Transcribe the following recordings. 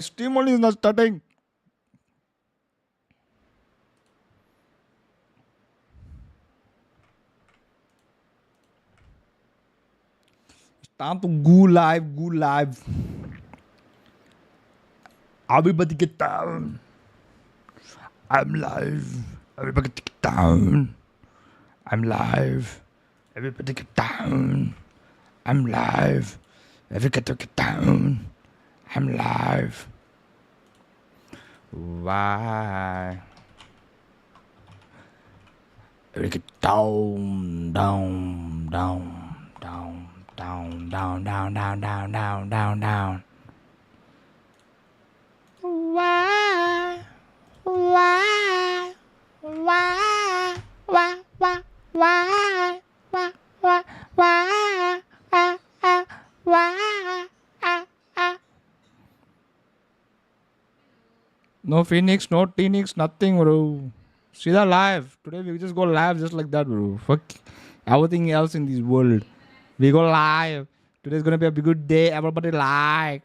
Stream only is not starting. Time to go live, go live. Everybody get down. I'm live. Everybody get down. I'm live. Everybody get down. I'm live. Everybody get down. I'm live. Why? Everybody get down, down, down, down, down, down, down, down, down, down, down, down. Why? Why? Why? Why? Why? Why? Why? Why? Why? Why? No Phoenix, no Phoenix, nothing, bro. See that live. Today we just go live just like that, bro. Fuck everything else in this world. We go live. Today's gonna be a good day. Everybody like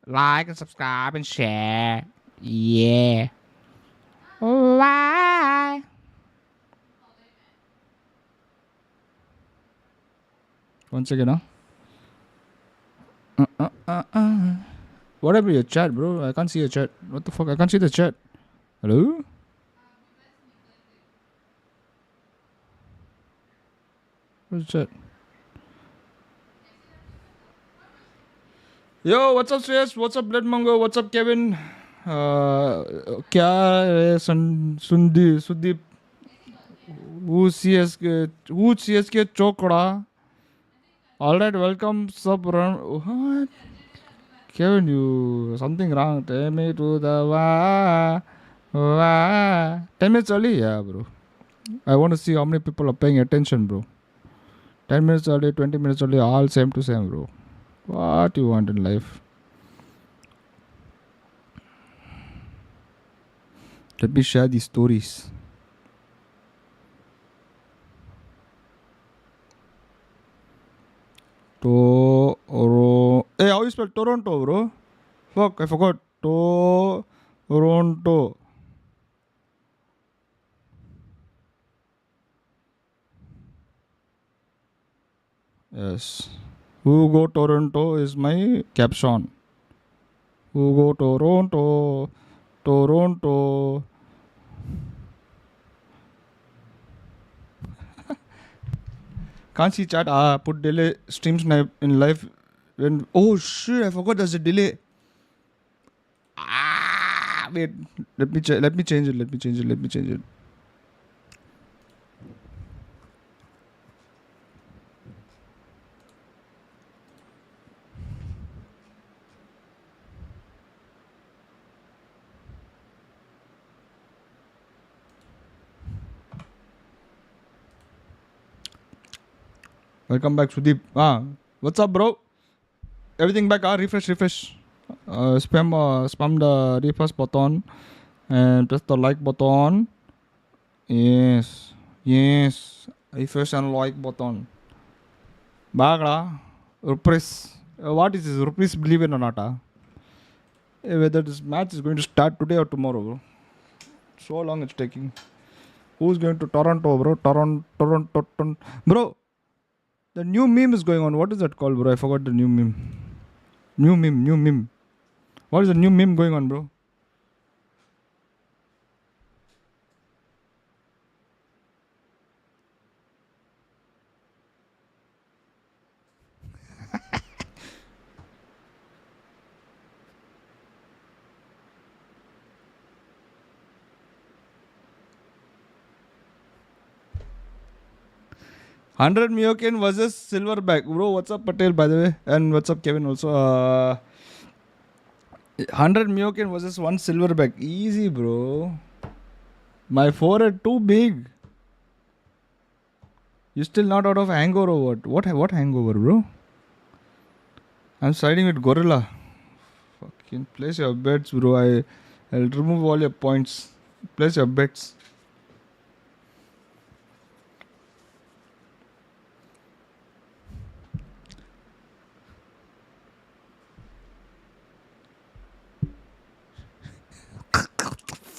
and subscribe and share. Yeah. Why? Once again, huh? What happened to your chat, bro? I can't see your chat. What the fuck? I can't see the chat. Hello? What's the chat? Yo, what's up, Shreyas? What's up, Blood Mongo? What's up, Kevin? क्या है Sudeep who CSK Chokra. Alright, welcome sub run. What? Kevin, you something wrong. Take me to the wah. 10 minutes early, yeah, bro. I want to see how many people are paying attention, bro. 10 minutes early, 20 minutes early, all same to same, bro. What you want in life? Let me share these stories. Hey, how you spell Toronto, bro? Fuck, I forgot. Toronto. Yes. Who go Toronto is my caption. Who go Toronto? Toronto. Can't see chat. Put delay streams in live. When oh shit, I forgot there's a delay. Wait. Let me change it. Welcome back, Sudeep. What's up, bro? Everything back? Refresh. Spam the refresh button and press the like button. Yes. Refresh and like button. Bagra. Rupees. What is this? Rupees, believe it or not? Whether this match is going to start today or tomorrow, bro. So long it's taking. Who's going to Toronto, bro? Toronto. Bro, the new meme is going on. What is that called, bro? I forgot the new meme. New meme. What is the new meme going on, bro? $100 Miyoken versus Silverback. Bro, what's up, Patel, by the way? And what's up, Kevin, also? 100 Miyoken versus 1 Silverback. Easy, bro. My forehead too big. You still not out of hangover or what? What hangover, bro? I'm siding with Gorilla. Fucking place your bets, bro. I'll remove all your points. Place your bets.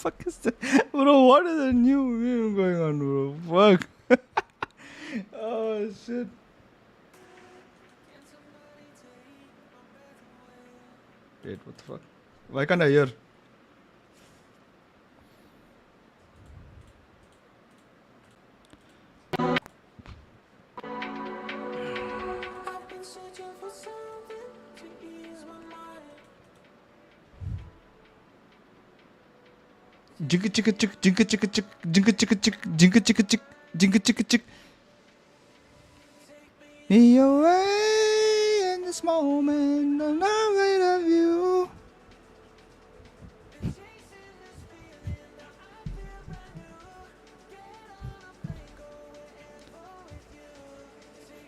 fuck is that? Bro, what is the new meme going on, bro? Fuck. Oh, shit. Wait, what the fuck? Why can't I hear? Jinka chicka chick, jinka chicka chick, jinka chicka chick, jinka chicka chick, jinka chicka chick. Me away in this moment, I'm not afraid of you.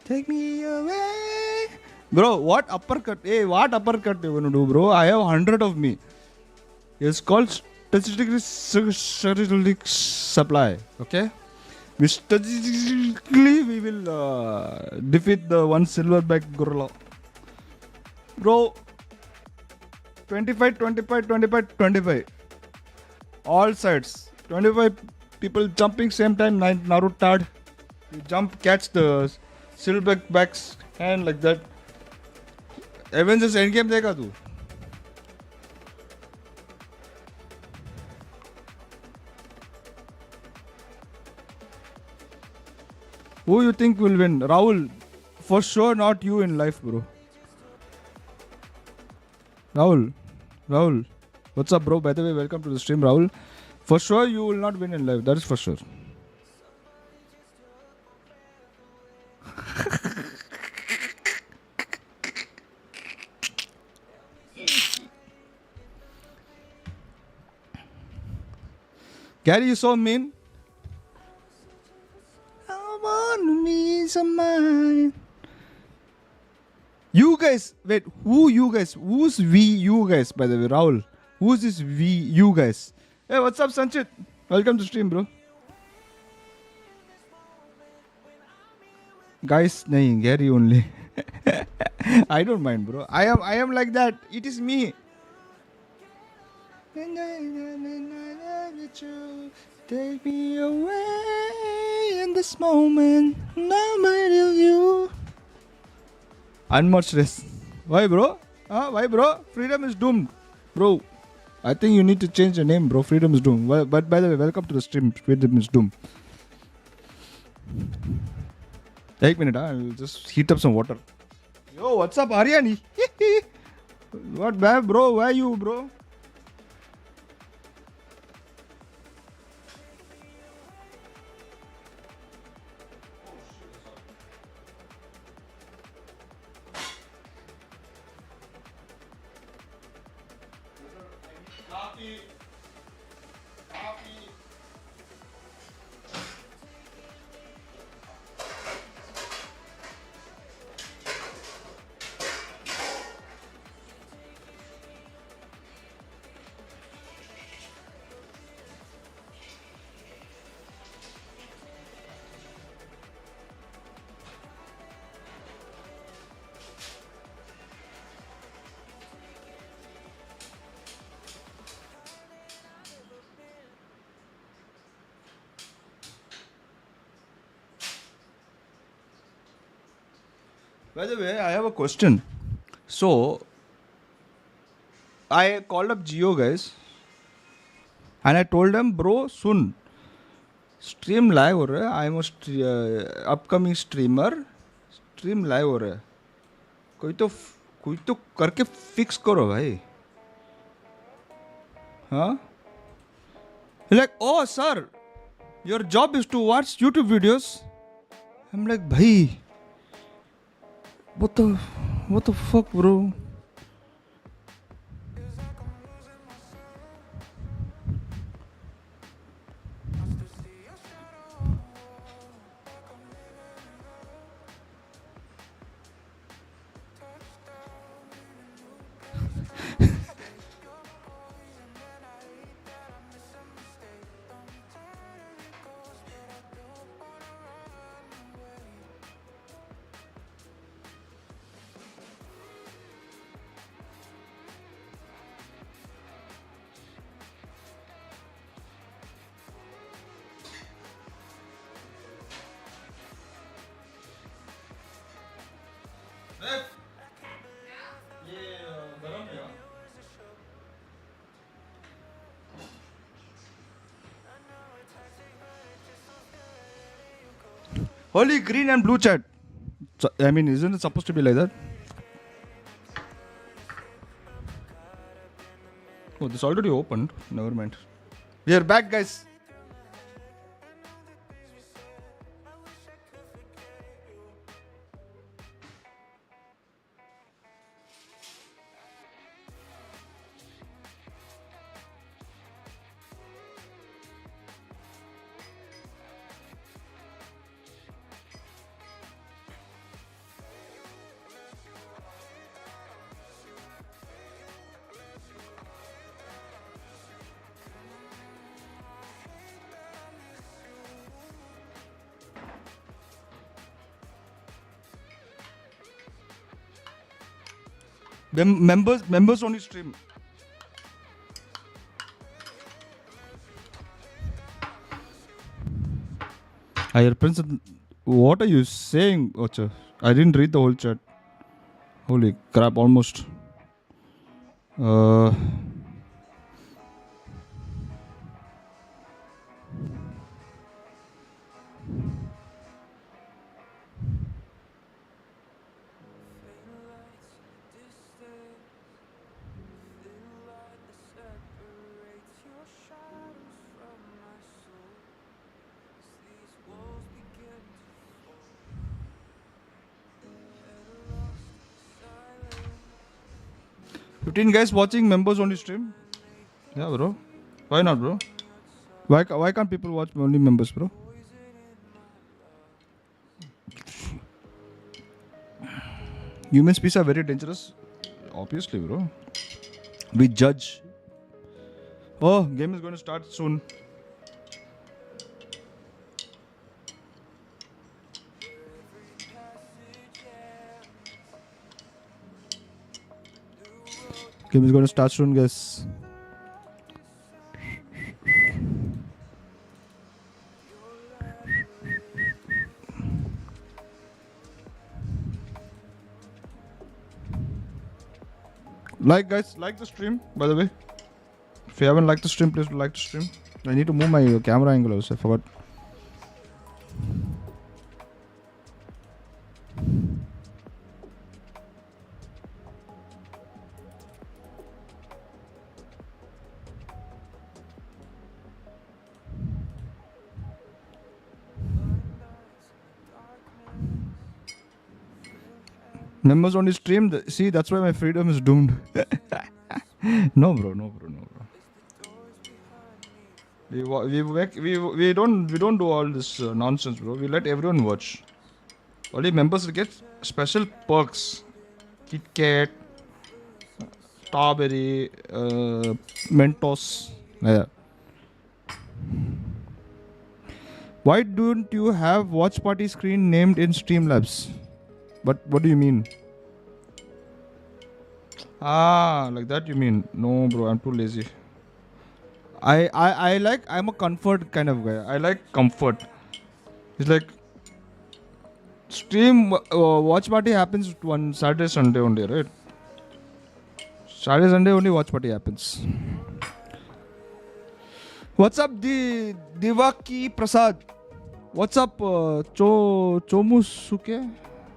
Take me away. Bro, what uppercut? Hey, what uppercut you wanna do, bro? I have 100 of me. It's called statistically supply. Okay? Statistically, we will defeat the one silverback gorilla. Bro, 25, 25, 25, 25. All sides. 25 people jumping same time. Naruto. You jump, catch the silverback back's hand like that. Avengers Endgame देखा तू? Who you think will win? Rahul. For sure not you in life, bro. Rahul. What's up, bro? By the way, welcome to the stream, Rahul. For sure you will not win in life. That is for sure. Gary, you so mean. I want me some mine. You guys, wait, who you guys? Who's we, you guys, by the way, Rahul? Who's this we, you guys? Hey, what's up, Sanchit? Welcome to stream, bro. Guys, nahin, Gary only. I don't mind, bro. I am like that. It is me. Take me away in this moment. Nobody of you. Unmatched race. Why, bro? Why, bro? Freedom is doomed, bro. I think you need to change your name, bro. Freedom is doomed. Well, but by the way, welcome to the stream. Freedom is doomed. 1 minute, I'll just heat up some water. Yo, what's up, Aryani? What, bro? Where you, bro? By the way, I have a question. So, I called up Geo guys and I told them, bro, soon stream live हो रहा है. I am a upcoming streamer. Stream live हो रहा है. कोई तो करके fix करो भाई. Huh? Like, oh sir, your job is to watch YouTube videos. I'm like, bhai. What the fuck, bro? Only green and blue chat. So, I mean, isn't it supposed to be like that? Oh, this already opened. Never mind. We are back, guys. Members only stream. I Prince, what are you saying, Ocha? I didn't read the whole chat. Holy crap, almost. $15 guys watching members only stream. Yeah, bro. Why not, bro? Why can't people watch only members, bro? Human species are very dangerous. Obviously, bro. We judge. Oh, game is going to start soon. Game is going to start soon, guys. Like, guys, like the stream, by the way. If you haven't liked the stream, please like the stream. I need to move my camera angle also, I forgot. Members only stream. See, that's why my freedom is doomed. No, bro. We don't do all this nonsense, bro. We let everyone watch. Only members get special perks. Kit Kat, strawberry, Mentos. Yeah. Why don't you have watch party screen named in Streamlabs? But what do you mean? Ah, like that you mean? No, bro, I'm too lazy. I'm a comfort kind of guy. I like comfort. It's like stream watch party happens one Saturday, Sunday only, right? Saturday, Sunday only watch party happens. What's up, Divaki Prasad? What's up, Chomusuke?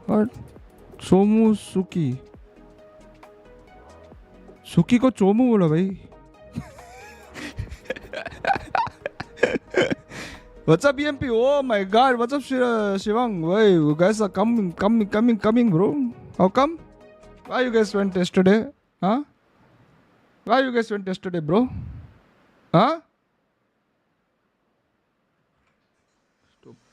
What? Chomusuki. सुकी को चोमू बोला भाई. What's up, EMP? Oh my God! What's up, Shivang? Why you guys are coming, bro? How come? Why you guys went yesterday? Huh? Why you guys went yesterday, bro? Huh?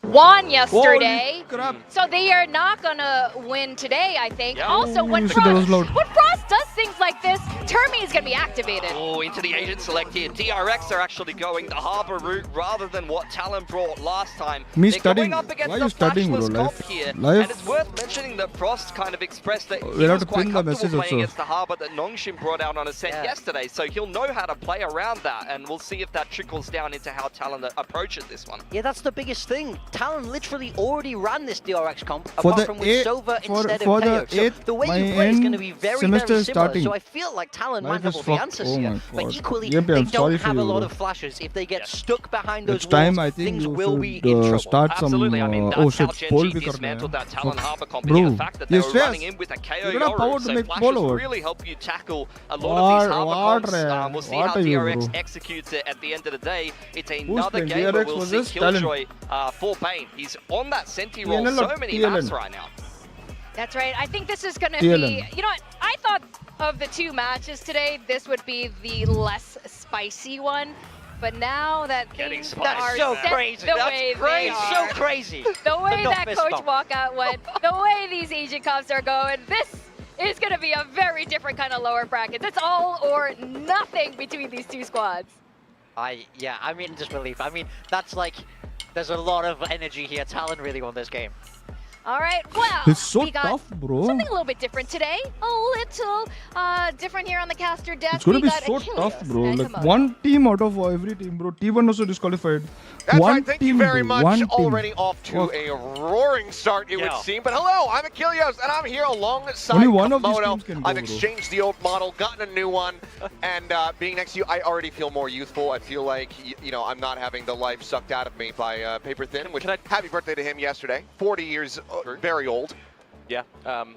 Won yesterday, so they are not gonna win today, I think. Yeah. Also, when Frost does things like this, Termi is gonna be activated. Oh, into the agent select here. DRX are actually going the harbor route rather than what Talon brought last time. Me They're studying. Going up against Why are you the studying, bro? flashless comp here, and it's worth mentioning that Frost kind of expressed that he was quite comfortable playing against the harbor that Nongshim brought out on a set yesterday, so he'll know how to play around that, and we'll see if that trickles down into how Talon approaches this one. Yeah, that's the biggest thing. Talon literally already ran this DRX comp, apart from with Sova instead of KO. So the way you play is going to be very, very is similar. starting. So I feel like Talon might Life have is all the fucked. answers Oh here. my But God. equally, Yep, they I'm don't sorry for have a you, lot bro. of flashes. If they get stuck behind those Next time, walls, I think things you will be should in trouble. start some. Absolutely, I mean, Oh that's how shit, Paul Gen G भी करना dismantled है. that Talon Fuck. Harbor comp, being Bro, the fact that they yes, were yes. running in with a KO You don't have power Yoru, to so make flashes ball over. really help you tackle a lot of these Harbor What, comps. We'll see what how are you, DRX bro? executes it at the end of the day. It's another playing game where DRX we'll see versus Talon? Killjoy for Bane. He's on that Senti roll TLN so or many TLN? maps right now. That's right. I think this is going to TLN. be, you know what? I thought of the two matches today, this would be the less spicy one. But now that Getting things spicy. are That's so set crazy. the That's way crazy. they are, So crazy. the way Not that fist Coach bump. Walkout went, the way these Asian Cups are going, this is going to be a very different kind of lower brackets. It's all or nothing between these two squads. Yeah, I'm in disbelief. I mean, that's like, there's a lot of energy here. Talon really won this game. All right, well, It's so we got tough, bro. something a little bit different today. A little different here on the caster desk. It's gonna We be got so Achilles tough, bro. and Like Komodo. one team out of every team, bro. T1 also disqualified. That's one right, thank team, you very bro. much. One team. Already off to Fuck. a roaring start, it would Yeah. seem. But hello, I'm Achilles, and I'm here alongside Only one of these Komodo. teams can go, I've bro. exchanged the old model, gotten a new one, and being next to you, I already feel more youthful. I feel like, you know, I'm not having the life sucked out of me by Paper Thin, which happy birthday to him yesterday. 40 years, very old. Yeah,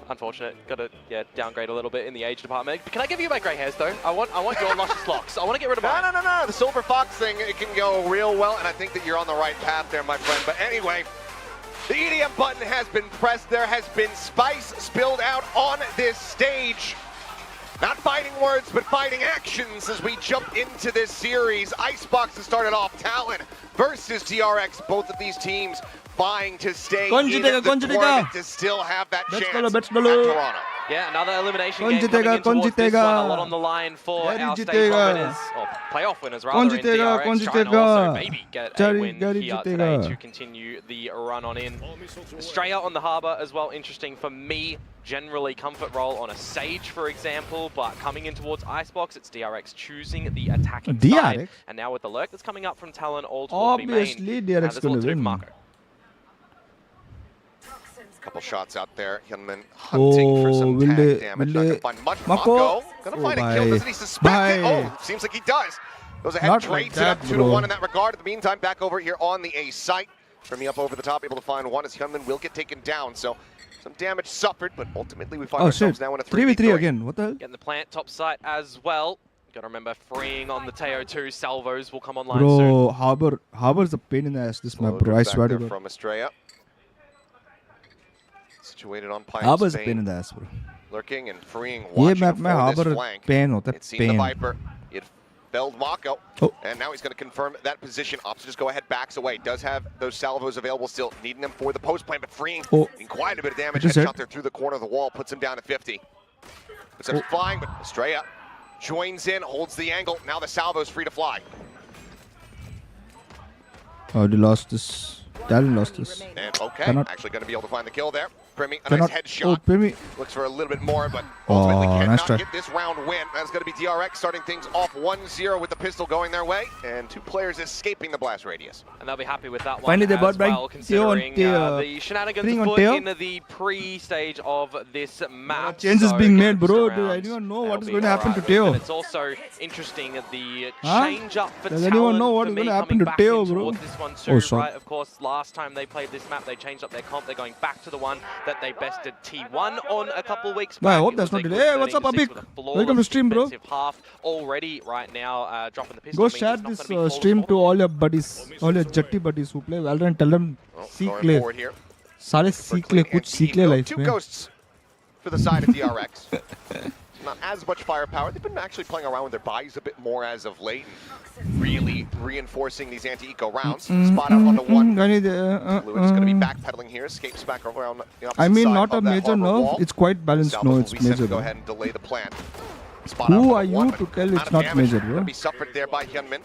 unfortunate. Got to downgrade a little bit in the age department. Can I give you my grey hairs though? I want your luscious locks. I want to get rid of mine. No. The Silver Fox thing, it can go real well, and I think that you're on the right path there, my friend. But anyway, the EDM button has been pressed. There has been spice spilled out on this stage. Not fighting words, but fighting actions as we jump into this series. Icebox has started off. Talon versus TRX. Both of these teams vying to stay in the tournament to still have that chance at Toronto. Yeah, another elimination Kaun game coming jitega, in towards this jitega? one. A lot on the line for Gary our stage jitega. one winners, or playoff winners rather, Kaun in jitega, DRX, kaun trying to jitega? also maybe get a Gary win here jitega. today to continue the run on in. Australia on the harbour as well, interesting for me. Generally comfort role on a Sage, for example, but coming in towards Icebox, it's DRX choosing the attacking side. DRX? And now with the lurk that's coming up from Talon all towards B main. Obviously, DRX gonna win. Marco. Couple shots out there. Hyunmin hunting for some will tag they- damage. will Not they- gonna find much. Mako? Mako gonna find a kill. Bye. Doesn't he suspect it? Bye. Oh, seems like he does. Goes ahead, Not trades like it up that, 2-1 bro. in that regard. In the meantime, back over here on the A site. From me up over the top, able to find one as Hyunmin will get taken down. So some damage suffered, but ultimately we find Oh ourselves shit. now in a 3v3 3v3 again. What the hell? Getting the plant top site as well. Gotta remember freeing on the Teo 2 salvos will come online soon. Bro, Harbor's a pain in the ass, this map, Loaded bro. I back swear to there God. from Estrella. Situated on Pine Harbor's a Spain. pain in the ass, bro. Lurking and freeing, ये watching map में for this Harbor flank. pain होता है, It seen the pain. Viper. It felled Mako. Oh. And now he's going to confirm that position. Ops just go ahead, backs away. Does have those salvos available still, needing them for the post plan, but freeing Oh. in quite a bit of damage. Just Headshot hit. there through the corner of the wall, puts him down to 50. Puts him flying, but Estrella joins in, holds the angle. Now the salvo's free to fly. Oh, they lost this. Talon lost this. And okay, Cannot- actually going to be able to find the kill there. Primi, a Cannot. nice headshot. Oh, Primi. Looks for a little bit more, but Oh, ultimately nice cannot try. get this round win. That's going to be DRX starting things off 1-0 with the pistol going their way, and two players escaping the blast radius. And they'll be happy with that one Finally, they as brought back well, considering Teo the shenanigans Bring on afoot Teo. in the pre-stage of this map. changes So being get made, bro. around, Does anyone know what they'll is be going to happen alright to Teo? with it. It's also interesting the Huh? change up for Does Talon anyone know what for is me gonna happen coming to back Teo, in bro? towards this one too, Oh, sorry. right? Of course, last time they played this map, they changed up their comp. They're going back to the one that they bested T1 on a couple of weeks Bye, I back. hope It that's was not a delayed. good Hey, what's up, 13-6 Abik? with a flawless Welcome to stream, bro. defensive half already right now, dropping the pistol. Go means share it's not this gonna be full stream assault. to all your buddies, all your jetty buddies who play Valorant. Tell them Well, सीख going ले, forward here. सारे For सीख ले, Clean कुछ and सीख ले Evo. life Two में. ghosts for the side of DRX. Not as much firepower. They've been actually playing around with their bodies a bit more as of late, and really reinforcing these anti-eco rounds. Spot out on the one. Lewis is going to be backpedaling here, escapes back around the opposite I mean, side not a of that major harbor nerf. wall. It's quite balanced. Salvos No, will it's be sent to major. go bro. ahead and delay the plan. Spot Who out on are the you one, to but tell amount it's of not damage major, bro? gonna be suffered there by Hyunmin.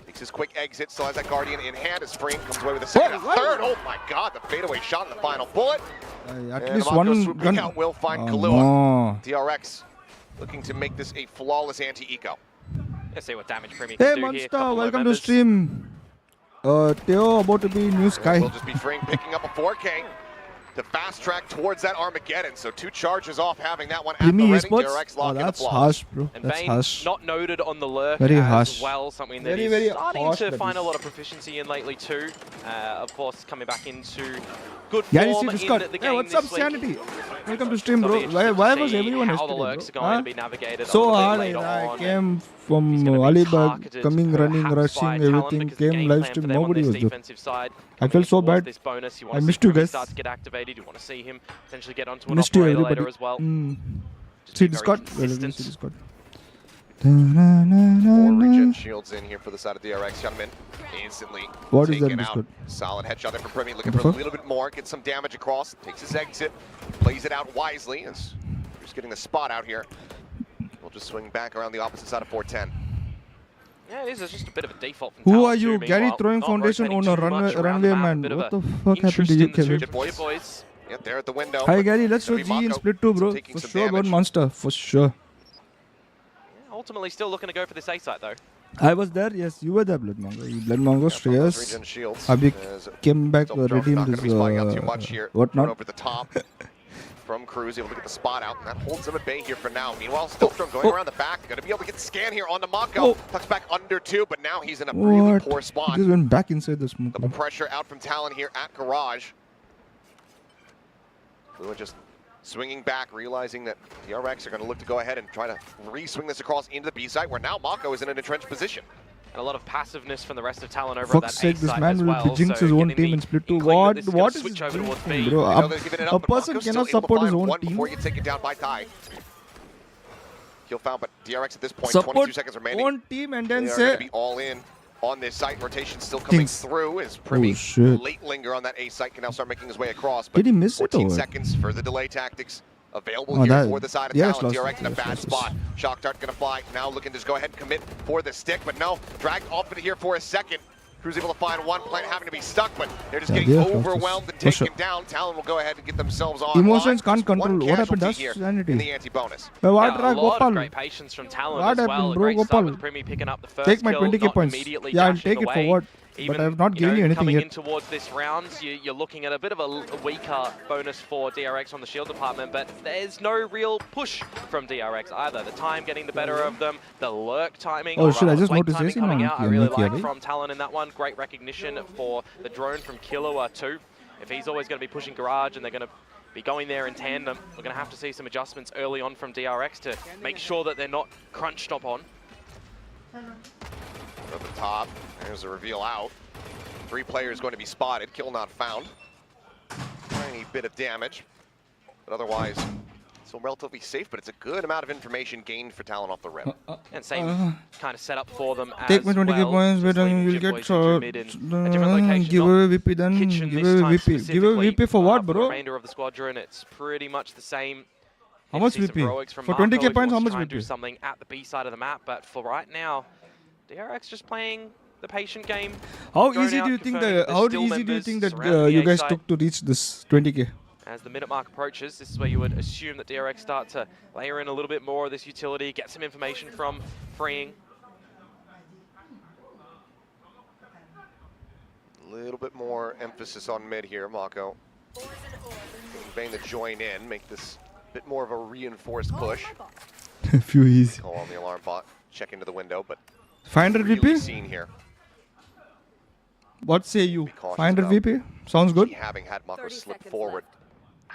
Makes his quick exit, still has that Guardian in hand. As Freeing comes away with a second, a third. Oh my God, the fadeaway shot in the final bullet. At And least Amako one swooping gun. out will find Oh, Kahlua. no. DRX looking to make this a flawless anti-eco. Let's see what damage Primi Hey, can do here. Monster, Couple welcome to members. stream. Theo about to be new sky. We'll just be freeing, picking up a 4K. to fast track towards that Armageddon. So 2 charges off having that one at Primi the ready. Esports? DRX Oh, lock in the that's flaws. harsh, bro. And That's Bane harsh. not noted on the lurk Very as harsh. well, something that Very, he's very starting harsh to that find a is. lot of proficiency in lately too. Of course, coming back into good Gary, form see Discord. in the Hey, game what's up, this week. Sanity? Welcome to stream, So bro. it'll be interesting Why to was see everyone how the yesterday, lurks are bro? going Huh? to be navigated a So little bit hard, later I on. came He's from gonna be Alibag, targeted coming, running, perhaps by rushing, Talon everything. because the Came game live plan for stream, them on nobody this was there. defensive side, I coming felt in so towards bad. This bonus, you want I to missed see you Primi guys. start to get activated. You want to see him potentially get onto an Missed you, operator everybody. later as well. See Just be very Discord? Well, let me consistent. see Discord. 4 regen shields in here for the side of DRX. Youngman instantly What is that taken out. Discord? Solid headshot there from Primi, looking What for the a little bit more, get some damage across, takes his exit, plays it out wisely. As just getting the spot out here. We'll just swing back around the opposite side of 410. Yeah, it is. It's just a bit of a default from Who Talon are you? too, Gary meanwhile. throwing Not foundation rotating on a too much around runway the map, man. bit of What a the fuck happened interest to you, in the two Kevin? Jit boys. boys. Yeah, they're at the window. Hi but Gary, let's gonna go be G in Mako split 2, bro. taking For some sure, damage. about Monster. For sure. Ultimately, still looking to go for this A site though. I was there, yes. You were there, Blood Mongo. Blood Mongo, Yeah, those Shreyas. regen shields. Abhi As came back, Silver Drone redeemed not going his to be spying out too much here. Run whatnot. over the top from Cruz, able to get the spot out, and that holds him at bay here for now. Meanwhile, Stillstrom going around the back, going to be able to get the scan here onto Mako. Tucks back under 2, but now he's in a really What? poor spot. Just went back inside the smoke. Double pressure out from Talon here at Garage. Fluid just swinging back, realizing that the RX are going to look to go ahead and try to re-swing this across into the B site, where now Mako is in an entrenched position. And a lot of passiveness from the rest of Talon over Fuck's at that sake, A this site man as will well. jinx So his own getting team the in split 2. inkling that What? this is gonna What is switch this over towards jinxing, B. bro? You know they're giving it up, A but person Mako's cannot still able to support his find own one team. before you get taken down by Tai. Kill found, but DRX at this point, Support 22 seconds remaining. own team and then They are going to say... be all in on this site. Rotation still coming Things. through as Primi, shit. late linger on that A site, can now start making his way across. But Did he miss it 14 or what? seconds for the delay tactics available Oh, here that- for the side of yes, Talon. lost DRX in a it, bad yes, spot. Shock Dart going to fly. Now looking to just go ahead and commit for the stick, but no. Dragged off of it here for a second. Cruz able to find one plant, having to be stuck, but they're just Yeah, getting they have lost overwhelmed this. and For taken sure. down. Talon will go ahead and get themselves on. Emotions can't control. What happened to here Sanity? in the anti-bonus? What, Yeah, a lot of Gopal? great patience from Talon What as well. happened, A bro, great start Gopal? with Primi picking up the first Take my kill, 20k not points. immediately Yeah, I'll dashing take it for away. what? Even, But I have not you given know, you anything coming yet. in towards this round, you're looking at a bit of a weaker bonus for DRX on the shield department, but there's no real push from DRX either. The time getting the better of them, the lurk timing, Oh, shit, I just flank noticed timing this in coming on out, I here, really Nokia, like right? from Talon in that one. Great recognition for the drone from Killua too. If he's always going to be pushing Garage and they're going to be going there in tandem, we're going to have to see some adjustments early on from DRX to make sure that they're not crunched up on. At the top, there's a reveal out. 3 players going to be spotted, kill not found. Tiny bit of damage, but otherwise still relatively safe, but it's a good amount of information gained for Talon off the rip. And same kind of setup for them as Take my 20k well. points, Just but leaving you'll Jim get Boys shot. into mid in a different location, Give not away VP then. kitchen Give this away time VP. Give away specifically, VP for what, for the bro? remainder of the squadron, it's pretty much the same. How Need much to see some VP? heroics from For Marco 20k if he points, how wants to much try and do VP? something at the B side of the map, but for right now, DRX just playing the patient game. How Going easy out, do you think confirming that? there's How still easy do you members think that surrounding the you A guys site. took to reach this 20k? As the minute mark approaches, this is where you would assume that DRX start to layer in a little bit more of this utility, get some information from freeing. A little bit more emphasis on mid here, Mako. Bane to join in, make this a bit more of a reinforced push. Few easy. Call on the alarm bot, check into the window, but 500 really VP? seen here. What say you? cautious 500 about VP? Sounds good. Having had Mako 30 slip seconds forward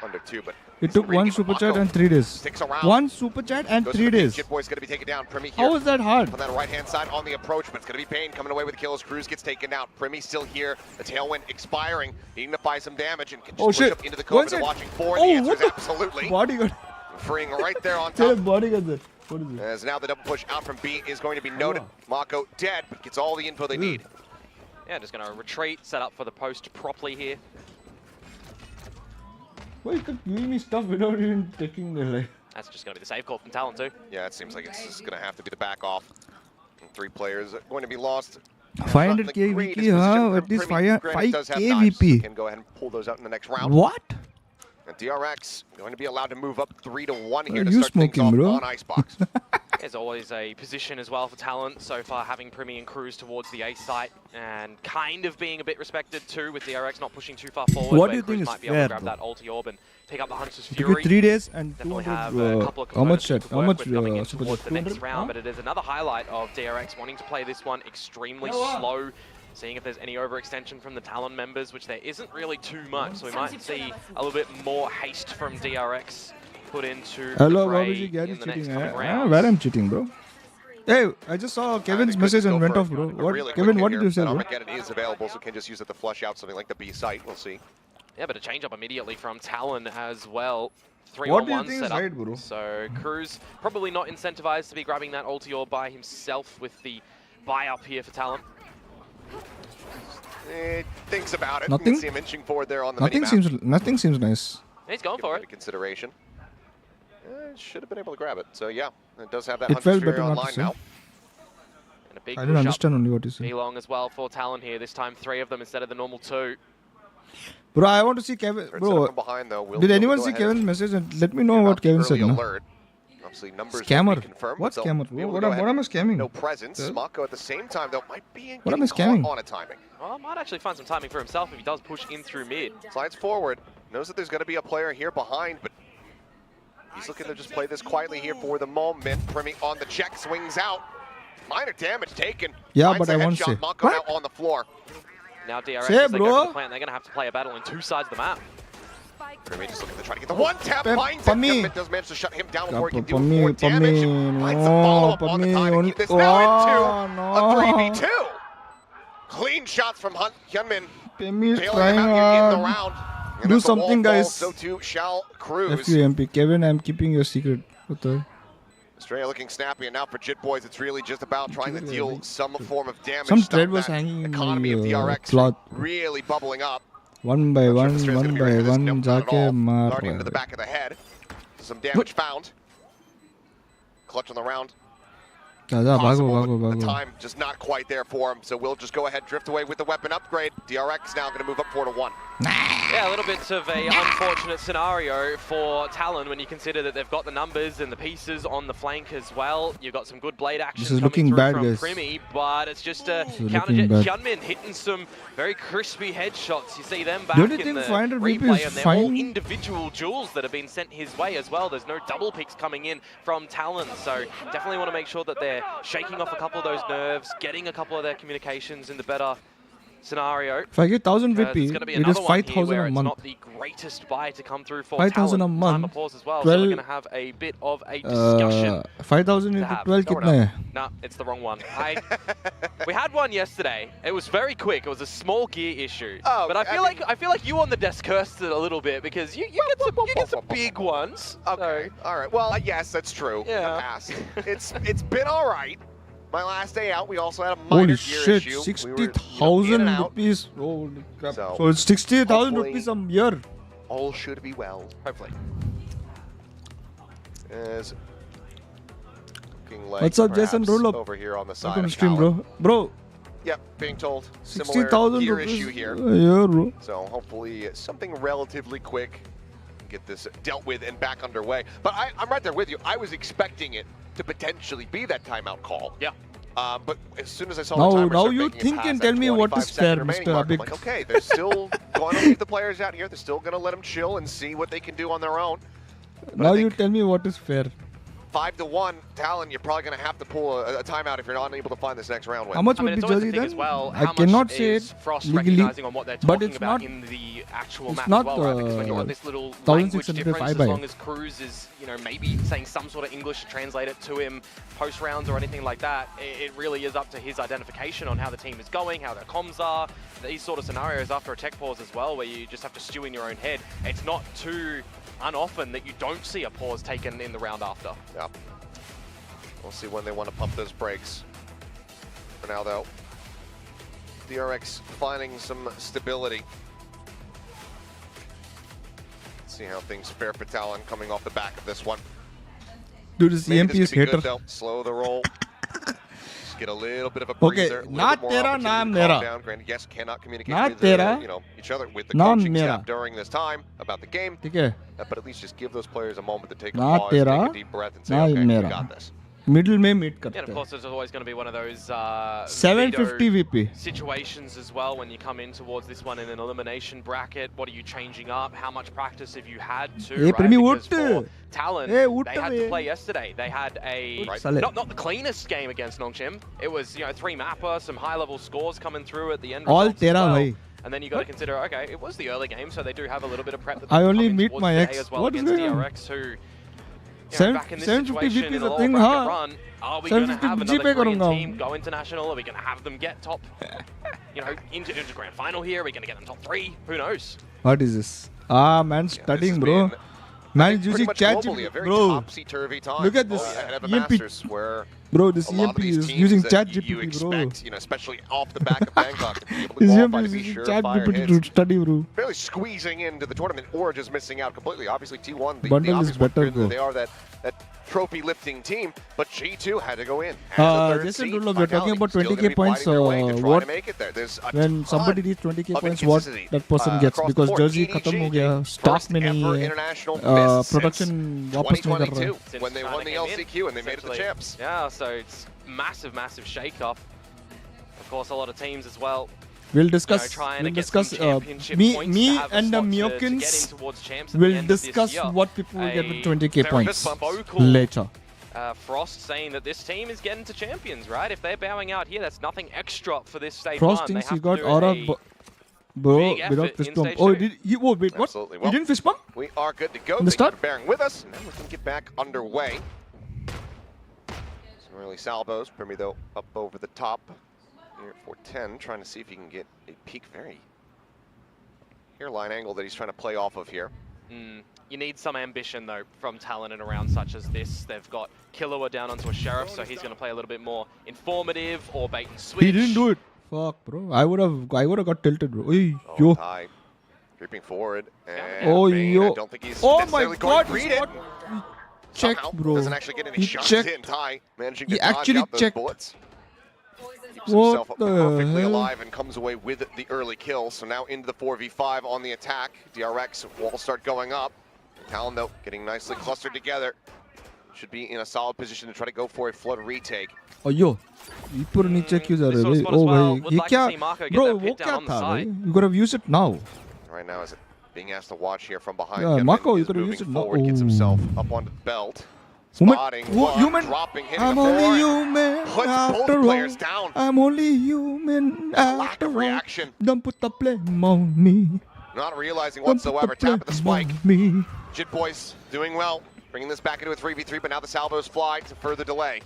under 2, but It took one super chat and 3 days. sticks around. One super chat and Goes 3 for the days. Jit Boy's going to be taken down. Primi here How is that hard? on that right-hand side on the approach, but it's going to be Bane coming away with the kills. Cruz gets taken out. Primi still here. The tailwind expiring, needing to buy some damage and can just Oh, push shit. up into the What's cove. They're it? watching for. Oh, The answer what is the- absolutely. Bodyguard. Freeing right there on Tell top. him bodyguard there. What is it? As now the double push out from B is going to be noted. Mako dead, but gets all the info they need. Yeah, just going to retreat, set up for the post properly here. Why you keep giving me stuff without even taking the life? That's just going to be the save call from Talon too. Yeah, it seems like it's just going to have to be the back off. And 3 players are going to be lost. 500k VP, huh? At least 5k VP. Can go ahead and pull those out in the next round. What? And DRX going to be allowed to move up 3-1 here Are to you start things smoking, off bro? on Icebox. There's always a position as well for Talon. So far, having Primi and Cruz towards the A site and kind of being a bit respected too, with DRX not pushing too far forward. What do you Cruz think is might be able fair, to grab bro? that ulti orb and pick up the Hunter's Took you Fury. 3 days and Definitely 200. have a couple of How much components set? to How work much with coming in super towards the next 200? round, but it is another highlight of DRX wanting to play this one extremely slow, seeing if there's any overextension from the Talon members, which there isn't really too much, so we might see a little bit more haste from DRX put into Hello, the fray Babuji, Gary in the next cheating. coming rounds. Where I'm cheating, bro? Hey, I just saw Kevin's message and went off, bro. What, Really Kevin? quick What hit did you here. say, That bro? Armageddon is available, so can just use it to flush out something like the B site. We'll see. Yeah, but a change up immediately from Talon as well. 3 What on do you 1 think is setup. right, bro? So Cruz probably not incentivized to be grabbing that ulti orb by himself with the buy up here for Talon. Thinks about it. Nothing? You can see him inching forward there on the Nothing seems nice. He's going for it. Consideration. Should have been able to grab it. So yeah, it does have that It Hunter's felt Fury better not to online say. now. And a big I didn't push understand up only what you said. B-long as well for Talon here. This time 3 of them instead of the normal 2. Bro, I want to see Kevin. Third Bro, setup from behind, though. Will did be able to anyone go see ahead Kevin's and message and let me know give what out the Kevin said? early No? alert. Obviously, numbers Scammer. will be confirmed. What so scammer? be able to What go am ahead I and scamming? No presence. Huh? Mako at the same time, though, might be What am getting I scamming? caught on a timing. Well, might actually find some timing for himself if he does push in through mid. Slides forward. Knows that there's going to be a player here behind, but he's looking to just play this quietly here for the moment. Primi on the check, swings out. Minor damage taken. Yeah, Finds but the I won't headshot. say. Mako now What? on the floor. Now DRX, Say, as they go bro. to the plant, they're going to have to play a battle in 2 sides of the map. Primi just looking to try to get the one tap. Pe- Finds for it. me. Government does manage to shut him down before he can do For more me, damage. Finds some follow-up on the time to keep this now into a 3v2. Clean shots from Hyunmin. Pemi is Bailing trying him out here in the hard. round. And Do as the wall something, falls, guys. So too shall Cruz. FUMP. Kevin, I'm keeping your secret. What the? Australia looking snappy, and now for Jit Boys, it's really just about trying to deal some form of damage. Some Stop thread was that hanging in economy of the DRX cloth. really bubbling up. One by Not sure one, if the Strait's one gonna be by ready for this. one, Nope, not at jaake all. maar Darting into the rahe. back of the head. Some damage found. Clutch on the round. Dadah, Possible, bhago, but the bhago. time just not quite there for him. So we'll just go ahead, drift away with the weapon upgrade. DRX now going to move up 4-1. Yeah, a little bit of a unfortunate scenario for Talon when you consider that they've got the numbers and the pieces on the flank as well. You've got some good blade action This is coming looking through bad, from guys. Primi, but it's just a This is counter looking bad. Hyunmin hitting some very crispy headshots. You see them back Don't you in think the 500 VP replay, is and they're all fine? individual jewels that have been sent his way as well. There's no double picks coming in from Talon, so definitely want to make sure that they're shaking off a couple of those nerves, getting a couple of their communications in the better scenario. If I get 1000 Because VP, it's going to be it is another one here 5,000 where a it's month. not the greatest buy to come through for 5,000 Talon. a Time month, of pause as well, so we're 12 going to have a bit of a discussion. 5,000 to into have. 12 kitna hai? No, it's the wrong one. We had one yesterday. It was very quick. It was a small gear issue. Oh, but I feel like you on the desk cursed it a little bit because you get some big ones. Okay, all right. Well, yes, that's true. Yeah. In the past. It's been all right. My last day out, we also had a minor Holy gear shit, issue. 60,000 in and out. rupees. Holy crap. So, So it's 60,000 hopefully- rupees a year. All should be well. Hopefully. As looking like What's up, Jason? perhaps Roll up. over here on the side Welcome to of stream, Talon. bro. Bro, Yep, being told 60,000 similar gear rupees issue here. a year, bro. So hopefully something relatively quick get this dealt with and back underway. But I'm right there with you. I was expecting it to potentially be that timeout call. Yeah. But as soon as I saw Now- the timer now start you making it think past and that tell me what is 25-second fair, remaining Mr. mark, I'm Abik. like, okay, they're still going to leave the players out here. They're still going to let them chill and see what they can do on their own. But Now I you think tell me what is fair. 5-1, Talon, you're probably going to have to pull a timeout if you're not able to find this next round win. How much I mean, would it's be always the Jersey thing then? as well. I How cannot much say is it Frost legally, recognizing on what they're but talking it's about not- in the actual it's map not, as well, right? Because when you've got this little 1605 language difference, as by. long as Cruz is, maybe saying some sort of English to translate it to him post rounds or anything like that, it really is up to his identification on how the team is going, how their comms are. These sort of scenarios after a tech pause as well, where you just have to stew in your own head. It's not too unoften that you don't see a pause taken in the round after. Yep. We'll see when they want to pump those brakes. For now, though, DRX finding some stability. Let's see how things fare for Talon coming off the back of this one. Dude, this Maybe EMP this is could be hater. good, though. Slow the roll. Just get a little bit of a breather. Okay, a little na bit more tera, opportunity na to calm mera. down. Granted, yes, cannot communicate Na with tera, each other, with the na coaching mera. staff during this time about the game. ठीक है? But at least just give those players a moment to take a Na pause, take tera, a deep breath, and say, na okay, we mera. got this. Middle में meet Yeah, and करते of course, there's always going to be one of those 750 VP. situations as well when you come in towards this one in an elimination bracket. What are you changing up? How much practice have you had to? Hey, Right? Premi, Because what? for Talon, Hey, what they had the- to play yesterday. They had a Right. not the cleanest game against Nongshim. It was 3 mapper, some high-level scores coming through at the end. All results as tera well. bhai. And then you got to consider, okay, it was the early game, so they do have a little bit of prep. That I they've only come in meet towards my today ex. As well What is against going on? DRX, who back in this 750 situation VP in is a a lower thing, bracket huh? run, are we going to 750 have GP another Korean karunga. team go international? Are we going to have them get top, into grand final here? Are we going to get them top 3? Who knows? What is this? Ah, man, studying, bro. Man is pretty using much chat, globally a very bro. topsy-turvy time. Look at this Ahead of a EMP. Masters where Bro, this a lot of EMP these is teams using that chat you GPT, bro. expect, especially off the back of Bangkok, to be able to This EMP qualify to is be using chat surefire GPT hits. to study, bro. Barely squeezing into the tournament or just missing out completely. Obviously, T1, the Bundle is obvious one, better, bro. they are that trophy lifting team, but G2 had to go in. As a third Jason seed, Rudolph, we're talking Vitality about still 20k gonna be points. fighting their way to try What to make it there. There's a when somebody ton reaches 20k of points, what inconsistency, that person gets across the because board. jersey EDG, खत्म हो गया, stock first में नहीं ever है, international miss production since वापस नहीं कर 2022 रहा है. when they won the LCQ and they made it the Essentially. champs. Yeah, so it's massive shake-off. Of course, a lot of teams as well. We'll discuss. Trying We'll to get some discuss. championship Me points to have a and the spot to get in Myokins towards champs at the will end of this discuss year. what people will get with A 20k very points vocal, later. Frost saying that this team is getting to champions, right? If they're bowing out here, that's nothing extra for this stage Frost one. They thinks he have got to do aura, a bro, big without effort fist in pump. stage Oh, two. did he? Oh, wait, what? Absolutely. He Well, didn't fist pump? We are good to go. In the Thank you start? for bearing with us. Now we can get back underway. Some early salvos. Premi, though, up over the top here for 10, trying to see if he can get a peak very hairline angle that he's trying to play off of here. You need some ambition, though, from Talon in a round such as this. They've got Killua down onto a Sheriff, so he's going to play a little bit more informative or bait and switch. He didn't do it. Fuck, bro. I would have got tilted, bro. Oy, Oh, yo. Ty creeping forward. And Oh, Bane, yo. I don't think he's Oh my necessarily god, going to he's read it. not. He checked, Somehow bro. doesn't actually get any He shots checked. in. Ty managing He to dodge actually out those checked. bullets. Keeps What himself the perfectly hell? alive and comes away with the early kill. So now into the 4v5 on the attack. DRX will start going up. Talon, though, getting nicely clustered together. Should be in a solid position to try to go for a flood retake. Oh, yo. ऊपर नीचे क्यों जा रहे This sort of भाई? spot as Oh well. भाई, Would ये like to क्या? see Marco get Bro, that वो pit down क्या on the था side. भाई? You could have used it now. Right now is being asked to watch here from behind. Yeah, Kevin Marco, you is could have moving used it now. forward, gets Oh. himself up onto the belt. Human, Spotting one, human. dropping, hitting I'm the only floor. human Puts both after players all. down. I'm only human Lack after of all. reaction. Don't put the blame on me. Not realizing Don't put whatsoever. the Tap at the blame spike. on me. Jit Boys doing well. Bringing this back into a 3v3, but now the salvos fly to further delay.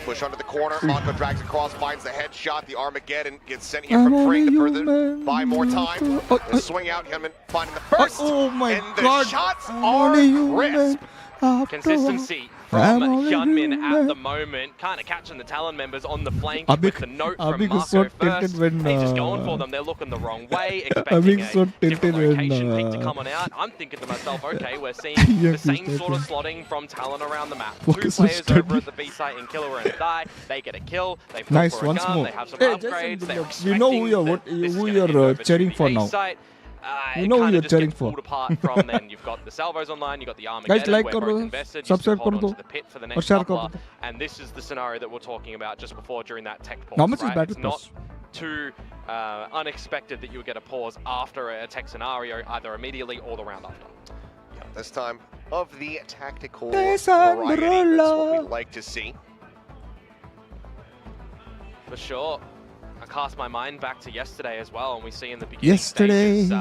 Push onto the corner. Mako drags across, finds the headshot. The Armageddon gets sent here I'm from Frame to only further human buy more time. after- The swing out, Hyunmin finding the first. Oh my and the god. shots I'm are only human crisp. after all. Consistency I'm from only Hyunmin at human. the moment, kind of catching the Talon members on the flank Abhik- with the note from Abhik is Marco so first. tilted when, He's just going for them. They're looking the wrong way, expecting Abhik a so different tilted when, location peak to come on out. I'm thinking to myself, okay, we're seeing Yeah, the same he's sort of tilted. slotting from Talon around the map. Why Two is so players over steady? at the B site in Killua and Die. They get a kill. They pull Nice, for a once gun. more. They have some Hey, upgrades. Jason, They're we know who expecting you're- that what- this who is gonna you're, hand over to cheering the for A now. site. You It know who kinda you're just cheering gets for. pulled apart from then. You've got the salvos online, you've got the Armageddon, like where kar both do, invested, you subscribe still hold kar do, on to the pit for the aur next share kar coupler, do. and this is the scenario that we're talking about just before during that tech pause. How much is right? battle It's not pass? too unexpected that you would get a pause after a tech scenario, either immediately or the round after. This time of the tactical Jason variety. That's what we Derulo. like to see. For sure. I cast my mind back to yesterday as well, and we see in the beginning Yesterday, stages,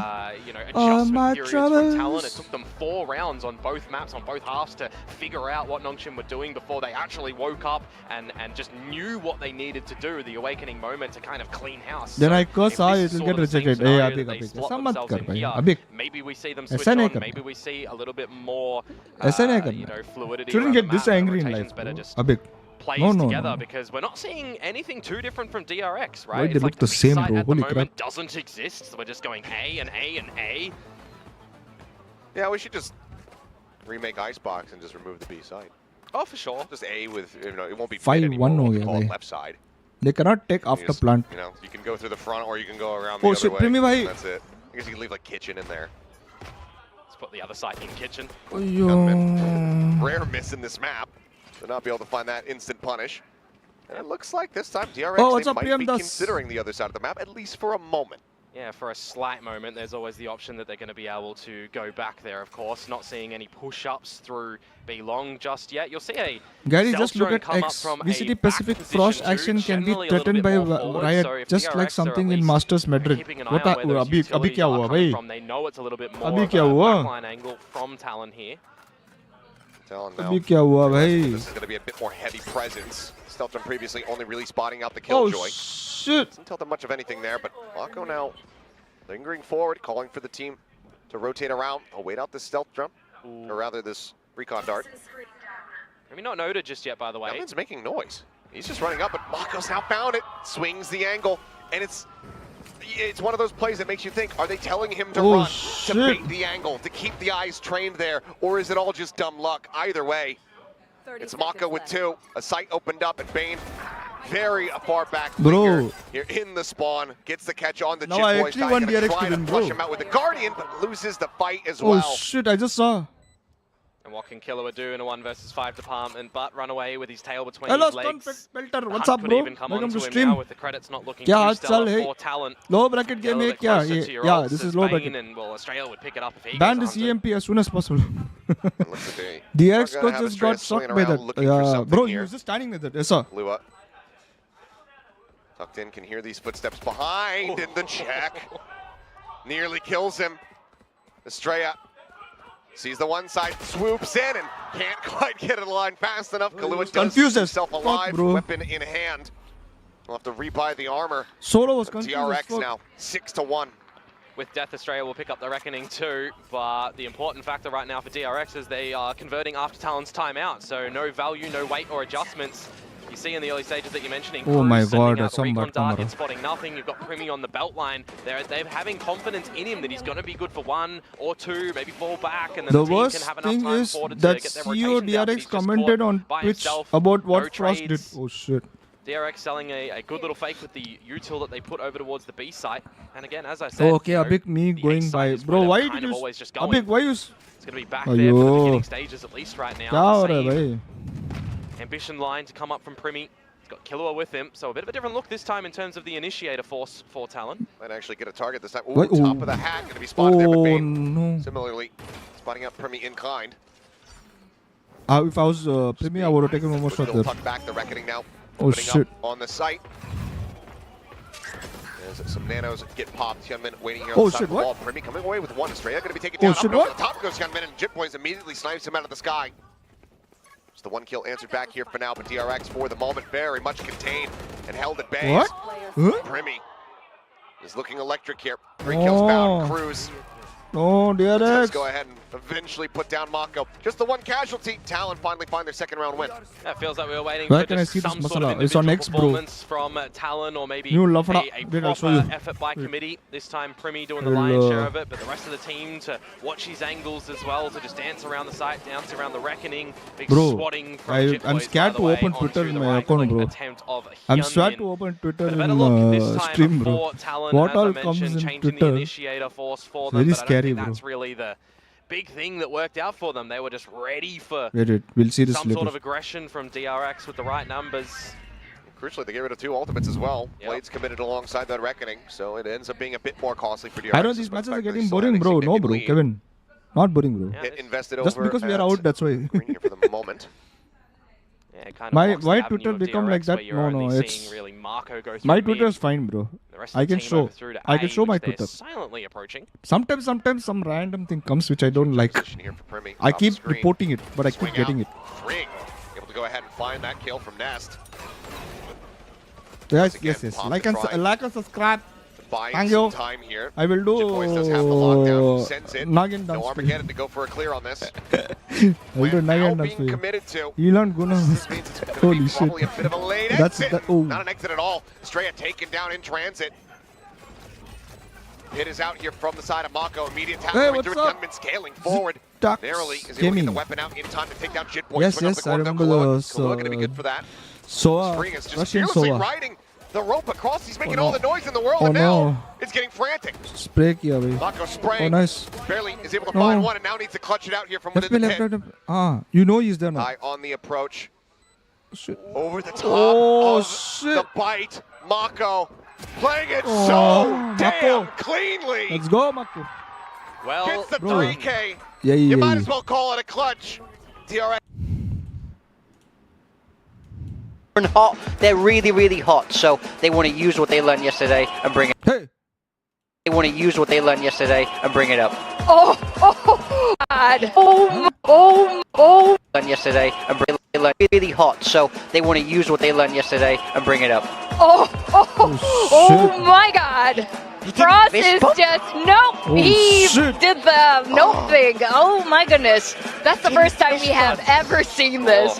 all my adjustment periods from Talon. It troubles. took them 4 rounds on both maps, on both halves, to figure out what Nongshim were doing before they actually woke up and just knew what they needed to do, the awakening moment to kind of clean house. Then So I curse, if this it is will sort get of the same rejected. Hey, scenario Abhik, that they Abhik, slot ऐसा मत themselves कर in भाई, here, Abhik. maybe we see them ऐसा switch नहीं on, करना। maybe we see a little bit more ऐसा नहीं करना। fluidity Shouldn't around get the this map, and angry in rotations life, better bro. just Abhik. plays No, no, together no. because we're not seeing anything too different from DRX, right? Why they It's look like the same, B-site bro? at the Holy moment crap. doesn't exist, so we're just going A and A and A. Yeah, we should just remake Icebox and just remove the B side. Oh, for sure. Just A with, it won't be 5-1 anymore. हो We'll गया call it भाई. left side. They cannot take You after just, plant. you can go through the front or you can go around the Oh other shit, way. Premi bhai. and that's it. I guess you can leave like kitchen in there. Let's put the other side in kitchen. Yo. Rare miss in this map. to not be able to find that instant punish. And it looks like this time DRX what's they up, might PM be Das? considering the other side of the map, at least for a moment. Yeah, for a slight moment, there's always the option that they're going to be able to go back there, of course. Not seeing any push-ups through B long just yet. You'll see a Gary, stealth just look drone at come up X. from a VCT back Pacific position Frost too, action can be generally a little threatened bit by more forward. Riot, So if just DRX like are something at in least Masters Madrid. keeping an eye What on where those abhi utilities kya are hua, coming bhai? from, they know it's a little bit more Abhi of a kya hua? backline angle from Talon here. Talon now. Abhi kya hua, bhai? This is going to be a bit more heavy presence. Stealth Drone previously only really spotting out the Oh Killjoy. shit! Doesn't tell them much of anything there, but Mako now lingering forward, calling for the team to rotate around. I'll wait out this stealth jump, or rather this recon dart. Maybe not noted just yet, by the way. Elman's making noise. He's just running up, but Mako's now found it. Swings the angle, and it's one of those plays that makes you think, are they telling him to run, to bait the angle, to keep the eyes trained there, or is it all just dumb luck? Either way, it's Mako with 2. A sight opened up, and Bane very far back. Bro. Here in the spawn, gets the catch on the Now Jit I Boys. actually want Gonna DRX try to to win, flush bro. him out with the Guardian, but loses the fight as Oh well. shit! I just saw. And what can Killua do in a 1 versus 5 department, but run away with his tail between Hello, his Stunt legs. Pelter. The What's hunt up, could bro? even come Welcome onto to him stream. now with the credits not looking Kya too haal chal stellar hai? for Talon. Low bracket Get a game little hai bit kya? closer to your Yeah, ults this as is low Bane, bracket. and well, Australia would pick it up if he Ban goes this hunted. EMP as soon as possible. Looks like they DX are gonna coach have just Estrella got swinging shocked by around that. looking for something Bro, he here. was just standing with it. Yes, sir. Lua tucked in, can hear these footsteps behind, and the check nearly kills him. Estrella sees the one side, swoops in, and can't quite get it aligned fast enough. Kahlua does confused as himself fuck, alive, bro. weapon in hand. We'll have to rebuy the armor. Solo was confused as DRX fuck. now 6-1. With Death, Australia will pick up the reckoning too, but the important factor right now for DRX is they are converting after Talon's timeout, so no value, no weight or adjustments. You see in the early stages that you're mentioning, Oh my Cruz sending God, out that's the some recon bad dart, camera. it's spotting nothing. You've got Primi on the belt line. They're having confidence in him that he's going to be good for 1 or 2, maybe fall back, and then The the team worst can have enough thing time is forward to that get their CEO rotations out, but he's DRX just commented caught on by Twitch himself. about No what Frost did. trades. Oh shit. DRX selling a good little fake with the util that they put over towards the B site. And again, as I said, Oh, okay, you know, Abik, me the A going site by. is Bro, where why they're did kind you... of always just going. Abik, why you... It's going to be back there for the beginning stages at least right now. Kya ho The raha hai, same bhai? ambition line to come up from Primi. He's got Killua with him, so a bit of a different look this time in terms of the initiator force for Talon. Might actually get a target this time. Ooh, What? top Ooh. of the hat, going to be spotted there, but Oh Bane no. similarly spotting out Primi in kind. If I was Primi, I would have taken one more shot Still there. tucked back, the reckoning now Oh opening shit. up on the site. As some nanos get popped, Hyunmin waiting here Oh, on the side shit, of the what? wall. Primi coming away with 1. Estrella going to be taken Oh, down. shit, Up and over what? the top goes Hyunmin, and Jit Boys immediately snipes him out of the sky. Just the 1 kill answered back here for now, but DRX for the moment very much contained and held at bay. What? Huh? Primi is looking electric here. 3 kills found. Oh. Cruz No, let's DRX. go ahead and eventually put down Mako. Just the 1 casualty. Talon finally find their 2nd round win. That feels like we were waiting Where for can I just see this some sort masala? of It's on individual X, bro. performance from Talon, or maybe You love it. a Wait, I'll show you. proper effort by Wait. committee. This time Primi doing the I'll, lion's share of it, but the rest of the team to watch his angles as well, to just dance around the site, dance around the reckoning. Big Bro, swatting from I'm Jitboys, scared by the to way, open onto Twitter the in my right-click account, bro. attempt of I'm scared Hyunmin. to open Twitter But a in better look this time stream, bro. for Talon, What as all I comes mentioned, in changing the Twitter? initiator force for them, Very but I don't scary, think bro. that's really the big thing that worked out for them. They were just ready for Wait, we'll see this some later. sort of aggression from DRX with the right numbers. Crucially, they get rid of 2 ultimates as well. Yep. Blades committed alongside that reckoning, so it ends up being a bit more costly for DRX. I know these despite matches the are fact that getting they still boring, have a bro. No, significant bro, lead. Kevin. Not boring, bro. Yeah, Get invested Just over because we are at out, that's why. Green here for the moment. Yeah, it kind of My- blocks the why avenue Twitter of become DRX like that? where you're No, only no, seeing it's- really Marco go through My mid, Twitter is fine, bro. the rest I of the can team show. over through to I A, can show my which they're Twitter. silently approaching. Sometimes some random thing comes which I don't like. Position here for Primi. I Top of keep screen. reporting it, but I Swing keep getting out. it. Ring able to go ahead and find that kill from Nest. Yes, again, yes. pop Like the and try. like and subscribe. Buying Thank some you. time here. I will do Jit Boys does have the lockdown. Sends it. Nagin No dance. Armageddon to go for a clear on this. I will do When now Nagin dance for being you. committed to. Elon Guna. This means it's going to Holy be shit. probably a bit of a late That's exit. oh. Not an exit at all. Estrella taken down in transit. Hit is out here from the side of Mako. Immediate tap Hey, coming what's through. up? Gunman scaling forward. Ducks Narrowly is able to gaming. get the weapon out in time to take down Jit Boys. Yes, Swing up yes, the I corner. remember Kahlua those, going to be good for that. Soa, Spring is just Russian fearlessly Soa. riding the rope across. He's making Oh, all no. the noise in the world, Oh, and now no. it's getting frantic. Spray kiya bhai. Mako spraying. Oh, nice. Barely is able to No. find one, and now needs to clutch it out here from Left within me, the left, pit. left. Ah, you know he's there now. Eye on the approach. Shit. Over the top Oh, of shit. the bite. Mako playing it Oh, so damn Mako. cleanly. Let's go, Mako. Well, Gets the bro. 3K. Yeah, You yeah, might yeah. as well call it a clutch. DRX. Hot. They're really, really hot. So they want to use what they learned yesterday and bring it. Hey. They want to use what they learned yesterday and bring it up. Oh, oh, God. Oh. Learned yesterday and bring it really hot. So they want to use what they learned yesterday and bring it up. Oh my God. Frost is just, nope, he did the nope thing. Oh my goodness. That's the first time we have ever seen this.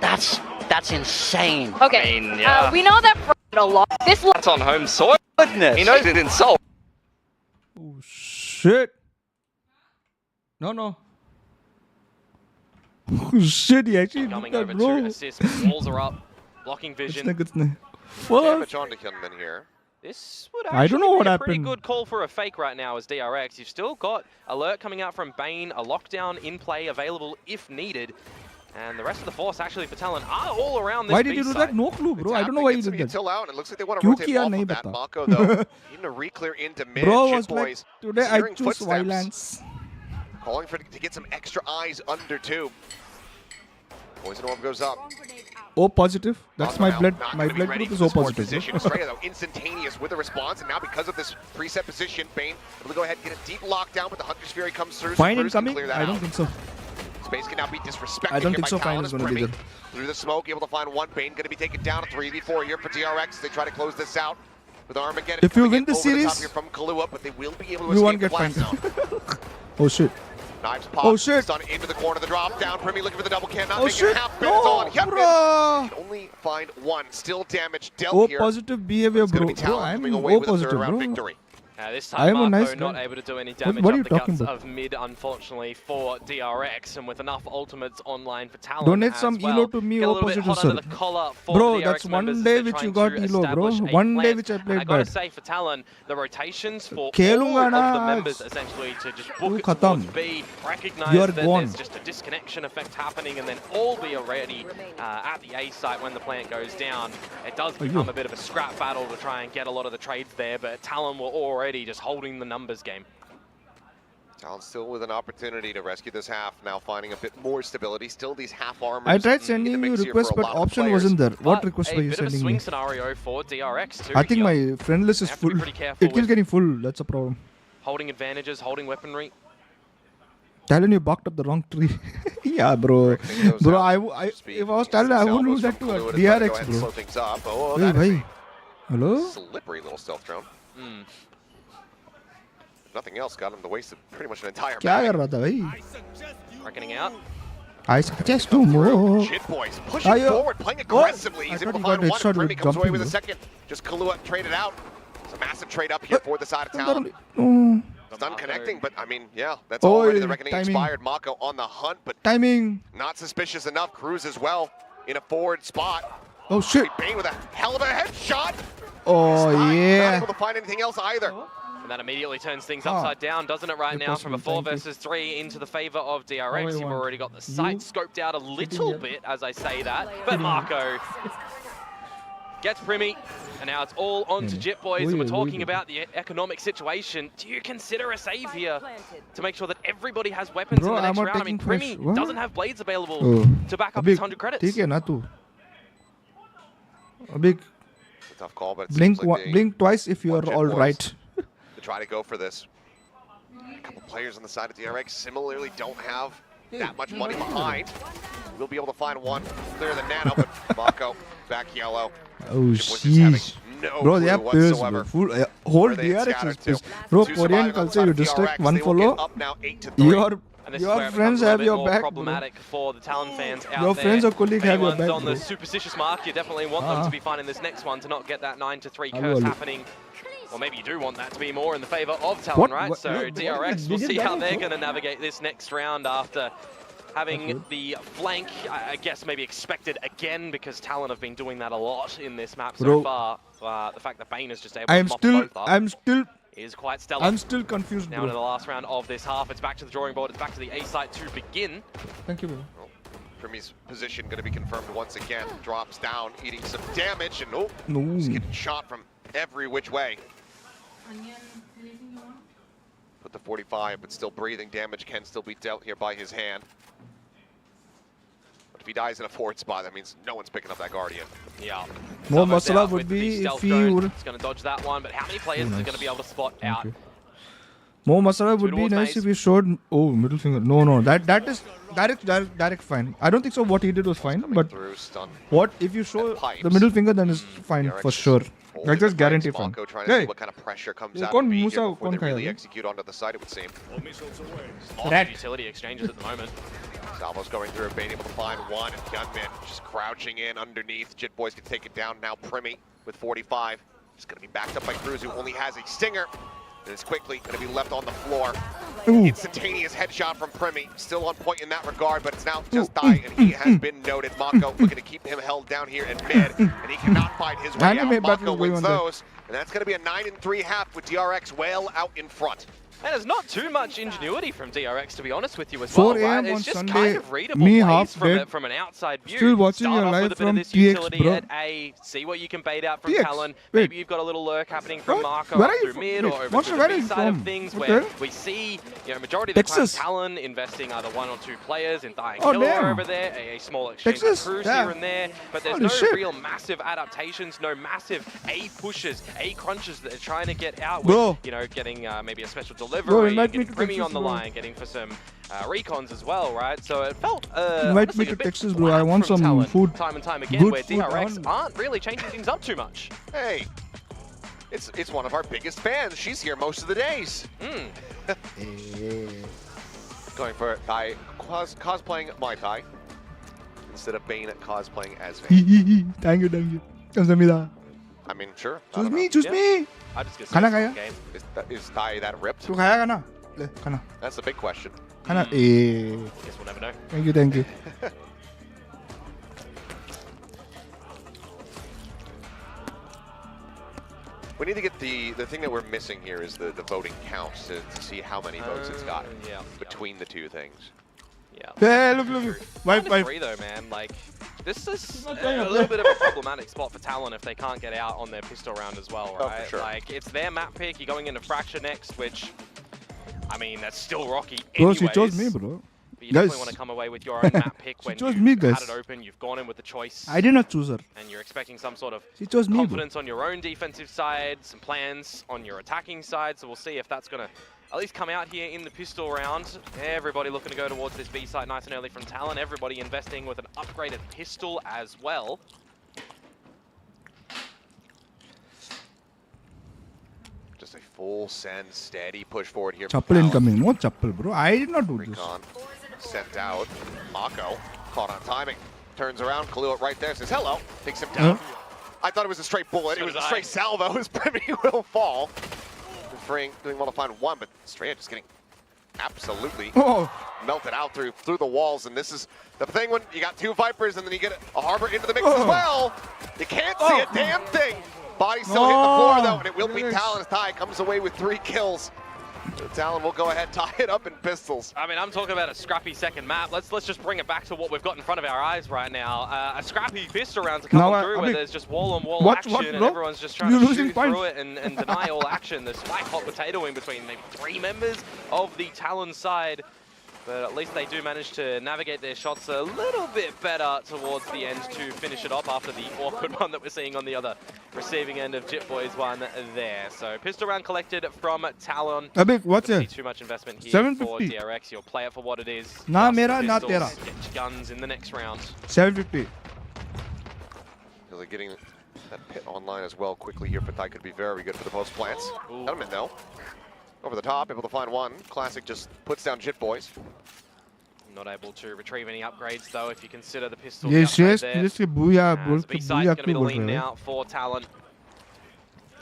That's insane. Okay, I mean, yeah. we know that Frost did a lot. This That's on home soil. Goodness. He knows it insult. Oh, shit. No. Oh, shit, he actually did coming that, over bro. to assist. Walls are up. Blocking vision. Fuck. Damage on to Kyunmin here. This would I don't actually know be what a pretty happened. good call for a fake right now as DRX. You've still got alert coming out from Bane, a lockdown in play available if needed. And the rest of the force actually for Talon are all around this Why did you do B that? side. No clue, bro. It's I don't know why he happening, did gets that. some util out, and it looks like they want to Kyun rotate kiya off nahi of that. pata. Mako, though, even a re-clear into mid. Bro Shit was like, boys, today I hearing choose footsteps, violence. calling for to get some extra eyes under two. Poison orb goes up. O positive. That's my Mako blood. now not My gonna be blood ready group for is O this fourth positive. position. Estrella, though, instantaneous with a response, and now because of this preset position, Bane able to go ahead and get a deep lockdown, but the Hunter's Fury comes through. Fine so Cruz can incoming? clear that I don't out. think so. Space can now be disrespected. I don't here think by so. Fine Talon is as going to be Primi there. through the smoke, able to find one. Bane going to be taken down. A 3v4 here for DRX. They try to close this out with Armageddon. If you coming win in this over the top series, here from Kahlua, but they will be able to you won't escape the get blast fined. zone. Oh shit. Knives pop. Oh shit. Stun into the corner. The drop down. Primi looking for the double can. Not Oh making shit. half. Bane is No, on. Yep, bro. can only find one. Still damage dealt O here. positive behavior, It's going bro. to be Bro, Talon I'm coming away O with a positive, third round bro. victory. This I time am a Marco nice not guy. able to do any damage what are up you the talking guts about? of mid, unfortunately, for DRX, and with enough ultimates online for Talon Donate as some well. elo to me, Get a O little bit positive, hot under sir. the collar for Bro, the that's DRX one members as day they're which trying you got to elo, bro. establish a One day plan. which I And played I gotta bad. say for Talon, the rotations for all Khelunga of na the aaj. members essentially to just book it khatam. towards B, recognize You are that gone. there's just a disconnection effect happening, and then all be already at the A site when the plant goes down. It does become a bit of a scrap battle to try and get a lot of the trades there, but Talon were already just holding the numbers game. Talon still with an opportunity to rescue this half, now finding a bit more stability. Still these half armors. I tried in sending the you mix here request, for a but lot of option players. wasn't there. What But request a were you bit of a sending swing me? scenario for DRX too. I think here. my friend list is Have to be full. pretty careful It keeps with- getting full. That's a problem. Holding advantages, holding weaponry. Talon, you barked up the wrong tree. Yeah, bro. Everything goes Bro, out. if Speed I was against Talon, I the wouldn't do salvos that from to a Kahlua to try to go DRX, ahead and slow bro. things up. Oh, Hey, that is bhai. Hello? a slippery little stealth drone. Nothing else got him to waste pretty much an entire क्या mag. कर रहा था भाई? Reckoning out. I suggest to more. Jit boys pushing Ayo. forward, playing aggressively. I He's thought able to he find got one. headshot Primi with comes away jumping, with a though. second. Just Kahlua traded out. It's a massive trade up here for the side of Talon. Oh. Stun connecting, but I mean, yeah, that's already the reckoning timing. expired. Mako on the hunt, but Timing. not suspicious enough. Cruz as well in a forward spot. Oh shit. Bane with a hell of a headshot. Oh Not yeah. able to find anything else either. And that immediately turns things Ah. upside down, doesn't it, right Good now, from a possible, 4 thank you. versus 3 into the favor of How DRX. I You've want. already got the You sight scoped out a little here. bit as I say that, but Marco gets Primi, and now it's all on to Jit Boys, and we're talking about the economic situation. Do you consider a save here to make sure that everybody has weapons Bro, in the next I'm not round? I mean, taking Primi flash. What? doesn't have blades available Oh. to back up Abhi, his 100 credits. ठीक है ना तू. Abhi, It's a tough call, but it blink seems like they blink twice if you want are Jit all boys right. to try to go for this. A couple players on the side of DRX similarly don't have that much money behind. We'll be able to find one clear the nano, but Mako back yellow. Oh Jit boys just having jeez. no Bro, they clue are pairs, whatsoever bro. Full, where whole they had DRX is scattered to. pissed. Bro, Two Korean surviving on the culture, side you of distract DRX. one They will get follow. up now 8-3. And this is where Your it friends becomes a have little your bit more back, bro. problematic for the Talon fans out Your there. friends or colleague If have your anyone's back, on the bro. superstitious mark, you definitely want them to be finding this next one to not get that 9-3 curse Hello. happening. Or maybe you do want that to be more in the favor of Talon, What? right? What? So What? DRX, we'll Did see you how do they're that? going to navigate this next round after having the flank, I guess, maybe expected again, because Talon have been doing that a lot in this map so Bro. far. The fact that Bane is just able to mop both up is quite stellar. I'm still confused, Now into the bro. last round of this half, it's back to the drawing board, it's back to the A site to begin. Thank you, bro. Premi's position going to be confirmed once again. Drops down, eating some damage, and oh, No. he's getting shot from every which way. Put the 45, but still breathing. Damage can still be dealt here by his hand. But if he dies in a forward spot, that means no one's picking up that Guardian. Yeah. More Someone's masala out would with the be if stealth he drone. would. He's going to dodge that one, but how many players Oh, are nice. going to be able to spot out? Okay. More masala would be towards nice maze. if he showed. Oh, middle finger. No. That is direct fine. I don't think so. What he did was fine, Coming but through, stun. what if you show pipes. the middle finger, then it's fine DRX for is sure. holding Like just the guarantee flanks. fine. Mako trying to see what kind of pressure comes ये out कौन of B here Musa before कौन they खाएगा really ये? execute onto the side, it would seem. Lots of Rat. utility exchanges at the moment. Salvo's going through, being able to find one, and Gunman just crouching in underneath. Jit Boys can take it down now. Primi with 45. Just going to be backed up by Cruz, who only has a stinger. And is quickly going to be left on the floor. Ooh. Instantaneous headshot from Primi. Still on point in that regard, but it's now just Die, and he has been noted. Mako looking to keep him held down here in mid, and he cannot fight his way Anime out. battle Mako going wins on there. those, and that's going to be a 9-3 half with DRX well out in front. And there's not too much ingenuity from DRX, to be honest with you as 4 well, right? AM on It's just Sunday, kind of readable me plays half from, dead. from an outside view. Still watching Start your off live with a bit of from this TX, utility bro. at A, see what you can bait out from TX? Talon. Wait. Maybe you've got a little lurk happening from What? Marco Where up are you through mid from? or over Monster, to where the are B you side of from? things What where the? we see, majority of the time Texas. Talon investing either 1 or 2 players in Dying Oh, Killer damn. over there, a small exchange Texas? of Cruz Yeah. here and there, but there's Holy no shit. real massive adaptations, no massive A pushes, A crunches that they're trying to get out Bro. with, getting maybe a special Bro, delivery, invite me getting to Primi Texas, on the bro. line, getting for some recons as well, right? So it felt Invite honestly me a to bit Texas, bro. flat I want from some Talon food. time and time again, Good where food DRX on. aren't really changing things up too much. Hey, it's one of our biggest fans. She's here most of the days. Going for Tai, cosplaying Mai Tai instead of Bane cosplaying as Vayne. Thank you. 감사합니다. I mean, sure. I Choose don't me, know. choose Yeah. me. I just get 가나, so 가요? game. Is Tai that ripped? 또 가야 가나? 네, 가나. That's the big question. 가나. 예. Guess we'll never know. Thank you. We need to get the thing that we're missing here is the voting count to see how many votes it's got Yeah. between the two things. Yeah. Yeah, look. Wipe. Agree though, man. Like, this is a little bit of a problematic spot for Talon if they can't get out on their pistol round as well, Oh, right? for sure. Like, it's their map pick. You're going into Fracture next, which, I mean, that's still rocky Bro, anyways. she chose me, bro. But you definitely Guys. want to come away with your own map pick when chose you've me, had guys. it open, you've gone in with the choice, I did not choose her. and you're expecting some sort of She chose me, bro. confidence on your own defensive side, some plans on your attacking side, so we'll see if that's going to at least come out here in the pistol round. Everybody looking to go towards this B site nice and early from Talon, everybody investing with an upgraded pistol as well. Just a full send, steady push forward here. Chappal incoming. No chappal, bro. I did not do this. Recon sent out. Mako caught on timing. Turns around, Kahlua right there, says hello, takes him down. I thought it was a straight bullet. So It was did a I. straight salvo. His Primi will fall. Freeing, doing well to find one, but Straya just getting absolutely Oh, melted out through the walls. And this is the thing when you got two Vipers and then you get a Harbor into the mix as well. You can't see a damn thing. Body still hitting the floor though, and it will be Yes. Talon as Tai comes away with 3 kills. Talon will go ahead, tie it up in pistols. I mean, I'm talking about a scrappy second map. Let's just bring it back to what we've got in front of our eyes right now. A scrappy pistol round to come Now, through I where mean, there's just wall-on-wall what, action and bro? everyone's just trying You're to losing shoot points. through it and deny all action. There's spike hot potatoing between maybe 3 members of the Talon side. But at least they do manage to navigate their shots a little bit better towards the end to finish it off after the awkward one that we're seeing on the other receiving end of Jit Boys one there. So pistol round collected from Talon. Abik, what's Don't see it? too much investment here 750. for DRX. You'll play it for what it is. Na Just mera, na pistols, tera. Get your guns in the next round. 750. Really getting that pit online as well quickly here for Tai could be very good for the post plants. Ooh. Got him in though. Over the top, able to find one. Classic just puts down Jit Boys. Not able to retrieve any upgrades though if you consider the pistol. Yes, the upgrade yes. there. इसके booyah बोल The के B-side booyah going to be क्यों the बोल lean रहे हो? now for Talon.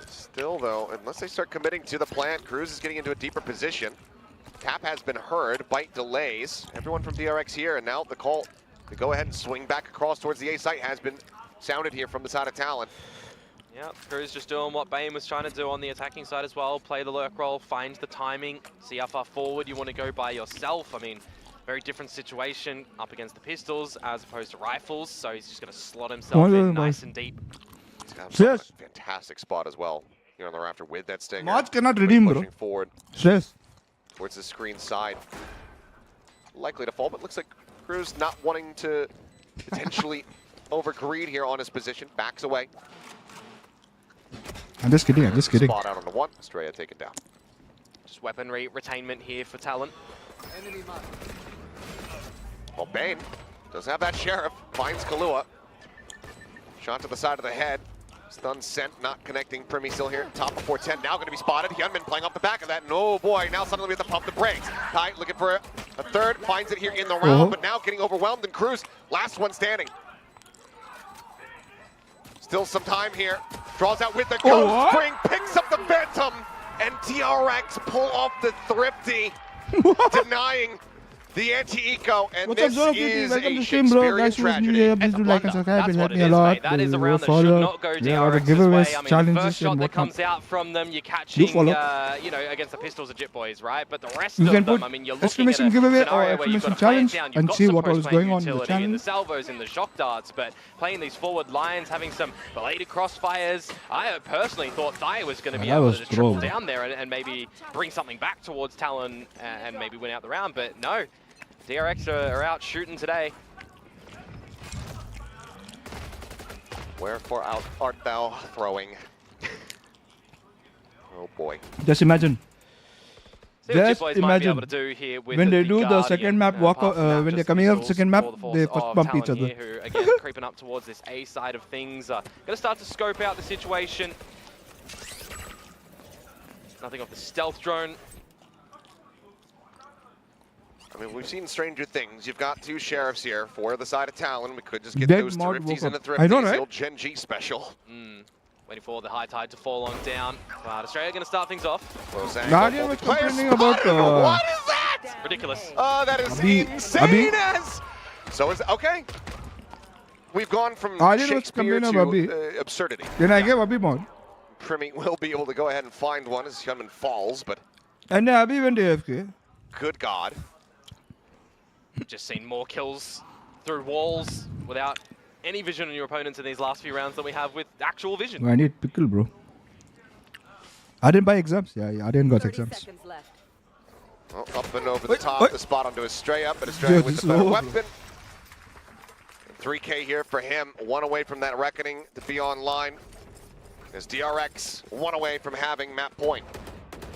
Still though, unless they start committing to the plant, Cruz is getting into a deeper position. Tap has been heard, bite delays. Everyone from DRX here, and now the call to go ahead and swing back across towards the A site has been sounded here from the side of Talon. Yeah, Cruz just doing what Bane was trying to do on the attacking side as well. Play the lurk roll, find the timing, see how far forward you want to go by yourself. I mean, Very different situation up against the pistols as opposed to rifles, so he's just going to slot himself in nice and deep. Yes. Fantastic spot as well. Here on the rafter with that stinger. March cannot redeem, bro. Pushing forward Stress. towards the screen side. Likely to fall, but looks like Cruz not wanting to potentially overgreed here on his position. Backs away. I'm just kidding. I'm just kidding. Spot out on the one. Estrella taken down. Just weaponry retainment here for Talon. Well, Bane does have that Sheriff. Finds Kahlua. Shot to the side of the head. Stun sent, not connecting. Primi still here. Top of 410. Now going to be spotted. Hyunmin playing off the back of that. And oh boy, now suddenly we have to pump the brakes. Ty looking for a third. Finds it here in the round, but now getting overwhelmed. And Cruz, last one standing. Still some time here. Draws out with the ghost spring. Picks up the Phantom. And DRX pull off the Thrifty. Denying the anti-eco, and What's up, this Zoro? is Welcome a to stream, bro. Shakespearean Guys who is new tragedy. here, please do like and subscribe. That's It'll what help me it a is, lot. mate. That is a round that should Follow. not go There are the DRX's way. giveaways, I mean, the challenges, first shot and that whatnot. comes out from them, you're catching, follow. you know, against the pistols of Jit Boys, right? But the rest You of can them, put I mean, you're looking at a exclamation giveaway or scenario where you've got exclamation to play it challenge down. You've and got see some what all is post-playing going on in the utility in channel. the salvos and the shock darts, but playing these forward lines, having some belated crossfires. I personally thought Dai was going to be that able was to triple bro. down there and maybe bring something back towards Talon and maybe win out the round, but no. DRX are out shooting today. Wherefore art thou throwing? Oh boy. Just imagine. See what Just Jit Boys might be able imagine. to do here with When they do the Guardian, second map walk, apart from that, when they're just coming up pistols second map, for the force they of first bump Talon each other. here, who again creeping up towards this A side of things. Gonna start to scope out the situation. Nothing off the stealth drone. I mean, we've seen stranger things. You've got two sheriffs here for the side of Talon. We could just get Dead those mod Thrifties woke and the up. Thrifties. I know, right? The old Gen G special. Waiting for the high tide to fall on down. But Australia gonna start things off. Close angle, Guardian was multiplayer complaining about, spotted. What is that? Ridiculous. That is Abi- insane Abi? as... So is... Okay. We've gone from Guardian was Shakespeare complaining to about Abi. absurdity. Then I gave Abhi mod. Primi will be able to go ahead and find one as Hyunmin falls, but And then Abhi went AFK. good God. Just seen more kills through walls without any vision on your opponents in these last few rounds than we have with actual vision. I need pickle, bro. I didn't buy exams. Yeah, I didn't got 30 exams. seconds left. Well, up and over the Wait, top, wait. the spot onto Estrella, but Estrella Dude, with this the better is over. weapon. 3K here for him, one away from that reckoning to be online. As DRX, one away from having map point.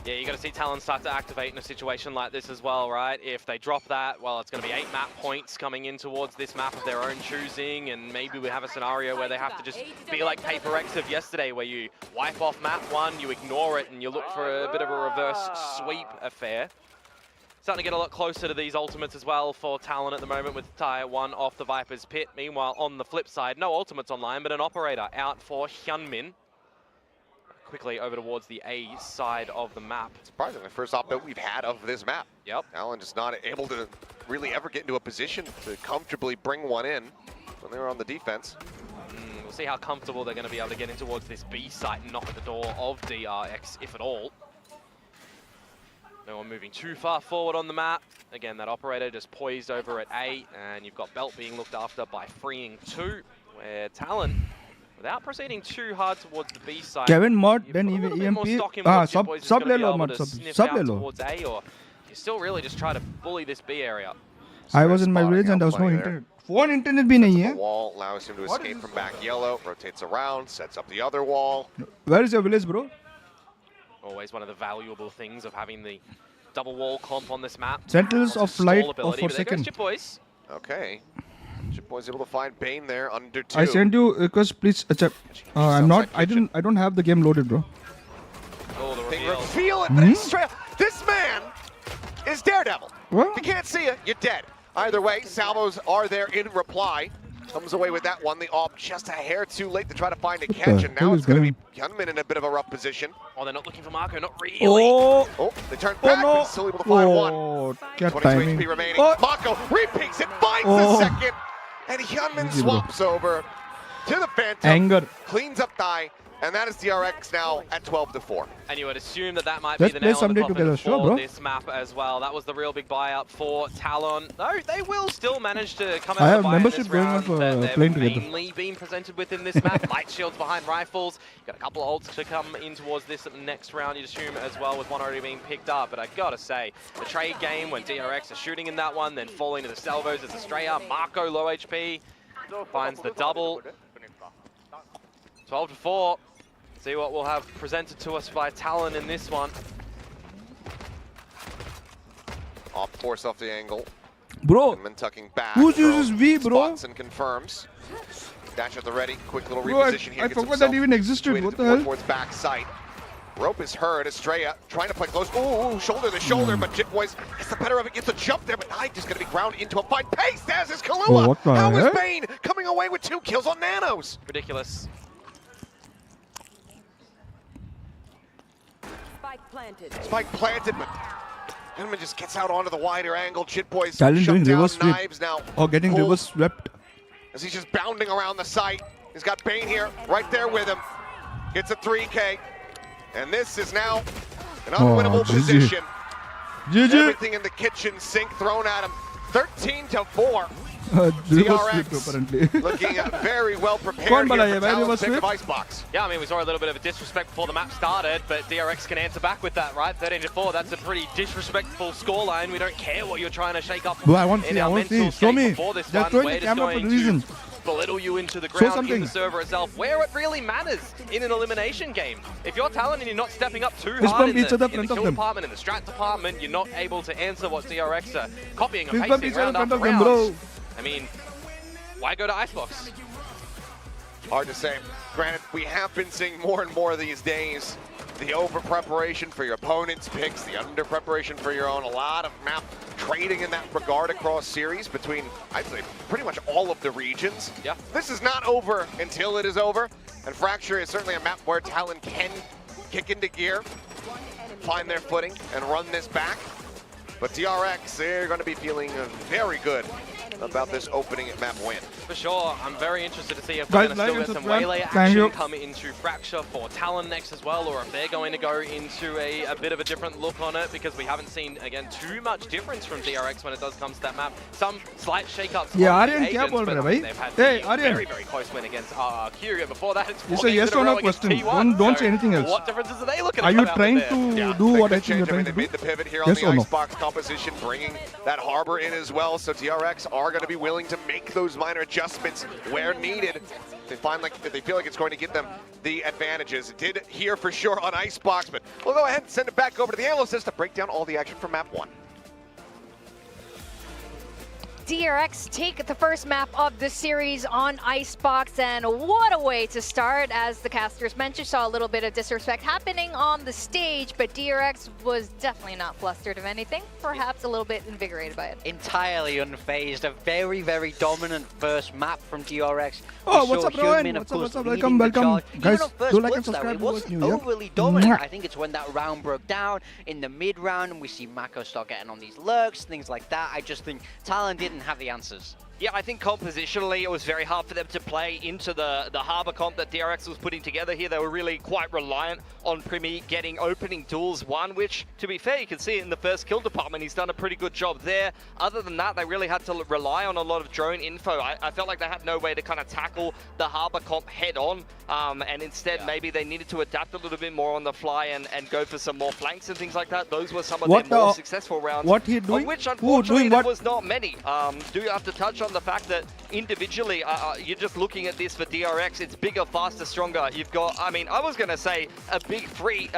Yeah, you got to see Talon start to activate in a situation like this as well, right? If they drop that, well, it's going to be 8 map points coming in towards this map of their own choosing, and maybe we have a scenario where they have to just be like Paper X of yesterday, where you wipe off map 1, you ignore it, and you look for a bit of a reverse sweep affair. Starting to get a lot closer to these ultimates as well for Talon at the moment with Tire 1 off the Viper's pit. Meanwhile, on the flip side, no ultimates online, but an operator out for Hyunmin. Quickly over towards the A side of the map. Surprisingly, first op that we've had of this map. Yep. Talon just not able to really ever get into a position to comfortably bring one in when they were on the defense. We'll see how comfortable they're going to be able to get in towards this B site and knock at the door of DRX, if at all. No one moving too far forward on the map. Again, that operator just poised over at A, and you've got Belt being looked after by Freeing 2, where Talon, without proceeding too hard towards the B side, Kevin mod, you've then got a even little bit more EMP. stock in what Jit Boys is Sub gonna be le lo able mod, to sub sniff le out lo. towards A, or you still really just try to bully this B area. I was in my Spotting village and there was no outplaying there. internet. Phone internet bhi nahi The hai. wall allows him to escape from back yellow, rotates around, sets up the other wall. Where is your village, bro? Always one of the valuable things of having the double wall comp on this map. Sentinels Lots of stall light ability, for but there goes second. Jit Boys. Okay. Chip Boy's able to find Bane there under 2. I sent you request, please check. I'm not. I don't have the game loaded, bro. Oh, the They reveal. reveal it, but it's straight. This man is Daredevil. What? If you can't see it, you're dead. Either way, salvos are there in reply. Comes away with that one. The AWP just a hair too late to try to find a catch, and now hell it's is going to going- be Hyunmin in a bit of a rough position. Oh, they're not looking for Marco, not really. Oh, Oh, they turn oh back, no. but still able to find one. Oh, kya 22 timing. HP remaining. Oh, Mako repeats it, finds Oh. the second, and Hyunmin Easy, bro. swaps over to the Phantom. Anger. Cleans up Thai, And that is DRX now at 12-4. And you would assume that that might Let's be the play nail on the someday coffin together, for sure, bro. this map as well. That was the real big buyout for Talon. No, they will still manage to come I out have of the buy in membership this going on round. for They're playing together. mainly being presented within this map. Light shields behind rifles. Got a couple of ults to come in towards this next round, you'd assume, as well, with one already being picked up. But I gotta say, the trade game when DRX are shooting in that one, then falling to the salvos as Estrella. Marco low HP finds the double. 12-4. See what we'll have presented to us by Talon in this one. Off force off the angle. Bro, And then tucking back. who uses V, bro? Spots and confirms. Dash at the ready. Quick little Bro, reposition here. I Gets forgot that himself even existed. situated What the more hell? towards back sight. Rope is heard. Estrella trying to play close. Ooh, shoulder to shoulder, but Jitboys gets the better of it. Gets a jump there, but Hyde just going to be ground into a fine pace. As is Kalua. Oh, what the How is heck? Bane coming away with 2 kills on Nanos? Ridiculous. Spike planted, but Gentleman just gets out onto the wider angle. Jitboys Talon shut doing down reverse sweep. Knives now. Or getting Pulled reverse swept. as he's just bounding around the site. He's got Bane here, right there with him. Gets a 3K. And this is now an unwinnable GG. position. GG. Everything in the kitchen sink thrown at him. 13-4. Reverse sweep apparently. Looking very well prepared Kaun here balaya for bhai, Talon's reverse pick of sweep? Icebox. Yeah, I mean, we saw a little bit of a disrespect before the map started, but DRX can answer back with that, right? 13-4, that's a pretty disrespectful scoreline. We don't care what you're trying to shake up Bro, I want to in see, I our want to mental see. Show state me. before this They're one. throwing We're the just camera for going a to reason. belittle you into the ground in something. the server itself, where it really matters in an elimination game. If you're Talon and you're not stepping up too Fist hard bump in each other the front of kill them. department, in the strat department, you're not able to answer what DRX are copying and Fist bump pasting each other round front after of them, round. bro. I mean, why go to Icebox? Hard to say. Granted, we have been seeing more and more these days the over-preparation for your opponent's picks, the under-preparation for your own. A lot of map trading in that regard across series between, I'd say, pretty much all of the regions. Yeah. This is not over until it is over, and Fracture is certainly a map where Talon can kick into gear, find their footing, and run this back. But DRX, they're going to be feeling very good about this opening map win. For sure, I'm very interested to see if Guys, we're going to like still and get some subscribe. Waylay Thank you. action come into Fracture for Talon next as well, or if they're going to go into a bit of a different look on it, because we haven't seen, again, too much difference from DRX when it does come to that map. Some slight shake-ups Yeah, on the Aryan, kya agents, bol but raha hai, they've had Hey, the Aryan. very, very close win against RRQ. And before that, it's It's a 4 games yes in a or no row against question. T1. Don't say So anything else. What differences are they looking Are to you come out trying with to there? do They what could I think you're change. I trying mean, to they made do? the pivot here on Yes the or no? Icebox composition, bringing that harbor in as well. So DRX are going to be willing to make those minor adjustments where needed. They feel like it's going to give them the advantages. It did here for sure on Icebox, but we'll go ahead and send it back over to the analyst to break down all the action from map 1. DRX take the first map of the series on Icebox, and what a way to start. As the casters mentioned, saw a little bit of disrespect happening on the stage, but DRX was definitely not flustered of anything, perhaps a little bit invigorated by it. Entirely unfazed. A very, very dominant first map from DRX. Oh, We what's saw up, Rowan? Hyunmin, of What's up, course, what's up? leading Welcome, the welcome. charge. Guys, Even on first do like and blitz, though, subscribe it to us wasn't new, yeah? overly dominant. Mwah. I think it's when that round broke down in the mid round and we see Mako start getting on these lurks, things like that. I just think Talon didn't have the answers. Yeah, I think compositionally it was very hard for them to play into the Harbor comp that DRX was putting together here. They were really quite reliant on Primi getting opening duels won, which, to be fair, you can see it in the first kill department. He's done a pretty good job there. Other than that, they really had to rely on a lot of drone info. I felt like they had no way to kind of tackle the Harbor comp head on, and instead maybe they needed to adapt a little bit more on the fly and go for some more flanks and things like that. Those were some of their more successful rounds. What he doing? Of which, Who unfortunately, doing there what? was not many. Do you have to touch on the fact that individually, you're just looking at this for DRX, it's bigger, faster, stronger. You've got, I mean, I was going to say a big three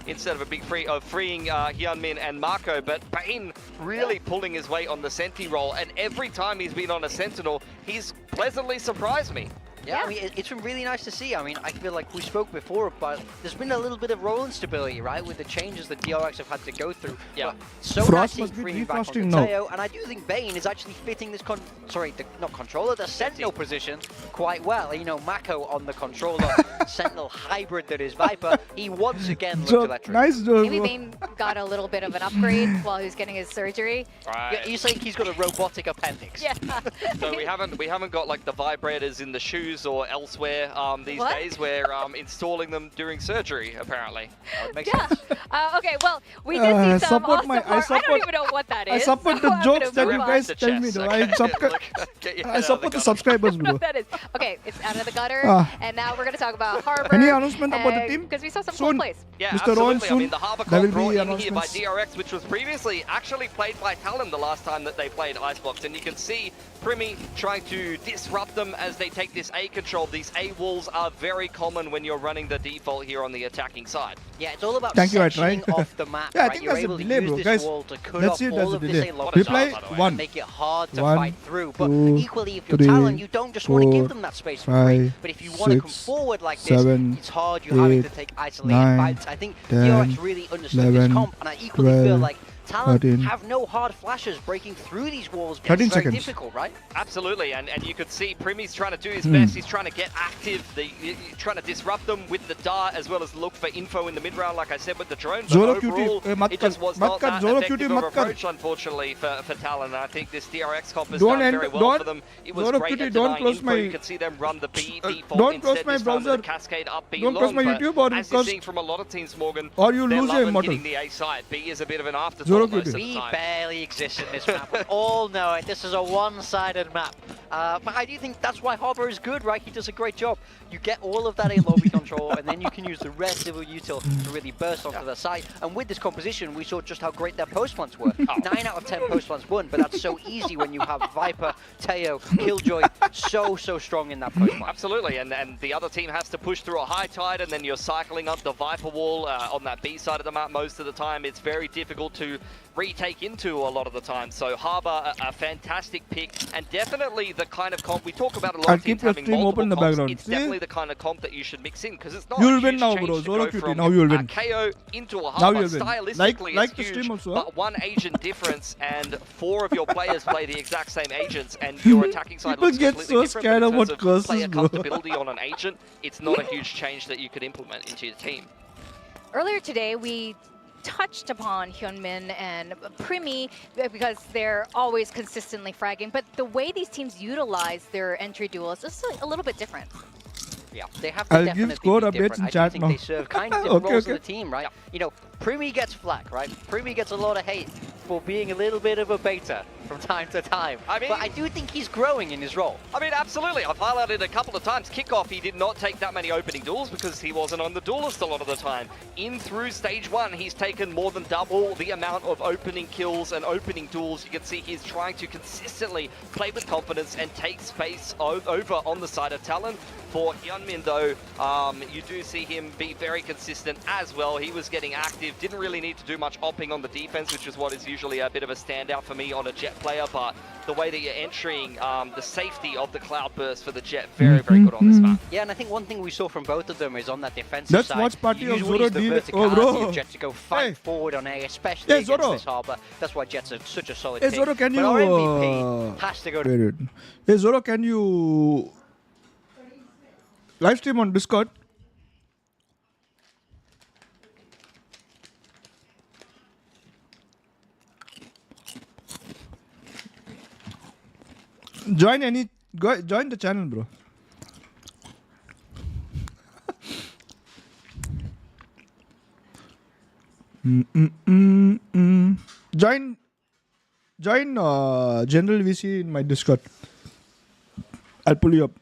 instead of a big three of freeing Hyunmin and Marco, but Bane really pulling his weight on the Senti role, and every time he's been on a Sentinel, he's pleasantly surprised me. Yeah, I mean, it's been really nice to see. I mean, I feel like we spoke before, but there's been a little bit of role instability, right, with the changes that DRX have had to go through. Yeah. But so Frost nice must be bringing back on defrosting now. Teo, and I do think Bane is actually fitting this the Sentinel position quite well. You know, Mako on the controller, Sentinel hybrid that is Viper. He once again looked Joke, electric. nice joke. Maybe Bane got a little bit of an upgrade while he was getting his surgery. Yeah, you're saying he's got a robotic appendix. Yeah. So we haven't got like the vibrators in the shoes shoes or elsewhere these What? days. We're installing them during surgery, apparently. Makes Yeah. sense. Okay, well, we did see some support awesome my- I I don't support- even know what that is. I support so the I'm jokes gonna that move you on. guys The tell me chest, though. okay? I subscribe. Look, get your head I out support of the gutter. subscribers, I don't know bro. what that is. Okay, it's out of the gutter. Ah. And now we're going to talk about Harbor. Any announcement about the team? Because we saw some Soon. cool plays. Yeah, Mr. Rowan absolutely. I soon, mean, the Harbour there will Cop brought be in here by announcements. DRX, which was previously actually played by Talon the last time that they played Icebox, and you can see Primi trying to disrupt them as they take this A control. These A walls are very common when you're running the default here on the attacking side. Yeah, it's all about Thank you, I sectioning tried. off the map, Yeah, I right? think You're that's a able to delay, use bro. this Guys, wall to cut let's off see it as all a of this delay. A lot We of play time, one. make it hard to One, fight through. But two, equally, if you're three, Talon, you don't just want to give four, them that space for free. five, But if you want to come six, forward like this, seven, it's hard. You're having to eight, take isolated 9, fights. I think 10, DRX really understood 11, this comp, and I equally feel 12, like Talon 13, have no hard flashes breaking through these walls. 13 It's very seconds. difficult, right? Absolutely, and you could see Primi's trying to do his best. He's trying to get active, trying to disrupt them with the dart, as well as look for info in the mid round, like I said, with the drone. But Zoro overall, QT, mat it kar, just was mat not kar, that Zoro effective QT, of mat kar. approach, unfortunately, for Talon. And I think this DRX comp has Don't done end- very well don't- for them. It was Zoro great QT, at don't denying close info. my- You can see them run the B default don't close instead my this time with browser. the Cascade up B Don't long. close my But YouTube or as you're because- seeing from a lot of teams, Morgan, Or you they're lose your loving immortal. hitting the A side. B is a bit of an Zoro afterthought most QT. of the We time. barely exist in this map. We all know it. This is a one-sided map. But I do think that's why Harbor is good, right? He does a great job. You get all of that A lobby control, and then you can use the rest of your util to really burst onto the site. And with this composition, we saw just how great their post plants were. 9 out of 10 post plants won, but that's so easy when you have Viper, Teo, Killjoy so strong in that post plant. Absolutely, and the other team has to push through a high tide, and then you're cycling up the Viper wall on that B side of the map most of the time. It's very difficult to retake into a lot of the time. So Harbor, a fantastic pick, and definitely the kind of comp we talk about. A lot I'll of teams keep your having stream multiple open in the comps. background. It's See? definitely the kind of comp that you should mix in, because it's not You'll a win huge now, change bro. to Zoro go QT, from now you'll win. KO into a Now Harbor. you'll win. Stylistically, Like it's the huge, stream also, huh? but one agent difference, and 4 of your players play the exact same agents, and your attacking side People looks get completely so different. scared But in about terms of curses, player bro. comfortability on an agent, it's not a huge change that you could implement into your team. Earlier today, we touched upon Hyunmin and Primi because they're always consistently fragging, but the way these teams utilize their entry duels is a little bit different. Yeah, they have to I'll give definitely score be updates different. in I do chat think now. they serve kind of different Okay, roles okay. in the team, right? You know, Primi gets flack, right? Primi gets a lot of hate for being a little bit of a beta from time to time. I mean- but I do think he's growing in his role. I mean, absolutely. I've highlighted a couple of times. Kickoff, he did not take that many opening duels because he wasn't on the duelist a lot of the time. In through stage 1, he's taken more than double the amount of opening kills and opening duels. You can see he's trying to consistently play with confidence and take space over on the side of Talon. For Hyunmin, though, you do see him be very consistent as well. He was getting active, didn't really need to do much opping on the defense, which is what is usually a bit of a standout for me on a Jet player, but the way that you're entering, the safety of the Cloud Burst for the Jet, very good on this map. Yeah, and I think one thing we saw from both of them is on that defensive Let's side. watch party you of usually Zoro use the D- verticality oh, bro. of Jet to go fight Hey. forward on A, especially Hey, against Zoro. this Harbor. That's why Jet's such a solid Hey pick. Zoro, can But you? our MVP has to go to Wait. Hey Zoro, can you live stream on Discord? Join the channel, bro. Join General VC in my Discord. I'll pull you up.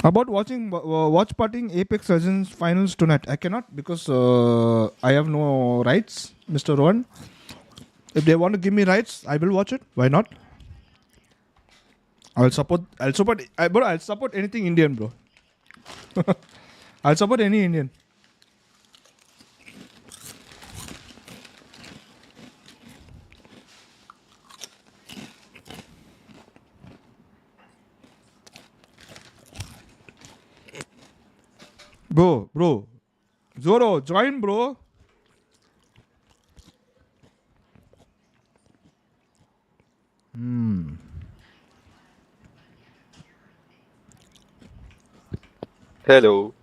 About watch partying Apex Legends finals tonight. I cannot because I have no rights, Mr. Rowan. If they want to give me rights, I will watch it. Why not? I'll support anything Indian, bro. I'll support any Indian. Bro. Zoro, join, bro. Hello.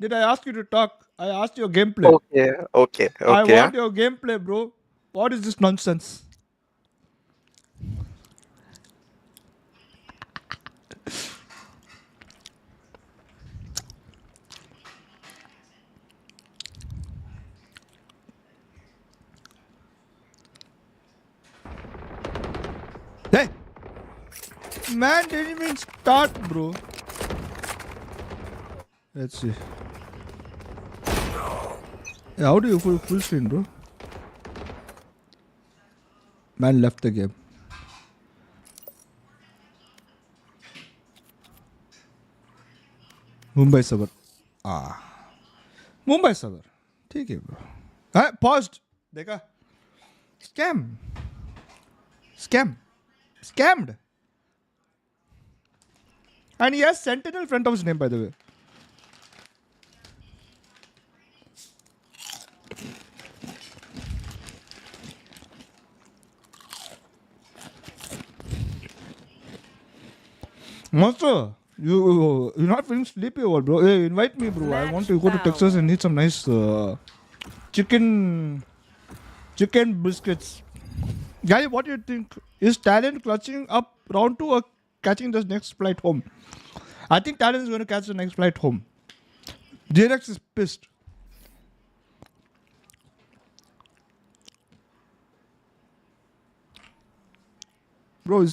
Did I ask you to talk? I asked your gameplay. Okay. I want your gameplay, bro. What is this nonsense? Hey! Man didn't even start, bro. Let's see. Yeah, how do you full screen, bro? Man left the game. Mumbai server. Mumbai server. ठीक है bro. Paused. देखा? Scammed. And he has Sentinel in front of his name, by the way. Monster, you're not feeling sleepy or bro? Hey, invite me, bro. I want to go to Texas and eat some nice chicken biscuits. Guys, what do you think? Is Talent clutching up round 2 or catching the next flight home? I think Talent is going to catch the next flight home. DRX is pissed. Bro,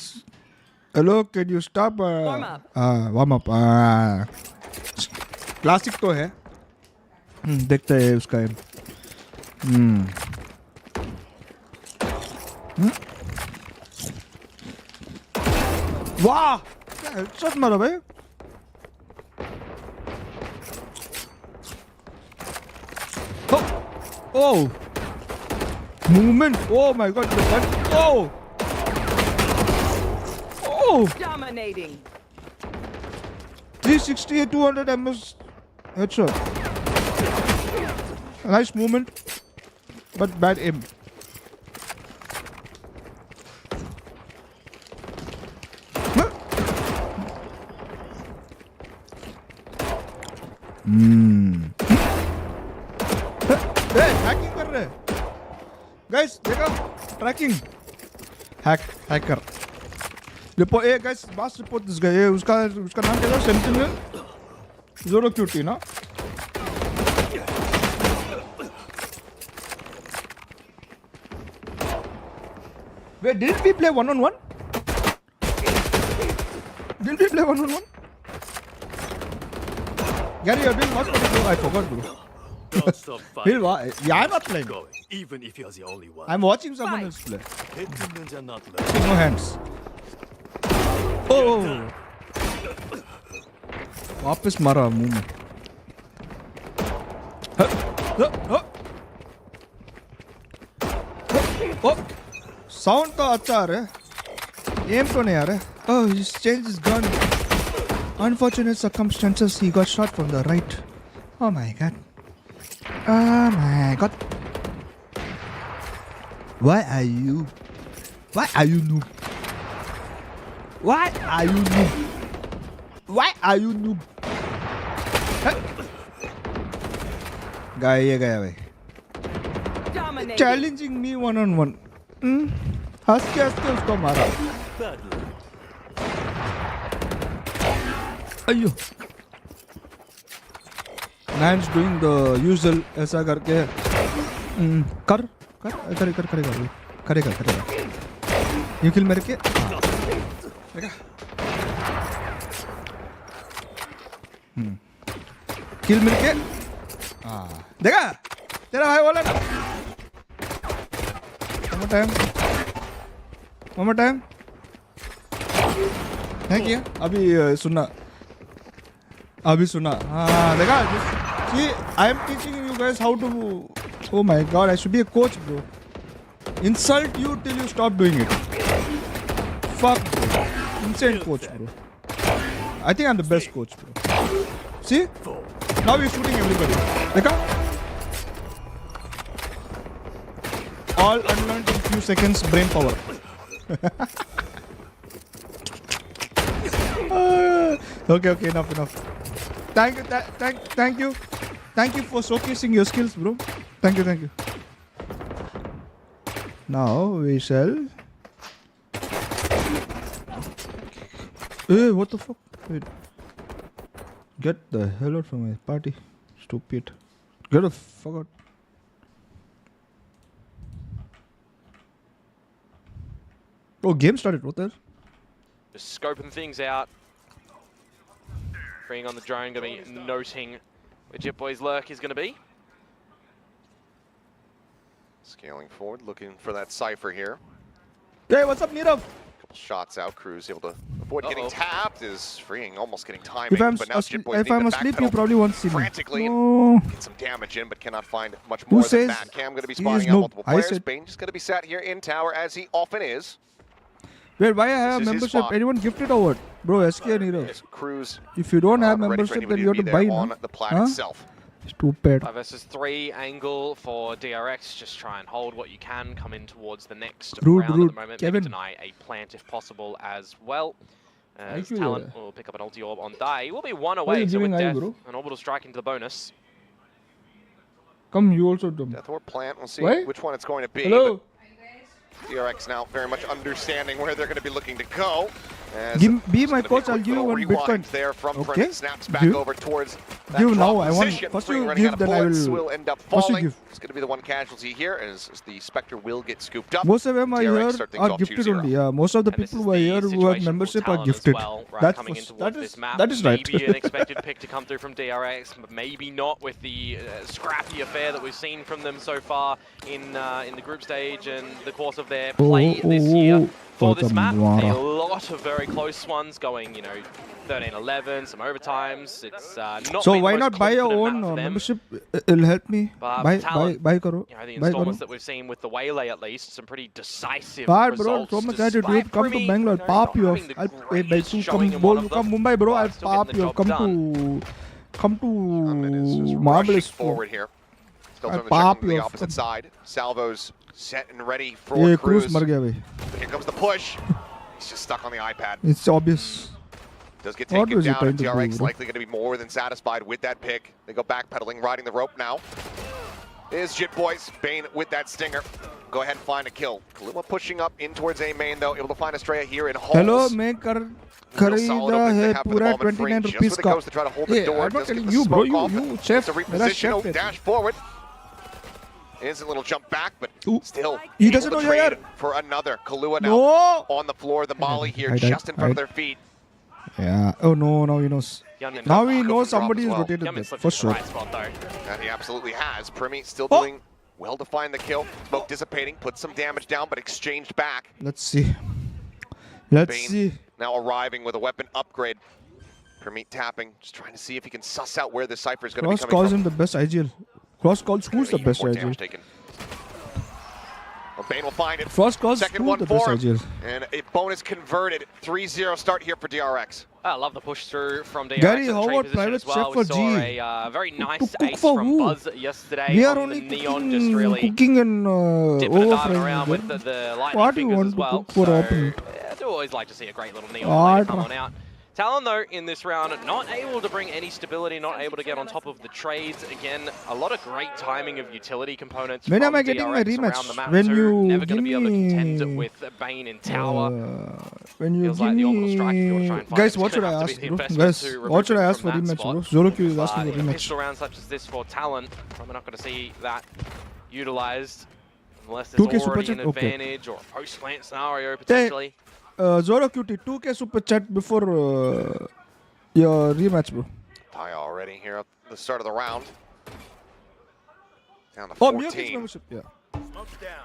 hello, can you stop? Warm up. Classic तो है. देखते हैं उसका. वाह! क्या headshot मारा भाई? Oh! Movement! Oh my God! Oh! Dominating. 360 200 ms headshot. Nice movement, but bad aim. Hey, hacking कर रहे. Guys, देखा? Tracking. Hacker. Report, hey guys, mass report this guy. Hey, उसका नाम क्या था? Sentinel. Zoro QT ना? Wait, didn't we play 1-on-1? Didn't we play 1-on-1? Gary, you're doing much better, bro. I forgot, bro. Don't stop fighting. Yeah, I'm not playing. Going, even if you're the only one. I'm watching someone else play. Hit minions are not left. No hands. Oh! वापस मारा मुंह में. Sound तो अच्छा आ रहा है. Aim तो नहीं आ रहा है. Oh, he's changed his gun. Unfortunate circumstances, he got shot from the right. Oh my God. Oh my God. Why are you noob? Why are you noob? Guy ये गया भाई. Challenging me 1-on-1. हंस के उसको मारा. अयो. Man's doing the usual ऐसा करके. करेगा. You kill मेरे के. देखा. किल मेरे के. देखा. तेरा भाई बोला ना. One more time. है क्या? अभी सुना. हाँ देखा. See, I am teaching you guys how to. Oh my God, I should be a coach, bro. Insult you till you stop doing it. Fuck, bro. Insane coach, bro. I think I'm the best coach, bro. See? Now he's shooting everybody. देखा? All unlearned in few seconds, brain power. Okay, enough. Thank you. Thank you for showcasing your skills, bro. Thank you, thank you. Now we shall. Hey, what the fuck? Wait. Get the hell out from my party. Stupid. Get the fuck out. Oh, game started. What the hell? Just scoping things out. Bringing on the drone, going to be noting where Jitboy's lurk is going to be. Scaling forward, looking for that Cypher here. Hey, what's up, Nirav? Couple shots out, Cruz able to avoid getting tapped, is freeing, almost getting timing. If I'm, but now if I'm asleep, you probably won't see me. Frantically No. and get some damage in, but cannot find much more than that. Cam going to be spawning out multiple players. Bane just going to be sat here in tower, as he often is. Wait, why I have membership? Anyone gifted or what? Bro, SK and Nirav. Cruz. If you don't have membership, then you have to buy, no? On the plat itself. Stupid. 5 versus 3 angle for DRX. Just try and hold what you can. Come in towards the next round at the moment. Kevin. Maybe deny a plant if possible as well. Actually, Talent will pick up an ulti orb on Die. We'll be one away, so with death, an orbital strike into the bonus. Come, you also do. Death orb plant. We'll see Wait. which one it's going to be. Hello. DRX now very much understanding where they're going to be looking to go. Be my coach, I'll give you one Bitcoin. There from Okay. Snaps back over towards that give now, drop I want. position. First Free you running out give, of then I bullets will. end up First you falling. give. It's going to be the one casualty here as the Spectre will get scooped up. Most of them are DRX here start things are off gifted 2-0. only. Yeah, most of the And this people is who are the here who have situation for membership are Talon as gifted. well, right, That's coming in that towards is this map. that is right. Maybe an expected pick to come through from DRX, but maybe not with the scrappy affair that we've seen from them so far in the group stage and the course of their play this year for this map. A lot of very close ones going, 13-11, some overtimes. It's not. So been why the most not buy your confident own map for them. membership? It'll help me. But Buy Talent, karo. The Buy installments karo. that we've seen with the Waylay, at least, some pretty decisive Bad bro, results. so much attitude. despite Come to Primi, Bangalore, pop you off. not having the I'll greatest by two showing come in one of come them, Mumbai, bro. but I'll still getting pop the you. job Come done. to Marvelous forward here. Still I'll doing the check pop on the you. opposite side. Salvo's set and ready for Yeah, Cruz. Cruz mar gaya bhai. Here comes the push. He's just stuck on the iPad. It's obvious. Does get What taken was he down, trying and to do, DRX bro? likely going to be more than satisfied with that pick. They go backpedaling, riding the rope now. Is Jit Boys. Bane with that stinger. Go ahead and find a kill. Kalima pushing up in towards A main though, able to find Estrella here in Halls. Hello, मैं Real खरीदा solid है opening they have for the पूरा moment. 29 Just rupees when it का. goes to try to hold the Hey, door, I'm not does get telling the you, bro. smoke off. You chef. It's a मेरा reposition, chef है. dash forward. Instant little jump back, but still He able doesn't to know trade यार. for another. Kalua now No. on the floor. The Molly here I died. just in front of their feet. Yeah. Oh no, now he knows. Yunmin Now he Go knows for the drop somebody as is well. rotated Yunmin there slipped for into the sure. right spot, though. And he absolutely has. Primi still Oh. doing well to find the kill. Smoke dissipating, put some damage down, but exchanged back. Let's see. Let's Bane see. now arriving with a weapon upgrade. Primi tapping, just trying to see if he can suss out where the Cypher is going to be Cross coming calls from. him the best IGL. Cross calls who's the Even best more IGL? damage taken. Well, Bane will find it. Frost calls Second who's one the best for him. IGL? And a bonus converted. 3-0 start here for DRX. I love the push through from DRX. Gary, in the how trade about position private as well. chef We for saw G? a very nice cook ace for from who? Buzz yesterday. We are on only the Neon, just really cooking and dipping and diving overfrying. around with brother. the lightning What do you fingers want as to well. cook for So, opponent? I do always like to see a great little Neon What? player come on out. Talon, though, in this round, not able to bring any stability, not able to get on top of the trades. Again, a lot of great timing of utility components When from am I getting my DRX rematch? around the map When too. you Never going to give be able to contend me, with Bane in tower. when you Feels give like the orbital me... strike, if you want to try and find Guys, it, what it's should gonna I have to ask, be the bro? investment Guys, to what remove should I it ask for from that rematch, bro? spot. Zoro Q is But asking for in rematch. pistol rounds such as this for Talon, probably not going to see that utilized unless there's 2K super already chat? an Okay. advantage or a post-plant scenario potentially. Zoro QT, 2K super chat before your rematch, bro. Tie already here at the start of the round. Down to Oh, 14. Mio King's membership, yeah. Smoke down.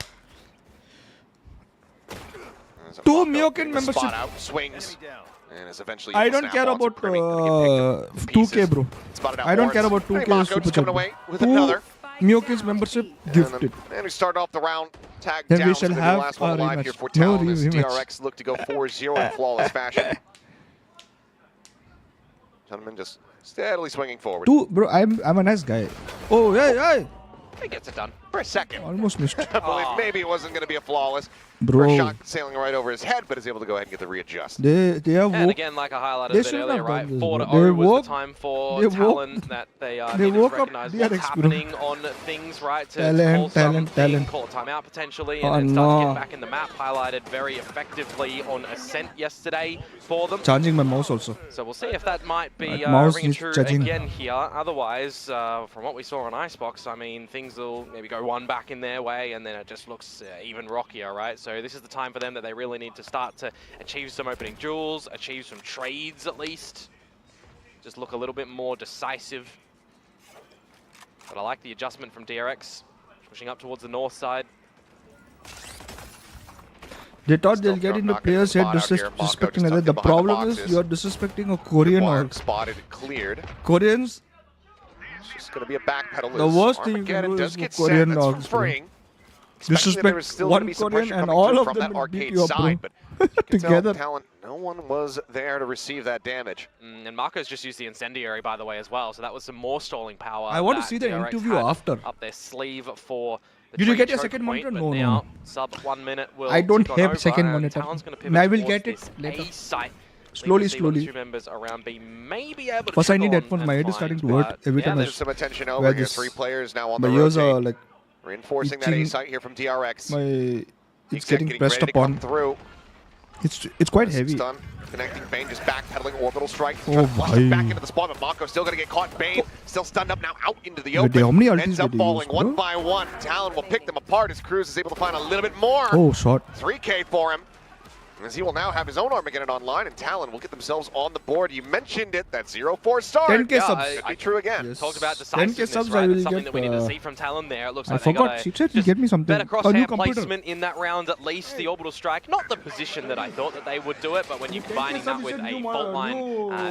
There's a Two Mako Mio King getting the spot membership. out, swings, Enemy down. and is eventually I able to don't snap care onto about Primi, gonna get picked up in 2K, pieces. bro. Spotted out I don't care Lawrence. about 2K Hey, Mako super just chat. coming away with Two another. Mio King's membership gifted. And we start off the round. Tag Then down. we shall It's gonna be have the last one a alive rematch. here for No Talon as rematch. DRX look to go 4-0 in flawless fashion. Gentlemen just steadily swinging forward. Two, bro. I'm a nice guy. Oh, hey, hey. He gets it done. For a second. Almost missed. I believe maybe it wasn't going to be a flawless. Bro. First shot sailing right over his head, but is able to go ahead and get the readjust. They have And woke. again, like I highlighted They a bit shouldn't earlier, have right? done this, 4 to bro. 0 They was woke- the time for they woke- Talon that they they needed to woke up recognize their what's experiment. happening on things, right? To Talent, call talent, something, talent. call a timeout potentially, Oh, and then start to no. get back in the map. Highlighted very effectively on Ascent yesterday for them. Charging my mouse also. So we'll see if that might be That mouse ringing is true judging. again here. Otherwise, from what we saw on Icebox, I mean, things will maybe go one back in their way, and then it just looks even rockier, right? So this is the time for them that they really need to start to achieve some opening duels, achieve some trades at least. Just look a little bit more decisive. But I like the adjustment from DRX, pushing up towards the north side. They thought Still they'll get Trump into not getting players' the head spot out here. Mako disrespecting just others. tucked The in behind the problem is boxes. you're disrespecting a Korean Mark org. spotted, cleared. Koreans, It's just going to be a backpedal. The worst thing you can Armageddon do does is get with Korean set. That's dogs, bro. freeing. Expecting that there was disrespect still gonna one be some Korean pressure and coming all through of from them that will beat arcade you up, bro. side, but you can tell Together. Talent, no one was there to receive that damage. And Marco's just used the incendiary, by the way, as well. So that was some more stalling power. I want to that see the DRX interview had after. up their sleeve for the Did you tree get your choke second point, monitor? but No, now, no. sub 1 minute will I don't tick on have over, second and monitor. Talon's gonna pivot I will towards get it this later. A site. Slowly, Need to see what the slowly. two members around B may be able to First, I need trickle headphones. on My and head is starting find, to hurt but every yeah, time I There's some attention over Where here. this- 3 players now on my the ears rotate. are like Reinforcing that itching. A site here from DRX. it's getting ready pressed to come upon. through. It's quite heavy. Stun. Connecting Bane, just backpedaling orbital strike. Oh, Trying to flush it back bhai. into the spawn, but Mako's still going to get caught. Bane still stunned up now, out into the Wait, how open. many ultis Ends did up he falling use, one bro? by one. Talon will pick them apart as Cruz is able to find a little bit more. Oh, shot. 3K for him. As he will now have his own Armageddon online, and Talon will get themselves on the board. You mentioned it, that 0-4 start. 10K Yeah, subs. Could be true again. Yes. Talked about 10K decisiveness, subs, right? I That's will something get, that we need to see from Talon there. It looks I like they got forgot. a She said, just get me something. better A new crosshair computer. placement in that round, at least. The orbital strike, not the position that I thought that they would do it, but when you're combining that with a fault line,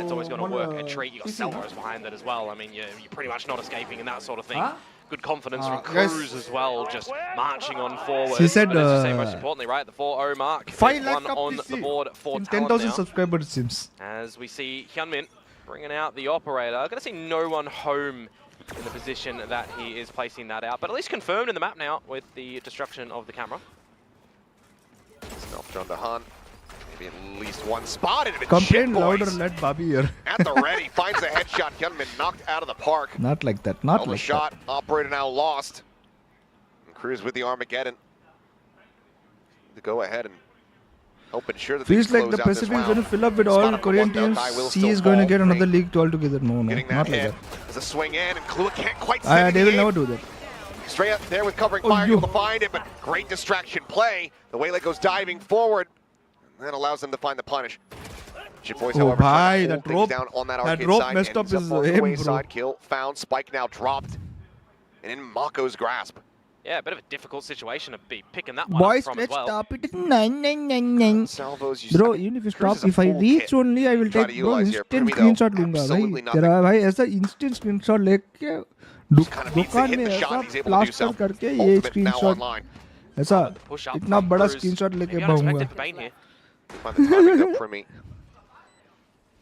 it's always going to work. A treat, you got Selros behind it as well. I mean, you're pretty much not escaping and that sort of thing. Good confidence from Yes. Cruz as well, just marching on forward. She said, but as you say, most importantly, right, the 4-0 mark. 5 There's lakh one up on PC the board for in Talon 10,000 now. subscribers, it seems. As we see Hyunmin bringing out the operator. I'm going to see no one home in the position that he is placing that out, but at least confirmed in the map now with the destruction of the camera. Stealth drone to Hun. Maybe at least one spotted him. Complain louder, let Bobby hear. At the ready, finds the headshot. Hyunmin knocked out of the park. Not like that. Not Elbow like shot, operator now lost. And Cruz with the Armageddon. To go ahead and help ensure that that. Feels they like the close out this Pacific is going to round. fill up with Spot all up Korean one, though. teams. Kai will C still is going to fall. get another league altogether. No, no, Getting that not like hit. that. There's a swing in, and Klua can't quite send They it will in. never do that. Straight up there with covering Oh, fire, yo. able to find it, but great distraction play. The Waylay goes diving forward, and that allows them to find the punish. Chip Boys, Oh, however, trying bhai, to hold that things rope- down on that that arcade rope side. messed up Ends his on the aim, away bro. side kill found. Spike now dropped, and in Mako's grasp. Yeah, a bit of a difficult situation to be picking that one Boys, up from let's as well. stop it. 9. Salvos, you Bro, said- even if you Cruz stop, is a if I full reach kit. only, I will Try to take bro utilize here. instant Primi, though, screenshot लूंगा absolutely भाई nothing. तेरा भाई ऐसा instant screenshot लेके Kind of needs to दुकान hit में the shot, ऐसा he's able to do so. Plaster करके ये Ultimate now screenshot online. ऐसा Push up इतना from बड़ा Cruz. screenshot लेके Maybe unexpected भागूंगा for Bane here. Find the timing though, Primi.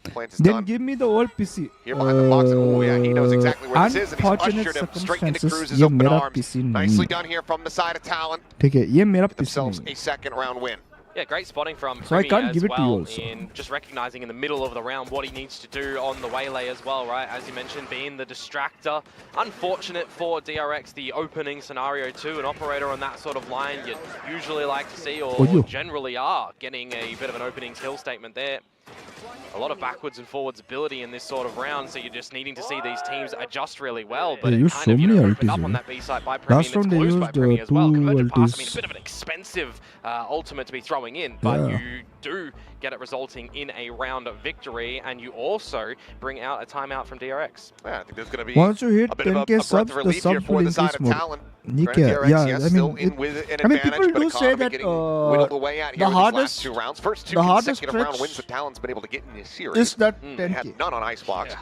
Plant is then done. give me the old PC Here behind the box, oh yeah, he knows exactly where this is, and he's unfortunate ushered him straight into circumstances, Cruz's ये open मेरा arms. PC नहीं Nicely है। done here from the side of Talon. ठीक है ये मेरा Get PC themselves नहीं a है second round win. Yeah, great spotting from So I Primi can't as give it to you well also. in just recognizing in the middle of the round what he needs to do on the Waylay as well, right? As you mentioned, being the distractor. Unfortunate for DRX, the opening scenario too, an operator on that sort of line you usually like to see, or Oh, yo. generally are, getting a bit of an opening skill statement there. A lot of backwards and forwards ability in this sort of round, so you're just needing to see these teams adjust really well. But They it used kind so of, many opened up ultis, on yeah. that B side by Primi, Last and it's round they closed by used, Primi as well. 2 Convergent pass, I mean, ultis. a bit of an expensive ultimate to be throwing in, but Yeah. you do get it resulting in a round of victory, and you also bring out a timeout from DRX. Yeah, I think there's going to be Once you hit a bit of 10K a breath subs, of the relief here subs for will the side increase of more. Talon. Nick, DRX, yeah, yes, I still mean, in with an I mean, advantage, people but do say Economy that getting whittled away out here the in these last hardest- two rounds. First two the hardest consecutive round stretch wins that Talon's been able to get in this series. is that They had 10K. none on Icebox. Yeah.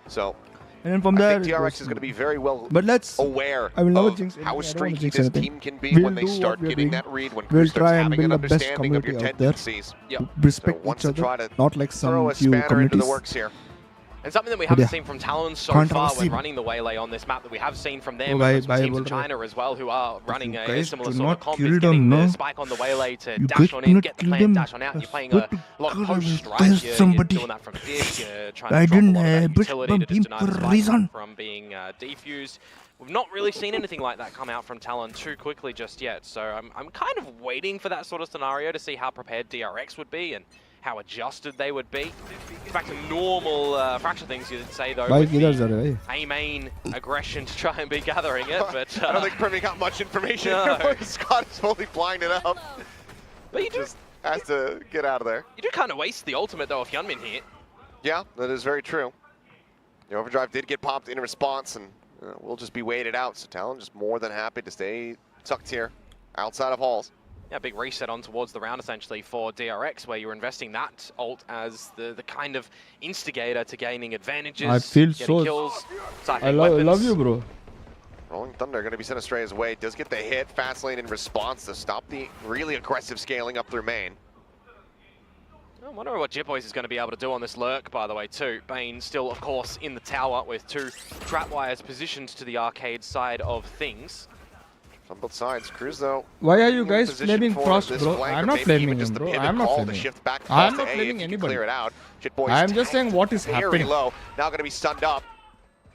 So And then from I there, think it DRX goes is going to be very well But let's. aware I will never of jinx anything. I how don't wanna streaky jinx this anything. team can be We'll when they do start what we're getting doing. that read, when We'll Cruz starts try and having an build the best understanding of your community out there. tendencies. Yep. Respect So wants each to other, try to not like Throw some a few spanner into the communities. works here. And something that we haven't seen from Talon so far when running the Waylay on this map that we have seen from them and from teams in China as well who are running a similar sort of comp is getting the spike on the Waylay to dash on in, get the plant, dash on out. You're playing a lot of post, right? You're doing that from Dish, you're trying to drop a lot of that utility to just deny the spike from being defused. We've not really seen anything like that come out from Talon too quickly just yet, so I'm kind of waiting for that sort of scenario to see how prepared DRX would be and how adjusted they would be. Back to normal Fracture things, you'd say, though, with the A-main aggression to try and be gathering it, but... I don't think Privy got much information. No. Scott is fully blinded up. But you just has to get out of there. You do kind of waste the ultimate, though, if Hyunmin hit. Yeah, that is very true. The overdrive did get popped in response, and we'll just be waited out. So Talon just more than happy to stay tucked here, outside of halls. Yeah, big reset on towards the round, essentially, for DRX, where you're investing that ult as the kind of instigator to gaining advantages, I feel getting kills, I love you, bro. Rolling Thunder going to be sent astray his way. Does get the hit. Fast lane in response to stop the really aggressive scaling up through main. I'm wondering what Jitboys is going to be able to do on this lurk, by the way, too. Bane still, of course, in the tower with 2 trap wires positioned to the arcade side of things. On both sides, Cruz though. Why are you guys flaming Frost, bro? I'm not flaming him, bro. I'm not flaming. I'm not flaming anybody. I'm just saying what is happening. Low. Now going to be stunned up.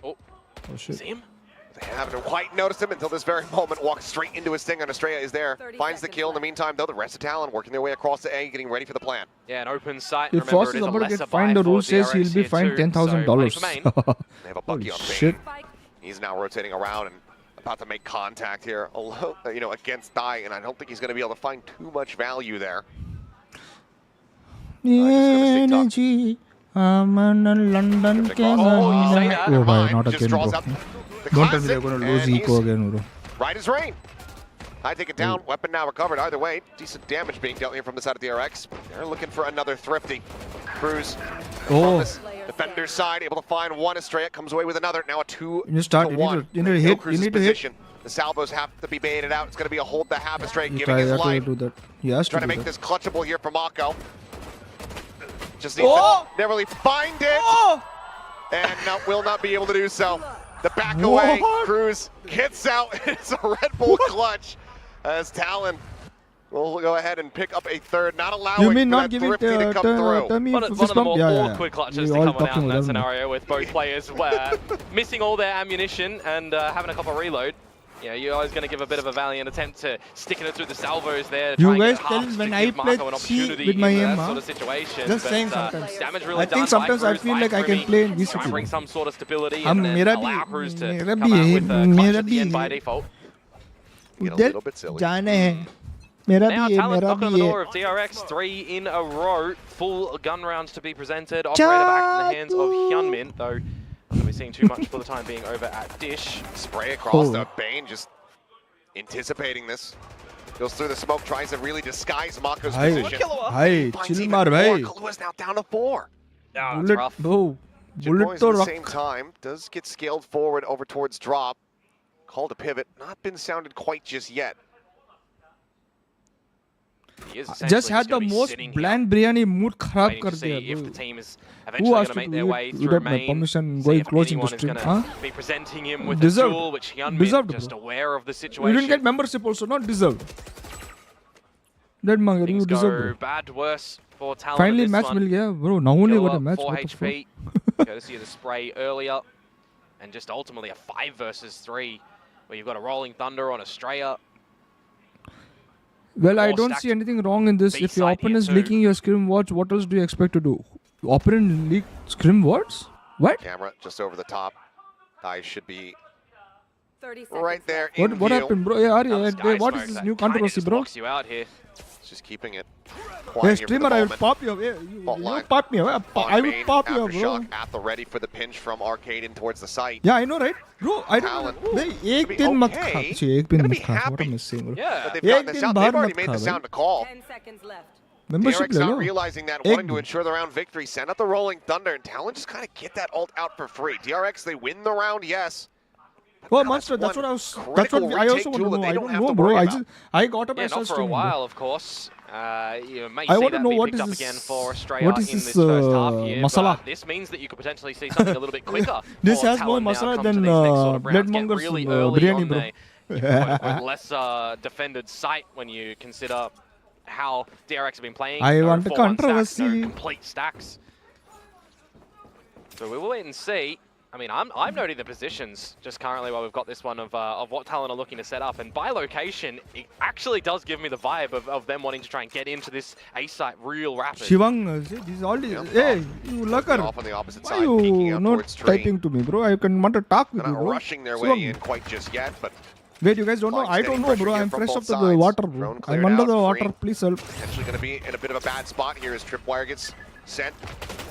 Oh shit. See him? They haven't quite noticed him until this very moment. Walks straight into his thing, and Estrella is there. Finds the kill. In the meantime, though, the rest of Talon working their way across the A, getting ready for the plan. Yeah, an open sight. If Frost is about to get fined, the rule says he'll be fined $10,000. They have a Bucky on shit. Bane. He's now rotating around and about to make contact here, you know, against Dai, and I don't think he's going to be able to find too much value there. Energy. I'm in London. You say that? Oh, bhai, not Just again, bro. draws out the Don't tell me they're going to lose eco again, bro. Right as rain. I take it down. Weapon now recovered. Either way, decent damage being dealt here from the side of DRX. They're looking for another thrifty. Cruz from this defender's side, able to find one. Estrella comes away with another. Now a 2-1. You need to hit. You need to hit. The salvos have to be baited out. It's going to be a hold the half. Estrella giving his life. Trying to make this clutchable here for Mako. Just needs to narrowly find it. And will not be able to do so. The back away. Cruz gets out. It's a Red Bull clutch as Talon will go ahead and pick up a third, not allowing that thrifty to come through. One of the more awkward clutches to come out in that scenario with both players where missing all their ammunition and having a couple reload. Yeah, you're always going to give a bit of a valiant attempt to sticking it through the salvos there. To you try guys tell when I play with my aim, sort of situation. Just but, saying sometimes. Really I think sometimes I feel like I can play in VCT. Bring some sort of stability and then allow Cruz to come out with clutch at the end by default. Get a little bit silly. Now Talon knocking on the door of DRX, 3 in a row. Full gun rounds to be presented. Operator back in the hands of Hyunmin, though not going to be seeing too much for the time being over at Dish. Spray across the Bane, just anticipating this. Goes through the smoke, tries to really disguise Mako's position. Chill maar bhai. Kalua's now down to 4. Oh, that's rough. Bullet at the same time does get scaled forward over towards drop. Called a pivot, not been sounded quite just yet. Just had the most bland biryani mood kharab kar diya. If the team is eventually going to make their way through main, permission going close in the stream. Be presenting him with a tool which Hyunmin just aware of the situation. You didn't get membership also, not deserved. That man, you deserve. Bad to worse for Talon. Finally match mil gaya, bro. Now only got a match. 4 HP. Courtesy of the spray earlier, and just ultimately a 5 versus 3, where you've got a Rolling Thunder on Estrella. Well, I don't see anything wrong in this. If your opponent is leaking your scrim wards, what else do you expect to do? Opponent leak scrim wards? What? Camera just over the top. I should be right there. What happened, bro? Yeah, what is this new controversy, bro? You out here. Just keeping it. Hey, streamer, I will pop you. You pop me. I will pop you, bro. At the ready for the pinch from Arcade in towards the site. Yeah, I know, right? Bro, I don't know. Ek din mat kha. Ek din mat kha. What am I saying, bro? Yeah. They've already made the sound to call. 10 seconds left. Membership not realizing that, wanting to ensure the round victory. Send out the Rolling Thunder, and Talon just kind of get that ult out for free. DRX, they win the round, yes. Oh, Now Monster, that's one what I was. That's critical what I retake also want to tool that know. they I don't don't have know, to bro. worry I about. just I got up Yeah, as not for a streaming, bro. while, of course. You may I see want to that know be what picked is up this. again for Australia What is in this this first half year, masala? but this means that you could potentially see something a little bit quicker. This for has more Talon now masala come than to these next sort of Blood rounds. Get Monger's really early biryani, on bro. the quote-unquote lesser defended site when you consider how DRX have been playing. I no want 4-1 controversy. stacks, no complete stacks. So we will wait and see. I mean, I'm noting the positions just currently while we've got this one of what Talon are looking to set up. And by location, it actually does give me the vibe of them wanting to try and get into this A site real rapid. Shivang, see, this is all this. Hey, you lucker. Off on the opposite Why side, peeking you out not towards tree. typing to me, bro? I can want to talk with They're you, not bro. rushing their Shivang. way in quite just yet, but Wait, you guys don't know? I don't know, bro. I'm fresh up to the water, bro. Drone I'm cleared under out, the water. Free. Please help. Potentially going to be in a bit of a bad spot here as Tripwire gets sent.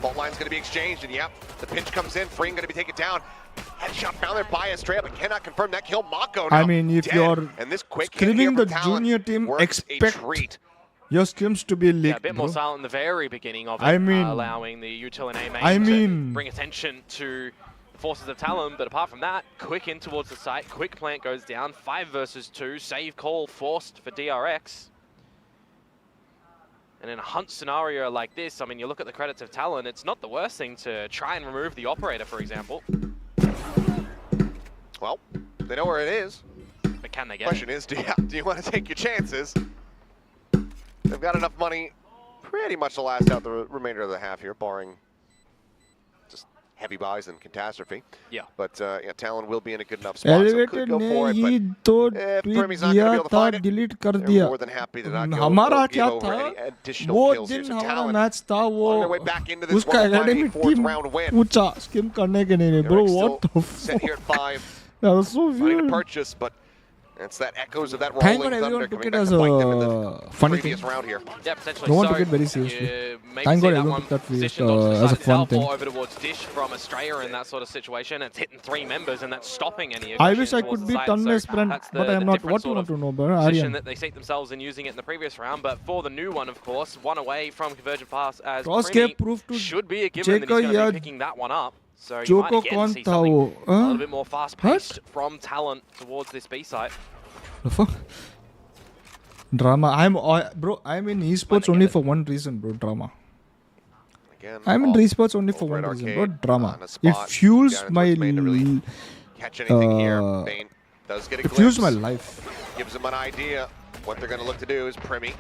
Fault line's going to be exchanged, and yep, the pinch comes in. Free going to be taken down. Headshot found there by Estrella, but cannot confirm that kill. Mako now I mean, if dead. you're and this quick hit screaming here the from Talon junior team, works expect a treat. your scrims to be leaked, Yeah, a bit bro. more silent in the very beginning of it, I mean- allowing the util and A main I to mean- bring attention to the forces of Talon. But apart from that, quick in towards the site, quick plant goes down, 5 versus 2, save call forced for DRX. And in a hunt scenario like this, I mean, you look at the credits of Talon, it's not the worst thing to try and remove the operator, for example. Well, they know where it is. But can they get Question it? is, do you want to take your chances? They've got enough money pretty much to last out the remainder of the half here, barring just heavy buys and catastrophe. Yeah. But yeah, Talon will be in a good enough spot, so Elevated could go ने for it. He But तो if tweet Premi's not gonna be दिया able to था, find it, delete कर they're दिया. more than happy to not go हमारा give क्या over था? any additional वो kills here. दिन So हमारा Talon मैच था on their way वो back into this उसका one, finding academy a fourth team round win. पूछा स्किम करने के नहीं bro. Eric's What still the set here fuck? at 5, That was so money to weird. purchase, but it's that echoes of that Thank rolling God thunder everyone took coming it back as to bite them in a the funny previous thing. round here. Yeah, potentially No one so. took it very seriously. You maybe Thank see God that everyone one took that positioned onto the as a side fun itself thing. or over towards Dish from Australia in that sort of situation. It's hitting 3 members and that's stopping any I aggression wish I towards could the be side. Tunless So brand, that's but I am the not. different What you sort want of to know, bro? position Aryan. that they seat themselves in using it in the previous round. But for the new one, of course, one away from Convergent Pass as Crosscape Primi proved to should be a given that he's Jeka going to या be picking that one up. So you Joko might again कौन see था something वो? a little bit more fast-paced from Talon towards this B site. The fuck? Drama. Bro. I'm in esports only for one reason, bro. Drama. Again, I'm in off esports only for Red one reason, Arcade bro. Drama. on a It spot, fuels down my towards main to really catch anything here. Bane does get a glimpse. fuels my life. Gives him an idea. What they're going to look to do is Primi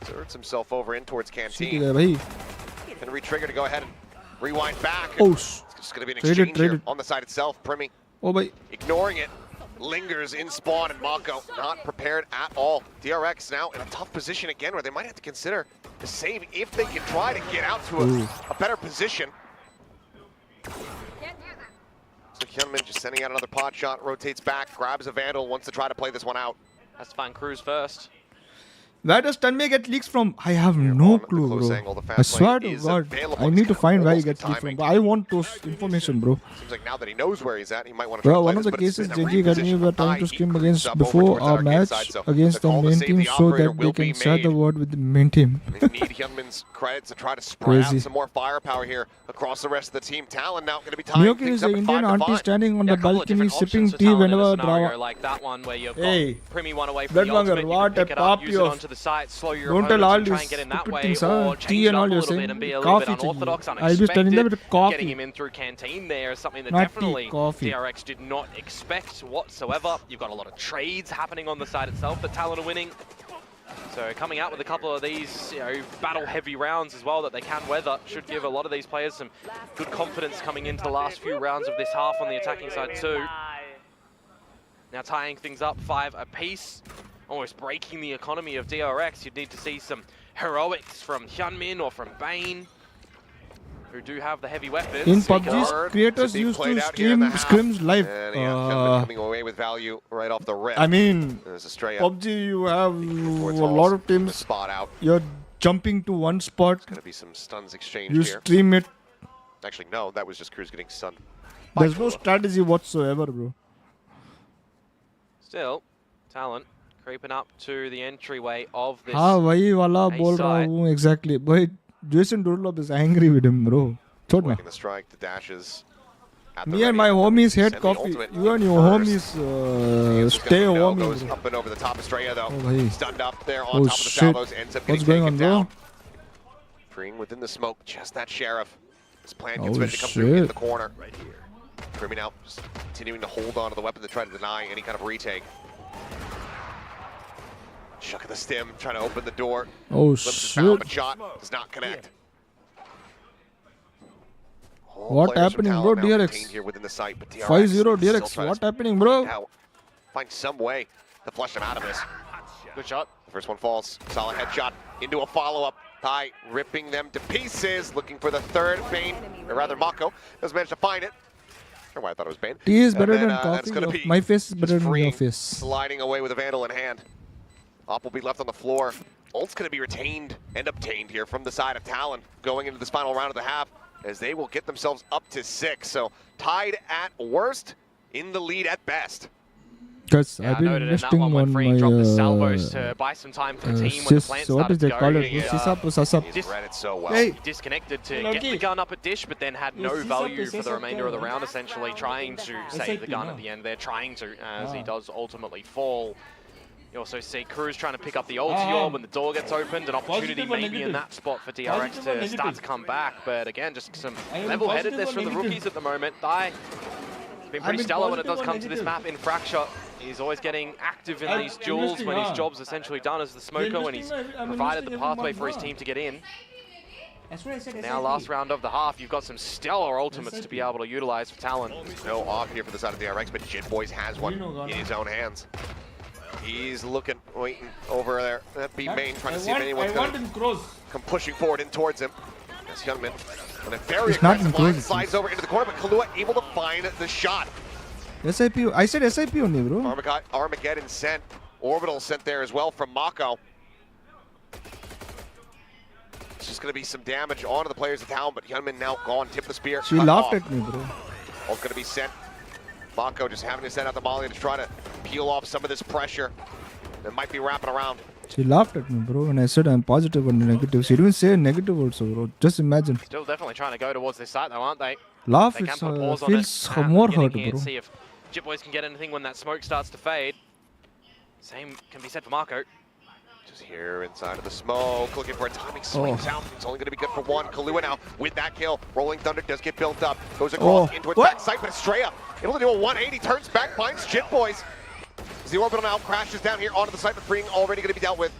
inserts himself over in towards See Canteen. गया भाई. Going to re-trigger to go ahead and rewind back. Oh, It's just going to be an traded, exchange here traded. on the side itself. Primi oh भाई. ignoring it. Lingers in spawn, and Mako not prepared at all. DRX now in a tough position again where they might have to consider the save if they can try to get out to a better position. So Hyunmin just sending out another pod shot, rotates back, grabs a Vandal, wants to try to play this one out. Has to find Cruz first. Where does Tanmay get leaks from? I have Here no on the clue, close bro. angle, the I fast swear lane to is God, available. I It's need to gonna find where he almost gets get leaks from. timing. But I want those information, bro. Seems like now that he knows where he's at, he might want to try Bro, to play one of this, the but it's cases in a Genji Academy reposition were high. trying to He scrim creeps against up over before towards that our arcade match side, so against the the call to main save team the so operator that they will can be share the made. word with the main team. They need Hyunmin's credits to try to spread out Crazy. some more firepower here across the rest of the team. Talon now going to be tying Miyoki things is up an at Indian 5 to auntie 5. standing on Yeah, the a couple of balcony different sipping options for tea Talon in a whenever scenario drama. like that one where you've got Hey, Primi one away from Blood the Monger, ultimate, you what can a pick it up, pop use it you onto the side, slow your Don't tell opponents all and try these and get in that stupid way, things, or tea change it and up all a you're little bit saying. and be a little bit Coffee unorthodox, चाहिए. I'll be telling them unexpected. with coffee. Getting him in through Canteen there is something that Not tea, definitely coffee. DRX did not expect whatsoever. You've got a lot of trades happening on the side itself, but Talon are winning. So coming out with a couple of these, battle-heavy rounds as well that they can weather should give a lot of these players some good confidence coming into the last few rounds of this half on the attacking side too. Now tying things up 5 apiece, almost breaking the economy of DRX. You'd need to see some heroics from Hyunmin or from Bane, who do have the heavy weapons. In Speaking PUBG's of, creators to be used played to out here in the stream half. scrims live. And yeah, Hyunmin coming away with value right off the rip. I mean, There's a stray up PUBG, you have before a it's lot of the teams. spot out. You're jumping to one spot. Going to be some stuns exchanged You here. stream it. Actually, no, that was just Cruz getting stunned. There's no strategy whatsoever, bro. Still, Talon creeping up to the entryway of this. हाँ वही वाला A बोल रहा side. हूँ exactly. But Jason Derulo is angry with him, bro. छोड़ ना. Working the strike, the dashes. at the Me and ready. my homies hate Send the coffee. ultimate You and your first. homies Answer's stay gonna be no, homie. goes Bro. up and over the top of Estrella though. Oh, bhai. Stunned up there on Oh, top of the shit. salvos. Ends up What's getting going taken on, bro? down. Freeing within the smoke, just that sheriff. His plan Oh, gets ready to come through in shit. the corner. Right here. Creaming out, just continuing to hold on to the weapon to try to deny any kind of retake. Chuck of the stem, trying to open the door. Oh Glimpse is found, shit. but shot does not connect. All What players from happening, Talon bro, now DRX? contained here within the site, but DRX 5-0 still DRX. trying What to happening, bro? find some way to flush him out of this. Good shot. The first one falls. Solid headshot into a follow-up. Ty ripping them to pieces, looking for the third. Bane, or rather Mako, does manage to find it. Or why I thought it was Bane. Tea is And better then, than that's coffee. gonna be My face is better just than freeing, your face. sliding away with a Vandal in hand. Op will be left on the floor. Ult's going to be retained and obtained here from the side of Talon going into this final round of the half as they will get themselves up to 6. So tied at worst, in the lead at best. Because Yeah, I've I been noted in that investing one when on Freeing my dropped the salvos to buy some time for the team when the plant so what is started they to call go. it? Sisap or Sasap? He's read it so well. Hey. Disconnected to Hello, get the Key. gun up at Dish, but then had no Yes, value yes, for yes, the yes, remainder of the yes. round, essentially trying to save the gun at the end. They're trying to, as he does ultimately fall. You also see Cruz trying to pick up the ulti orb when the door gets opened. An opportunity Positive or maybe in negative? that spot for DRX Positive or to start negative? to come back. But again, just some I am level-headedness positive or from the negative? rookies at the moment. Dai has been pretty stellar when it does come to this map in Fracture. He's always getting active in these duels when his job's essentially done as the smoker, when he's provided the pathway for his team to get in. Now last round of the half, you've got some stellar ultimates to be able to utilize for Talon. No off here for the side of the RX, but Jin Boys has one in his own hands. He's looking, waiting over there at B main, trying to see if anyone's going to come pushing forward in towards him. As Hyunmin, on a very It's not aggressive line, included. slides over into the corner, but Kahlua able to find the shot. SIP. I said SIP only, bro. Armageddon sent. Orbital sent there as well from Mako. It's just going to be some damage onto the players of Talon, but Hyunmin now gone. Tip the spear. She cut laughed off. at me, bro. All's going to be sent. Mako just having to send out the molly to try to peel off some of this pressure that might be wrapping around. She laughed at me, bro, when I said I'm positive and negative. She didn't say negative also, bro. Just imagine. Still definitely trying to go towards this site though, aren't they? Laugh, They it can put a pause on feels it. more Beginning hurt, here, bro. see if Jit Boys can get anything when that smoke starts to fade. Same can be said for Marco. Just here inside of the smoke, looking for a timing swings out. It's only going to be good for one. Kahlua now with that kill. Rolling Thunder does get built up. Goes across into its back sight, but Estrella able to do a 180. Turns back, finds Jit Boys. As the orbital now crashes down here onto the site, but Freeing already going to be dealt with.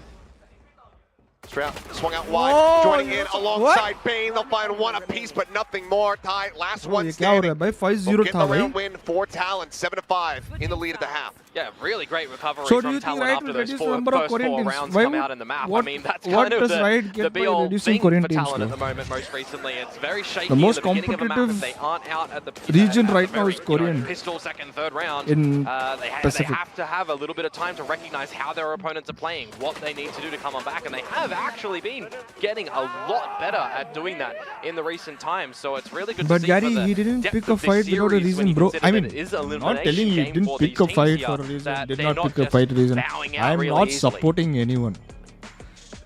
Estrella swung out wide, joining in alongside Bane. They'll find one apiece, but nothing more. Tie, last one standing. By 5-0 Will get the tha round bhai. win for Talon, 7-5 in the lead of the half. Yeah, really great recovery So do from you think Talon Riot after will those reduce the number of first four quarantines? rounds Why come would- out in the map. I what- mean, that's what kind of does Riot the get by be-all reducing thing for quarantines, Talon at bro? the moment most recently. It's very shaky The most at the beginning of a map if competitive they aren't out at the region at the right now very, is Korean. Pistol second, third round. In they Pacific. have to have a little bit of time to recognize how their opponents are playing, what they need to do to come on back, and they have actually been getting a lot better at doing that in the recent times. So it's really good But to see Gary, for the he didn't depth pick a of this fight without a series when reason, you bro. consider I that mean, it is a not telling you, he elimination game didn't for pick these a teams fight here, for a reason. that Did they're not not pick a just fight reason. bowing out I am really not easily. supporting anyone.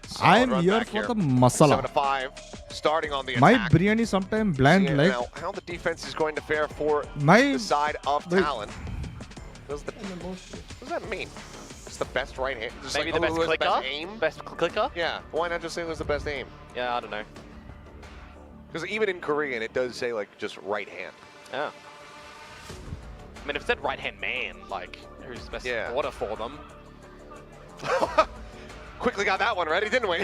Solid I am run here back for the masala. 7-5, starting on the My attack. biryani sometimes bland like Now, how the defense is going to fare for my. the side of Wait. Talon. What does that mean? It's the best right hand. Just Maybe like, the best who has clicker? the best aim? Best clicker? Yeah. Why not just say it was the best aim? Yeah, I don't know. Because even in Korean, it does say like just right hand. Yeah. I mean, if it said right-hand man, like, who's the best Yeah. order for them? Quickly got that one ready, didn't we?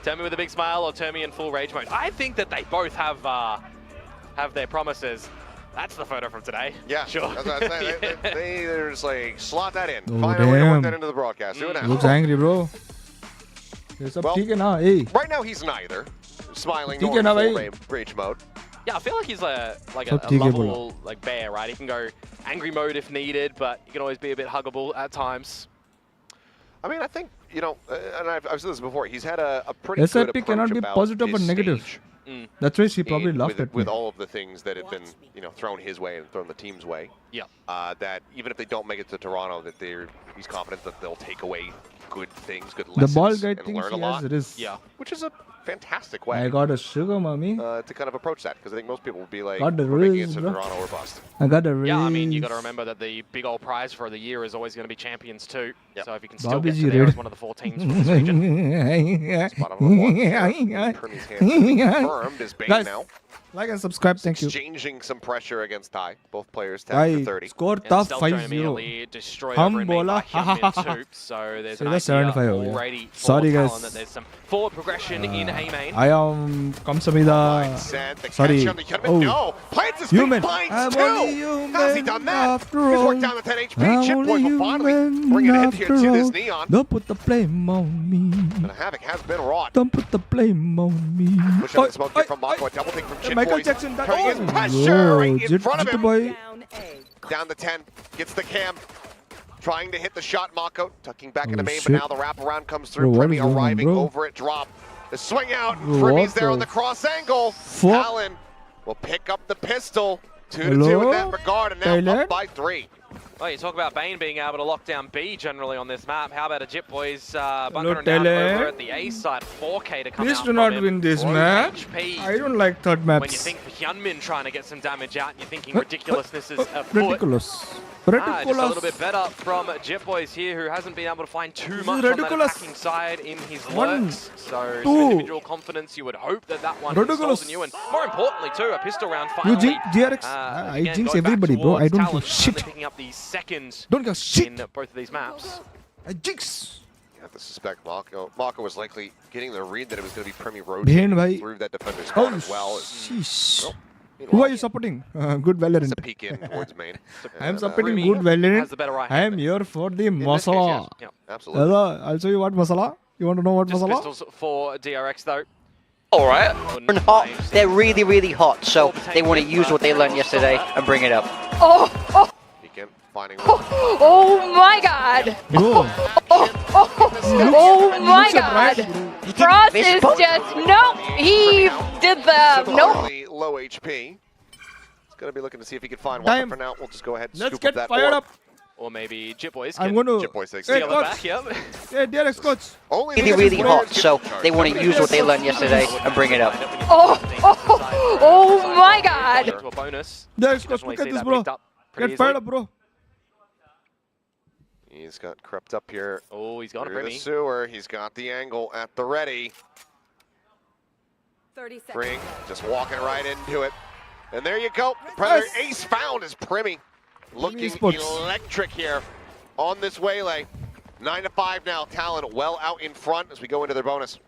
Turn me with a big smile or turn me in full rage mode. I think that they both have their promises. That's the photo from today. Yeah, Sure. That's what I'm saying. They're just like, slot that in. Oh, Find a way to work damn. that into the broadcast. Do it now. Looks angry, bro. ये सब Well, ठीक है ना? Hey. Right now, he's neither. Smiling, ठीक nor है in ना full भाई? rage mode. Yeah, I feel like he's a सब ठीक है lovable like bear, right? He can go angry mode if needed, but he can always be a bit huggable at times. I mean, I think, you know, and I've said this before, he's had a pretty good SIP approach cannot be about positive or this negative. stage. That's why she probably laughed with, at me. with all of the things that have been, you know, thrown his way and thrown the team's way. Yeah. That even if they don't make it to Toronto, that he's confident that they'll take away good things, good The lessons, ball guy and thinks learn he a lot. has risk. Yeah. Which is a fantastic I way got a sugar mommy. to kind of approach that, because I think most people would be like, Got the we're making it riz, to bro. Toronto or bust. I got a raise. Yeah, I mean, you got to remember that the big old prize for the year is always going to be Champions too. Yep. So if you can still get Bobby's to there red. as one of the 4 teams from this region. Spot on one here. Primy's hands confirmed as Bane Guys, now. like and subscribe, thank you. Exchanging some pressure against Ty. Both players tagged for I 30. scored And tough Stealth Drone 5-0. immediately destroyed Hum over in main bola, by ha, ha, ha, Hyunmin's ha. Hoop. So there's So an that's idea 75 हो गया. already for Sorry, guys. Talon that there's some forward progression in A main. I am Kamsamida. Said the Sorry. catch on the Hyunmin. Oh. No! Plants his Human. feet, blinds I'm too! only human How's he done that? after He's all. worked down the 10 HP. I'm Chip only Boy will finally human bring it in here after to this all. Neon. Don't put the blame on me. But Havoc has been wrought. Don't put the blame on me. Push out the smoke here from Mako. A double take from Chip Michael Boys. Jackson. That Turning his pressure right in front of him. Boy. Down A. Down the 10. Gets the cam. Trying to hit the shot, Mako. Tucking back into Oh, main, shit. but now the wraparound comes through. Bro, what Primy is going on, arriving bro? over at drop. The swing out. Bro, Primy's what there on the the cross angle. fuck? Allen will pick up the pistol. 2-2 Hello? in that regard, and now Thailand? up by 3. Well, you talk about Bane being able to lock down B generally on this map. How about a Jip Boys bunkering down Thailand? over at the A side? 4K to come Please out do from not him. win this Low map. HP. I don't like third When you maps. think Hyunmin trying to get some damage out and you're thinking ridiculousness is afoot. Ridiculous. Just a little Ridiculous. bit better from Jip Boys here, who hasn't been able to find too This is much on that ridiculous. attacking side in his One, lurks. So two. some individual confidence, you would hope that that one Ridiculous. installs in you. And more importantly too, a pistol round You finally. jinx DRX. I again, jinx going back everybody, bro. I towards don't Talon, give shit. finally picking up the second Don't give shit. in both of these maps. I jinx. You have to suspect Mako. Mako was likely getting the read that it was going to be Primy Bhend rotating bhai. through that defender's Oh, spot as well. sheesh. Well, Who are you supporting? Good It's Valorant. a peek in towards main. I am And, supporting Primy good has Valorant. the better right I hand am there. here for the in this case, masala. yes. Yeah. Absolutely. Hello, I'll show you what masala. You want to know what Just masala? pistols for DRX though. All right. And hot. They're really, really hot. So they want to use what they learned yesterday and bring it up. Oh, oh, Peek in, finding oh my God. Bro, Oh my God. Frost miss is both. just, nope, he did the, nope. similarly low HP. He's going to be looking to see if he can find one. Time. But for now, we'll just go ahead and let's scoop get up that fired orb. up. Or maybe Jip Boys I'm can going to. Chip Boys takes Hey, the steal it coach. back, yep. Hey, DRX coach. Only Really, these really players hot. get So the charge. they want to use what they learned yesterday and bring it up. Oh my God. To a bonus. DRX coach, Definitely look at see this, that bro. picked up pretty Get fired easily. up, bro. He's got crept up here Oh, he's got a through the Primy. sewer. He's got the angle at the ready. 30 seconds. Ring just walking right into it. And there you go. Predator ace found is Primy. Looking Esports. electric here on this waylay. 9-5 now. Talon well out in front as we go into their bonus.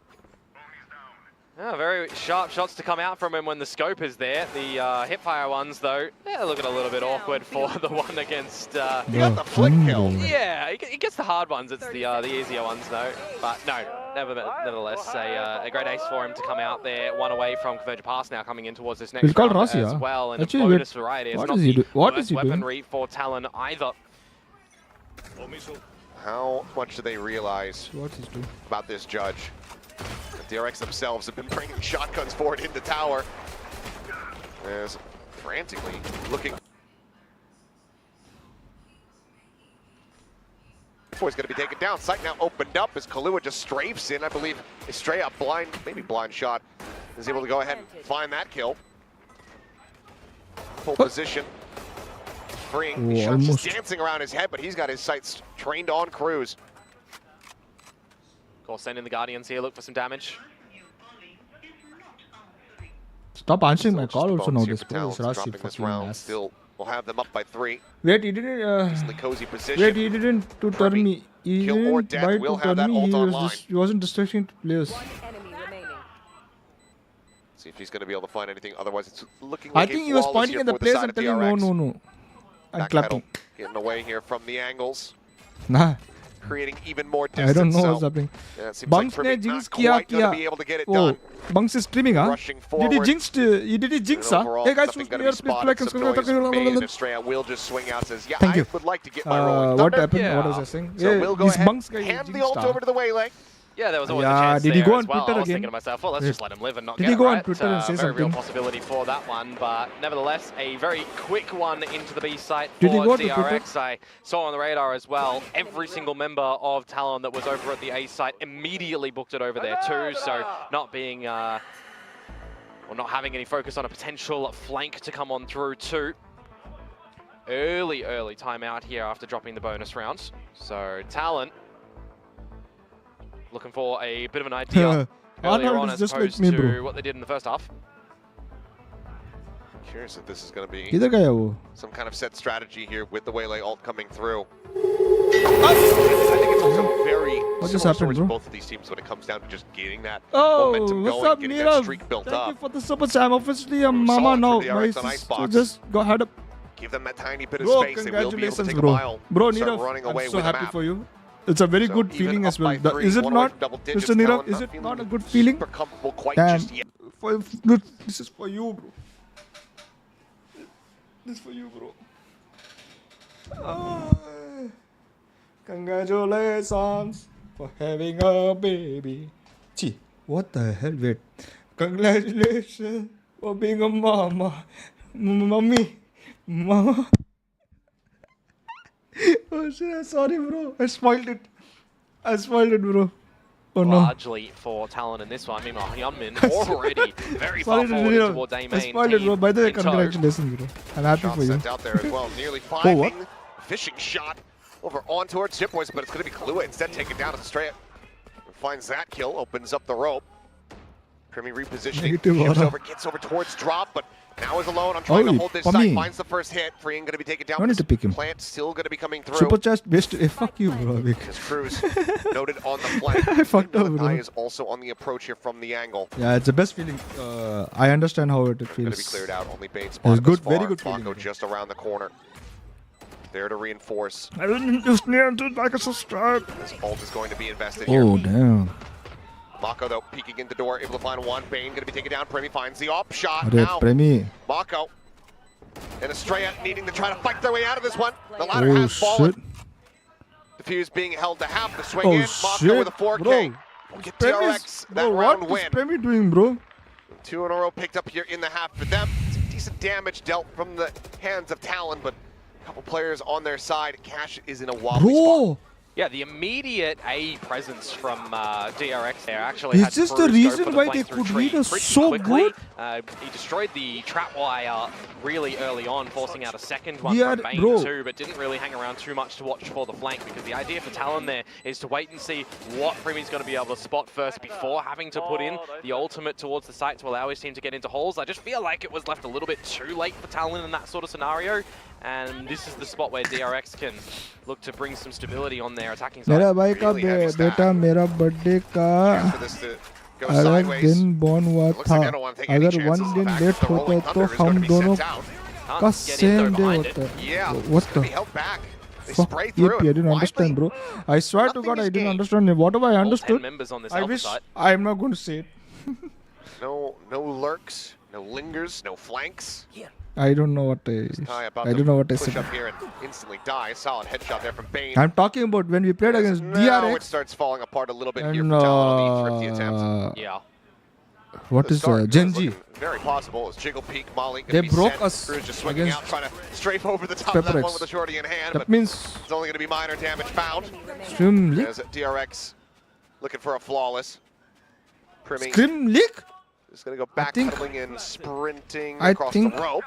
Yeah, very sharp shots to come out from him when the scope is there. The hipfire ones, though, they're looking a little bit awkward for the one against... He got the flick kill. yeah, he gets the hard ones. It's the easier ones, though. But no, nevertheless, a great ace for him to come out there. One away from Convergent Pass now coming in towards this next He's called round Rossi, as huh? well. And Actually, a wait, bonus variety. It's what not is he the do- what worst is he doing? weaponry for Talon either. How much do they realize What's this doing? about this judge? The DRX themselves have been bringing shotguns forward into tower. As frantically looking. Boy's going to be taken down. Sight now opened up as Kahlua just strafes in. I believe Estrella, blind, maybe blind shot, is able to go ahead and find that kill. Full position. Freeing. Oh, Shots almost. just dancing around his head, but he's got his sights trained on Cruz. Of course, sending the Guardians here, look for some damage. Stop answering my Still call just also a bonus here nowadays, for bro. Talon, It's Rashi dropping this fucking round. ass. Still, we'll have them up by 3. Wait, he didn't. He's in the cozy position. Wait, he didn't to turn Primy, me. He kill or didn't death, buy we'll to have turn that me. ult online. He wasn't distracting players. One enemy remaining. See if he's going to be able to find anything. Otherwise, it's looking I like think a he was flawless pointing here at the for place side and of telling no, DRX. no, no. I'm Backpedal, clapping. getting away here from the angles, Nah, creating even more distance. I don't know so, what's happening. yeah, it seems Bunks like ने Primy jinx not किया quite going किया. to be able to get it Oh, done. Bunks is streaming, huh? Rushing Did he forward. jinx? Did he jinx? And Huh? overall, Hey guys, nothing who's gonna here? be Please spotted. like Some noise from Bane, and Estrella will just swing out, says, yeah, Thank I you. would like to get my rolling What thunder. happened? Yeah. What was I saying? So Yeah, we'll go this ahead, Bunks guy hand the jinxed, ult huh? over to the waylay. Yeah, there was always Yeah, a chance did he there go on as well. Twitter I was again? thinking to myself, well, let's just let him live and not Did get he it go on right. Twitter and say Very real something? possibility for that one, but nevertheless, a very quick one into the B site Did he for go to DRX. I saw on the radar as well, every single member of Talon that was over at the A site immediately booked it over there too, so not being, or not having any focus on a potential flank to come on through too. Early timeout here after dropping the bonus round. So Talon looking for a bit of an idea earlier Arnold on is as just like opposed me, to bro. what they did in the first half. Curious if this is going to be किधर गया वो? some kind of set strategy here with the Waylay ult coming through. I think it's also very What just similar happened, stories bro? for both of these teams when it comes down to just getting that Oh, momentum what's going, up, getting that Nirav? streak built Thank you up. for the super chat. I'm officially a Solid mama for now. the My RX on sis- so Icebox. just go ahead up. Give them that tiny bit of Bro, space. They will be able to congratulations, take a bro. mile. Bro, Start Nirav, running I'm away so with the happy map. for you. It's a very So good even feeling up as well. by three, Is it one away not, from double digits, Mr. Nirav? Talon Is not it feeling not a good feeling? Super comfortable quite Damn. just yet. Dude, this is for you, bro. This is for you, bro. Congratulations for having a baby. Gee, what the hell? Wait. Congratulations for being a mama. Mommy. Mama. Oh shit, sorry, bro. I spoiled it. Bro. Oh no. Largely for Talon in this one. Meanwhile, Hyunmin already very far Sorry, forward Nirav. towards A I main spoiled it, bro. team By the way, in tow. congratulations, bro. I'm happy Shot for you. sent out there as well. Nearly what? finding fishing shot over on towards Chip Boys, but it's going to be Kahlua instead taken down as a straight. Finds that kill, opens up the rope. Primi repositioning, Negative shifts aura. over, gets over towards drop, but now is alone. I'm trying to Oi, hold this Pami. side. Finds the first hit. Freeing going to be taken down. I need to pick him. Plant still going to be coming through. Super chat best. Fuck you, bro. Vic. His Cruz noted on the flank. I fucked up, The bro. eye is also on the approach here from the angle. Yeah, it's the best feeling. I understand how it Going to feels. be cleared out. Only Bane It's spot good, thus far. very good Flacco feeling. just around the corner. There to reinforce. I didn't just need to like and subscribe. This ult is going to be invested here. Oh damn. Mako though peeking in the door, able to find one. Bane going to be taken down. Premi finds the op shot Arey, now. Premi. Mako and Estrella needing to try to fight their way out of this one. The ladder Oh has fallen. shit. Defuse being held to half the swing Oh in. Mako shit, with a 4K. bro. Will get Premi's, TRX that bro, round what win. is Premi doing, bro? 2 in a row picked up here in the half for them. Some decent damage dealt from the hands of Talon, but a couple players on their side. Cash is in a wobbly spot. Bro, Yeah, the immediate A presence from DRX there actually Is had this the Cruz go reason for the why flank they through could tree read us pretty so quickly. good? He destroyed the trap wire really early on, forcing out a second one Yeah, from Bane bro. too, but didn't really hang around too much to watch for the flank, because the idea for Talon there is to wait and see what Premi's going to be able to spot first before having to put in the ultimate towards the site to allow his team to get into holes. I just feel like it was left a little bit too late for Talon in that sort of scenario, and this is the spot where DRX can look to bring some stability on their attacking side. मेरा भाई का Really heavy stack. बेटा मेरा birthday का For this to go अलग sideways. दिन born हुआ Looks था. like I don't want to take any अगर chances. one The दिन fact late that the होता Rolling तो Thunder is going हम to be दोनों sent out. का Can't get in though same day behind it. होता है. Yeah, What it's going to the? be held back. They Fuck, spray yep, through I it. didn't understand, Widely. bro. I swear to Nothing God, I is didn't gained. understand it. Whatever I All 10 understood, members on this I alpha wish site. I'm not going to say it. No lurks, no lingers, no flanks. I don't know what I. Kai about I to don't know what I push said. up here and instantly die. Solid headshot there from Bane. I'm talking about when we played against Now it DRX. starts falling apart a little bit here And for Talon on the thrifty attempts. Yeah. what The is start was Genji? looking very possible as Jiggle Peak, Molly They gonna be broke sent. us Cruz just swinging against out, trying to strafe over the top of that Pepper one X. with a shorty in hand, That but means it's only going to be minor damage found. Scrim Leak? As DRX looking for a flawless. Primi Scrim Leak? is going to go I think- backpedaling and sprinting I across think- the rope.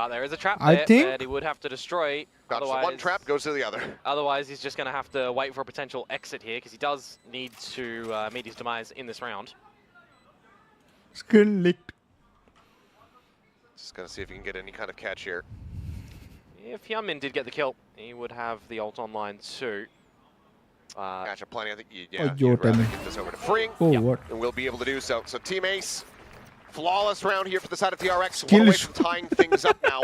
There is a trap I there think- that he would have to destroy. Dodges the one trap, goes to the other. Otherwise, he's just going to have to wait for a potential exit here, because he does need to meet his demise in this round. Scrim Leak. Just going to see if he can get any kind of catch here. If Hyunmin did get the kill, he would have the ult online too. Catch up plenty. I think Oh, you'd your rather turn. get this over to Freeing. Oh, Yeah. what? And we'll be able to do so. So Team Ace, flawless round here for the side of TRX. Skill One away issue. from tying things up now.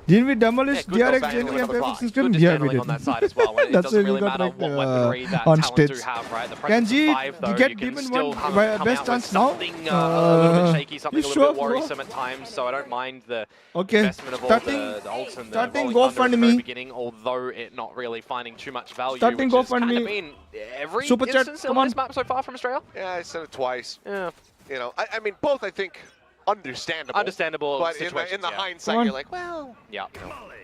Didn't we demolish good DRX dismantling Gen of the Camping fight. system? Good Yeah, we dismantling did. on that side as well. It That's doesn't why we really got matter wrecked, what weaponry that on Talon do stage. have, right? The Can presence G of 5, though, get you can Demon still 1 come by out best with chance now? something a little bit shaky, something a you little sure, bit bro? worrisome at times, so I don't mind the Okay, investment of all starting the ults and the starting rolling thunder at the GoFundMe. very beginning, although it not really finding too much value, Starting which has kind GoFundMe. of been every Super chat, instance come on on. this map so far from Australia. Yeah, I said it twice. Yeah, You know, I mean, both I think understandable. understandable But situations, in the yeah. hindsight, Come on. you're like, well, Yeah,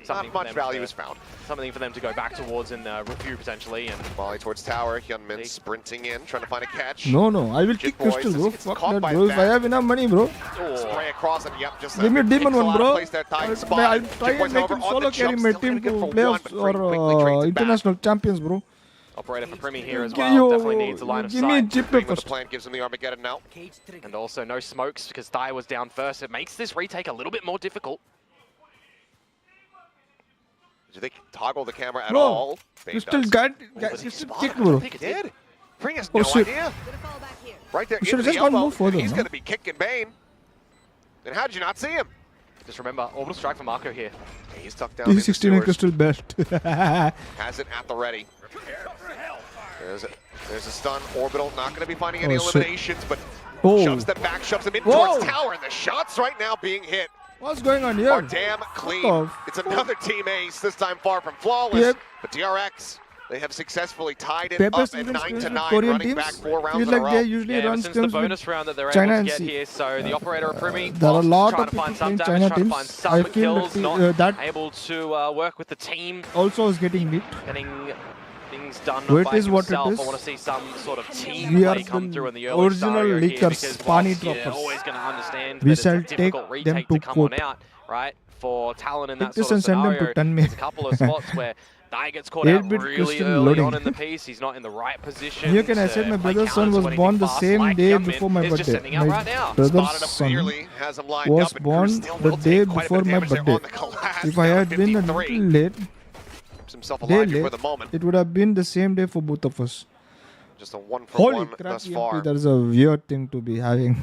not for much them value to- is found. Something for them to go back towards in the review potentially, and Volley towards tower. Hyunmin sprinting in, trying to find a catch. No, I will kick Boys, Crystal, bro. it's Fuck caught that, by bro. If I that. have enough money, bro. Spray across and yep, just Give me a demon pixel one, out of bro. place there, tight I'll spot. try Chip and make over him on solo the carry jump, my still team gonna to go for playoffs one, but Free quickly or trades it back. international champions, bro. operator for Primi here as Give well. you- Definitely needs a line of give me a sight. chip With first. the plan gives him the Armageddon now. And also no smokes because Thai was down first. It makes this retake a little bit more difficult. Do they toggle the camera at Bro, all? Bane Crystal does. got Does he Crystal spot kick, him? I bro. don't think it did. Free has Oh, no shit. idea. Right there, We should've into the just gone elbow, move further, and he's no? going to be kicking Bane. Then how did you not see him? Just remember, orbital strike for Marco here. Okay, he's tucked down in the P16 and sewers. Crystal best. Has it at the ready. There's a stun. Orbital not going to be finding any Oh, shit. eliminations, but Oh. shoves them back, shoves them in Whoa. towards tower, and the shots right now being hit What's going on here? are damn clean. the It's another team ace, this time far from flawless, Yep. but DRX, they have successfully tied it Pepe up at students 9-9, Korean running teams back 4 rounds feel in a like row. they usually Yeah, ever run since the skills bonus with round that they're China able and to get C. here, so the operator of Primi, There are a whilst lot trying of to people find some playing damage, China trying to teams. find some I feel kills, that not that able to work with the team, also is getting lit. getting things done It by is what it himself. is. I want to see some sort of team We are play come the through in the early original scenario here, leakers, because Spani whilst you're droppers. always going to understand We that it's shall a difficult take them retake to to come on court. out, right? For Talon in that Take this sort of and send them to scenario, 10 there's a couple of spots where Dai gets caught out 8-bit really Christian early loading. on in the piece. He's not in the right position. Here can I to said my play brother's son counter was to anything born the fast same like day Hyunmin before my is just birthday. sending out My right now. brother's Spotted him son Clearly has him lined was up, and born Cruz still the will day take quite a before bit my of damage there birthday. on the collapse, If I down had to been a 53. little late, Keeps himself day alive here late, for the moment. it would have been the same day for both of us. Just a 1 for Holy 1 crap, thus EMP, far. that is a weird thing to be having.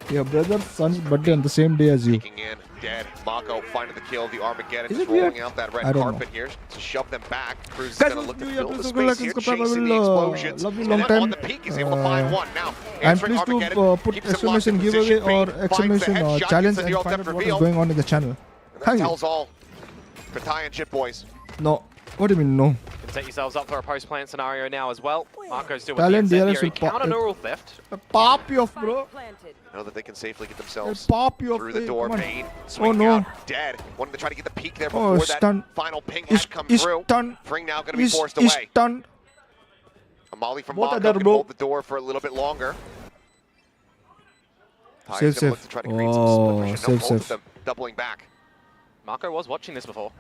Your brother's son's birthday on the same day as you. Kicking in, dead. Mako finding the kill. The Armageddon Is just it weird? rolling out that red I don't carpet here to shove them back. Cruz is Guys, going to look to New Year, fill the please space here, subscribe. I chasing the will, explosions. love you And long then time. on the peak, he's able to find one. Now, And answering please do Armageddon, put keeps him locked in exclamation position. giveaway or Finds the exclamation headshot, challenge gets and the ult find depth out what is reveal. going on in the channel. And Thank that you. tells all for Ty and Chip Boys. No. What do you mean no? Can set yourselves up for a post-plant scenario now as well. Marco's still with Talent the DRX incendiary will pop- counter neural theft. Pop you off, bro. Planted. Know that they can safely get I'll themselves pop you off. through the door. Come on. Bane swinging no. out, dead. Wanted to try to get the peak there Oh, before stun. that final ping Is had come is through. done. Fring now going to be Is forced away. done. A molly from Both are Mako there, can bro. hold the door for a little bit longer. Ty's Safe, gonna look safe. to try to create some split Oh, pressure. No, safe, both of safe. them doubling back. Marco was watching this before.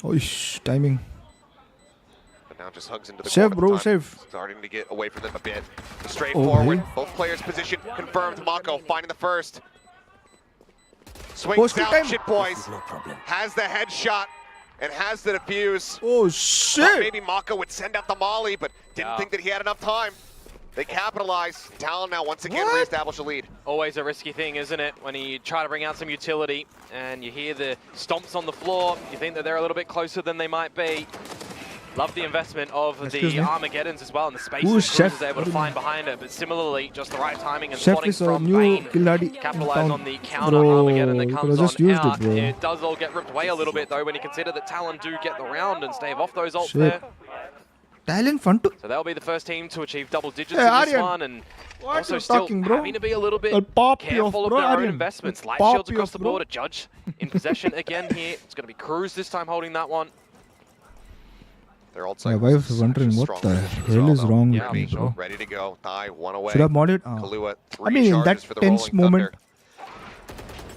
Oh, timing. But now just hugs into the Safe, corner bro, this time. safe. Starting to get away from them a bit. Straightforward. hey. Both players' position confirmed. Mako finding the first. Oh, Swings still out, time. Shit Boys. Has the headshot and has the defuse. Oh, Thought shit. maybe Mako would send out the molly, but didn't Yeah. think that he had enough time. They capitalize. Talon now once again What? reestablish a lead. Always a risky thing, isn't it? When you try to bring out some utility and you hear the stomps on the floor, you think that they're a little bit closer than they might be. Love the investment of Excuse the me? Armageddons as well, and the space Who that is Cruz Chef? is able What to do you find behind it. But similarly, just the right timing and Chef spotting is a from new Bane. Killadi in Capitalize town. on the counter Bro, Armageddon that you comes could've just on used it, out. bro. It does all get ripped away a little bit though when you consider that Talon do get the round and stave off those ults Shit. there. Talent fun to. So they'll be the first team to achieve double digits Hey, in this Aryan. one, and What also you still talking, bro? having to be a little bit I'll pop you careful off, of bro, their own Aryan. investments. I'll Light pop shields you across off, the bro. board. A judge in possession again here. It's going to be Cruz this time holding that one. Their ult My cycle wife is wondering such a what strong the position as hell well, is though. wrong with Remy, me, bro. ready to go. Thai, one away. Should I mod it? Kahlua, three I mean, in that charges for the tense Rolling moment. Thunder.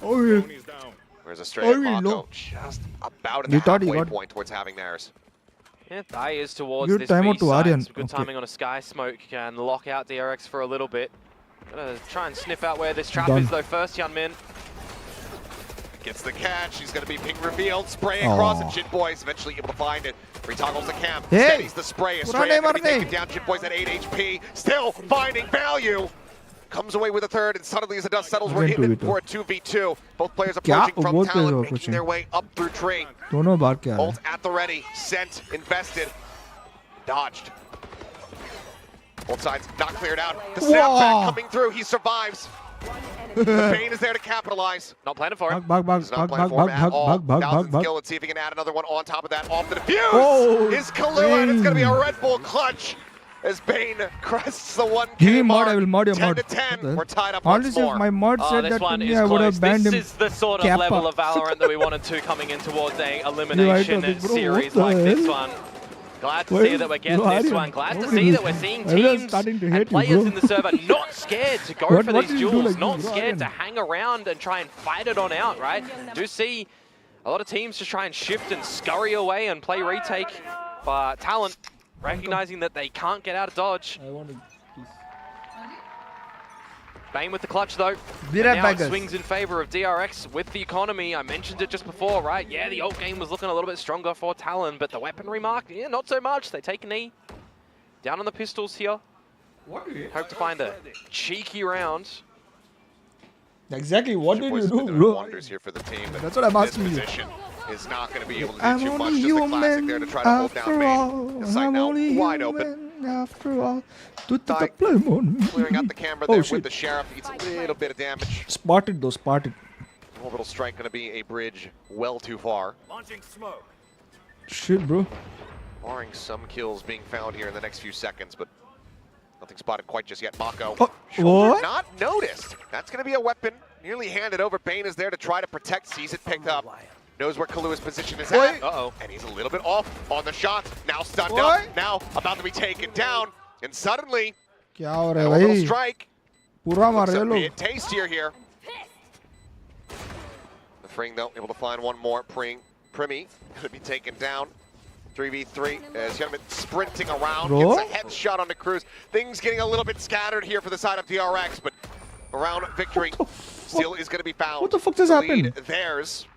Oh, yeah. Where's a straight Oh, at Mako, no. just about at You the thought he halfway got- point towards having theirs. Yeah, Thai is towards Give this timeout B to side. Aryan. Some good Okay. timing on a Sky Smoke can lock out DRX for a little bit. Gonna try and sniff out where this trap Done. is though first, Hyunmin. Gets the catch, he's going to be ping revealed, spray across, Aw. and Jit Boys eventually able to find it. Retoggles the camp, Hey! steadies the spray, Purane Estrella going to be Marne. taken down, Jit Boys at 8 HP, still finding value. comes away with a third, and suddenly as the dust settles, we're Again, in 2v2. for a 2v2. Both players क्या? approaching from Both players Talon, are making approaching. their way up through tree. दोनों बार क्या है? Ult at the ready, sent, invested, dodged. Both sides not cleared out. The snapback coming through, he survives. The Bane is there to capitalize. Not planning for him. He's not playing for him at all. Thousand skill. Let's see if he can add another one on top of that. Off the defuse Oh, is Kalu, and it's going to be a Red Bull clutch as Bane crests the 1K Give me mod, mark. I will mod your 10 mod. to 10. We're tied up Honestly, once if more. my mod Oh, said this that to one me, is I would close. have banned This him. is the sort of Kappa. level of Valorant that we wanted to coming in towards a Right, elimination bro, what series the like this hell? one. Glad to Why see is- that we're getting bro, this Aryan, one. Glad to nobody see is- that we're seeing everyone's teams starting to and hate you, players bro. in the server not scared to go What- for what these did you do duels, like not this, bro, scared Aryan? to hang around and try and fight it on out, right? Do see a lot of teams just try and shift and scurry away and play retake, but Talent recognizing that they can't get out of dodge. I want to... Bane with the clutch though. Be And right now back, it guys. swings in favor of DRX with the economy. I mentioned it just before, right? Yeah, the ult game was looking a little bit stronger for Talon, but the weaponry mark, yeah, not so much. They take a knee. Down on the pistols here. Hope to find a cheeky round. Exactly, what did Boys you have been do, doing bro? wonders here for the team. but That's what I'm asking you. This position is not going to be able to I'm do too much. only Just a classic there to human try to hold down after Bane. all. The site I'm now only wide open. human after all. To the Dyke Plymouth. Clearing out the camera Oh, there shit. with the Sheriff. Eats a little bit of damage. Spotted though, spotted. Orbital strike going to be a bridge well too far. Launching smoke. Shit, bro. Barring some kills being found here in the next few seconds, but nothing spotted quite just yet. Mako. Oh, Shoulder what? not noticed. That's going to be a weapon. Nearly handed over. Bane is there to try to protect. Sees it picked up. Knows where Kalua's position is at. Uh-oh. And he's a little bit off on the shot. Now stunned What? up. Now about to be taken down. And suddenly, क्या हो रहा an है orbital भाई? strike. पूरा मार Looks रहे a हैं लोग. bit tastier here. The Fring, though, able to find one more. Primi going to be taken down. 3v3 as Yeneman sprinting around. Bro? Gets a headshot onto Cruz. Things getting a little bit scattered here for the side of DRX, but around victory still is going to be found. What the fuck just The lead happened? Theirs.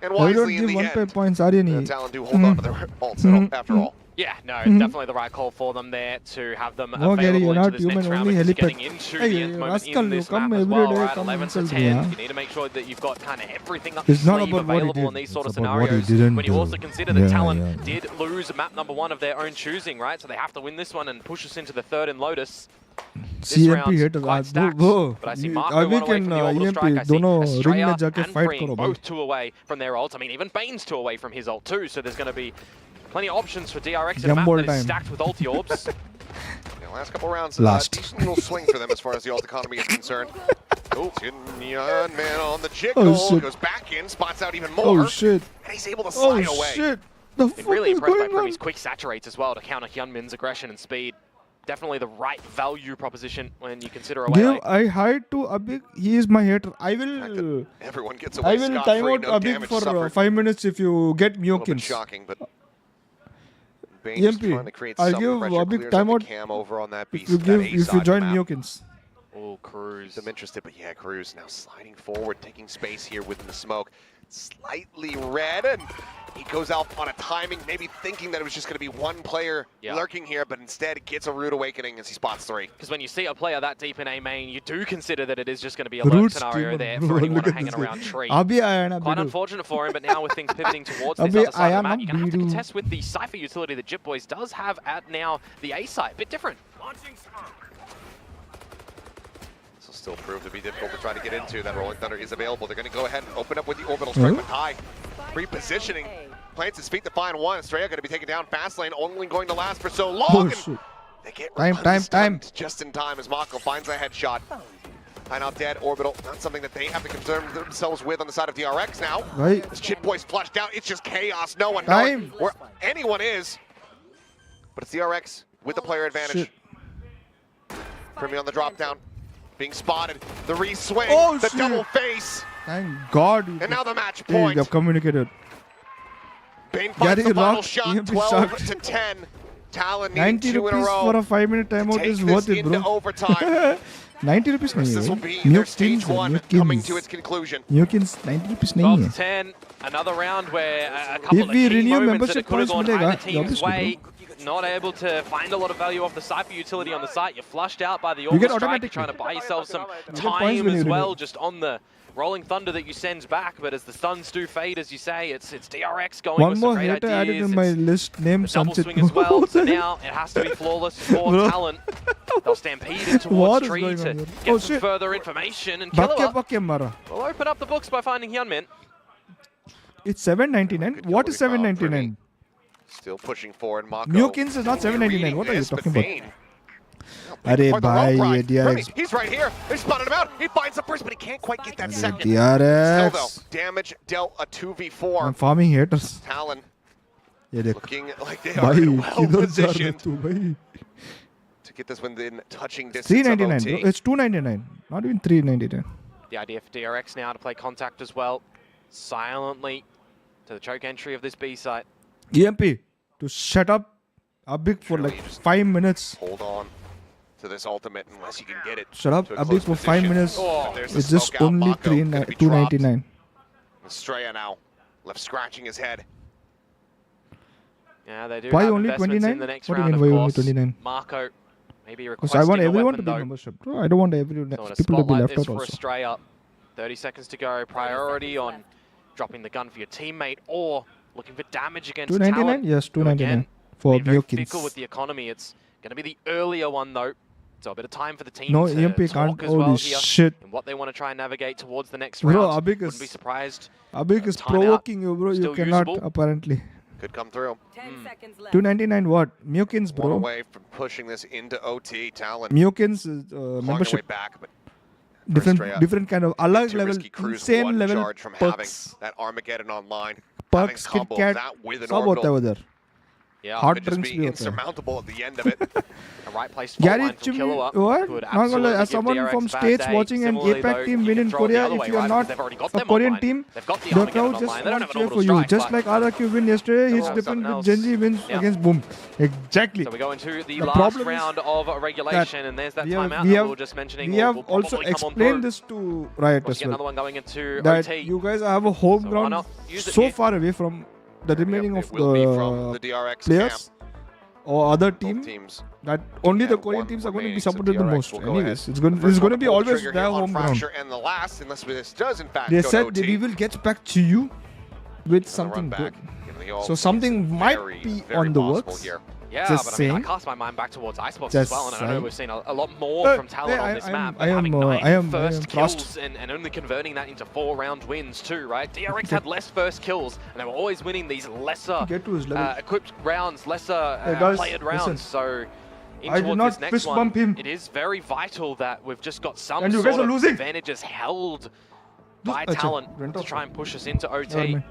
And Why don't wisely in give the 1 end. points, Aryan? Talon do hold on to their ults after all. Yeah, no, definitely the right call for them there to have them No, Gary, available you're into not this human, next round only because helipad. getting into Hey, the end moment rascal, in you this come map as every well, day, right? come 11 to insult 10. me, huh? You need to make sure that you've got kind of everything up It's your not sleeve about what he available did, in these sort it's of about what he scenarios. didn't When you do. also consider that Yeah, Talon yeah. did lose map number 1 of their own choosing, right? So they have to win this one and push us into the third in Lotus. This CMP round's hit quite stacked, but I see Marco अभी one away can from the orbital EMP strike. I see दोनों ring Estrella में जाके and fight Free करो भाई. both 2 away from their ult. I mean, even Bane's 2 away from his ult too, so there's going to be plenty of options for DRX in a map Gumball that is time. stacked with ulti orbs. Yeah, last couple rounds, Last. decent little swing for them as far as the ult economy is concerned. Oh, Young man on the jiggle. Oh, shit. Goes back in, spots out even more. Oh shit. And he's able to Oh slide away. shit. The Been fuck really is impressed by going on? Primi's quick saturates as well to counter Hyunmin's aggression and speed. Definitely the right value proposition when you consider away Give lane. I hide to Abik. He is my hater. I will. Everyone gets I away will time scot-free, out no Abik damage for suffered. 5 minutes if you get A little bit Myokins. shocking, but Bane's EMP, trying to create I'll some give pressure. a big Clears out the timeout cam over on that beast. If you that give, A if you side join map. Myokins. Oh, Cruz. I'm interested, but yeah, Cruz now sliding forward, taking space here within the smoke. Slightly red, and he goes out on a timing, maybe thinking that it was just going to be one player lurking here, but instead gets a rude awakening as he spots 3. Because when you see a player that deep in A main, you do consider that it is just going to be a Rude lurk scenario streamer, there bro, for anyone look at hanging this guy. around tree. Abhi aaya na Quite Bidu. unfortunate for him, but now with things pivoting towards this Abhi other side aaya of the na map, you're going to have to Bidu. contest with the Cypher utility that Jip Boys does have at now the A site. Bit different. Launching smoke. This will still prove to be difficult to try to get into. That Rolling Thunder is available. They're going to go ahead and open up with the orbital strike with high. Repositioning. Plants his feet to find one. Estrella going to be taken down. Fast lane only going to last for so long. Oh and shit. they get Time. stunned just in time as Mako finds a headshot. High out dead. Orbital. Not something that they have to concern themselves with on the side of DRX now. Right. As Chit Boy's flushed out. It's just chaos. No one Time. knows where anyone is. But it's DRX with the player advantage. Primi on the drop down. Being spotted. The re-swing. Oh, the shit. double face. Thank God. And now the match Hey, point. you have communicated. Bane finds Gary the final rocked, shot, EMP 12 shocked. to 10. Talon 90 needs 2 in a rupees row. for a 5-minute timeout Take is this worth it, into bro. overtime. 90 rupees नहीं This है will be their stage 1 coming to its conclusion. Myokins 90 rupees 12 नहीं to है. 10. Another round where a couple If of we key renew moments that membership it could have points gone मिलेगा, either team's obviously, way. not able to find a lot of value off the Cypher utility on the site. You're flushed out by the You get Orbital Strike. You're automatic. trying to buy yourself some points time when as you well, renew. just on the Rolling Thunder that you send back. But as the stuns do fade, as you say, it's DRX going One with more some great hater added ideas. in my It's list. Name the double Sunset. swing as well. So now it has to be flawless for Bro. Talon. They'll stampede in What towards is Tree going to on here? get Oh, some shit. further information. And Bakke Killer bakke mara. will open up the books by finding Hyunmin. It's 799. Good What kill is to be found. 799? Still pushing forward. Mako. Mewkins is not 799. What are you Reading talking this, about? Bane. Arey For the rope bhai, ride. ye Remy, DRX. he's right here. They spotted him out. He finds the first, but he can't quite get that second. Still though, DRX. damage dealt a 2v4. I'm farming haters. Talon ये देखो looking like they are भाई well किधर जा रहे positioned तू भाई to get this within touching distance of 399 OT. bro. It's 299 not even 399 The idea for DRX now to play contact as well, silently to the choke entry of this B site. EMP to shut up Abik for Surely like just 5 minutes. Hold on to this ultimate unless you can get it. Shut up to a Abik close for 5 position. minutes. Oh, there's the It's just smoke out. only Mako gonna be 299. dropped. Estrella now left scratching his head. Yeah, they do Why have only investments 29? in the next What do you round, mean, of why only course. 29? Marco maybe Because requesting I want a everyone weapon, to be though. membership. Bro, I don't want everyone So in a people to be spot like left this out for also. Estrella, 30 seconds to go. Priority on dropping the gun for your teammate or looking for damage against 299? Talon. Yes, who, 299 again, for being very Mewkins. fickle with the economy. It's going to be the earlier one though. So a bit of time for the team No, to EMP talk can't. as Holy well here shit. and what they want to try and navigate towards the next Bro, round. Abik Wouldn't be is surprised. Abik is Timeout. provoking you, bro. You Still cannot usable. apparently. Could come through. 10 seconds left. 299 what? Mewkins, One bro. away from pushing this into OT. Talon Mewkins is clawing their way membership. back, but Different kind of alag too level, risky cruise insane one level charge from having perks. that Armageddon online. Perks, having Kit combo Kat, that with an सब होता है orbital उधर. Yeah, Hard could just drinks be भी होता है. insurmountable at the end of it. a right place fault Gary line from Chimney, Killua. what? Could Not gonna lie, absolutely as give someone DRX from bad States day. watching an Similarly, APAC though, team you win can in throw it the Korea, other if way, you're right? not Because they've already got a them Korean online. team, They've got the the Armageddon crowd online. just They don't want have to an cheer for orbital you. strike, Just but like RRQ win yesterday, they're hits all different something with Genji wins Yeah. against Boom. Exactly. So we go into the The last problem is round of regulation, and there's that we have- timeout we that have- we were just mentioning. We will have probably also come on explained through. this to Riot We'll as get another well. one going into That OT. you guys have a home So why ground not use it so here? far away from the remaining Yep, of it will be from the the DRX players or other camp. team Both teams. that only the have Korean one teams are going to be remaining, so supported the DRX most. will go Anyways, ahead. it's The going first to one be pull the always trigger their here on home ground. Fracture, and the last, unless this does in fact They go said to that we OT. will get back to you with something good. So something might be on the works. Here. Yeah, Just but I mean, I saying. cast my mind back towards Icebox Just as well, and I know saying. we've seen a lot more from Talon on this map. But having 9 first kills and only converting that into 4-round wins too, right? DRX had less first kills, and they were always winning these lesser Get to his level. equipped rounds, lesser Hey, guys, played listen. rounds. So I did towards not this next fist one, bump him. it is very vital that we've just got some And you guys sort are of losing. advantages held by Acha, Talon rent to off. try and push us into Never OT. mind.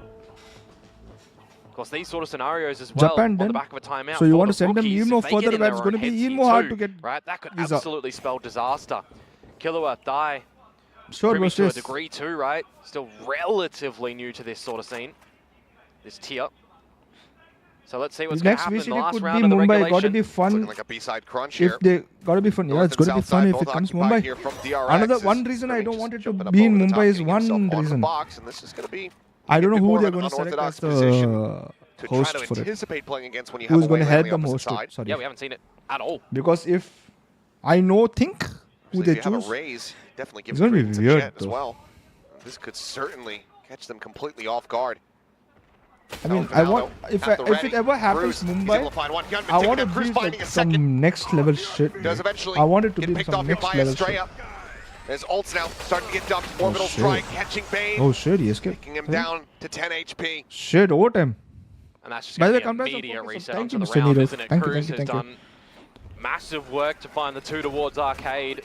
Of course, these sort of scenarios as well Japan on the then. back of a timeout. So you for want the to send them rookies, even if more they further get in where their it's own going to be heads even more hard too, to get right. That could visa. absolutely spell disaster. Killua die. Sure, Privy to a versus degree too, right? Still relatively new to this sort of scene, this tier. So let's see what's going to next happen in the VCT last could be round of the Mumbai. Got to regulation. be Looking fun. like a B-side crunch If here. they got to be fun, yeah, North it's going to and be south fun side if both it comes occupied Mumbai. here from DRX Another as one reason I Remy don't just want it to jumping up be in over the top, Mumbai is getting himself one onto the reason. box, and this is going to be I don't know a bit who more they're of an going to select unorthodox as position the to try host to for it. anticipate playing against when you have Who's a going to Wayne head on them the host opposite it? side. Sorry. Yeah, we haven't seen it at all. Because if I think who So they if you have choose, a raise, definitely give it's gonna be credence to weird, Jet as though. well. This could certainly catch them completely off guard. I mean, Talon I want if at the if ready. it ever happens Cruz, he's able Mumbai, to find one. Hyunmin I taking want down to Cruz, be finding like a second. some next level shit. Does eventually I want it to get be picked some off here next by level shit. Estrella. As ults now starting to get dumped. Orbital shit. strike, catching Bane, Oh shit, he escaped. taking him down to 10 HP. Shit, overtime. And that's just By going the to be congrats on immediate focus. reset Thank onto you, the Mr. round, Nero. isn't it? Thank you, Cruz thank you, has thank you. done massive work to find the 2 towards Arcade.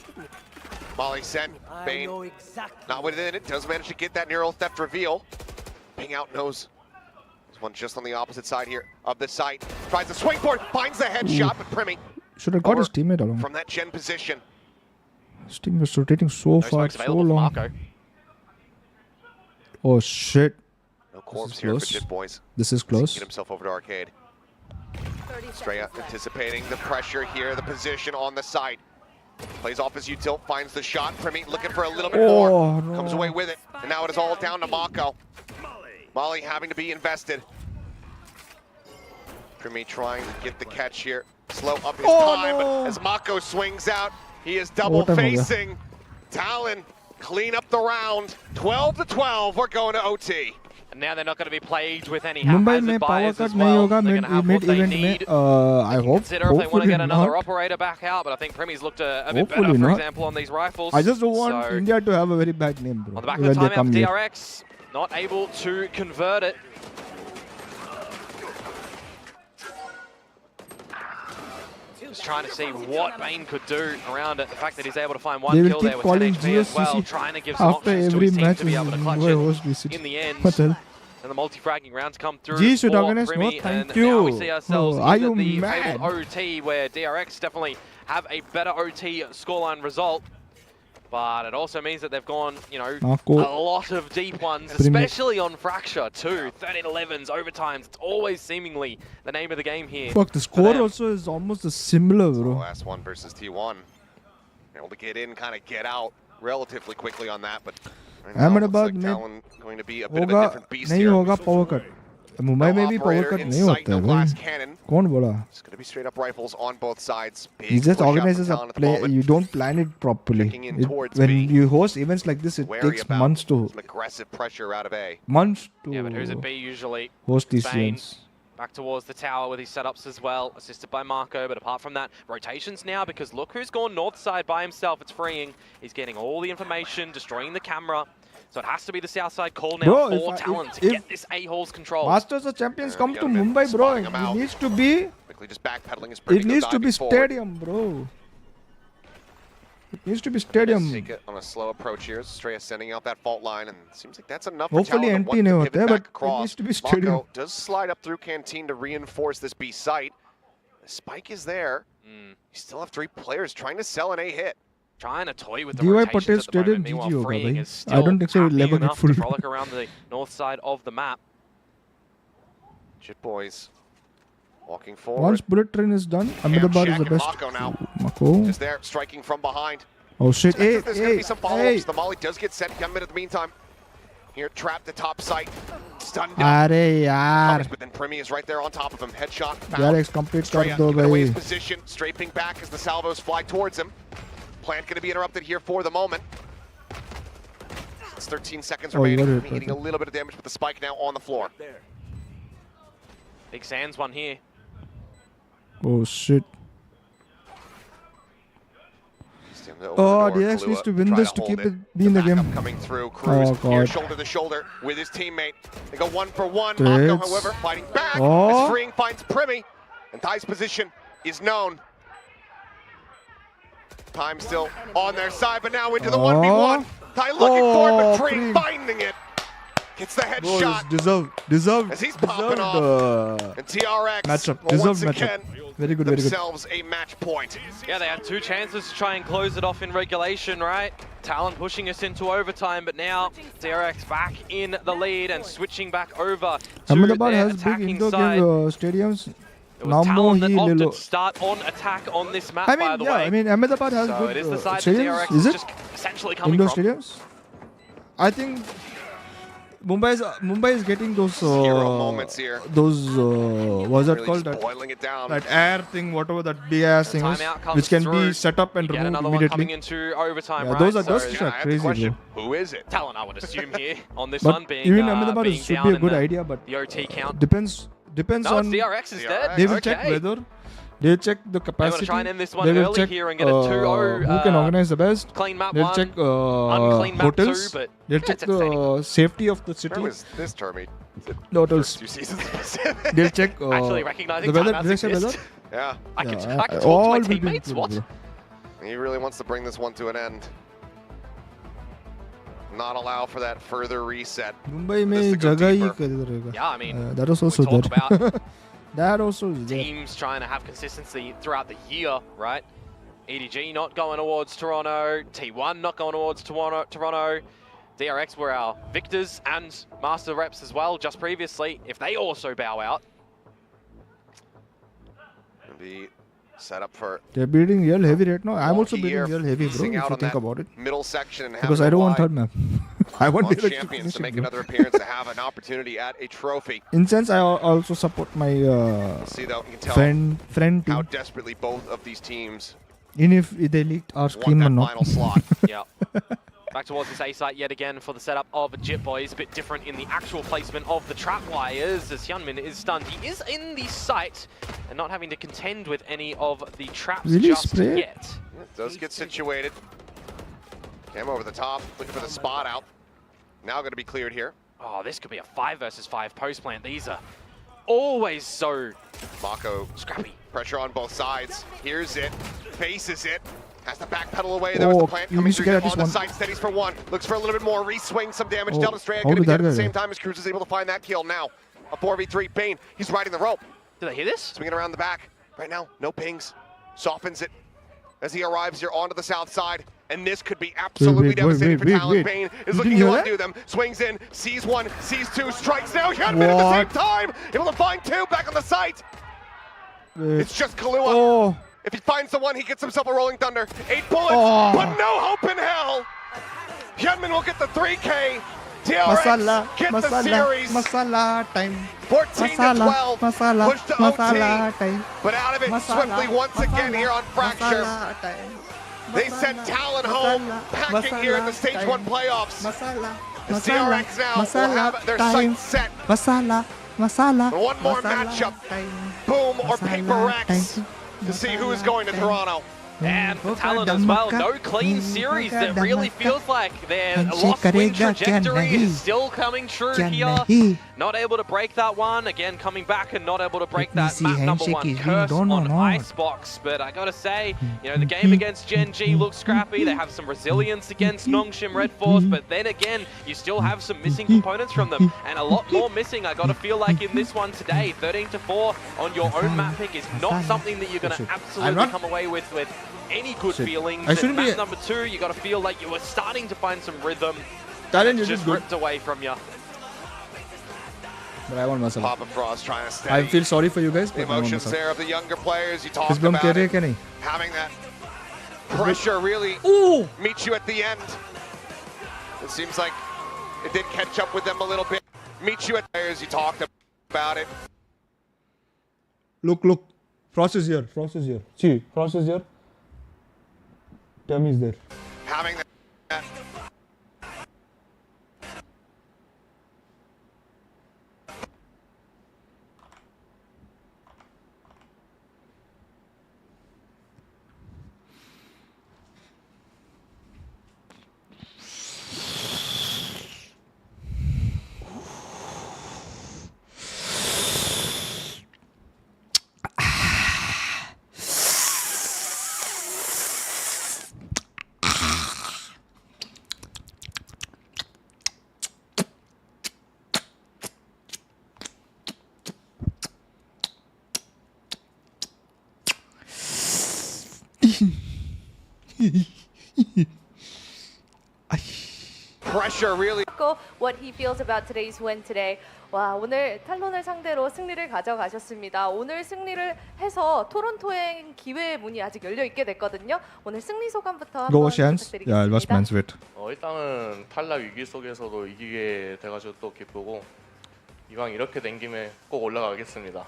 Molly sent. I Bane know exactly. not within it. Does manage to get that neural theft reveal. Ping out knows. There's one just on the opposite side here of the site. Tries to swing for it. Finds the headshot, but Primi Should have got his over teammate along. from that gen position. His team was rotating so No far, smokes so available for long. Marco. Oh shit, No corpse is here for close. Jit Boys. this is He can close. get himself over to Arcade. 30 Straight up seconds left. anticipating the pressure here, the position on the site. Plays off his util, finds the shot. Primi looking for a little bit Oh, more. no. Comes away with it. And now it is all down to Mako. Molly having to be invested. Primi trying to get the catch here. Slow up his time, but as Mako swings out, he is double facing. Talon clean up the round. 12 to 12, we're going to OT. And now they're not going to be plagued with any Mumbai haphazard में power buyers cut as नहीं well. होगा They're going to have what mid they event में need. I hope Consider if they want to hopefully get another not. operator back out, but I think Premi's looked a bit better, Hopefully for not. example, on these rifles. I just don't want So, India to have a very bad name, bro. on the back of the when they timeout, come here. DRX not able to convert it. Just trying to see what Bane could do around it. The fact that he's able to find They one will kill keep there with 10 calling HP as well, GSCC trying to give some after options to every his team match to be able to clutch Mumbai it host VCT. in the end. What the hell? And the multi-fragging rounds come through G should for organize. No, Primi, thank and you. now we see ourselves Oh, are in you the mad? fabled OT, where DRX definitely have a better OT scoreline result. But it also means that they've gone, you know, Marco. a lot of deep ones, Primi. especially on Fracture too. 13-11s, overtimes. It's always seemingly the name of the game here. Fuck, the for score them. also is almost similar, The bro. last one versus T1. Able to get in, kind of get out relatively quickly on that, but right now, Ahmedabad looks में like Talon going to be a bit of a होगा different beast नहीं here. होगा power cut Mumbai में भी power operator cut in नहीं sight, होता no है glass भाई cannon. कौन बोला It's going to be straight up rifles on both sides. Big he just push up from organizes a Talon at the play moment. you don't plan it properly Checking in towards when B. you host events like this it Wary takes about months to some aggressive pressure out of A. months Yeah, but who's to at B usually? host these Bane. events Back towards the tower with his setups as well, assisted by Marco. But apart from that, rotations now, because look who's gone north side by himself. It's freeing. He's getting all the information, destroying the camera. So it has to be the south side call now Bro, for Talon to get this A-Hall's control. Masters of Champions Yeah, come to Youngman Mumbai bro spotting him it out. needs to be Quickly just backpedaling his pretty it good needs to be diving forward. stadium bro it needs to be stadium Sika on a slow approach here. Straya sending out that fault line, and it seems like that's enough for Hopefully Talon to NT want to नहीं pivot होता है, back but it across. needs to be stadium. Mako does slide up through Canteen to reinforce this B site. The spike is there. You still have 3 players trying to sell an A hit. Trying to toy with the DY rotations Patel at the stadium moment. GG Meanwhile, होगा freeing भाई is I still don't think so it will happy ever get enough full to frolic around the north side of the map. Jit boys walking once forward. bullet train is done Ahmedabad is Shack the and best Mako now. Mako Just there, striking from behind. oh shit Expect hey that there's going to hey be some follow-ups. hey The molly does get set. Gunman at the meantime. Here, trapped at top site. Stunned down. अरे यार But then Primi is right there on top of him. Headshot यार found. X complete कर Straya दो giving away his भाई position, strafing back as the salvos fly towards him. Plant going to be interrupted here for the moment. It's 13 seconds Oh, you got remaining. it, Eating a okay. little bit of damage, but the spike now on the floor. There. Big Sands one here. oh shit Stand over Oh, the door, DX needs Kahlua to win try this to hold keep it be in the backup game. coming through. Cruz Oh, here, God. shoulder to shoulder with his teammate. They go 1 for 1. Mako, That's- however, fighting back Oh. as Freeing finds Primi. And Ty's position is known. Time still on their side, but now into the 1v1. Ty looking for it, but Freeing Freeing. finding it. Gets the bro headshot. deserved As he's popping deserved And TRX matchup will once deserved again matchup very good very good themselves a match point. Yeah, they had 2 chances to try and close it off in regulation, right? Talon pushing us into overtime, but now DRX back in the lead and switching back over to Ahmedabad their has big attacking indoor side. game stadiums It was Nammo Talon that hi opted lelo. to start on attack on this map, I by mean the yeah way. I mean Ahmedabad has So good it is the side that stadiums DRX is is it just essentially coming indoor from. stadiums I think Mumbai is getting those Hero moments here. those what's that Really called just that boiling it down. that air thing whatever that big ass thing is Timeout comes which can through. be set up and You get removed another one coming immediately into overtime, Yeah, right? those are- So those it's are I have crazy, the question. bro. Who is it? Talon, I would assume here on this but one being even Ahmedabad being should down be a in good the, idea but the OT count. depends No, on it's DRX is dead. they will Okay. check weather they check the capacity try and end this one they will early check here and get a 2-0, who can organize the best Clean map they'll 1, check unclean map hotels 2, but they'll yeah, check it's entertaining. the safety of the city Where was this Termy? the hotels 2 seasons specific. they'll check Actually recognizing the weather timeouts did I say weather exist. Yeah, I can Yeah, talk to all my will be teammates, included, what? bro. he really wants to bring this one to an end. Not allow for that further reset. Mumbai This में to go जगह ही deeper. कर रहेगा Yeah, I mean, that is we also talk there about that also is there teams trying to have consistency throughout the year, right? EDG not going towards Toronto, T1 not going towards Toronto. DRX were our victors and master reps as well just previously. If they also bow out, Be set up for they're building real heavy right now I'm also wonky year, building real heavy bro missing if out you on think that about it middle section and because having I to don't want rely third map I want Want the champions to make another appearance to have an opportunity at a trophy. In sense, I also support my See though, you can tell friend how team. desperately both of these teams Even if they leaked our want scream or that not. final slot. Yeah. Back towards this A site yet again for the setup of Jit Boys. A bit different in the actual placement of the trap wires as Hyunmin is stunned. He is in the site and not having to contend with any of the traps Really just spray? yet. Does get situated. Cam over the top, looking for the spot out. Now going to be cleared here. Oh, this could be a 5 versus 5 post plant. These are always so Mako, scrappy. pressure on both sides. Hears it, faces it. Has to backpedal away. There was Oh, the plant you coming need to through get here at on this the one. side. Steadies for one. Looks for a little bit more. Re-swing some damage. Oh, Delta Strand how going to did get that at the go same there? time as Cruz is able to find that kill. Now, a 4v3. Bane, he's riding the rope. Did they hear this? Swinging around the back. Right now, no pings. Softens it as he arrives here onto the south side. And this could be absolutely devastating for Talon. Bane is You looking didn't to hear undo them. Swings in, sees one, sees two, strikes now. Hyunmin at the same time. Able to find two back on the site. It's just Kahlua. Oh, If he finds the one, he gets himself a Rolling Thunder. 8 bullets, Oh. but no hope in hell. Hyunmin will get the 3K. TRX masala, get the masala, series. masala time. 14 to 12. Masala, Push to masala OT. time. But out of it swiftly once again here on Fracture. Masala time. They sent Talon home, packing here in the Stage 1 playoffs. Masala, The CRX now will have their sights set. Masala, masala. One more matchup. Boom or Paper Rex to see who is going to Toronto. And for Talon as well, no clean series. That really feels like their lost win trajectory is still coming true here. Not able to break that one. Again, coming back and not able to break that map number 1 curse on Icebox. But I gotta say, you know, the game against Gen G looks scrappy. They have some resilience against Nongshim Red Force. But then again, you still have some missing components from them. And a lot more missing, I gotta feel like, in this one today. 13-4 on your own map pick is not something that you're gonna absolutely come away with any good feelings. And map number 2, you got to feel like you were starting to find some rhythm. Talent is Just good. ripped away from you. But I want masala. Papa Frost trying to steady I feel sorry for you guys, the but I want emotions masala. there of the younger players. You talked Kiss bum about keh rahe it. kya nahi? Having that pressure really meet you at the end. It seems like it did catch up with them a little bit. Meet you at players. You talked about it. Look, look. Frost is here. Frost is here. See, Frost is here. Tammy is there. Having that. Pressure really. What he feels about today's win today. 와, 오늘 탈론을 상대로 승리를 가져가셨습니다. 오늘 승리를 해서 토론토행 기회의 문이 아직 열려 있게 됐거든요. 오늘 승리 소감부터 Go 한번 chance. Yeah, it was 부탁드리겠습니다. man's wit. 일단은 탈락 위기 속에서도 이기게 돼가지고 또 기쁘고 이왕 이렇게 된 김에 꼭 올라가겠습니다.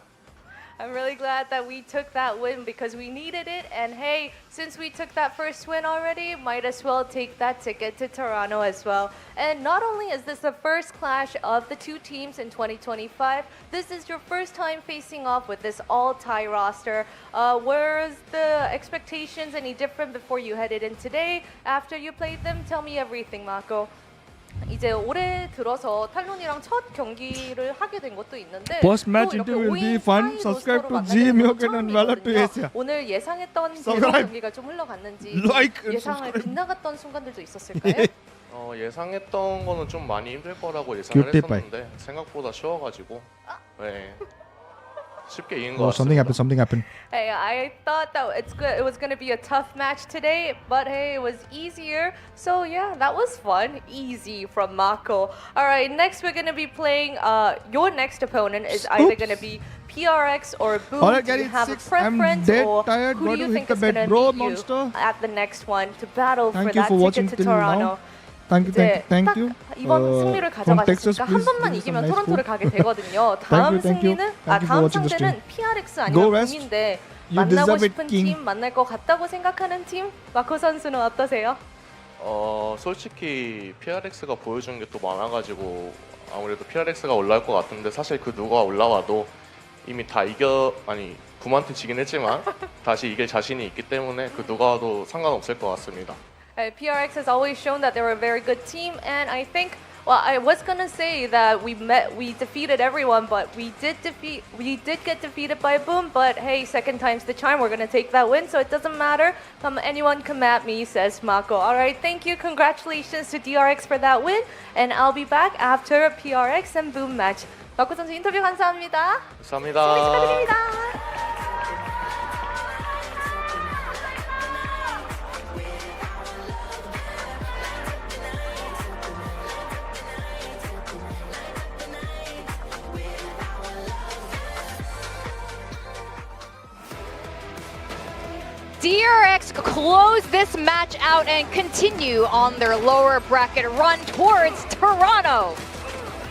I'm really glad that we took that win because we needed it. And hey, since we took that first win already, might as well take that ticket to Toronto as well. And not only is this the first clash of the two teams in 2025, this is your first time facing off with this all-tie roster. Were the expectations any different before you headed in today? After you played them? Tell me everything, Mako. 이제 올해 들어서 탈론이랑 첫 경기를 하게 된 것도 있는데 Post match 또 이렇게 interview will be 5인 fun. 4인 Subscribe 로스터로 to 만나게 G 된 것도 Myoken and Valorant to 처음이거든요. Asia. 오늘 예상했던 대로 Subscribe. 경기가 좀 흘러갔는지 Like and 예상을 subscribe. 빗나갔던 순간들도 있었을까요? 예상했던 거는 좀 많이 힘들 거라고 예상을 Cute pie. 했었는데 생각보다 쉬워가지고 네, 쉽게 이긴 Oh, 것 something 같습니다. happened. Something happened. Hey, I thought that it was going to be a tough match today, but hey, it was easier. So yeah, that was fun. Easy from Mako. All right, next we're going to be playing, your next opponent is either going to be PRX or Boom. All right, Do you guys, have a 6. I'm preference dead or tired. who Got do you to hit think the is going to bed. Bro, beat you monster. at the next one to battle Thank for you that for watching ticket to till Toronto? now. Thank 이제 you. 딱 이번 승리를 From Texas, 가져가셨으니까 한 please 번만 give me 이기면 some nice 토론토를 food. 가게 되거든요. 다음 Thank you. 승리는 Thank you for 다음 watching the 상대는 stream. PRX Go 아니면 rest. 붐인데 You 만나고 deserve it, 싶은 King. 팀, 만날 것 같다고 생각하는 팀, 마코 선수는 어떠세요? 솔직히 PRX가 보여준 게 또 많아가지고 아무래도 PRX가 올라올 것 같은데 사실 그 누가 올라와도 이미 다 붐한테 지긴 했지만 다시 이길 자신이 있기 때문에 그 누가 와도 상관없을 것 같습니다. PRX has always shown that they were a very good team, and I think, well, I was gonna say that we defeated everyone, but we did get defeated by Boom. But hey, second time's the charm. We're gonna take that win, so it doesn't matter. Anyone come at me, says Mako. All right, thank you, congratulations to DRX for that win, and I'll be back after a PRX and Boom match. 마코 선수 인터뷰 감사합니다. 감사합니다. 승리 축하드립니다. DRX close this match out and continue on their lower bracket run towards Toronto.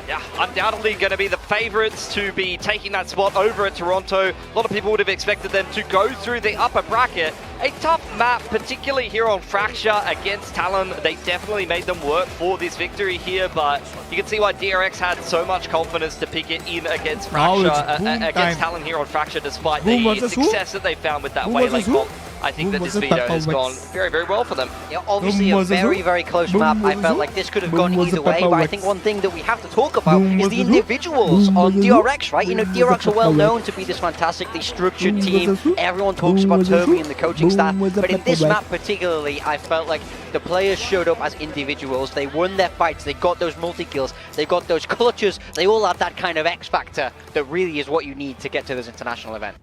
Yeah, undoubtedly going to be the favourites to be taking that spot over at Toronto. A lot of people would have expected them to go through the upper bracket. A tough map, particularly here on Fracture against Talon. They definitely made them work for this victory here, but you can see why DRX had so much confidence to pick it in against Fracture, against Talon here on Fracture, despite the success that they found with that Waylay comp. I think that this veto has gone very, very well for them. Yeah, obviously a very, very close map. I felt like this could have gone either way, but I think one thing that we have to talk about is the individuals on DRX, right? You know, DRX are well known to be this fantastically structured team. Everyone talks about Toby and the coaching staff, but in this map particularly, I felt like the players showed up as individuals. They won their fights, they got those multi-kills, they got those clutches, they all had that kind of X factor that really is what you need to get to this international event.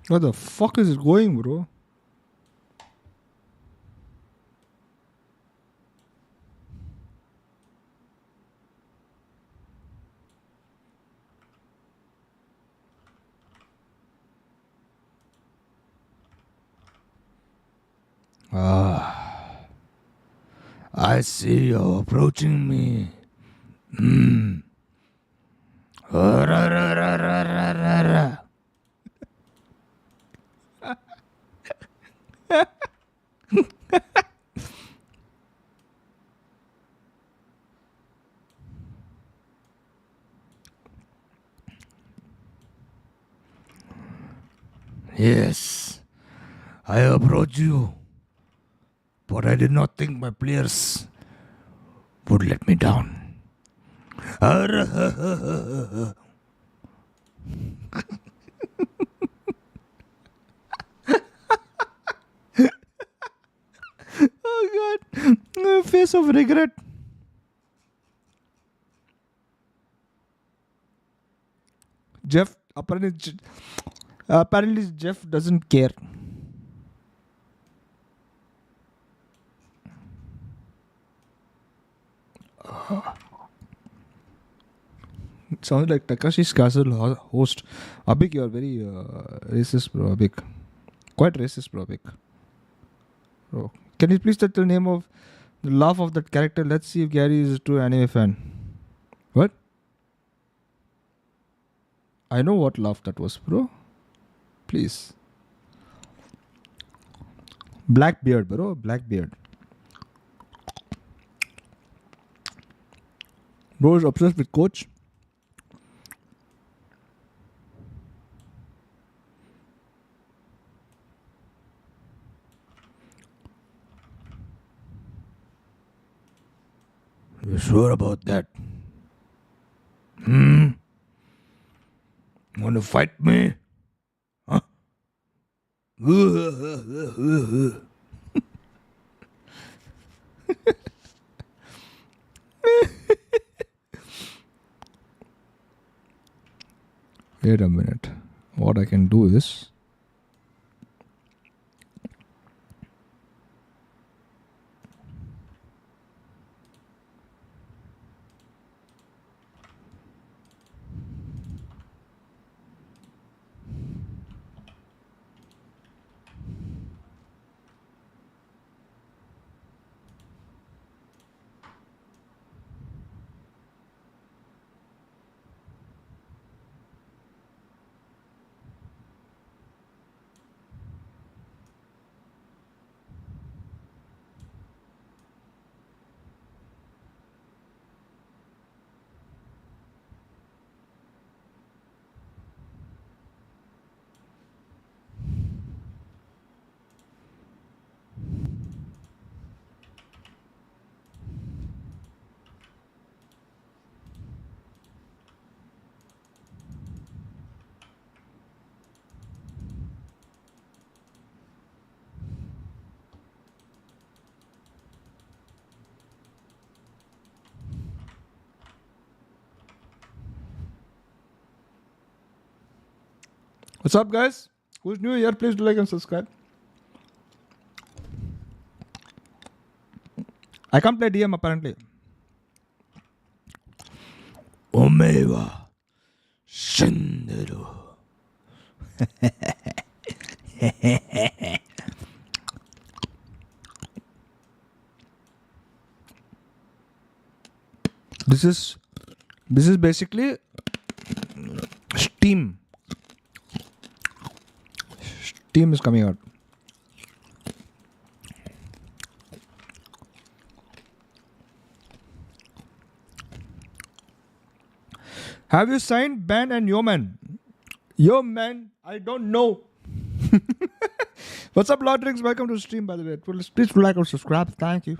Where the fuck is it going, bro? I see you approaching me. Yes, I approached you, but I did not think my players would let me down. Oh God, face of regret. Jeff apparently Jeff doesn't care. It sounds like Takashi's Castle host. Abik, you are very racist, bro. Abik, quite racist, bro. Abik. Bro, can you please tell the name of the laugh of that character? Let's see if Gary is a true anime fan. What? I know what laugh that was, bro. Please. Blackbeard, bro. Blackbeard. Bro is obsessed with Coach. You sure about that? Want to fight me? Huh? Wait a minute. What I can do is... What's up, guys? Who's new here? Please do like and subscribe. I can't play DM apparently. Omeva Shinderu. This is basically Steam. Steam is coming out. Have you signed Ben and Yeoman? Yo man, I don't know. What's up, Lord Drinks? Welcome to the stream, by the way. Please like or subscribe. Thank you.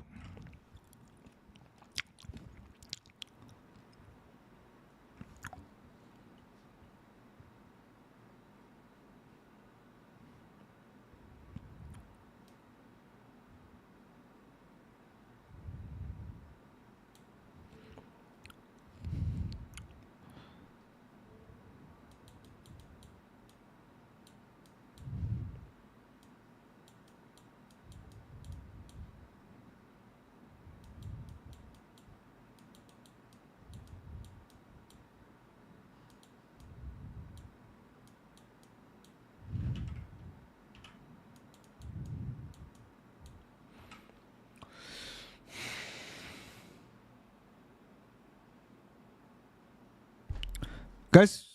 Guys,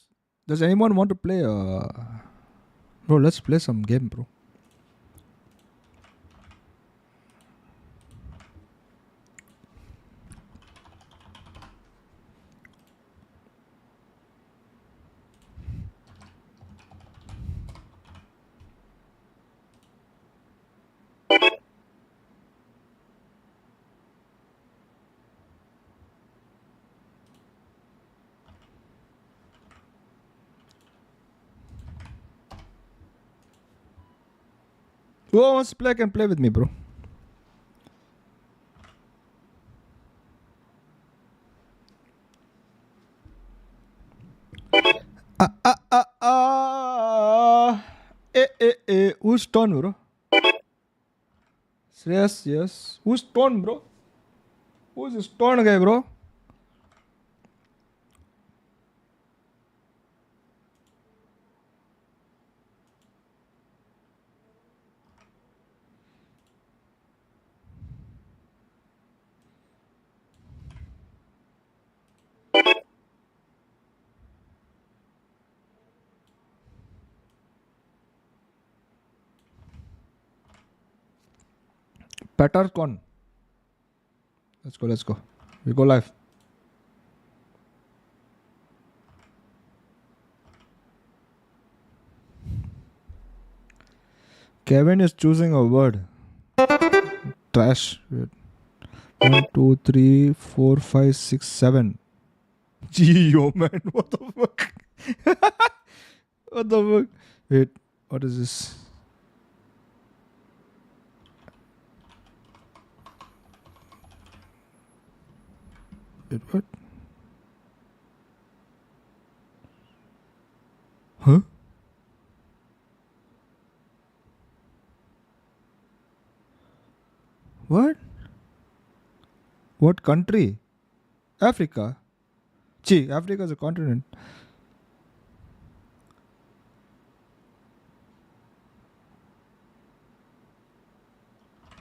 does anyone want to play? Bro, let's play some game, bro. Who wants to play can play with me, bro. Who's turn, bro? Yes. Who's turn, bro? Who's this turn guy, bro? Petter con. Let's go. We go live. Kevin is choosing a word. Trash. Wait. 1, 2, 3, 4, 5, 6, 7. Gee, yo, man. What the fuck? What the fuck? Wait. What is this? Wait, what? Huh? What? What country? Africa? Gee, Africa is a continent.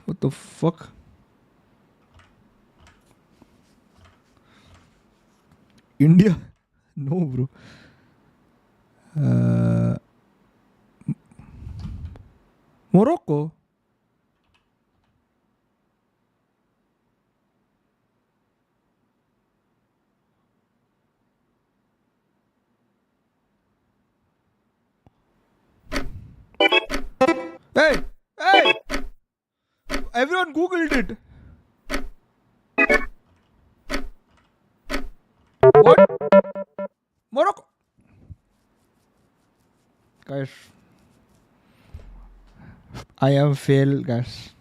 What the fuck? India? No, bro. Morocco? Hey! Everyone Googled it. What? Morocco. Guys, I am fail, guys.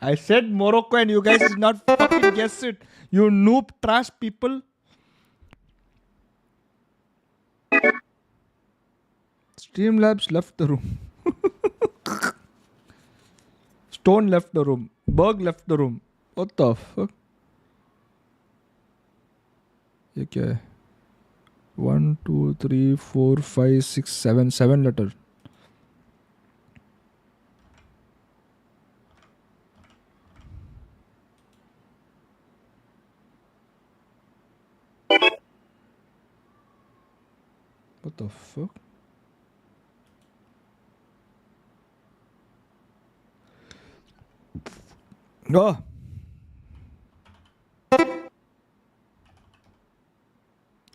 I said Morocco and you guys did not fucking guess it. You noob trash people. Streamlabs left the room. Stone left the room. Berg left the room. What the fuck? ये क्या है? 1, 2, 3, 4, 5, 6, 7. 7 letter. What the fuck? Oh.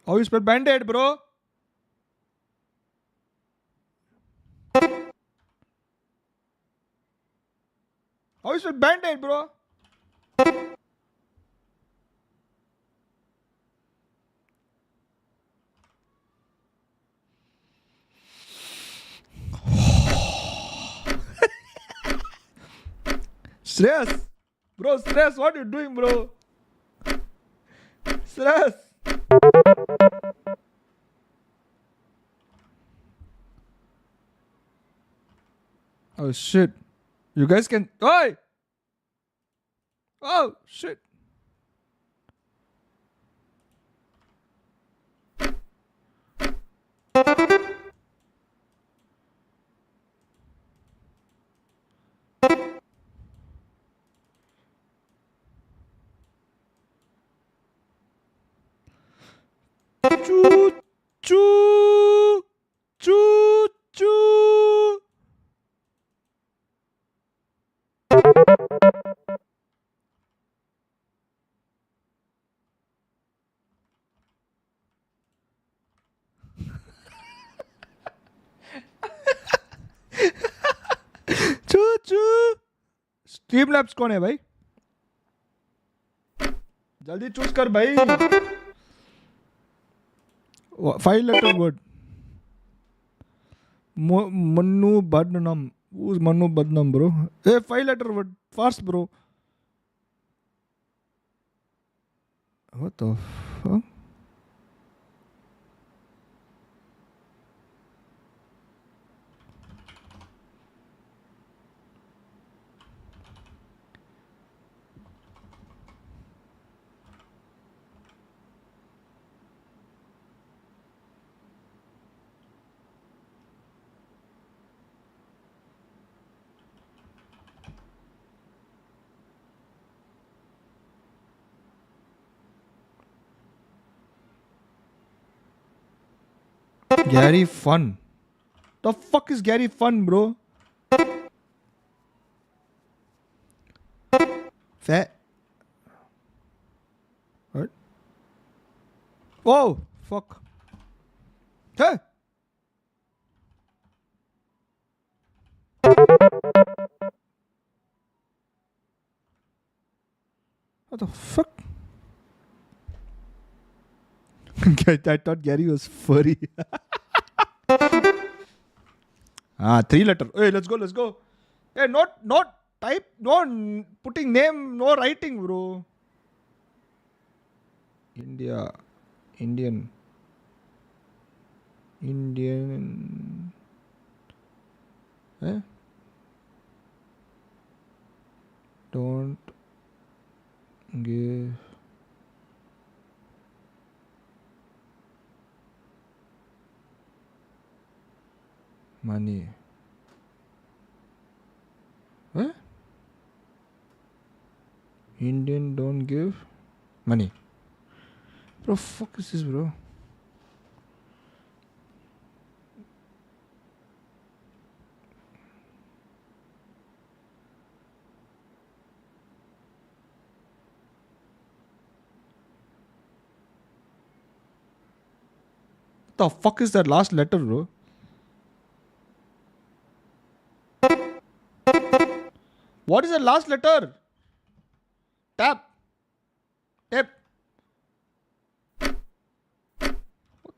How you spell band-aid, bro? How you spell band-aid, bro? Stress. Bro, stress. What you doing, bro? Stress. Oh shit. You guys can. Oi! Oh shit. Choo choo choo choo. चू चू Streamlabs कौन है भाई? जल्दी choose कर भाई. 5 letter word. Mannu Badnam. Who's Manu Badnam, bro? Hey, 5-letter word. Fast, bro. What the fuck? Gary Fun. The fuck is Gary Fun, bro? Fat. What? Whoa! Fuck. Hey! What the fuck? I thought Gary was furry. 3-letter. Hey, let's go. Hey, not type, no putting name, no writing, bro. Indian. Eh? Don't give money. Eh? Indian don't give money. Bro, fuck is this, bro? The fuck is that last letter, bro? What is the last letter? Tap. What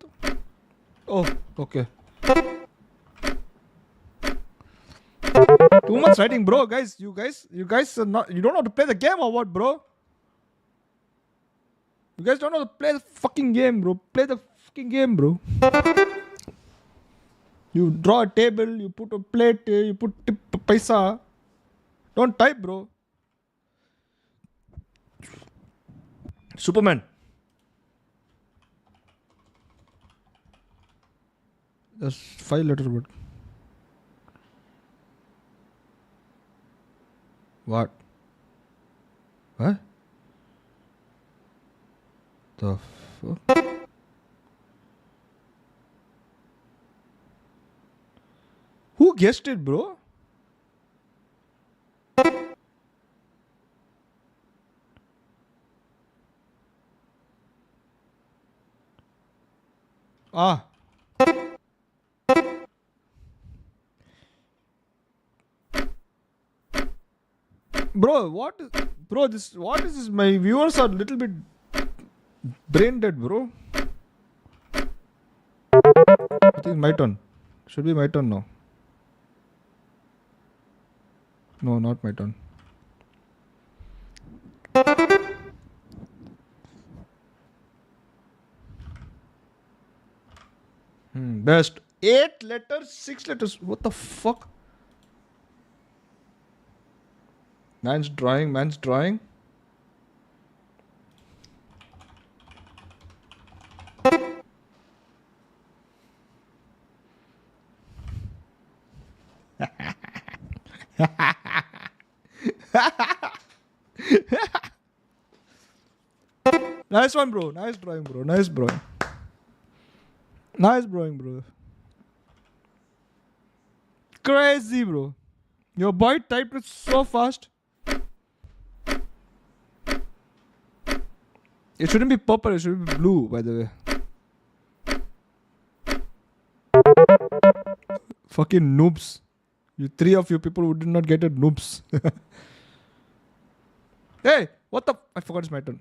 the? Oh, okay. Too much writing, bro. You guys are not. You don't know how to play the game or what, bro? You guys don't know how to play the fucking game, bro. Play the fucking game, bro. You draw a table, you put a plate, you put paisa. Don't type, bro. Superman. That's 5-letter word. What? What? The fuck? Who guessed it, bro? Bro, what is this? My viewers are a little bit brain dead, bro. I think my turn. Should be my turn now. No, not my turn. Best. 8 letters, 6 letters. What the fuck? Man's drawing. Nice one, bro. Nice drawing, bro. Nice drawing, bro. Crazy, bro. Your boy typed it so fast. It shouldn't be purple, it should be blue, by the way. Fucking noobs. You 3 of you people who did not get it, noobs. Hey, what the? I forgot it's my turn.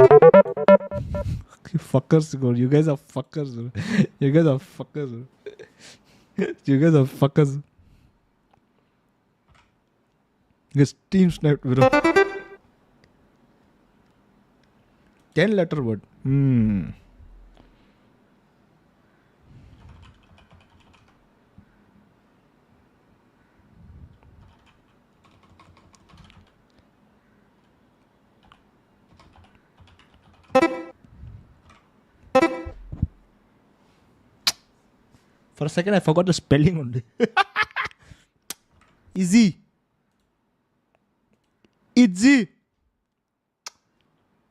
You fuckers, bro. You guys are fuckers, bro. You guys are fuckers, bro. You guys are fuckers. You guys team sniped, bro. 10 letter word. For a second, I forgot the spelling only. Easy. Easy.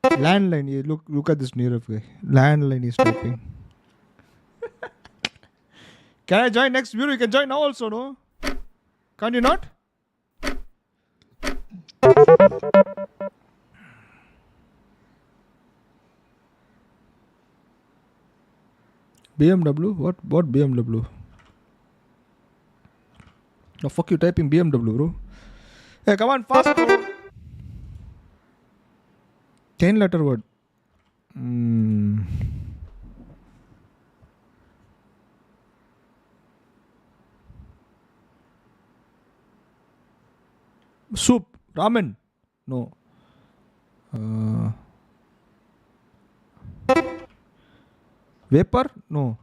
Landline. Look at this Nirav guy. Landline is typing. Can I join next view? You can join now also, no? Can't you not? BMW? What BMW? No, fuck you typing BMW, bro. Hey, come on, fast, bro. 10 letter word. Soup. Ramen. No. Vapor? No.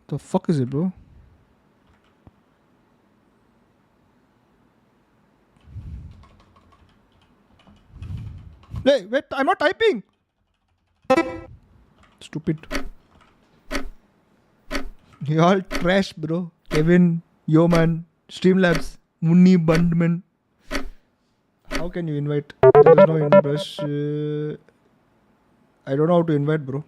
The fuck is it, bro? Hey, wait, I'm not typing. Stupid. You all trash, bro. Kevin, Yoman, Streamlabs, Munni, Bundman. How can you invite? There is no invite. I don't know how to invite, bro.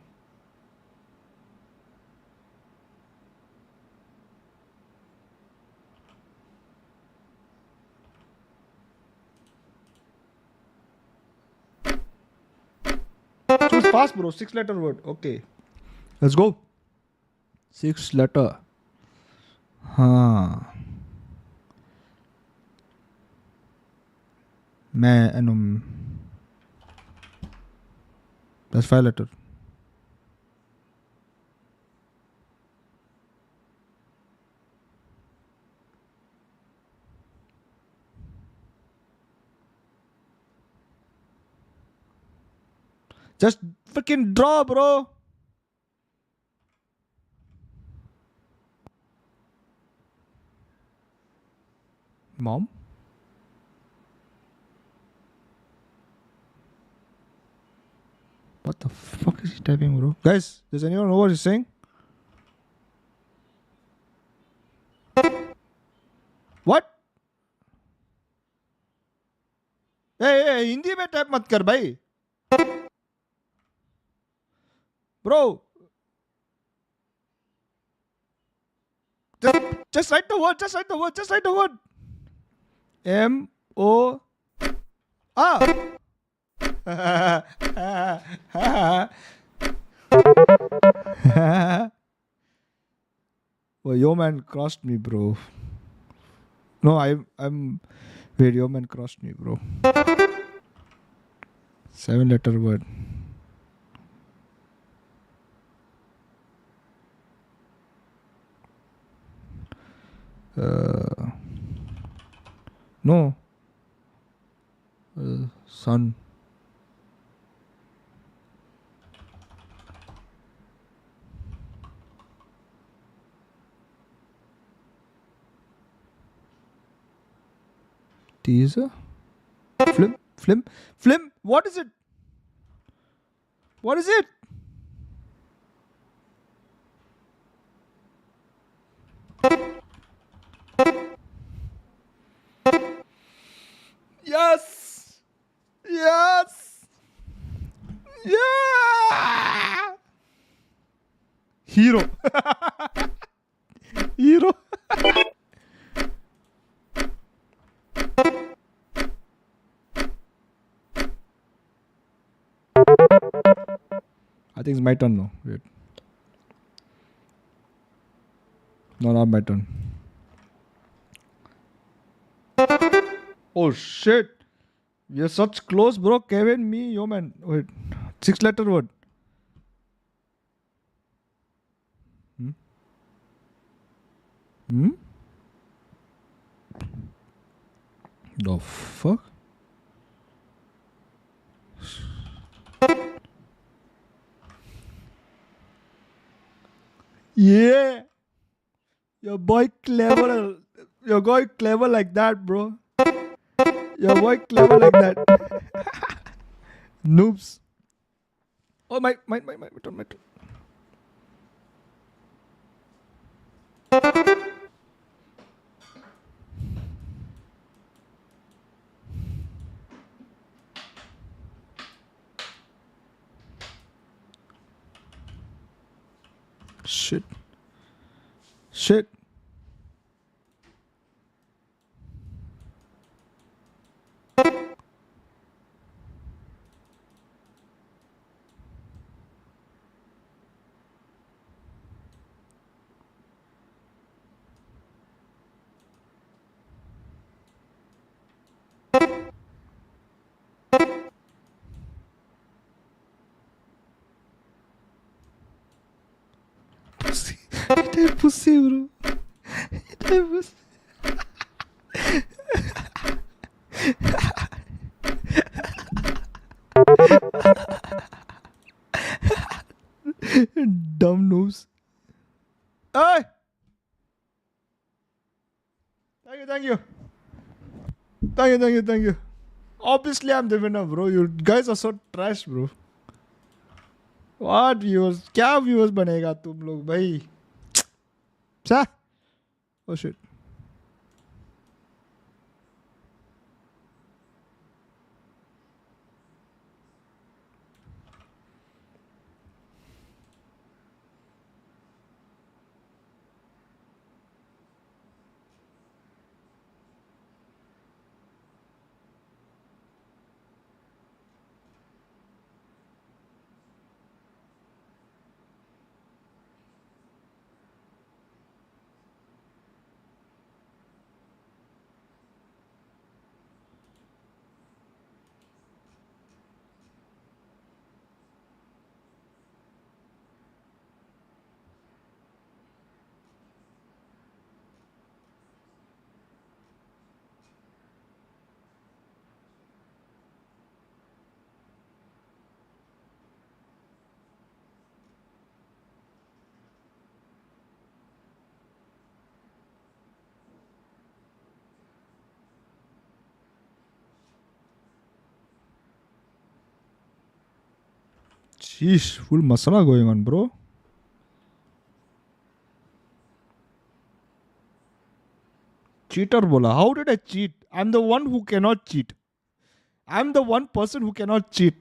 Choose fast, bro. 6 letter word. Okay. Let's go. 6 letter. That's 5 letter. Just freaking draw, bro. Mom? What the fuck is he typing, bro? Guys, does anyone know what he's saying? What? Hey, Hindi में type मत कर भाई. Bro. Just write the word. Just write the word. Just write the word. M-O. Well, your man crossed me, bro. No, I'm. Wait, your man crossed me, bro. 7 letter word. No. Sun. Teaser. Flim. What is it? What is it? Yes. Yeah. Hero. Hero. I think it's my turn now. Wait. No, not my turn. Oh shit. We are such close, bro. Kevin, me, yo man. Wait. 6-letter word. The fuck? Yeah. Your boy clever. Your boy clever like that, bro. Your boy clever like that. Noobs. Oh, my turn. Shit. Pussy. It ain't pussy, bro. It ain't pussy. Dumb nose. Hey! Thank you. Obviously, I'm the winner, bro. You guys are so trash, bro. What viewers? क्या viewers बनेगा तुम लोग भाई? सा? Oh shit. Sheesh, full masala going on, bro. Cheater bola. How did I cheat? I'm the one who cannot cheat. I'm the one person who cannot cheat.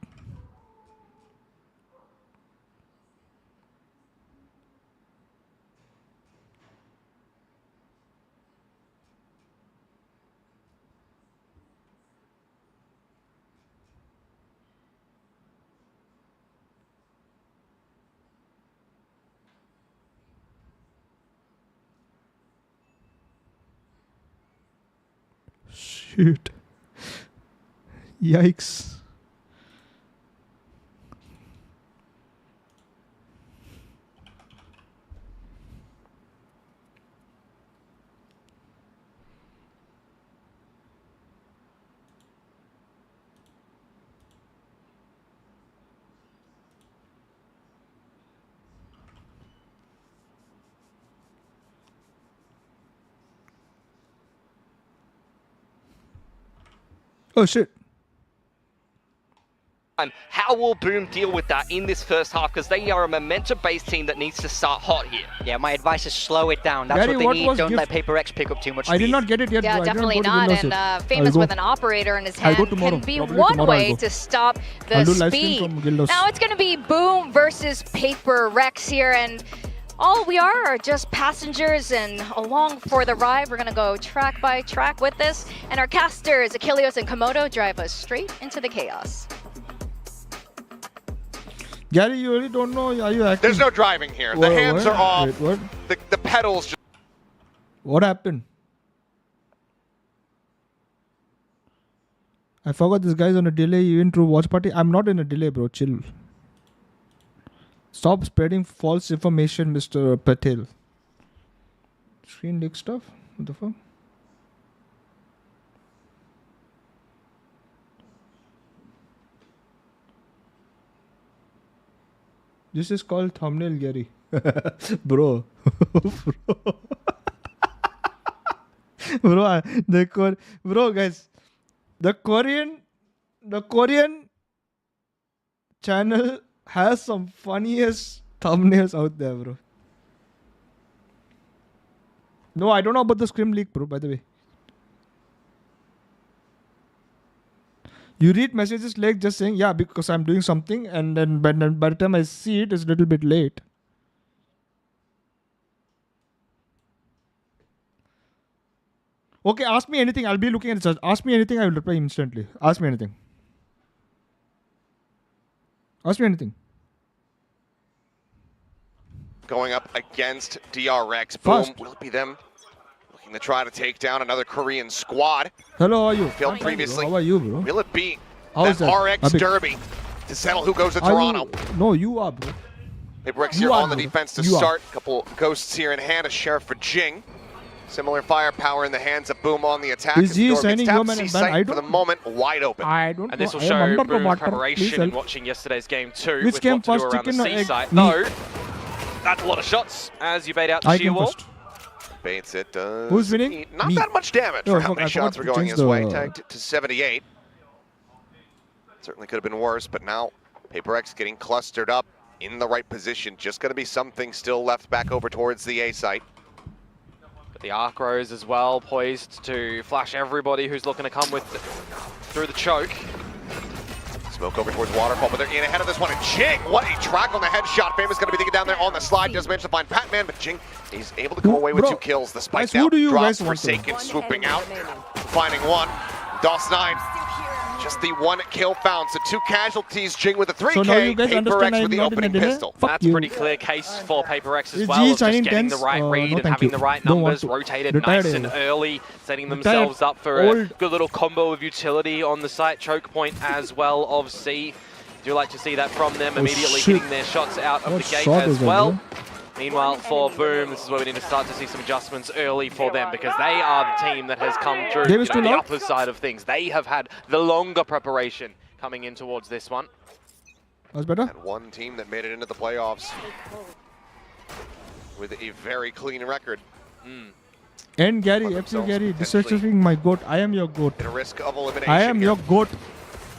Shit. Yikes. Oh shit. How will Boom deal with that in this first half? Because they are a momentum-based team that needs to start hot here. Yeah, my advice is slow it down. That's Gary, what they need. Don't gift? let Paper X pick up too much speed. I did not get it yet. Yeah, bro. definitely not. And Famous with an operator in his I'll hand go tomorrow. can be Probably one tomorrow way to stop the speed. Now it's going to be Boom versus Paper Rex here, and all we are just passengers and along for the ride. We're going to go track by track with this, and our casters, Achilles and Komodo, drive us straight into the chaos. Gary, you really don't know. Are you acting? There's no driving here. The hands are off. Wait, what? The pedals just... What happened? I forgot this guy's on a delay even through watch party. I'm not in a delay, bro. Chill. Stop spreading false information, Mr. Patel. Screen leak stuff? What the fuck? This is called thumbnail, Gary. Bro. Bro, guys. The Korean channel has some funniest thumbnails out there, bro. No, I don't know about the scrim leak, bro, by the way. You read messages like just saying, yeah, because I'm doing something, and then by the time I see it, it's a little bit late. Okay, ask me anything. I'll be looking at the chat. Ask me anything, I will reply instantly. Ask me anything. Ask me anything. Going up against DRX. Fast. Boom. Will it be them looking to try to take down another Korean squad? Hello, how are you? Failed previously. How are you, bro? Will it be How is that that? RX Abhi- Derby to settle who goes to Are Toronto? No, you are, bro. PaperX You here are, on the bro. defense to You are. start. Couple ghosts here in hand. A Sheriff for Jing. Similar firepower in the hands of Boom on the attack. Is As he the door gets signing tapped, woman C and ban? I site for the don't- moment wide open. I don't And this will know. I am show under the Boom's water. preparation Please in help. watching yesterday's game too. Which with came what to do first, around the chicken or C egg? site. Me. No, that's a lot of shots as you bait out the I sheer came wall. first. Bates it does. Who's winning? eat Not Me. that much damage Oh, for how fuck, many I shots forgot were to going change his way. the- Tagged to 78. Certainly could have been worse, but now PaperX getting clustered up in the right position. Just going to be something still left back over towards the A site. But the arc rows as well, poised to flash everybody who's looking to come with through the choke. Smoke over towards Waterfall, but they're in ahead of this one. And Jing, what a track on the headshot. Fame is going to be thinking down there on the slide. Does manage to find Pac-Man, but Jing, he's able to go away with Bro, 2 kills. The spike guys, who down do you drops. guys want to- Forsaken swooping out, finding one. DOS9, just the 1 kill found. So 2 casualties. Jing with a 3K. So now you guys understand PaperX I'm with the not in a opening delay? pistol. Fuck That's you. a pretty clear case for PaperX as Is well, G of just signing getting the tense? right read No, and thank having you. the right Don't want numbers, to. rotated Retired nice and area. early, setting Retired. themselves up for a Old. good little combo of utility on the site. Choke point as well of C. Do like to see that from them, Oh, immediately shit. getting their shots out of What the gate shot as is that, well. bro? Meanwhile, for Boom, this is where we need to start to see some adjustments early for them, because they are the team that has come through Davis too the low? upper side of things. They have had the longer preparation coming in towards this one. That's better? And one team that made it into the playoffs with a very clean record. And Gary, Put FC themselves Gary, potentially- disrespecting my goat. I am your goat. At a risk of elimination. I am here. your goat.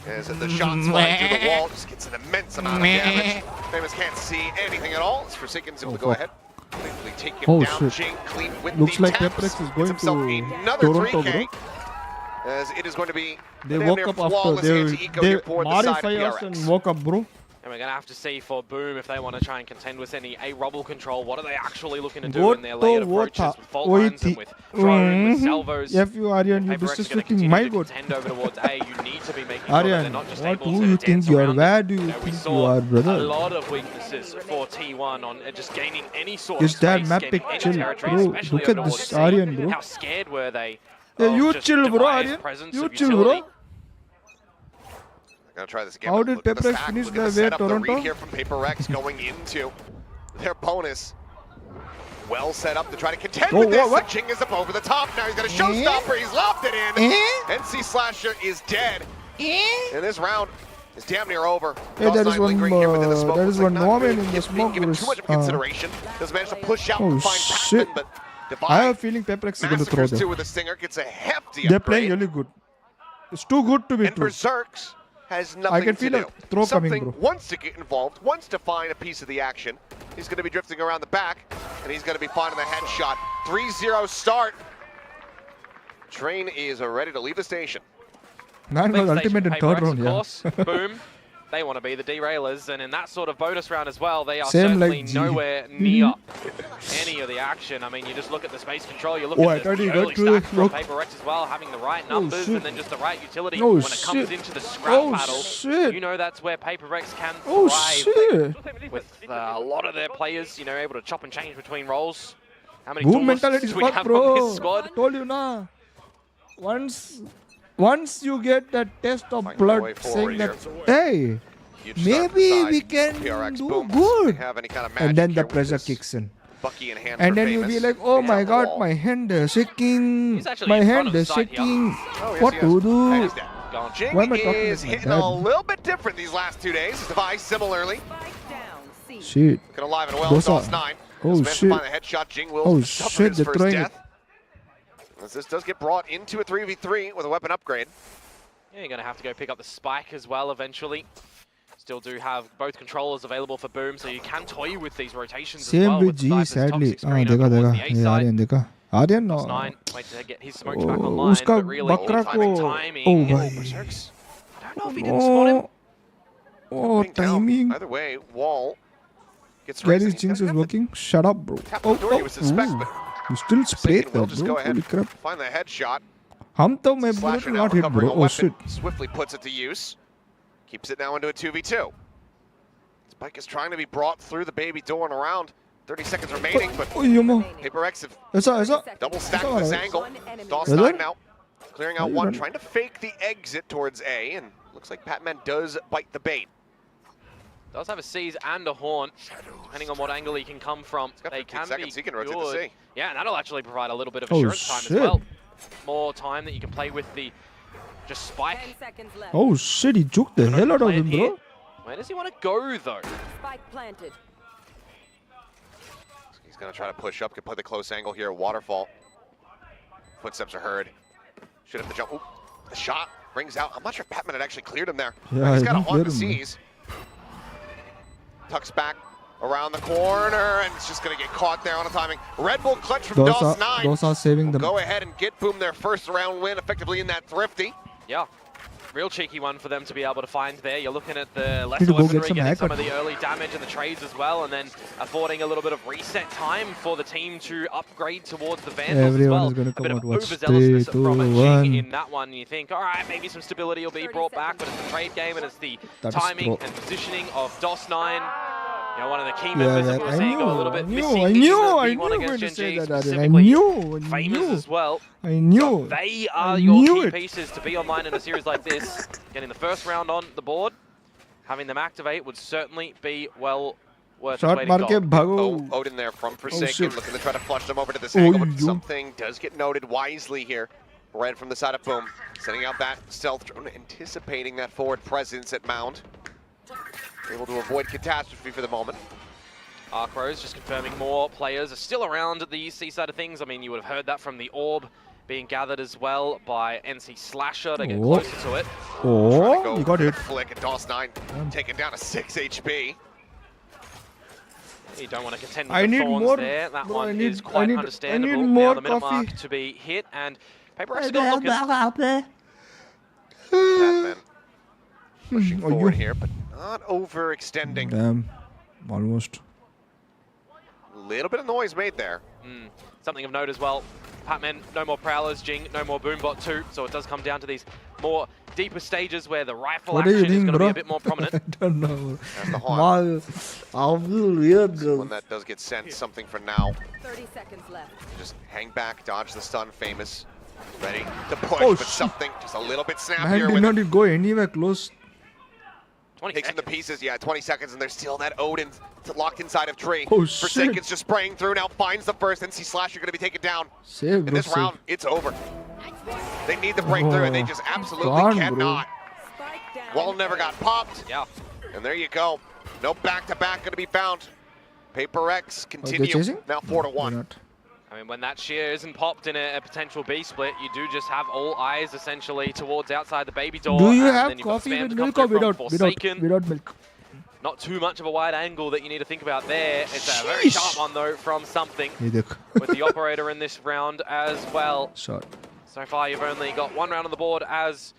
As the shots flying through the wall, just gets an immense amount of damage. Famous can't see anything at all. As Forsaken's able to go fuck. ahead. Quickly take him Oh, down. shit. Jing clean with Looks the like taps. PaperX is Gets going himself to another Toronto, 3K. As it is going to be They damn woke near up after flawless they anti-eco here for the side of modify us PRX. and woke up, bro. And we're going to have to see for Boom if they want to try and contend with any A-Rubble control. What are they actually looking to do What in their layered the water? approaches with fault lines and with drone, with salvos? If you Aryan, you PaperX are going to disrespecting continue my to goat. contend over towards A. You need to be making sure that they're Aryan, not just what able who to you dance think you are? around Where it. do you We think you saw are, a brother? lot of weaknesses for T1 on just gaining any sort Is of that space, map gaining pick any chill, territory, bro? especially Look at over this towards C. Aryan, bro. How scared were they? Yeah, of you just chill, bro, Defiant's Aryan. presence You of chill, utility? bro. Gonna try this again. How but did look at the PaperX stack, finish look the at way setup, the Toronto? read here from PaperX going into their bonus. Well set up to try to contend Oh, with this. what? Jing is up over the top. Now he's got a showstopper. He's lobbed it in. NC Slasher is dead. And this round is damn near over. Hey, there DOS9 is one, lingering here within the smoke. there Looks is like one not Norman really in the being smoke given was, too much of consideration. Does manage to push out oh, and find shit. Pac-Man, but I have Divine a feeling PaperX is going to throw massacres two them. with a stinger. Gets a hefty They're playing upgrade. really good. It's too good to be And true. Berserks has nothing can to feel do. a throw coming, Something bro. wants to get involved, wants to find a piece of the action. He's going to be drifting around the back, and he's going to be finding the headshot. 3-0 start. Train is ready to leave the station. Man Big was station ultimate in for third PaperX, round, of yeah. course. Boom. They want to be the derailers, and in that sort of bonus round as well, they are Same certainly like G. nowhere near any of the action. I mean, you just look at the space control, you look Oh, I at thought the he early got to stack from look. PaperX as well, having the right Oh, numbers shit. and then just the right utility. Oh, When it comes shit. into the scrap Oh, battle, shit. you know that's where PaperX can Oh, thrive. shit. With a lot of their players, you know, able to chop and change between roles. How many Boom duelists mentality do we fuck, have on bro. this squad? Told you, nah. Once once you get that taste of Find their way blood forward saying that, hey, Huge start maybe inside. we can PRX do boom. good. Have any kind of And then magic the here with pressure this kicks in. Bucky and hand And for then you'll be Famous. like, oh Face my on the god, wall. my hand is shaking. He's actually My in front hand of the is site here. shaking. Oh, yes, What he to is. And do? he's dead. Gone. Jing Why am I talking is like my hitting dad? a little bit different these last 2 days. Device similarly. Shit. Looking alive and well. Those DOS are- 9. Oh, Managed to shit. find the headshot. Jing will Oh, suffer shit, his they're first throwing death. it. As this does get brought into a 3v3 with a weapon upgrade. Yeah, you're going to have to go pick up the spike as well eventually. Still do have both controllers available for Boom, so you can toy with these rotations as Same well. with With G, Viper's sadly. toxic screen देखा over देखा towards the A ये side. Aryan देखा Aryan no. +9, wait to get his smokes back online, उसका but really बकरा timing, को timing. oh भाई Berserks I don't know if he didn't spot him. oh being down. timing. Either way, Wall gets Gary's raised. jinx is working. Shut up, bro. Tap the door, he was suspect, but You still sprayed Forsaken will that, just bro. go ahead Holy crap. find the headshot. हम तो मैं bullet Slasher now not hit, recovering bro. a Oh weapon. shit. Swiftly puts it to use. Keeps it now into a 2v2. Spike is trying to be brought through the baby door and around. 30 seconds remaining, but Oh yamo. Paper X have ऐसा double stacked this angle. DOS Really? 9 now clearing out Are you one, running? trying to fake the exit towards A, and looks like Patman does bite the bait. Does have a seize and a haunt, depending on what angle he can come from. got They 15 can seconds, be he can rotate to good. C. Yeah, and that'll actually provide a little bit of Oh, assurance time as shit. well. More time that you can play with the just spike. Oh shit, he juked the hell out of him, Here. bro. Where does he want to go though? He's going to try to push up, can play the close angle here. Waterfall. Footsteps are heard. Should have the jump. Ooh, the shot rings out. I'm not sure if Patman had actually cleared him there. Yeah, He's I got to didn't haunt the clear him, seas. Tucks back around the corner, and it's just going to get caught there on a timing. Red Bull clutch from DOS 9. Those are saving them. Go ahead and get Boom their first round win effectively in that Thrifty. Yeah. Real cheeky one for them to be able to find there. You're looking at the Need lesser to go weaponry, get some getting some of haircut. the early damage and the trades as well, and then affording a little bit of reset time for the team to upgrade towards the Vandals as Everyone well. is gonna A come bit out. of Watch. overzealousness 3, 2, from a 1. Jing in that one. You think, all right, maybe some stability will be brought back, but it's the trade game and it's the That is timing true. and positioning of DOS 9. You know, one of the key Yeah, members yeah, that we're I seeing knew, go a little bit I knew, missing I in the knew, V1 I knew you were against going to say Gen G that, Arden. I specifically. knew, I Famous knew. as well. I knew. They I are your knew key it. pieces to be online in a series like this. Getting the first round on the board, having them activate would certainly be well worth its Shot weight मार in के gold. भागो. Odin there from Forsaken, shit. looking to try to flush them over to this Oh, angle, but yo. something does get noted wisely here. Red from the side of Boom, sending out that stealth drone, anticipating that forward presence at Mound. Able to avoid catastrophe for the moment. Arcros just confirming more players are still around at the C side of things. I mean, you would have heard that from the orb being gathered as well by NC Slasher to get Oh. closer to it. Trying to Oh, go you got for the it. flick, and DOS 9 taken down to 6 HP. You don't want to contend with I the need thorns more, there. That bro, one I need- is quite I need understandable. more Now the minute mark coffee. to be hit, and Paper X got looking. Batman pushing Oh, forward you. here, but not overextending. Damn, almost. Little bit of noise made there. Something of note as well. Patman, no more Prowlers, Jing, no more Boombot 2, so it does come down to these more deeper stages where the rifle What are you action is doing, going to be bro? a bit more prominent. I don't know. That's the haunt. I feel weird, When bro. that does get sent, something for now. 30 seconds left. Just hang back, dodge the stun, Famous. Ready to push, Oh, but shit. something just a little bit Man snappier did with not go anywhere close. 20 takes him the seconds. pieces. Yeah, 20 seconds, and there's still that Odin locked inside of tree. Oh, shit. Forsaken's just spraying through now, finds the first, NC Slasher gonna be taken down. Save, In bro, this save. round, it's over. They need the breakthrough, and they just absolutely gone, bro. cannot. Spike down. Wall never got popped, Yeah. and there you go. No back-to-back gonna be found. Paper X continue, chasing? now 4-1. They're not. I mean, when that shear isn't popped in a potential B split, you do just have all eyes essentially towards outside the baby door. Do you and have then you've got coffee spam with to come milk or through from without? Forsaken. Without milk. Not too much of a wide angle that you need to think about there. It's a very sharp one though from something ये देख. with the operator in this round as well. Shot. So far, you've only got one round on the board as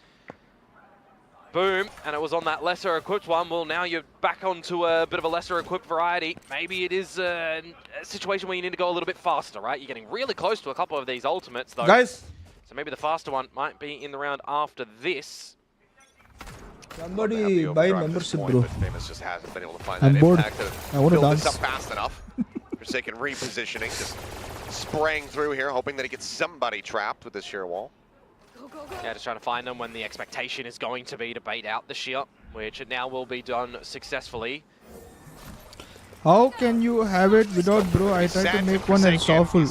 Boom, and it was on that lesser equipped one. Well, now you're back onto a bit of a lesser equipped variety. Maybe it is a situation where you need to go a little bit faster, right? You're getting really close to a couple of these ultimates, though. Guys, So maybe the faster one might be in the round after this. somebody buy membership, bro. But Famous just hasn't been able to find I'm that bored. impact to I wanna build this dance. up fast enough. Forsaken repositioning, just spraying through here, hoping that he gets somebody trapped with this sheer wall. Yeah, just trying to find them when the expectation is going to be to bait out the shear, which it now will be done successfully. How can you have it without, bro? I tried to make one and saw full.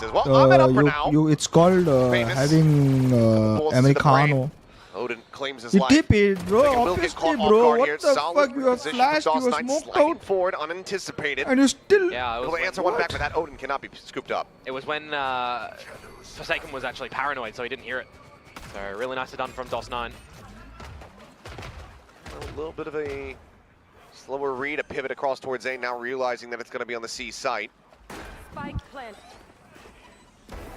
It's called having Americano. Odin claims his You life. tip it, bro. Will get Obviously, caught off bro. guard What here. the Solid fuck? You have position flashed, from you were DOS9 smoked sliding out, forward unanticipated. and you still... Yeah, Will answer one back, but that Odin cannot be scooped up. It was when Forsaken was actually paranoid, so he didn't hear it. So really nicely done from DOS9. A little bit of a slower read, a pivot across towards A, now realizing that it's going to be on the C site. Spike plant.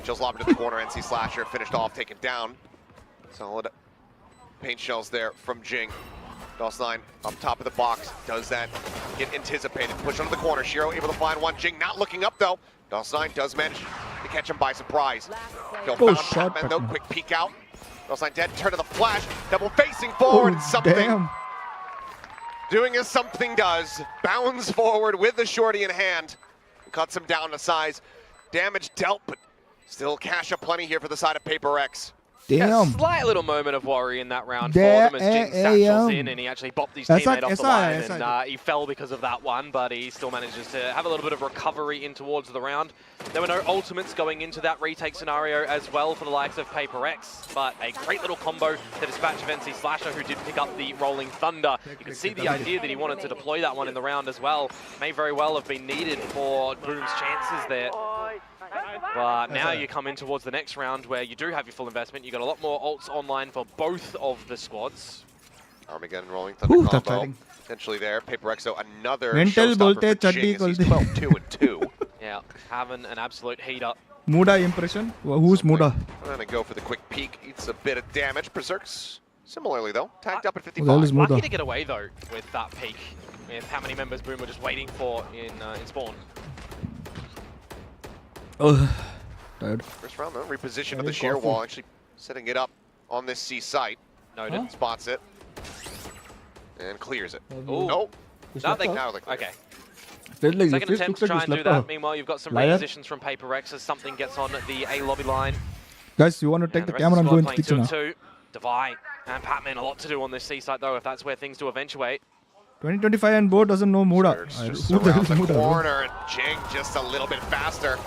Just lobbed into the corner, NC Slasher finished off, taken down. Solid paint shells there from Jing. DOS9 up top of the box, does that get anticipated. Push onto the corner, Shiro able to find one. Jing not looking up though. DOS9 does manage to catch him by surprise. He'll found Batman though, quick peek out. DOS9 dead, turn to the flash, double facing forward, something. Damn. Doing as something does, bounds forward with the shorty in hand. Cuts him down to size. Damage dealt, but still cash aplenty here for the side of Paper X. Damn. Yeah, slight little moment of worry in that round for them as Jing satchels in and he actually bopped his teammate off the line and he fell because of that one, but he still manages to have a little bit of recovery in towards the round. There were no ultimates going into that retake scenario as well for the likes of Paper X, but a great little combo to dispatch of NC Slasher, who did pick up the Rolling Thunder. You can see the idea that he wanted to deploy that one in the round as well. May very well have been needed for Boom's chances there. But now you come in towards the next round where you do have your full investment. You got a lot more ults online for both of the squads. Armageddon rolling thunder combo potentially there. Paper X though another showstopper for Jing as he's 12-2-2. Yeah, having an absolute heat up. Muda impression? Who's Muda? I'm gonna go for the quick peek. Eats a bit of damage. Berserk's similarly though tagged up at 55. Lucky to get away though with that peek. With how many members Boom were just waiting for in spawn. Tired. First round though, reposition of the shear wall, actually setting it up on this C site. Noted. Spots it. And clears it. Ooh. Nope. Nothing. Now they clear. Okay. Like Second attempt to try and do that. Meanwhile, you've got some repositions from Paper X as something gets on the A lobby line. Guys, you want to take the camera and go into the kitchen now? Devi and Patman a lot to do on this C site though, if that's where things do eventuate. 2025 and Bo doesn't know Muda. Just around the corner, and Jing just a little bit faster.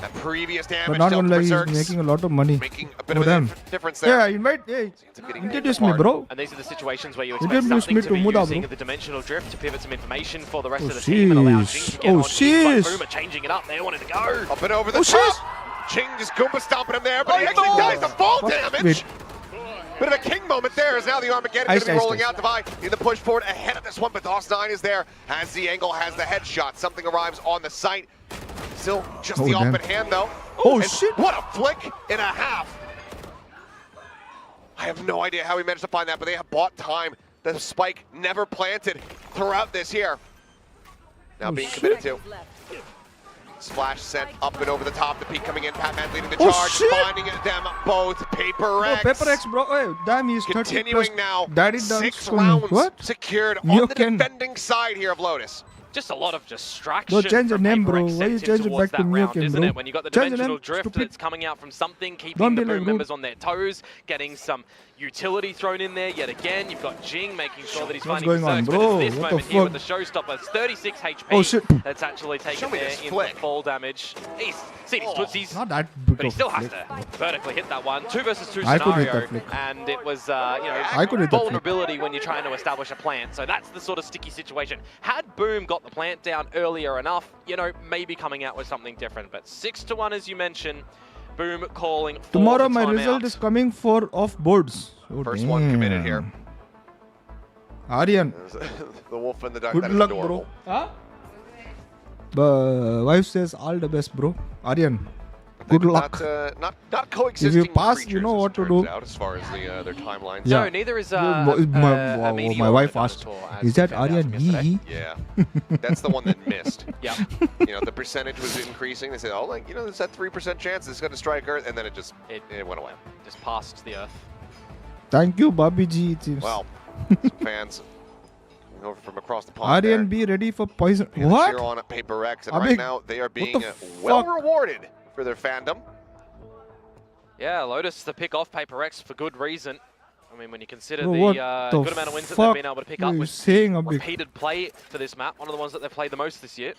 That previous damage but not dealt only Berserks, he's making a lot of money. making a bit of a difference there. Yeah, invite. Hey, introduce me, bro. And these are the situations where you expect something to be using the dimensional drift to pivot some information for the rest of the team and allow Jing to get on. Boom are changing it up. They wanted to go. Up and over the top. Jing just Goomba stomping him there, but he actually dies to fall damage. Bit of a king moment there as now the Armageddon going to be rolling out. Devi in the push forward ahead of this one, but DOS9 is there. Has the angle, has the headshot. Something arrives on the site. Still just the off in hand though. Oh shit! What a flick and a half. I have no idea how he managed to find that, but they have bought time. The spike never planted throughout this here. Now being committed to. Splash sent up and over the top. The peak coming in. Patman leading the charge. Finding them both. Paper X. Paper X, bro. Hey, damn, he's continuing now. Daddy 6 rounds secured on the defending side here of Lotus. Just a lot of distraction. Bro, change the name, bro. Why you change it back to Mioken, isn't bro? it? When you got the dimensional drift that's coming out from something, keeping the Boom members on their toes, getting some utility thrown in there yet again. You've got Jing making sure that he's finding Berserks, but it's this moment here with the showstoppers, 36 HP. Oh shit! That's actually taken there in the fall damage. He's seen his tootsies, not that but he still has to vertically hit that one. 2 versus 2 scenario, and it was vulnerability when you're trying to establish a plant. So that's the sort of sticky situation. Had Boom got the plant down earlier enough, maybe coming out with something different. But 6-1 as you mentioned. Boom calling for tomorrow my result is coming for off boards. Oh, first one committed here. Aryan. The wolf and the duck. Good luck, bro. Huh? The wife says all the best, bro. Aryan. Good luck. Not coexisting. If you pass, you know what to do. Out as far as their timelines. Yeah. No, neither is my wife asked. Is that Aryan? Yeah, that's the one that missed. Yeah. The percentage was increasing. They said, oh, there's that 3% chance it's going to strike Earth, and then it went away. Just passed the Earth. Thank you, Bobby G. Well, some fans over from across the pond. Aryan, be ready for poison. What? Here on Paper X, and right now they are being well rewarded for their fandom. Yeah, Lotus to pick off Paper X for good reason. I mean, when you consider Bro, the what good amount of wins that they've been able to pick up with repeated play for this map, one of the ones that they've played the most this year.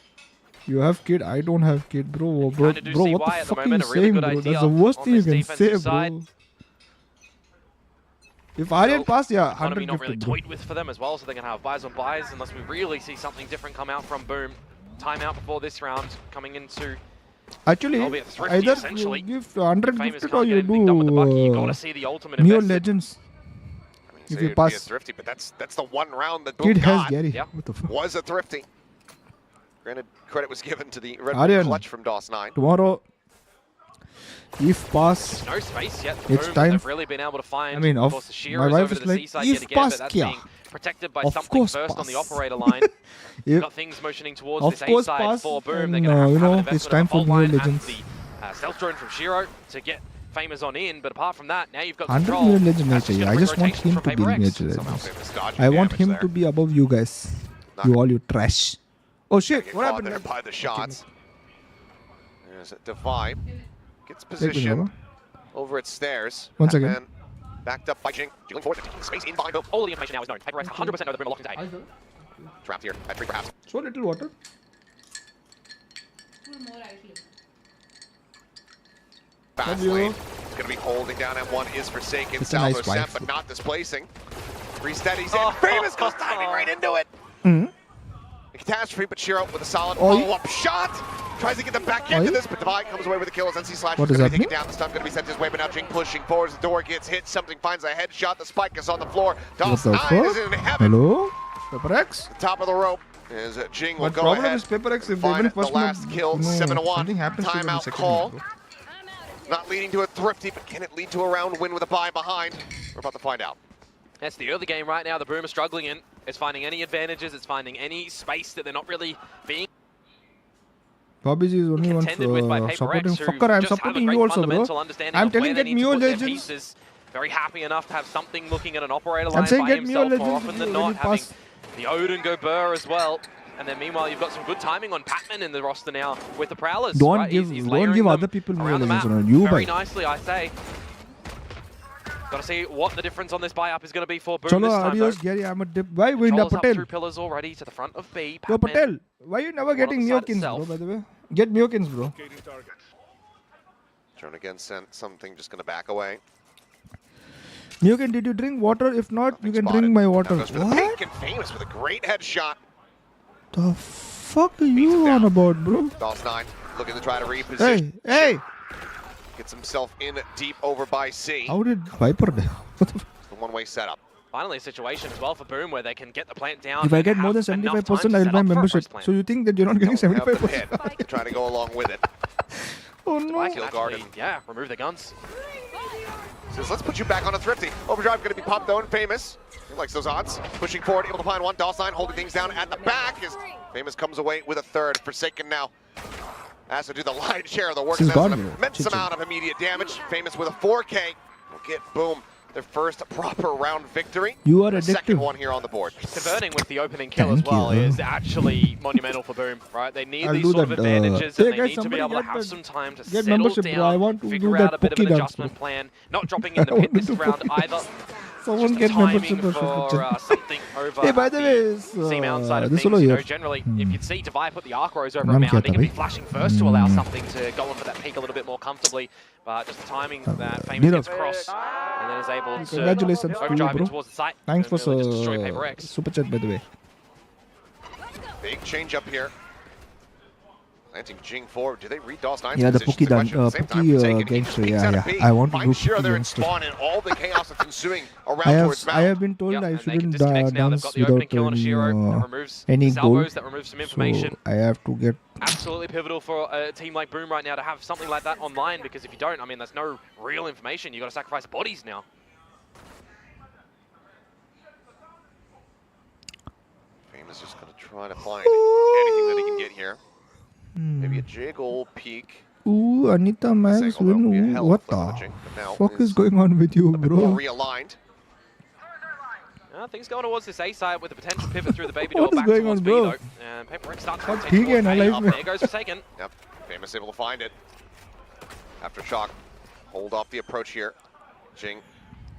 You have kid, I don't have kid, bro. Bro, Kinda do bro see what why the at the fuck are you moment, a really saying, good bro? idea That's the worst on thing you this can say, defensive side. bro. If Aryan passed, yeah, Economy not really 150, bro. toyed with for them as well, so they're going to have buys on buys unless we really see something different come out from Boom. Timeout before this round, coming into Actually, Albeit thrifty, either essentially. you give Famous 150 or can't you get anything done with the Bucky. You got do to see the ultimate Neo invested. Legends. I mean, If say you it'd be a pass. thrifty, but that's the one round that Kid Boom has got. Gary. Yeah. What the fuck? Was a thrifty. Granted, credit was given to the Red Aryan. Bull clutch from DOS9. Tomorrow, if pass, No space yet. It's Boom, time. They've really been able to find. I mean, of course, the my Shearer is wife over is to the like, seaside if yet again, but pass that's kya? being protected by Of something course first on the pass. operator line. You've If, got things motioning towards of this A course side pass, for Boom. and, They're going to have you an know, investment it's time on for the Neo line and Legends. the stealth drone from Shiro to get Famous on in, but apart from that, now you've got 100 control. Neo Legends That's just nature. gonna I bring just want rotation him from to be Paper X. Neo Somehow Legends. Famous dodging I want damage him there. to be above you guys. You all, you trash. Oh shit, Get what caught happened? there by the shots. There's a Defy. Gets Take position me, over at stairs. Once again. Batman backed up by Jing. Jiggling forward, taking space in behind him. All of the information now is known. Paper X 100% know the Boom are locked into A. Trapped here at 3 perhaps. So little water. Fast W. lane. Going to be holding down M1 is Forsaken. It's a nice Salvo sent, wife. but not displacing. Resteadies in. Famous goes diving right into it. Mm-hmm. A catastrophe, but Shiro with a solid Oi. follow-up shot. Tries to get the back into Oi. this, but Divide comes away with the kill as NC Slash What is is going to be happening? taken down. The stun going to be sent his way, but now Jing pushing forward as the door gets hit. Something finds a headshot. The spike is on the floor. What the DOS9 is fuck? in heaven. Hello? Paper X? Top of the rope is Jing will But go problem ahead. is Paper X, if they Find win the first last map, kill, you know, 7-1. something happens to them in Timeout second call. map, bro. Not leading to a thrifty, but can it lead to a round win with a bye behind? We're about to find out. That's the early game right now. The Boom are struggling in. It's finding any advantages. It's finding any space that they're not really being Bobby G is only one contended with by Paper supporting. X, who Fucker, I'm just have a supporting great you also, fundamental bro. understanding I'm of where telling they get need to Neo put their Legends. pieces. Very happy enough to have something looking at an operator line I'm saying by get Neo himself more Legends often than when not, you having pass. the Odin go Burr as well. And then meanwhile, you've got some good timing on Patman in the roster now with the Prowlers. Don't right? give, He's don't layering give them other people Neo around the Legends map on you, very bhai. nicely, I say. Got to see what the difference on this buy-up is going to be for Boom Chalo, this time, adios, though. Gary. I'm a dip. Why Winda Controls up Patel? through pillars already to the front of B. Yo, Patman. Patel. Why you never getting on the Neo side Kings, bro, itself. by the way? Get Neo Kings, bro. Turn again sent something just going to back away. Neo King, did you drink water? If not, Nothing you can spotted. drink my Now water. goes for the What? pink and Famous with a great headshot. The fuck are you on about, bro? DOS9 looking to try to reposition. Hey, hey! Gets himself in deep over by C. How did Viper die? What the The one-way setup. Finally, a situation as well for Boom where they can get the plant down. If I and get more have than enough 75%, time to I'll set buy up for a membership. first plant. So you think that you're not getting Don't have the 75%? pit. Try to go along with it. Oh no! Like, Kill actually, guarded. yeah, remove the guns. Says, let's put you back on a thrifty. Overdrive going to be popped though and Famous. He likes those odds. Pushing forward, able to find one. DOS9 holding things down at the back as Famous comes away with a third. Forsaken now has to do the lion's share of the work. She's That's gone, an bro. immense Chichi. amount of immediate damage. Famous with a 4K will get Boom their first proper round victory. You are The second addictive. one here on the board. Converting with the opening kill Thank as well you. is actually monumental for Boom, right? They need I'll these do sort of that, advantages hey and they guys, need to be somebody able to get have that- some time to get settle membership, bro. I down, want to do figure that out a bit of an Pokey dance, adjustment bro. plan. Not dropping in the I pit want to this do round Pokey either. Someone Just get the timing membership or for something over Hey, by at the way, is, C-mount side of this things. solo You know, here. generally, if you'd see Divide put the arc rows over a Naam mound, kya he tha can be bhai? flashing first to allow something to go on for that peak a little bit more comfortably. But just the timing that Famous Nirav. gets across and then is able to Congratulations to you, overdrive bro. in towards the site. Thanks and for really just destroy Paper X. super chat, by the way. Big change up here. Planting Jing forward. Do they read DOS9's Yeah, the position? Pokey It's a question. At the same time, Pokey, Forsaken, he gangster, just peeks yeah, out yeah. of B, I want to finds do Shiro Pokey there and gangster. spawn in all the chaos that's ensuing around I towards have Mount. been told Yep, I and they can shouldn't disconnect now. They've dance got the opening without kill on a Shiro that any, removes any salvos, gold. that removes some information. So I have to get. Absolutely pivotal for a team like Boom right now to have something like that online, because if you don't, I mean, there's no real information. You've got to sacrifice bodies now. Famous just going to try to find anything that he can get here. Maybe a jiggle peek. Ooh, Anita Max Single, that would be a win. hell of What a flip of the the Jing, but now fuck is is going on with you, a bit more bro? realigned. Things going towards this A side with a potential pivot through the baby door What is back going towards on, B bro? though. And Paper X starts to What rotate peak towards and A. alive, Up man. there goes Forsaken. Yep, Famous able to find it. After shock. hold off the approach here. Jing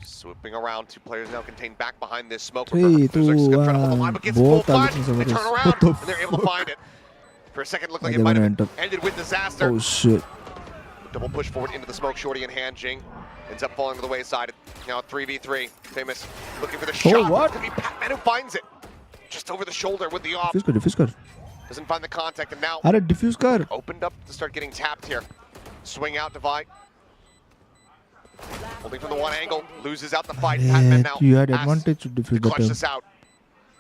swooping around. 2 players now contained back behind this smoke. 3, 2, Berserk's gonna try to hold the line, but gets full both are flash. looking They turn Zavarus. around What the and they're able to find it. For a second, it looked like They it might have went up. ended with disaster. Oh shit. Double push forward into the smoke, shorty in hand. Jing ends up falling to the wayside. Now 3v3. Famous looking for the shot. what? Could be Patman who finds it. Just over the shoulder with the off. Diffuse कर. Doesn't find the contact, and now अरे diffuse कर. opened up to start getting tapped here. Swing out, divide. Holding from the one angle, loses out the fight. Patman now You had has advantage to defuse to clutch that. this out.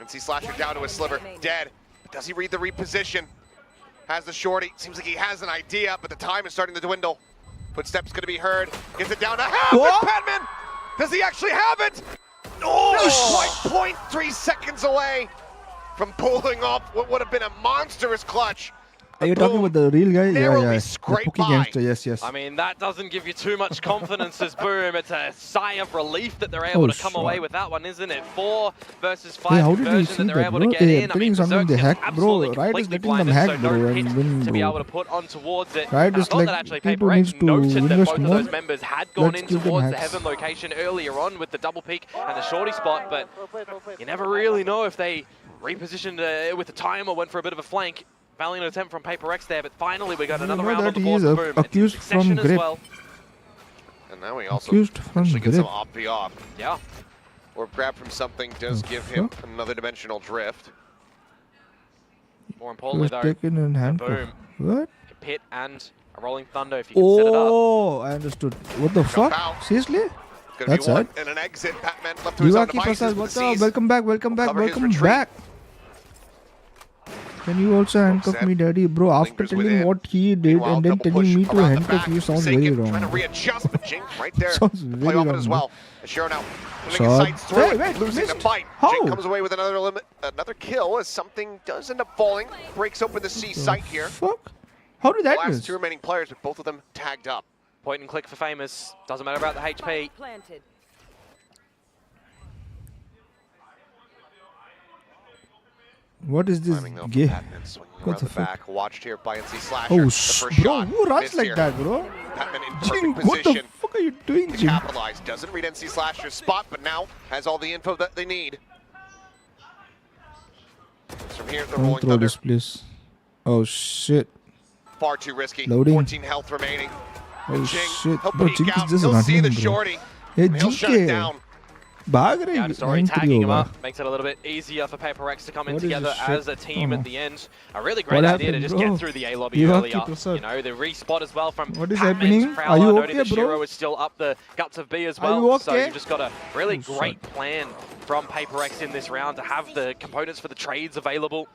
And see Slasher down to a sliver, dead. But does he read the reposition? Has the shorty. Seems like he has an idea, but the time is starting to dwindle. Footsteps going to be heard. Gets it down to half. What? And Patman, does he actually have it? Oh, quite 0.3 seconds away from pulling off what would have been a monstrous clutch. Are you talking about the real guy? Narrowly Yeah, yeah. The scraped Pookie by. gangster, yes, yes. I mean, that doesn't give you too much confidence as Boom. It's a sigh of relief that they're able to come away with that one, isn't it? 4 versus 5 Hey, how did you conversion see that they're that, able bro? to get They're in. I telling mean, something they Berserk is hacked, bro. absolutely Riot is completely letting them blinded, hack, so bro, no and hits win, to be bro. able to put on towards it. Riot And I is thought like, that actually T2 Paper needs X to noted that invest both of more. those members had gone Let's in give them towards the hacks. Heaven location earlier on with the double peek and the shorty spot, but you never really know if they repositioned with the time or went for a bit of a flank. Valiant attempt from Paper X there, but finally we got You another know round on that the he board is for Boom. It's in accused from succession as grip. well. And now we also Accused from actually get some grip. op off. Yeah. Or grab from something does give him another dimensional drift. More He importantly was though, taken in handcuff. Boom. What? Pit and a Rolling Thunder if you can set it up. Oh, I understood. What the fuck? out. Seriously? Gonna That's be one it. and an exit. Patman left to his own Divaki devices. Prasad, but what's the up? C's Welcome back, welcome back, cover his welcome retreat. back. Can you also handcuff set. me, daddy? Bro, after Lingers telling within. what he did Meanwhile, and then double telling push me to around the handcuff back. you sounds Forsaken, very trying to wrong. readjust, but Jing right there. Sounds The very play off it wrong, as bro. well. Shiro now pulling his Shot. sights through Hey, it, wait, losing the missed. fight. How? Jing comes away with another kill as something does end up falling. Breaks open the C site here. Fuck? How did The that last miss? 2 remaining players, but both of them tagged up. Point and click for Famous. Doesn't matter about the HP. Planted. What is this Timing though from gay? Patman swinging What around the the fuck? back. Watched here by NC Slasher. Oh, The first bro, shot who runs missed like here. that, bro? Patman in Jing, perfect what the position fuck are you doing, to Jing? capitalize. Doesn't read NC Slasher's spot, but now has all the info that they need. From here, the Don't Rolling throw Thunder, this, please. Oh shit. far too risky. Loading. 14 health remaining. Oh Jing, shit. he'll Bro, peek Jing is out. just He'll see running, the bro. shorty. Hey, and he'll shut it Jing down. भाग रहे Yeah, हैं, Story 9-3 tagging him होगा. up makes it a little bit easier for Paper X to come in What is together this shit? as a team Oh. at the end. A really great What idea to happened, just bro? get through the A lobby Divaki earlier. Prasad. You know, the respot as well from What is Patman's happening? Prowler, Are you noting okay, that bro? Shiro is still up the guts of B as Are well. you So okay? you've just got a really Oh, great plan from Paper X in this round to have the components for the trades available.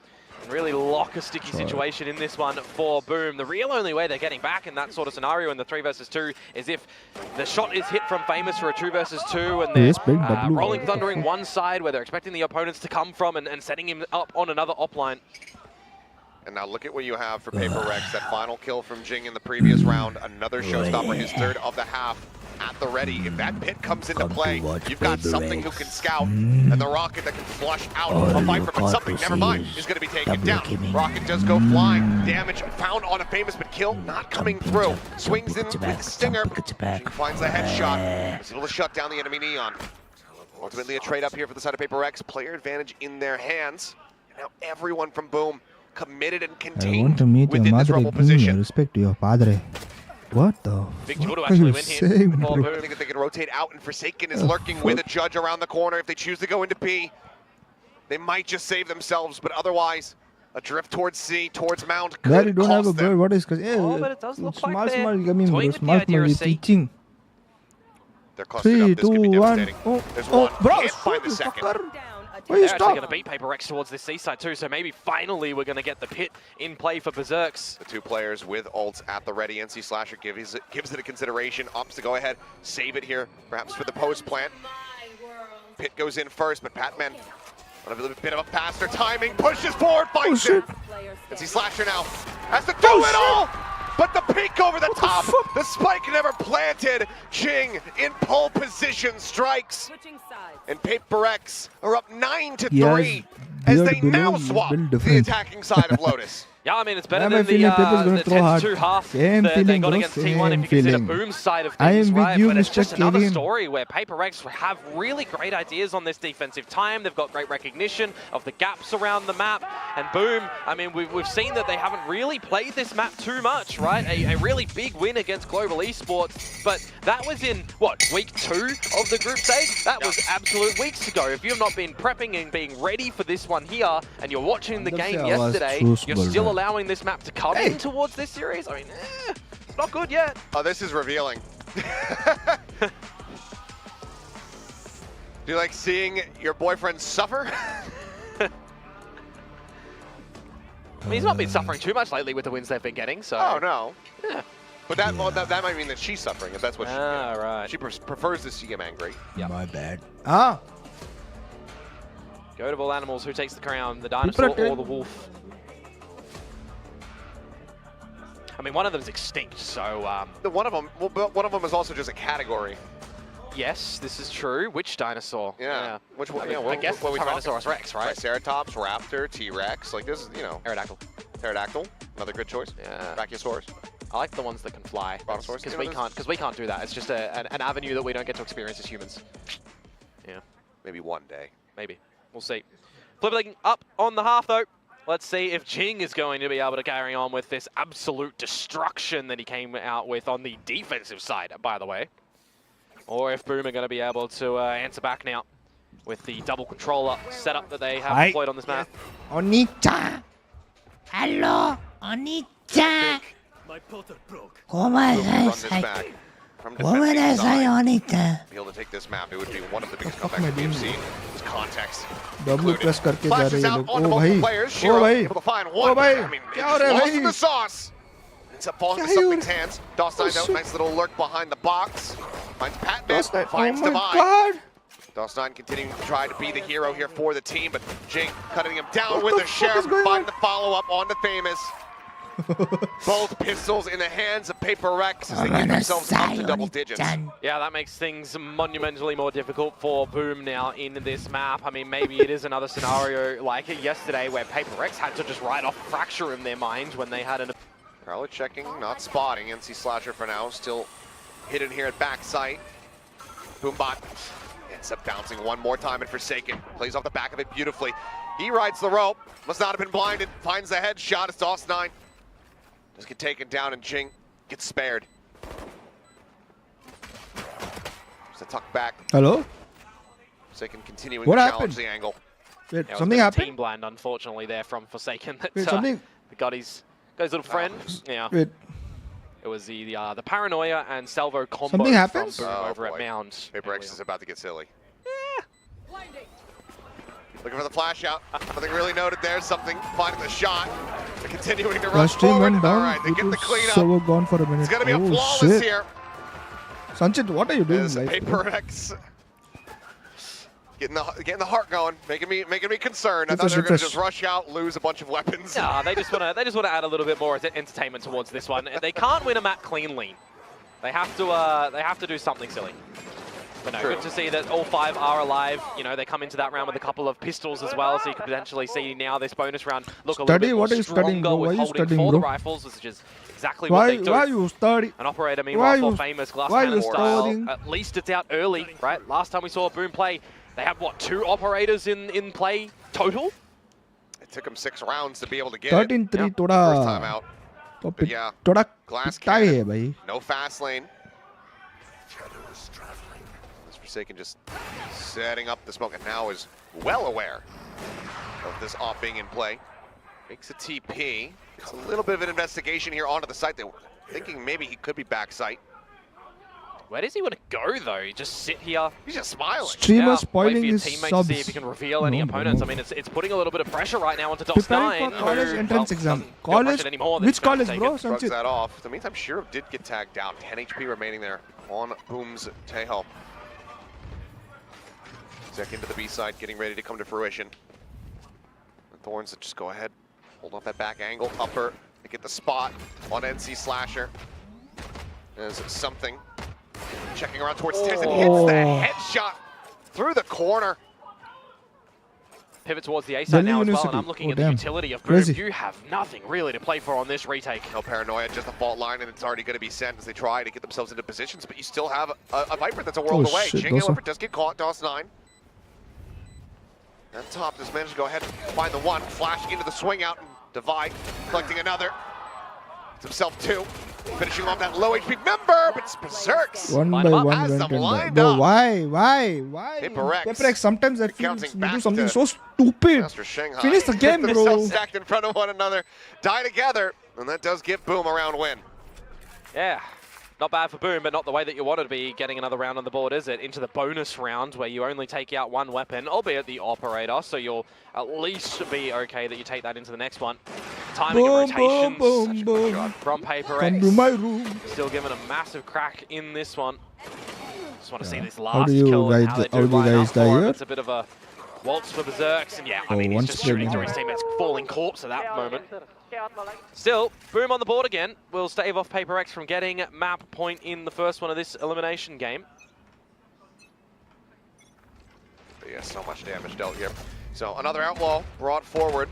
And really lock a sticky situation in this one for Boom. The real only way they're getting back in that sort of scenario in the 3 versus 2 is if the shot is hit from Famous for a 2 versus 2 and they're Yes, big W. rolling thundering one side where they're expecting the opponents to come from and setting him up on another op line. And now look at what you have for Paper Rex. That final kill from Jing in the previous round. Another showstopper, his third of the half at the ready. If that pit comes into play, you've got something who can scout and the Rocket that can flush out a Viper, but something, never mind, is going to be taken down. Rocket does go flying. Damage found on a Famous, but kill not coming through. Swings in with Stinger. Jing finds the headshot. Is able to shut down the enemy Neon. Ultimately a trade up here for the side of Paper Rex. Player advantage in their hands. And now everyone from Boom committed and I want contained to meet your within this madre. rebel Give me position. respect to your padre. What the Big deal to fuck are actually you win here saying, for bro? I think that they can rotate out, and Forsaken is Oh, lurking with a judge around the corner. If they choose to go into P, they might just save themselves, but otherwise, a drift towards C, towards Mound could Daddy, don't have a cost bird. them. What is? Yeah, Oh, but it does look like small, they're small. I mean, toying bro, with the small, idea small. of You're C. teaching. They're clustered 3, up. This 2, could be 1. devastating. Oh, There's oh, one. bro, Can't find the shoot, second. fucker. Down a Why you They're actually stop? going to beat Paper X towards this C-side too, so maybe finally we're going to get the pit in play for Berserks. The two players with ults at the ready. NC Slasher gives it a consideration. Opts to go ahead, save it here, perhaps for the post plant. Pit goes in first, but Patman on a little bit of a faster timing, pushes forward, finds it. player NC Slasher now has to do it all, but the peek over the top, the spike never planted. Jing in pole position strikes, switching sides. and Paper X are up 9-3 He has as beard they below, now he's swap built the different. attacking side of Lotus. Yeah, I mean, it's better I than am feeling Pep is the going to throw 10-2 hard. half Same that they feeling, got bro. against T1 if Same you consider feeling. Boom's side of I things, am with right? you, But it's Mr. just another Kevin. story where Paper Rex have really great ideas on this defensive time. They've got great recognition of the gaps around the map. And Boom, I mean, we've seen that they haven't really played this map too much, right? A really big win against Global Esports, but that was in, what, week 2 of the group stage? That was absolute weeks ago. If you've not been prepping and being ready for this one here, and you're watching the game yesterday, you're still allowing this map to come in towards this series? I mean, it's not good yet. Oh, this is revealing. Do you like seeing your boyfriend suffer? I mean, he's not been suffering too much lately with the wins they've been getting, so... Oh, no. Yeah. But that might mean that she's suffering, if that's what she... right. She prefers to see him angry. Yep. My bad. Ah. Go to all animals. Who takes the crown? The dinosaur or the wolf? I mean, one of them is extinct, so... One of them is also just a category. Yes, this is true. Which dinosaur? Yeah. Which one? I guess what we Tyrannosaurus Rex, right? Triceratops, Raptor, T-Rex. Like this is, you know. Pterodactyl. Pterodactyl. Another good choice. Yeah. Brachiosaurus. I like the ones that can fly. Brontosaurus. Because we can't do that. It's just an avenue that we don't get to experience as humans. Yeah. Maybe one day. Maybe. We'll see. Flipping up on the half, though. Let's see if Jing is going to be able to carry on with this absolute destruction that he came out with on the defensive side, by the way. Or if Boom are going to be able to answer back now with the double controller setup that they have deployed on this map. Onita! Hello, Onita! My potter broke. ¿Cómo estás? ¿Cómo eres, Onita? Be able to take this map, it would be one of the biggest comebacks we've seen. This context. W press करके जा रहे हैं लोग. Oh भाई. oh भाई. able to find one. Oh भाई. I mean, क्या हो रहा है lost भाई? in the sauce. Ends up falling to something's hands. DOS9 out, nice little lurk behind the box. Finds Patman, finds Oh my Divine. God. DOS9 continuing to try to be the hero here for the team, but Jing cutting him down What with the the fuck sheriff. is going Find on? the follow-up on the famous. Both pistols in the hands of Paper Rex as they get themselves up to double digits. Yeah, that makes things monumentally more difficult for Boom now in this map. I mean, maybe it is another scenario like yesterday where Paper Rex had to just write off Fracture in their mind when they had an... Probably checking, not spotting. NC Slasher for now, still hidden here at backside. Boombot ends up bouncing one more time and Forsaken plays off the back of it beautifully. He rides the rope, must not have been blinded, finds the headshot. It's DOS9. Just get taken down and Jing gets spared. Just a tuck back. Hello? Forsaken continuing What to happened? challenge the angle. Wait, Yeah, something team happened? blind, unfortunately, there from Forsaken. That, Wait, something... got his little friend. Yeah. Wait. It was the Paranoia and Salvo combo Something happens? from Boom Oh, over boy. at Mound. Paper Rex is about to get silly. Looking for the flash out. Nothing really noted there. Something finding the shot. They're continuing to run Last team forward. went down. All right, they get the cleanup. So gone for a minute. It's going to be a Oh, flawless shit. here. Sanchit, what are you doing? As Like, Paper Rex getting the heart going, making me concerned. I thought Refresh, they were going to refresh. just rush out, lose a bunch of weapons. Nah, they just want to add a little bit more entertainment towards this one. They can't win a map cleanly. They have to do something silly. But no, good to see that all 5 are alive. You know, they come into that round with a couple of pistols as well, so you can potentially see now this bonus round look a little bit more what are you studying, stronger bro? Why with are you holding studying, for the bro? rifles, which is exactly what they do. why you study? An operator, Why meanwhile, you- for famous glass why cannon you style. studying? At least it's out early, right? Last time we saw Boom play, they had, what, 2 operators in play total? It took them 6 rounds to be able to get 13-3 it. थोड़ा First time out. तो But yeah, थोड़ा glass पिटा ही है cannon. भाई. No fast lane. This Forsaken just setting up the smoke and now is well aware of this off being in play. Makes a TP. It's a little bit of an investigation here onto the site. They were thinking maybe he could be backside. Where does he want to go, though? You just sit here? He's just smiling. Streamer Wait spoiling for your his teammates subs. to see if he can reveal any No, opponents. no. I mean, it's putting a little bit of pressure right now onto Preparing DOS9. for college who, entrance exam. doesn't feel College? pressured anymore that Which he's gonna college, take bro? it. Shrugs Sanchit. that off. In the meantime, Shiro did get tagged down. 10 HP remaining there on Boom's Tejo. Zek into the B side, getting ready to come to fruition. The Thorns that just go ahead, hold off that back angle, upper. They get the spot on NC Slasher. There's something checking around towards Tiz and hits the headshot through the corner. pivot towards the A side now as well, and I'm looking at the damn. utility of Boom. Crazy. You have nothing really to play for on this retake. No paranoia, just a fault line, and it's already going to be sent as they try to get themselves into positions, but you still have a Viper that's a world away. Shit, Jing, however, does get caught, DOS9. And Top just managed to go ahead and find the one, flashing into the swing out, and Divide collecting another. It's himself two, finishing off that low HP member, but it's Berserks. One Line by them up. one Has went them and lined Bro, up. why? Paper-X. Sometimes I feel Counting you back do something to so stupid. Master Shanghai. Finish the game, Get bro. themselves stacked in front of one another, die together, and that does give Boom a round win. Yeah, not bad for Boom, but not the way that you wanted to be getting another round on the board, is it? Into the bonus round where you only take out one weapon, albeit the operator, so you'll at least be okay that you take that into the next one. Timing and rotations boom, boom. from Paper Come X. to my room. Still giving a massive crack in this one. Just want to see this How last do you kill and guys- how they how do do you line guys up die for him. here? It's a bit of a waltz for Berserks, and yeah, I mean, he's one just split shooting through his teammates, falling corpse at that moment. Still, Boom on the board again. Will stave off Paper X from getting map point in the first one of this elimination game. But yeah, so much damage dealt here. So another Outlaw brought forward.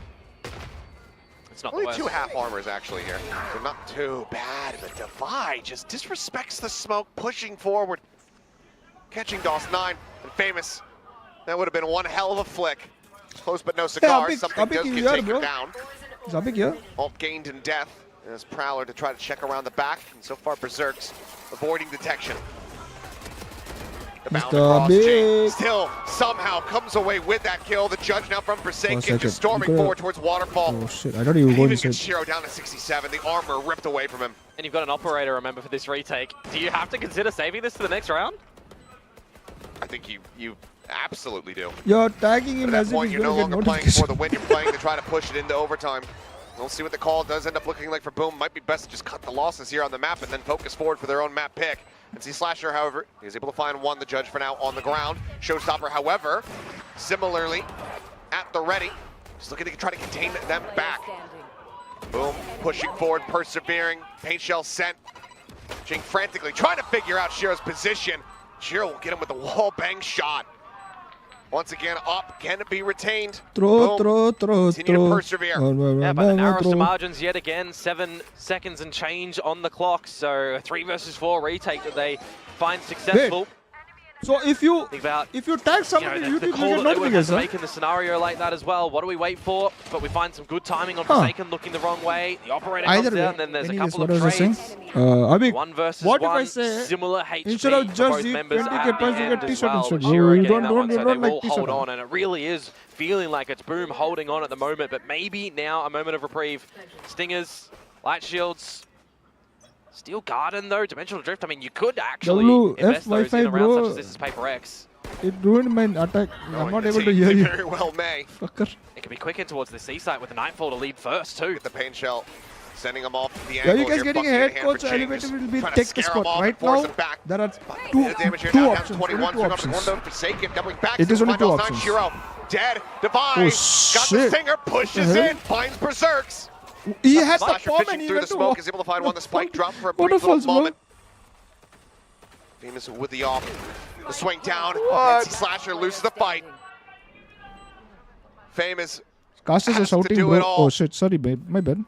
It's not Only the worst. two half armors actually here, so not too bad, but Divide just disrespects the smoke, pushing forward. Catching DOS9 and Famous. That would have been one hell of a flick. Close but no cigar, something does get taken down. Zabik here. Alt gained in death as Prowler to try to check around the back, and so far Berserks avoiding detection. The bound Mr. across Big. Jing still somehow comes away with that kill. The judge now from Forsaken just storming forward towards Waterfall. Oh shit, I thought you were going Even to gets say. Shiro down to 67, the armor ripped away from him. And you've got an operator, remember, for this retake. Do you have to consider saving this to the next round? I think you absolutely do. You're tagging him At as that if point, he's you're no going to longer get playing for notification. the win, you're playing to try to push it into overtime. We'll see what the call does end up looking like for Boom. Might be best to just cut the losses here on the map and then focus forward for their own map pick. And see Slasher, however, is able to find one, the judge for now on the ground. Showstopper, however, similarly at the ready. Just looking to try to contain them back. Boom, pushing forward, persevering. Paint shell sent. Jing frantically trying to figure out Shiro's position. Shiro will get him with the wall bang shot. Once again, up, can it be retained? Throw, Boom. throw. Continue to persevere. Yeah, but the narrowest of margins yet again, 7 seconds and change on the clock. So a 3 versus 4 retake that they find successful. So if you Think about tag somebody, the you call get that they would have to notification. make in the scenario like that as well. What do we wait for? But we find some good timing on Forsaken looking the wrong way. The operator comes Either way, down, then there's a anyways, couple what of was I saying? trades. Abhi, 1 versus what if 1, I say, similar HP instead of for just both the members 20 at the points, you end get as t-shirt well. instead. With Shiro You getting that one, don't so they like will t-shirt. hold on, and it really is feeling like it's Boom holding on at the moment, but maybe now a moment of reprieve. Stingers, light shields, Steel Garden though, Dimensional Drift, I mean you could actually invest those in a round such as this as Paper X. It ruined my attack. I'm not able to hear They you. very well may. Fucker. It could be quick in towards the C site with the Nightfall to lead first too. Get the paint shell, sending him off the Yeah, angle. you guys here. getting Bucks ahead, hand for coach. Jing, Elevator just will be trying to take the scare him spot. off, Right force now, him back. there are Bit of damage here two now, down options. 21, Only two swing up to options. Kondo, Forsaken, doubling back. It is only two Final time, options. Shiro, dead, Divide, Oh, got the shit. stinger, pushes What the hell? in, finds Berserks. He had the Slasher bomb and fishing he through went the to smoke, is able to find one, the spike drop for a brief Waterfalls, little bro. moment. Famous with the off, the swing down, and Slasher loses the fight. Famous Casters are has to shouting, do bro. it all. Oh shit, sorry, babe. My bad.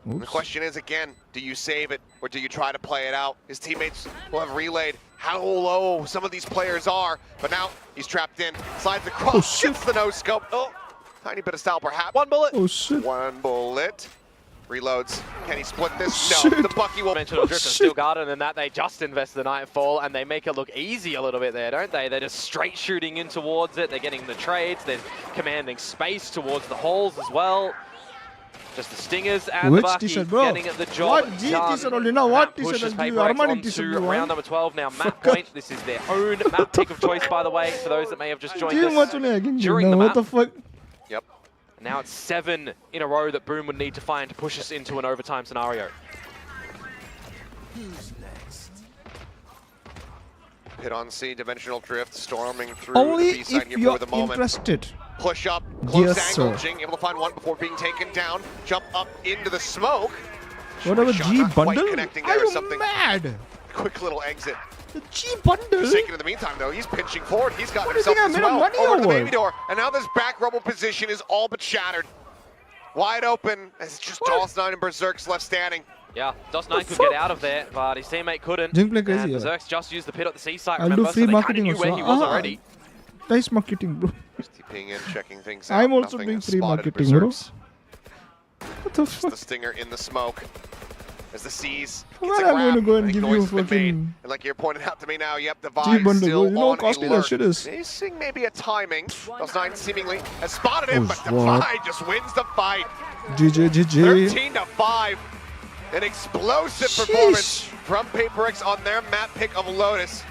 The Oops. question is again, do you save it or do you try to play it out? His teammates will have relayed how low some of these players are, but now he's trapped in, slides across, Oh, shit. shoots the no scope. Oh, tiny bit of style perhaps. One bullet. Oh shit. One bullet. Reloads. Can he split this? Shit. No, the Bucky will. Dimensional Drift and shit. Steel Garden, and that they just invest the Nightfall and they make it look easy a little bit there, don't they? They're just straight shooting in towards it. They're getting the trades. They're commanding space towards the halls as well. Just the Stingers and Which the Bucky t-shirt, bro? getting the job What G done. t-shirt only now? What That t-shirt pushes has given you? Paper X Armani onto t-shirt you round want? number 12 now. Map point. This is their own map pick of choice, by the way, for those that may have just joined Too much us only again. during the What map. the fuck? Yep. Now it's 7 in a row that Boom would need to find to push us into an overtime scenario. Hit on C, Dimensional Drift, storming through Only the B side if here you're for the moment. interested. Push up, close Yes, angle, sir. Jing able to find one before being taken down. Jump up into the smoke. Whatever Shot G not quite bundle? connecting Are there or you something. mad? Quick little exit The G bundle. Forsaken in the meantime, though, he's pinching forward. He's got What do you himself think I as made well money over to the over? baby door. And now this back rubble position is all but shattered. Wide open as it's just DOS9 and Berserk's left standing. Yeah, DOS9 could get out of there, but his teammate couldn't. Jing playing crazy, And yeah. Berserk's just used the pit at the seaside, I'll remember? do free So they kind of marketing knew where also. he was already. Nice marketing, bro. Just TPing in, checking things out. I'm also Nothing doing has free spotted marketing, bro. Berserk's. What the Just the fuck? stinger in the smoke. As the Seas Well, gets a I'm grab. going to go and I think give noise you has been fucking made. And like you're pointing out to me now, yep, the G Vibe bundle, still bro. You know how on costly that alert. shit is. Missing maybe a timing. DOS9 seemingly has spotted him, Oh, but the what? Vibe just wins the fight. GG, GG. 13-5. An explosive Sheesh. performance from PaperX on their map pick of Lotus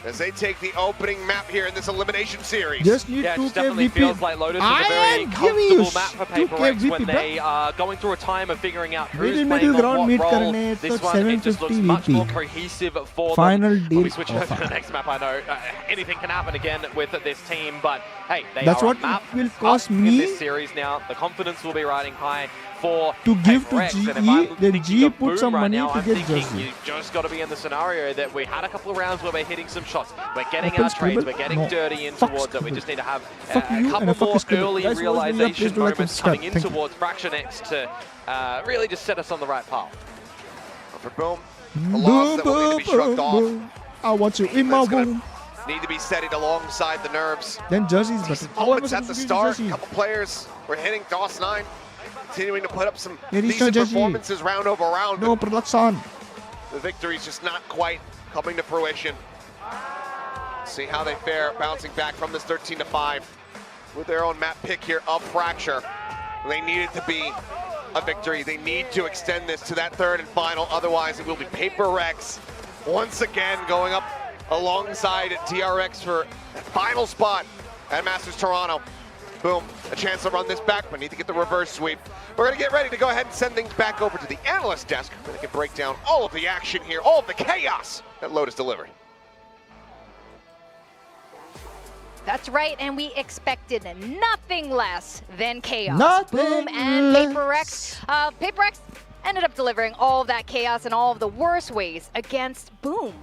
as they take the opening map here in this elimination series. Just need Yeah, it 2K just definitely VP. feels like Lotus is I a very am giving you comfortable map for 2K PaperX when VP, they are going through a time of figuring out who's Middle playing on ground what meet role. karne, This so one, it just looks 750 much more VP. cohesive for Final them. When we deal switch over to offer. the next map, I know anything can happen again with this team, but hey, they That's are what a map it will up cost in me this series now. The confidence will be riding high for to give to PaperX, and if GE, I'm then thinking GE of put Boom some right money now, to I'm get thinking Jersey. you've just got to be in the scenario that we had a couple of rounds where we're hitting some shots, we're getting Open our trades, scribble? we're getting No. dirty in Fuck towards it. We scribble. just need to have Fuck you a and a couple fuck more scribble. early Guys, always please realization do like and moments subscribe. coming in Thank you. towards Fraction X to really just set us on the right path. For Boom, a loss that will need to be shrugged off. I want you in my That's gonna room. Need to be steadied alongside the nerves. Then Jersey's better. How am I Moments at supposed the to beat start, a Jersey? couple players were hitting DOS9, continuing to put up some Yeah, he's decent Jersey. performances round over round. No but production. the victory's just not quite coming to fruition. See how they fare, bouncing back from this 13-5 with their own map pick here of Fracture. They need it to be a victory. They need to extend this to that third and final, otherwise it will be PaperX once again going up alongside DRX for that final spot at Masters Toronto. Boom, a chance to run this back, but need to get the reverse sweep. We're gonna get ready to go ahead and send things back over to the analyst desk where they can break down all of the action here, all of the chaos that Lotus delivered. That's right, and we expected nothing less than chaos. Nothing Boom and less. PaperX. PaperX ended up delivering all of that chaos in all of the worst ways against Boom.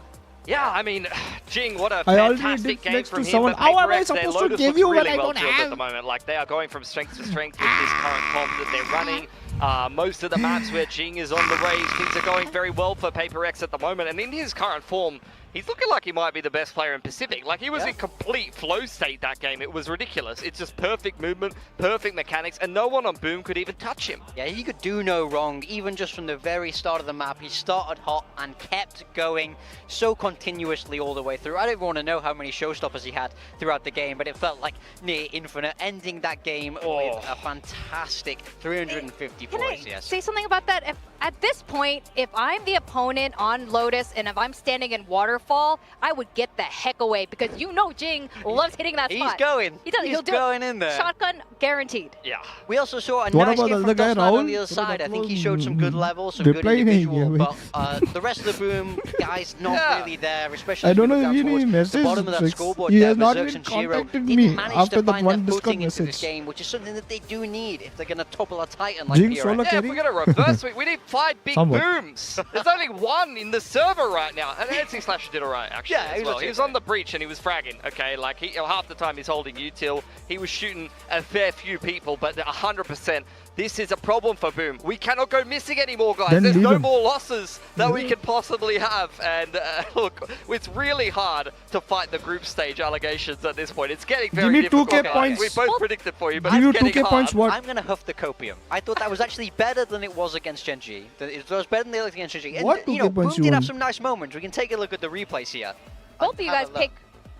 Yeah, I mean, Jing, what a I already fantastic did game flex from to him. someone. But How am I PaperX, their supposed to Lotus give looks you when really I well don't drilled have? at the moment. Like, they are going from strength to strength with this current comp that they're running. Most of the maps where Jing is on the raise, things are going very well for PaperX at the moment. And in his current form, he's looking like he might be the best player in Pacific. Like, he was in complete flow state that game. It was ridiculous. It's just perfect movement, perfect mechanics, and no one on Boom could even touch him. Yeah, he could do no wrong, even just from the very start of the map. He started hot and kept going so continuously all the way through. I don't want to know how many showstoppers he had throughout the game, but it felt like near infinite, ending that game with a fantastic 354 Can I ACS. say something about that? If, at this point, if I'm the opponent on Lotus and if I'm standing in Waterfall, I would get the heck away because you know Jing loves hitting that He's spot. going. He does. He's He'll do going it. in there. Shotgun guaranteed. Yeah. We also saw a What nice about game the from guy DOS9 on Raul? the other side. I think he showed some good levels, some They're good playing individual, here, but the rest of the Boom guys not really there, especially I don't as we know look if down he towards the messaged bottom of that Six. scoreboard He there. has not Berserks even and Shiro contacted didn't me manage after to that find one their Discord footing into this message. game, which is something that they do need if they're going to topple a titan like Jing PRX. solo Yeah, if carry? we're going to reverse sweep, we need 5 big Somewhat. booms. There's only one in the server right now. And NC Slasher did alright, actually, Yeah, as he was well. okay He was with on the breach and he was fragging, okay? Like, half the time he's holding util. He was shooting a fair few people, but 100%, this is a problem for Boom. We cannot go missing anymore, guys. Then There's leave no him. more losses that we can possibly have. And look, it's really hard to fight the group stage allegations at this point. It's getting very me difficult, 2K guys. points. We both predicted for you, but Give it's you getting 2K hard. points what? I'm going to huff the copium. I thought that was actually better than it was against Gen G. It was better than it was against Gen G. And, What you know, 2K Boom points you did have want? some nice moments. We can take a look at the replays here. Both of you guys pick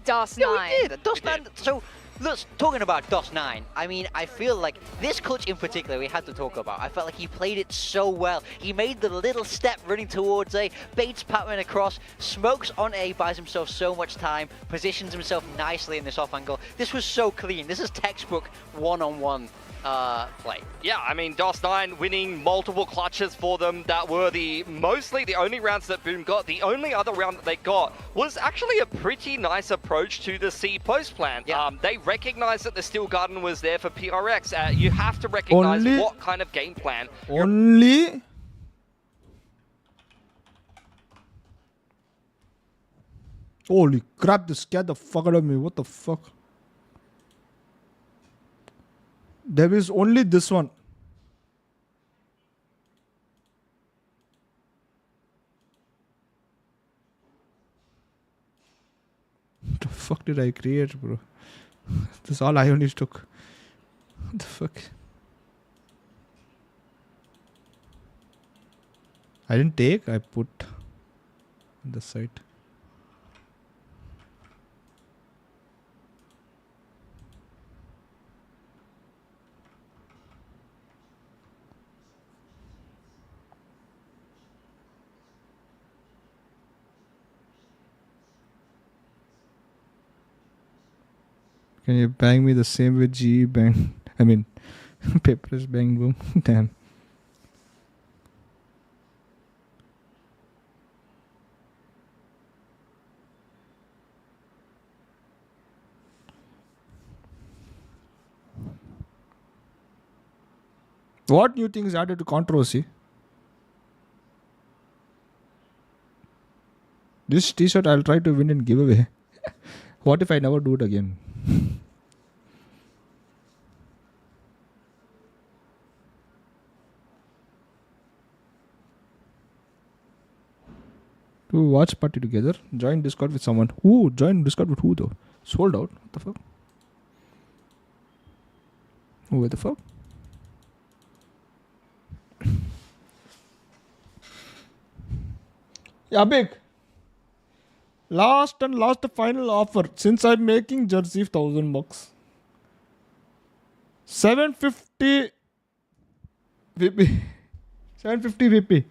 DOS9. Yeah, we did. DOS9. So, look, talking about DOS9, I mean, I feel like this clutch in particular we had to talk about. I felt like he played it so well. He made the little step running towards A, baits Patman across, smokes on A, buys himself so much time, positions himself nicely in this off angle. This was so clean. This is textbook one-on-one play. Yeah, I mean, DOS9 winning multiple clutches for them that were mostly the only rounds that Boom got. The only other round that they got was actually a pretty nice approach to the C post plan. Yeah. They recognized that the Steel Garden was there for PRX. You have to recognize Only- what kind of game plan. Only Holy crap, this scared the fuck out of me. What the fuck? There is only this one. What the fuck did I create, bro? This all I only took. What the fuck? I didn't take, I put on the site. Can you bang me the same way GE bang? I mean, papers bang boom. Damn. What new things added to controversy? This t-shirt I'll try to win in giveaway. What if I never do it again? To watch party together. Join Discord with someone. Who? Join Discord with who though? Sold out. What the fuck? Where the fuck? Yeah, big. Last final offer. Since I'm making jersey $1,000. 750 VP. 750 VP.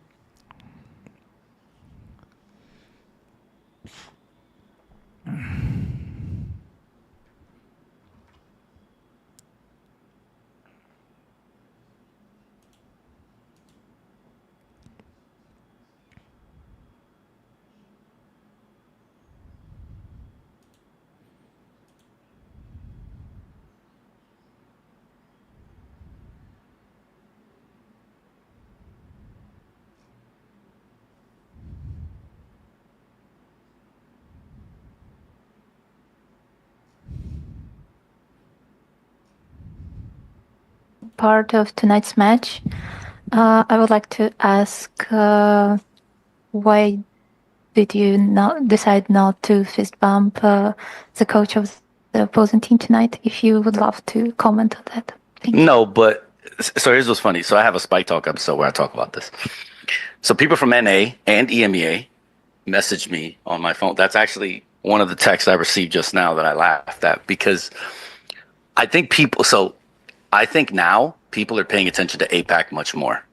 Part of tonight's match. I would like to ask why did you not decide not to fist bump the coach of the opposing team tonight? If you would love to comment on that. Thank you. No, but so here's what's funny. So I have a Spike Talk episode where I talk about this. So people from NA and EMEA messaged me on my phone. That's actually one of the texts I received just now that I laughed at, because I think now people are paying attention to APAC much more.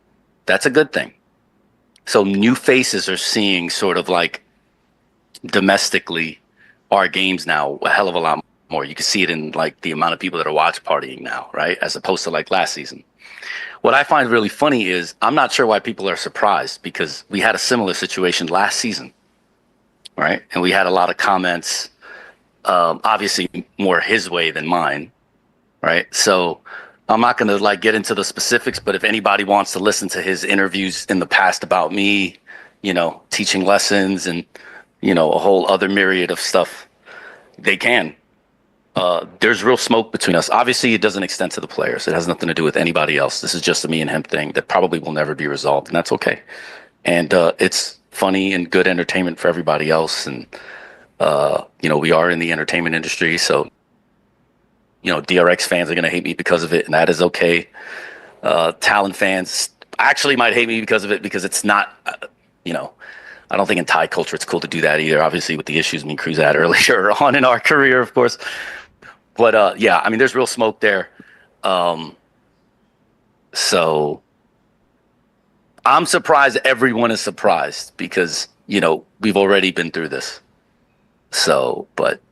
That's a good thing. So new faces are seeing sort of like domestically our games now a hell of a lot more. You can see it in like the amount of people that are watch partying now, right? As opposed to like last season. What I find really funny is I'm not sure why people are surprised, because we had a similar situation last season, right? And we had a lot of comments, obviously more his way than mine, right? So I'm not going to like get into the specifics, but if anybody wants to listen to his interviews in the past about me, teaching lessons and, a whole other myriad of stuff, they can. There's real smoke between us. Obviously, it doesn't extend to the players. It has nothing to do with anybody else. This is just a me and him thing that probably will never be resolved, and that's okay. And it's funny and good entertainment for everybody else. And, we are in the entertainment industry, so DRX fans are going to hate me because of it, and that is okay. Talon fans actually might hate me because of it, because it's not, I don't think in Thai culture it's cool to do that either, obviously with the issues me and Cruz had earlier on in our career, of course. But yeah, I mean, there's real smoke there. So I'm surprised everyone is surprised, because, we've already been through this. So, but,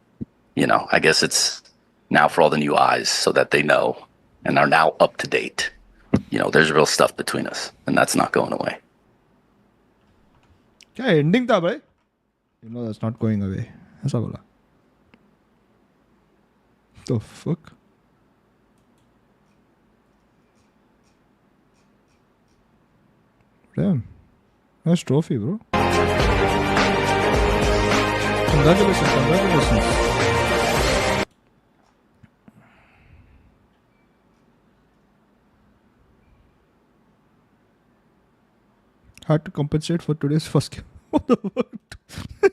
I guess it's now for all the new eyes so that they know and are now up to date. There's real stuff between us, and that's not going away. Okay, ending tha bhai. That's not going away. Aisa bola. The fuck? Damn. Nice trophy, bro. Congratulations. Had to compensate for today's first game. What the fuck?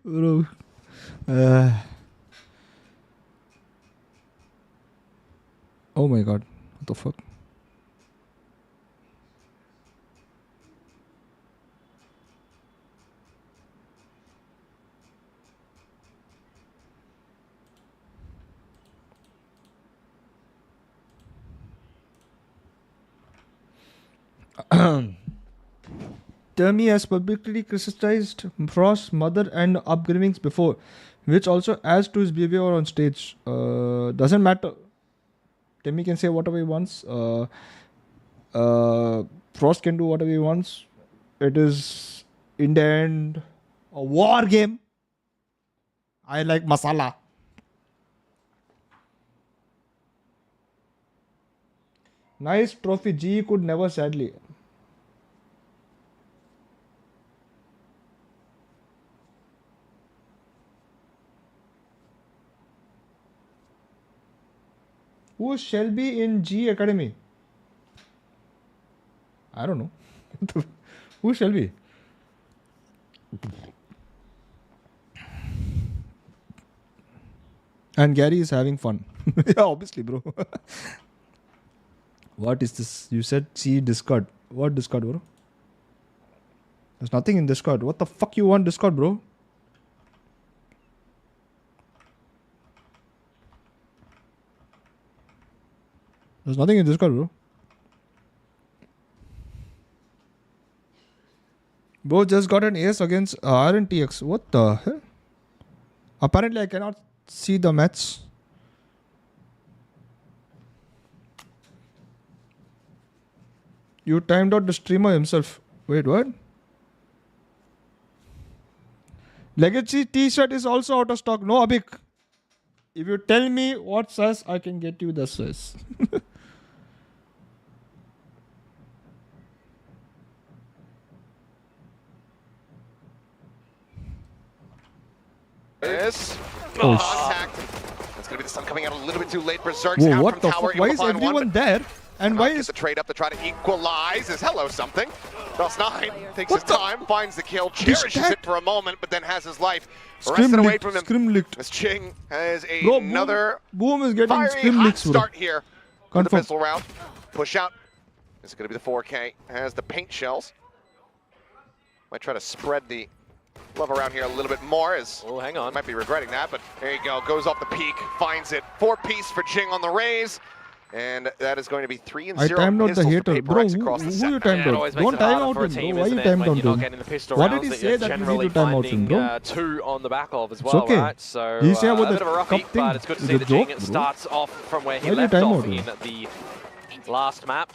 Bro. Oh my god. What the fuck? Termi has publicly criticized Frost's mother and upbringings before, which also adds to his behavior on stage. Doesn't matter. Termi can say whatever he wants. Frost can do whatever he wants. It is, in the end, a war game. I like masala. Nice trophy. G could never, sadly. Who is Shelby in G Academy? I don't know. Who is Shelby? And Gary is having fun. Yeah, obviously, bro. What is this? You said see Discord. What Discord, bro? There's nothing in Discord. What the fuck you want Discord, bro? There's nothing in Discord, bro. Bro just got an ace against RNTX. What the hell? Apparently I cannot see the match. You timed out the streamer himself. Wait, what? Legacy t-shirt is also out of stock. No, Abhik. If you tell me what size, I can get you the size. This Oh, contact. That's gonna be the sun coming out a little bit too late. Berserk's Whoa, out what from the tower. fuck? Why able is to find everyone one, there? And why get is the trade up to try to equalize? Is hello something. DOS9 takes his time, finds the kill, cherishes it for a moment, but then has his life wrested away from him. Scrim licked. As Ching has Bro, another Boom is getting fiery scrim hot licks, bro. start here for the Confirm. pistol round. Push out. This is going to be the 4K. Has the paint shells. Might try to spread the love around here a little bit more. Oh, hang on. Might be regretting that, but there you go. Goes off the peak, finds it. 4-piece for Ching on the raise. And that is going to be 3-0 I timed out the pistols for hater. Paper Bro, X who across the you set. timed Yeah, it out? always makes Don't it time harder out for a him, team, bro. Why isn't you it, timed when out you're not him? getting the pistol What rounds did he that say you're that you need generally to time out him, finding bro? two on the back of as It's well, okay. right? So He said about a bit the of a rocky, cup thing. but it's good to It's see a that joke, Jing bro. starts off from where he Why you left time off out him? in the last map.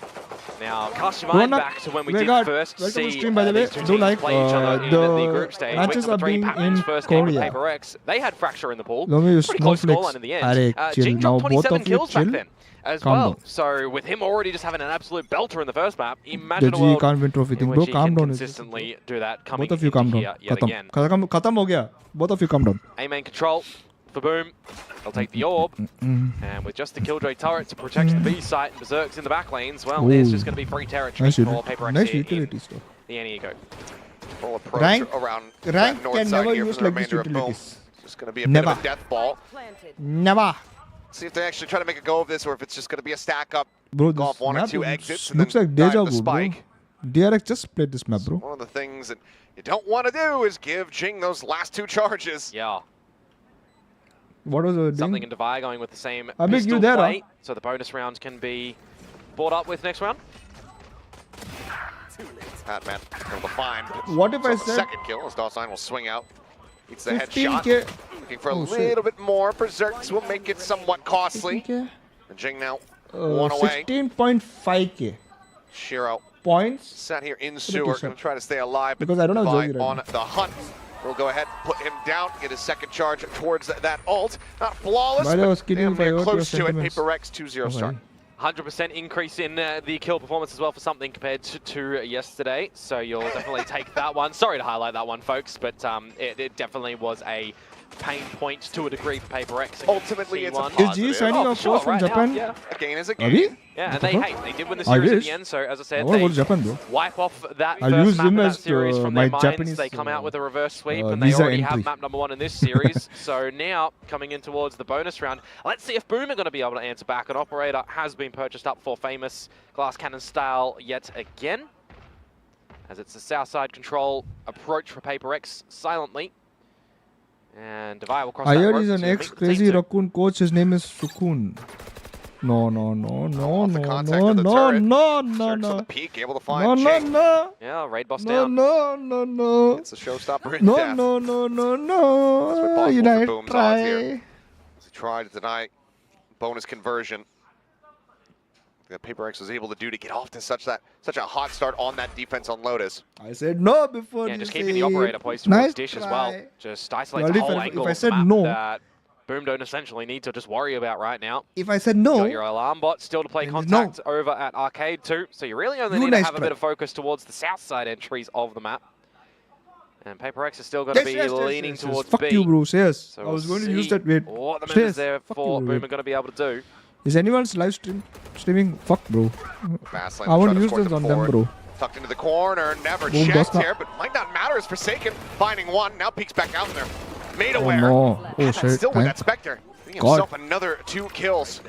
Now, cast your Bro, mind not- back to when we Vegard, did first welcome to see stream, by the way. these two Do teams like, play each other in the group stage. matches Week number are 3, being Pac-Man's in first game with Korea. Paper X. They had Fracture in the pool. Let me use Pretty close snowflakes. scoreline in the Arey, end. chill. Jing Now dropped both 27 of you kills back chill. then as Calm well. down. So with him already just having an absolute belter in the first map, imagine The a G world can't win trophy in thing. which Bro, he calm can down. consistently do that coming Both of you into calm down. here yet Khatam. again. Khatam ho gaya. Both of you calm down. A-main control for Boom. They'll take the orb. And with just the Killjoy turret to protect the B site and Berserk's in the back lanes, well, there's just going to be free territory Nice for Paper X nice here utility in stuff. the Enigo. Full approach Rank- around Rank that north can side never here use for the like these remainder of Boom. utilities. Just going to be a bit of Never. a death ball. Never. See if they actually try to make a go of this or if it's just going to be a stack up. Bro, Go off this one or map two exits and looks then like deja dive the vu, bro. spike. DRX just played this map, bro. One of the things that you don't want to do is give Jing those last two charges. Yeah. What was the Something thing? in Divide going with the same I make pistol you there, play, so the bonus round can be brought up with next round. Patman able to find What if I the said second kill as DOS9 will swing out. Eats the headshot. 15K? Looking for a Oh, shit. little bit more. Berserks will make it somewhat costly. 15K? And Jing now one away. 16.5K Shiro points. sat here in Put it sewer, this going up. to try to stay alive. But Because I don't have Divide Jogi right on now. the hunt. We'll go ahead, put him down, get his second charge towards that ult. Not flawless, While I was but kidding damn if I near hurt your close to it. sentiments. Paper X 2-0 start. 100% increase in the kill performance as well for something compared to yesterday. So you'll definitely take that one. Sorry to highlight that one, folks, but it definitely was a pain point to a degree for Paper X. Ultimately, it's a Is positive. G signing off sure, from right Japan? now, yeah. A gain is a Are gain. we? Yeah, and they did win the I series at wish. the end, so as I said, I wanna go to they Japan, bro. wipe off that I'll first use map him in that as, series from my their minds. Japanese, They come out with a reverse sweep, and they visa already entry. have map number 1 in this series. So now, coming in towards the bonus round, let's see if Boom are going to be able to answer back. An operator has been purchased up for Famous glass cannon style yet again, as it's a south side control approach for Paper X silently. And Devaya will cross I that heard rope he's an to meet the ex-Crazy team two. Raccoon coach. His name is Sukun. No, no, no, no, Off the no, contact no, of the no, turret. no, no, Search for no. the peak, able to No, find no, Jing. no. Yeah, raid boss No, down. no, no, no. It's a showstopper in No, death. no, no, no, That's what no. possible for United Boom's odds here. try. As he tried to deny bonus conversion. That Paper X was able to do to get off to such a hot start on that defense on Lotus. I said no before Yeah, you just say keeping the operator poised towards nice Dish as try. well. Just isolate Well, the if whole I- angle if I of the said map no- that Boom don't essentially need to just worry about right now. If I said Got no, your alarm bot still to play then it's contact over at Arcade 2, so you really only You need to nice have a try. bit of focus towards the south side entries of the map. And Paper X is still going to be leaning towards Fuck B. you, Bruce. Yes, So I we'll was going to see use that weight. what the members Yes, there fuck for you, Boom weight. are going to be able to do. Is anyone's live streaming? Fuck, bro. Fast lane I to want try to use force this it on them, forward. bro. Tucked into the corner, never Boom, checked does not- here, but might not matter as Forsaken finding one. Now peeks back out there. Made Oh aware. no. Oh And shit. still with that Thank Spectre. Getting God. himself another 2 kills.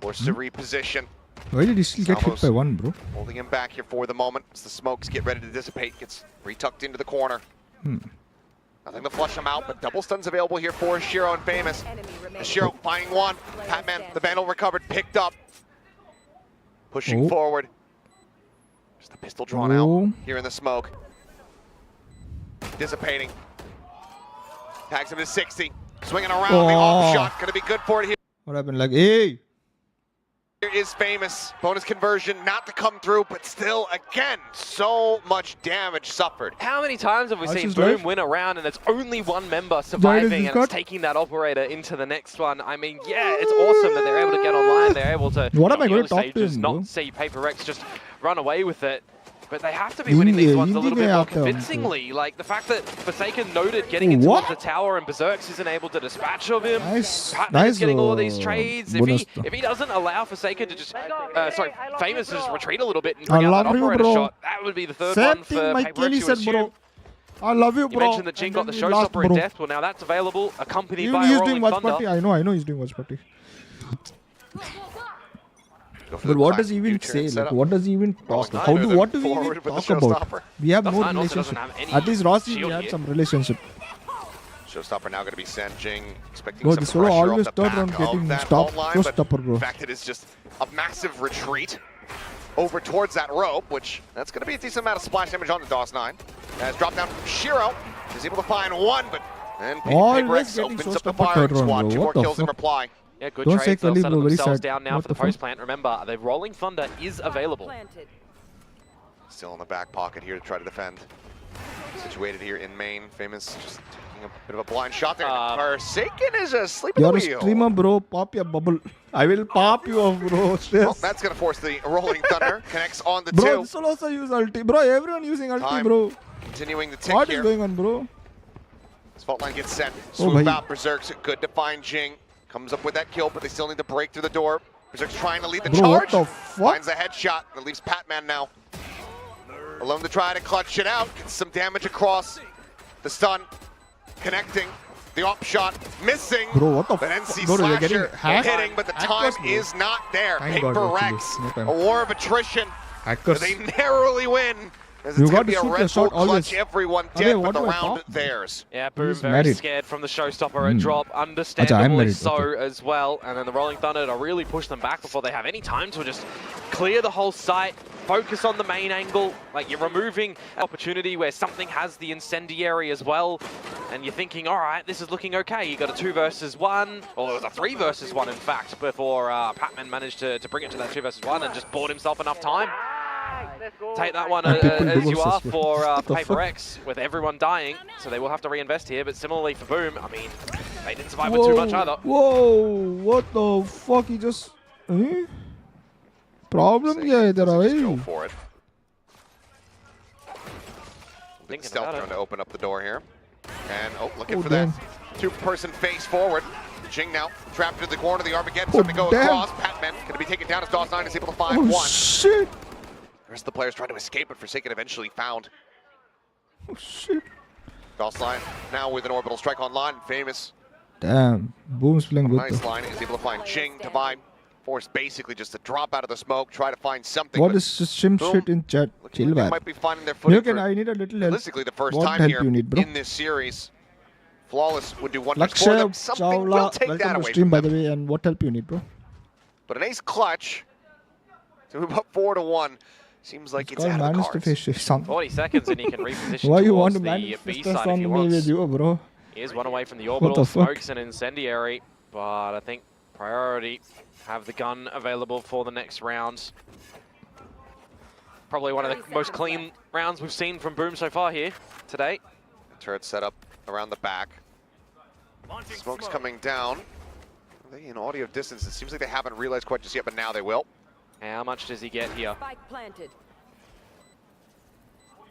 Forced to reposition. Why did he still get hit Almost by one, bro? holding him back here for the moment as the smokes get ready to dissipate. Gets retucked into the corner. Nothing to flush him out, but double stuns available here for Shiro and Famous. And Shiro finding one. Patman, the Vandal recovered, picked up. Pushing Oh. forward. Just the pistol drawn Oh. out here in the smoke. Dissipating. Tags him to 60. Swinging around the off shot. Going to be good for it here. What happened? Like, hey. Here is Famous. Bonus conversion not to come through, but still, again, so much damage suffered. How many times have we How's seen his Boom life? win a round and it's only one member surviving and Discord? it's taking that operator into the next one? I mean, yeah, it's awesome that they're able to get online. They're able to, What am I in the going early to talk to stages, him, not bro? see Paper X just run away with it. But they have to be winning these ones a little bit more convincingly. Like the fact that Forsaken noted getting into What? the tower and Berserks isn't able to dispatch of him. Nice. Patman Nice. is getting all of these trades. If bonus. he doesn't allow Forsaken to just, Famous to just retreat a little bit and I bring out that love you, operator bro. shot, that would be the third Same one thing for Mike Paper Kelly X to said, bro. assume. I love you, You bro. mentioned that Jin And got the then we lost, showstopper in bro. death. Well, now that's available, accompanied Even by he's a doing rolling watch thunder. party. I know he's doing watch party. Go for But the what back does he even U-turn say? Like, setup. what does he even Rolling talk? thunder, then What do we even forward with the talk about? showstopper. We have no That's fine, also doesn't relationship. have any At least Rossi, we shield had here. some relationship. Showstopper now going to be sent. Jing expecting Bro, some this solo pressure off always the third back round of getting that stopped. fault line, but Showstopper, bro. the fact that it's just a massive retreat over towards that rope, which that's going to be a decent amount of splash damage on the DOS-9. As drop down from Shiro, is able to find one, but then Always Paper X getting opens up the showstopper firing third round, squad. bro. 2 more What the kills in fuck? reply. Yeah, good Don't say trades. They'll Kelly, settle bro, very themselves sad. down now What for the the fuck? post plant. Remember, the rolling thunder is available. Planted. Still in the back pocket here to try to defend. Situated here in main. Famous just taking a bit of a blind shot there. Forsaken is asleep at the You're a wheel. streamer, bro. Pop your bubble. I will pop you off, bro. Well, Stress. that's going to force the rolling thunder. Connects on the Bro, 2. this will also use ulti. Bro, everyone using ulti, Time. bro. Continuing the tick What is here. going on, bro? This fault line gets sent. Oh, Swoop bhai. out. Berserk's good to find Jing. Comes up with that kill, but they still need to break through the door. Berserk's trying to lead the Bro, what charge. the fuck? Finds the headshot that leaves Patman now alone to try to clutch it out. Gets some damage across. The stun connecting. The op shot missing. Bro, what the But fuck? NC Bro, you're getting Slasher hacked. hitting, but the time Hackers, bro. is not there. Thank God, Paper actually. Rex, No time. a war of attrition. Hackers. They narrowly win. As You it's going got to be to a shoot Red the shot Bull clutch. always. Everyone Are they- dead, what but the do I round pop? theirs. Yeah, Boom He's very married. scared from the showstopper and drop, I'm understandably married, so okay. as well. And then the rolling thunder to really push them back before they have any time to just clear the whole site, focus on the main angle. Like you're removing an opportunity where something has the incendiary as well. And you're thinking, all right, this is looking okay. You got a 2 versus 1, or it was a 3 versus 1 in fact, before Patman managed to bring it to that 2 versus 1 and just bought himself enough time. Take that one And people as you divorce are us, bro. for What the Paper fuck? X, with everyone dying, so they will have to reinvest here. But similarly for Boom, I mean, they didn't survive with too much either. Whoa, what the fuck? He just Problem क्या है तेरा भाई? Go for it. Big stealth trying to open up the door here. And looking for that two-person face forward. Jing now trapped in the corner. The Armageddon starting to go across. Patman going to be taken down as DOS9 is able to find one. Oh shit! The rest of the players trying to escape, but Forsaken eventually found. Oh shit! DOS9 now with an orbital strike online. Famous. Damn, Boom's playing good. Nice line is able to find Jing to Vine. Forced basically just to drop out of the smoke, try to find something. What is this shim shit in chat? Chill back. Might be finding their footing. I need a little help. Realistically, the first What time help here you need, bro? in this series. Flawless would do wonders for them. Something will take that welcome to away stream, from by them. the way, and what help you need, bro? But an ace clutch to move up 4-1 seems like it's out of the cards. 40 seconds and he can reposition Why you want towards to the B manifest side us if on he me wants. with you, bro? He is one away from the What orbital, the fuck? smokes and incendiary, but I think priority, have the gun available for the next round. Probably one of the most clean rounds we've seen from Boom so far here today. Turret set up around the back. Smoke's coming down. Are they in audio distance? It seems like they haven't realized quite just yet, but now they will. How much does he get here? Spike planted.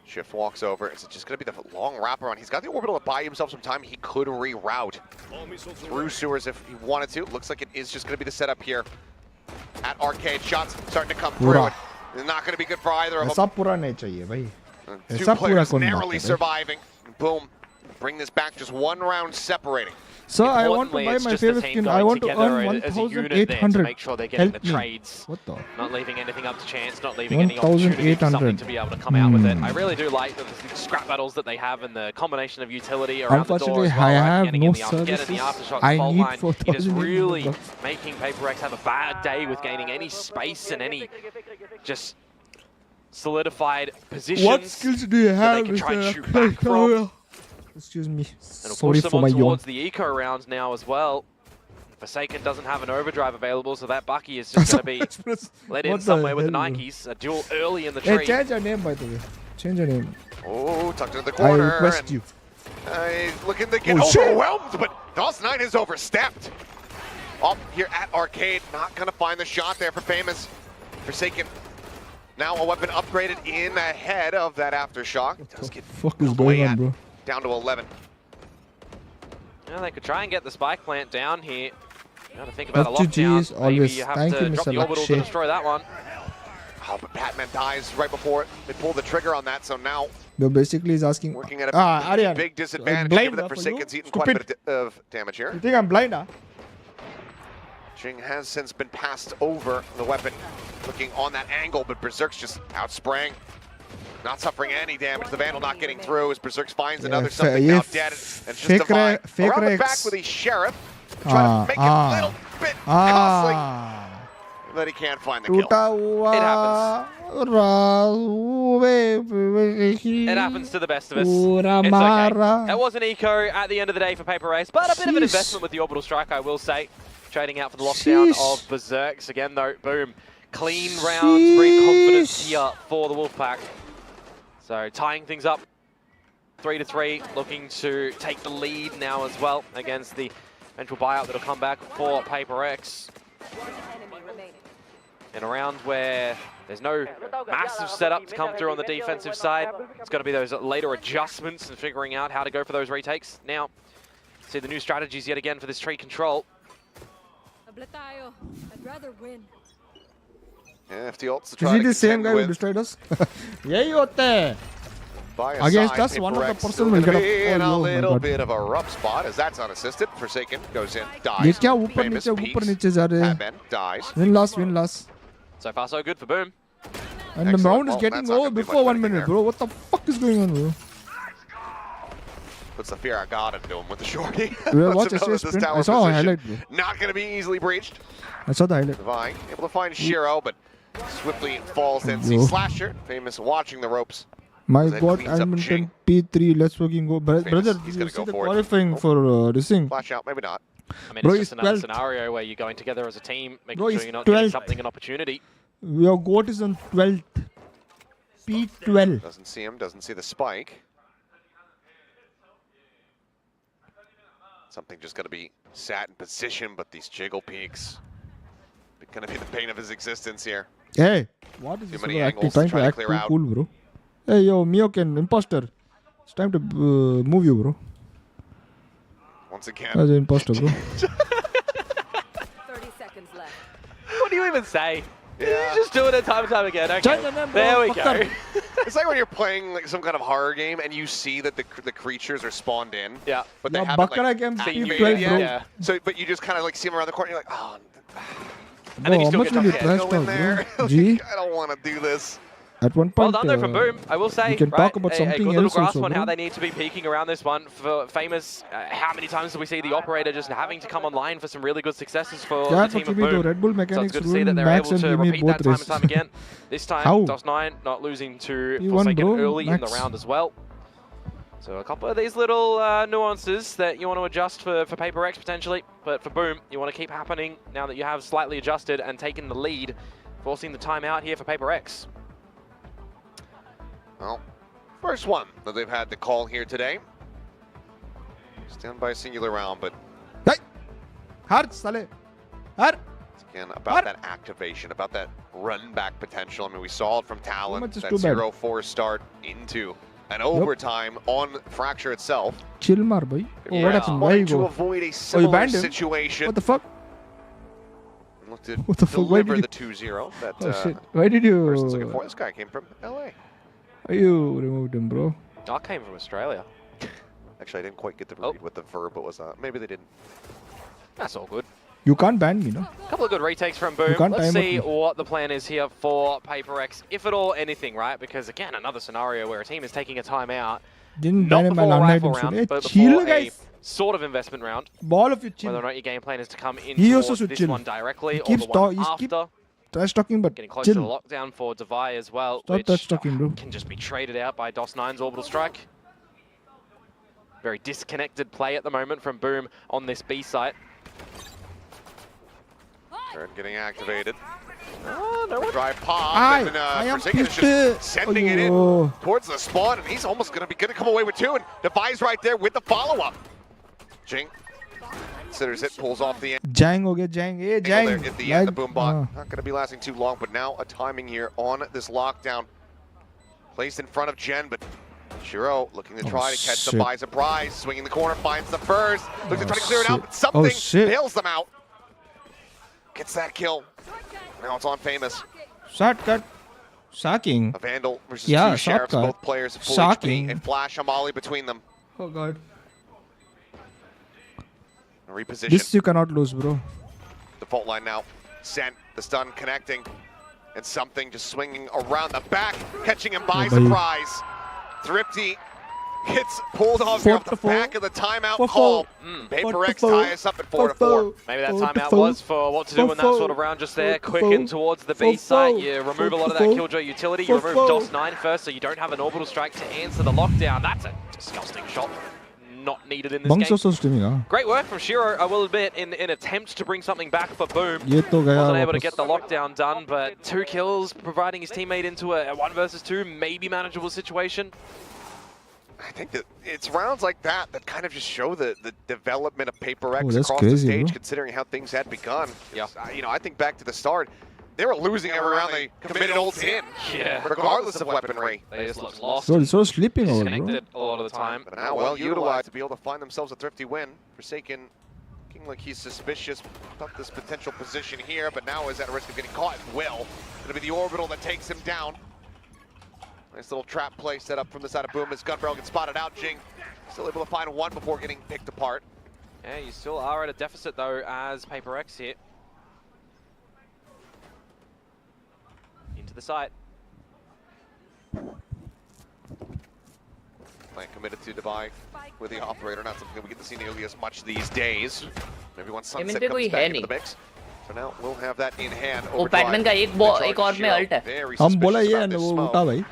Shift walks over. Is it just going to be the long wraparound? He's got the orbital to buy himself some time. He could reroute through sewers if he wanted to. Looks like it is just going to be the setup here at Arcade. Shots starting to come through. It's not going to be good for either of them. ऐसा पूरा नहीं चाहिए भाई. Two players narrowly surviving. Boom. Bring this back just one round separating. So I want to buy my favorite skin. I want to earn 1,800. Make sure they're getting Help the me. trades. What the? Not leaving anything up to chance, not leaving any opportunity for something to be able to come out with it. I really do like the scrap battles that they have and the combination of utility around the door Unfortunately, as well. I have Getting no in the Armageddon, the services. Aftershock I fault need line. 4,000. It is really making Paper X have a bad day with gaining any space and any just solidified positions. What skills do you have? They can try and shoot back from. Excuse me. It'll Sorry push them for on my yawn. towards the eco round now as well. Forsaken doesn't have an overdrive available, so that Bucky is just going to be let in What the somewhere with the hell, bro? Nikes. A duel early in the Hey, tree. change your name, by the way. Change your name. Oh, tucked into the I corner. request you. He's looking to get Oh, shit. overwhelmed, but DOS9 is overstepped. Up here at Arcade, not going to find the shot there for Famous. Forsaken. Now a weapon upgraded in ahead of that Aftershock. It does get Fuck is pulled away going on, at bro? down to 11. Yeah, they could try and get the spike plant down here. You got to think about a Love to lockdown. G's, Maybe always. you have Thank to you, drop Mr. the orbital to Lakshay. destroy that one. Oh, but Batman dies right before they pull the trigger on that, so now Bro, basically he's asking. working at a Aryan, big disadvantage, blind given that for you? Forsaken's eaten quite a bit of damage here. You think I'm blind, huh? Jing has since been passed over the weapon, looking on that angle, but Berserk's just outsprang. Not suffering any damage. The Vandal not getting through as Berserk finds another something now dead. And it's just Divine. Around the back with the Sheriff. Trying to make it a little bit costly. But he can't find the kill. It It happens to the best of us. It's okay. That was an eco at the end of the day for Paper Race, but a bit of an investment with the orbital strike, I will say. Trading out for the lockdown of Berserks. Again, though, boom. Clean rounds, great confidence here for the Wolfpack. So tying things up 3-3, looking to take the lead now as well against the eventual buyout that'll come back for Paper X. In a round where there's no massive setup to come through on the defensive side, it's got to be those later adjustments and figuring out how to go for those retakes. Now, see the new strategies yet again for this tree control. I'd rather win. Yeah, FT ults to Is try he to the same contend guy who with. destroyed us? यही होता है. By Against side, us, one of the Paper X person still will gonna get be in a... a Oh, my little God. bit of a rough spot as that's unassisted. Forsaken goes in, ये dies. क्या ऊपर Famous नीचे peeks. ऊपर नीचे जा रहे हैं? Batman dies. Win loss. So far, so good for Boom. And the Excellent. round is Well, getting that's not over gonna be before much 1 anything minute, there. bro. What the fuck is going on, bro? Puts the fear of God into him with the shorty. Well, Lets watch him know his that this sprint. tower I saw a position highlight, bro. not going to be easily breached. I saw the highlight. Divine able to find Shiro, but swiftly falls in. See Yo. Slasher, famous watching the ropes. My As that God, cleans up Edmonton Jing. P3. Let's fucking go. Brother, He's did gonna you see go the for it. qualifying for this thing? Flash out, maybe not. I mean, Bro, it's he's just another 12th. scenario where you're going together as a team, making Bro, sure he's you're not getting 12th. something, an opportunity. Your goat is on 12th. P12. Doesn't see him, doesn't see the spike. Something just going to be sat in position, but these jiggle peaks Gonna be the pain of his existence here. Hey, what is Too this many fellow angles trying to try to to act clear too out. cool, bro? Hey, yo, Miyoken, imposter. It's time to move you, bro. Once again. As an imposter, bro. 30 seconds left. What do you even say? Yeah. You just do it time and time again. Okay, there we go. It's like when you're playing like some kind of horror game and you see that the creatures are spawned in. Yeah. But they Yeah, haven't Bakara like games activated P12, yet. bro. Yeah. So, but you just kind of like see them around the corner. You're like, oh. And then you Bro, how still much get will you jumped trash Go in talk, there. bro? G, I don't want to do this. at one Well point, done though from Boom, I will say. we can right, talk about a something good little else grasp also, on how bro. they need to be peaking around this one. For Famous, how many times do we see the operator just having to come online for some really good successes for Yeah, the team but of Jimmy, Boom? though, Red Bull So it's mechanics good to see ruin that they're Max able and to Jimmy repeat both that time and races. time again. This time, How? DOS9 not losing to He won, Forsaken bro, early in Max. the round as well. So a couple of these little nuances that you want to adjust for Paper X potentially, but for Boom, you want to keep happening now that you have slightly adjusted and taken the lead, forcing the timeout here for Paper X. Well, first one that they've had to call here today. Stand by a singular round, but Hey! Hard, Saleh. Hard. again, about that activation, about that run back potential. I mean, we saw it from Talon, much is that too bad. 0-4 start into an overtime on Fracture itself. Chill, mar, boy. Oh, what happened? Why you Wanting to go? avoid a similar banned him? situation. What the fuck? And looked to What the fuck? Why deliver did the you... 2-0 that Oh, shit. Why did person's looking for. you... This guy came from LA. Why you removed him, bro? I came from Australia. Actually, I didn't quite get the read what the verb was. Maybe they didn't. That's all good. You can't ban me, no? A couple of good retakes from Boom. can't Let's time see it. what the plan is here for Paper X, if at all anything, right? Because again, another scenario where a team is taking a timeout, Didn't not ban him before a and rifle unhide him. round, Hey, but chill, before a guys. sort of investment round. Ball of you Whether chill. or not your game plan is to come in He also towards should this chill. one directly He or keeps the one he's keep after. trash talking, but Getting close to the chill. lockdown for Devi as well, Stop which trash talking, bro. can just be traded out by DOS9's Orbital Strike. Very disconnected play at the moment from Boom on this B site. Turret getting activated. Oh, no one. Drive pop, Aye, and I am Forsaken is pissed. just sending it in Oh. towards the spawn, and he's almost gonna come away with two, and Devi's right there with the follow-up. Jing considers it, pulls off the end. Jang ho gaya, Jang. Hey, Jang. There at the end, the Like, boom bot not gonna be lasting too long, but now a timing here on this lockdown. Placed in front of Jen, but Shiro looking to try to catch the shit. by surprise, swinging the corner, finds the first, looks to try to clear it shit. out, but something Shit. bails them out. Gets that kill. Now it's on Famous. Shortcut. Shocking. A Vandal versus Yeah, two Sheriffs, shortcut. both players at full Shocking. HP, and Flash Amali between them. Oh, God. Reposition. This you cannot lose, bro. The fault line now sent, the stun connecting, and something just swinging around the back, catching him by Oh, buddy. surprise. Thrifty gets pulled off here off the back of the timeout call. Paper X tie us up at 4-4. Maybe that timeout was for what to do in that sort of round just there. Quicken towards the B site. You remove a lot of that Killjoy utility. You remove DOS9 first, so you don't have an orbital strike to answer the lockdown. That's a disgusting shot. Not needed in this Bunks game. also streaming, huh? Great work from Shiro, I will admit, in attempt to bring something back for Boom. Ye to gaya Wasn't able to wapas. get the lockdown done, but 2 kills, providing his teammate into a 1 versus 2, maybe manageable situation. I think that it's rounds like that that kind of just show the development of Paper X Oh, that's across crazy, the stage, bro. considering how things had begun. Yeah. You know, I think back to the start, they were losing every round they committed ults in, regardless of weaponry. They just looked lost. Bro, it's so sleeping over, bro. Disconnected a lot of the time. But now well utilized to be able to find themselves a thrifty win. Forsaken looking like he's suspicious about this potential position here, but now is at risk of getting caught and will. It'll be the orbital that takes him down. Nice little trap play set up from the side of Boom as Gunbarrel gets spotted out. Jing still able to find one before getting picked apart. Yeah, you still are at a deficit though as Paper X here. Into the site. Playing committed to Dubai with the operator, not something that we get to see nearly as much these days. Maybe once Sunset comes back into the mix. So now we'll have that in hand. वो Batman का एक और में alt है हम बोला ये है ना वो उल्टा भाई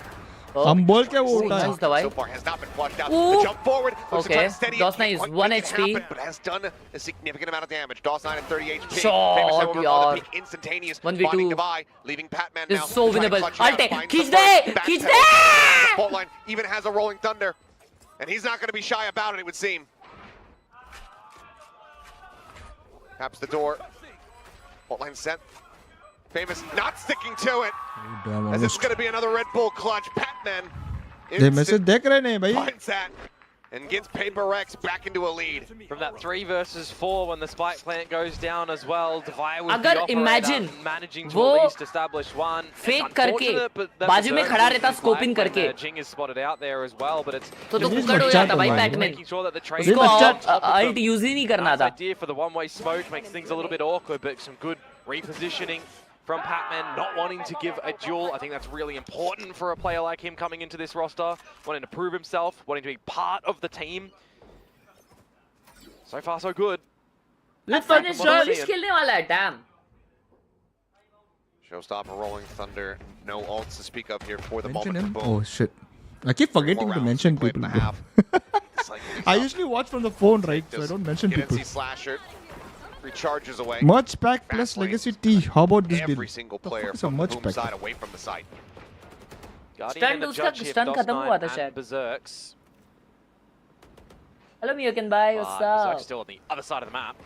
हम बोल के वो उल्टा है So far has not been flushed out. The jump forward looks to try to steady it. DOS9 is Quite 1 make it HP. happen, but has done a significant amount of damage. DOS9 at 30 HP. Shot, Famous over on the yaar. peak, instantaneous. 1v2. Finding Devi, leaving Patman This now. is so trying to winnable. clutch it out, Alte, finds खींच the they, first, खींच backpedal. They! The fault line even has a rolling thunder, and he's not going to be shy about it, it would seem. Taps the door. Fault line sent. Famous not sticking to it. Damn, As this is going to be another Red Bull clutch. Patman they message देख रहे नहीं भाई. finds that and gets Paper X back into a lead. From that 3 versus 4 when the spike plant goes down as well, Divide with अगर the imagine operator managing to वो at least establish one. fake करके बाजू में खड़ा रहता scoping करके Jing is spotted out there as well, but it's तो कुकड़ हो जाता भाई Batman. making sure that the trade उसको ult use ही नहीं करना था. idea for the one-way smoke makes things a little bit awkward, but some good repositioning from Patman, not wanting to give a duel. I think that's really important for a player like him coming into this roster, wanting to prove himself, wanting to be part of the team. So far, so good. खेलने वाला है, damn. Showstopper, Rolling Thunder, no ults to speak of here for the Mention moment. him. Boom. Oh shit. I keep forgetting to mention people. I usually watch from the phone, right? So I don't mention people. NC Slasher recharges away. Merge pack plus legacy T. How about this deal? Every single player from the boom side away from the site. Guardian and the judge here, DOS9 and Berserks. Hello, Myoken Bye. What's Berserk's up? still on the other side of the map.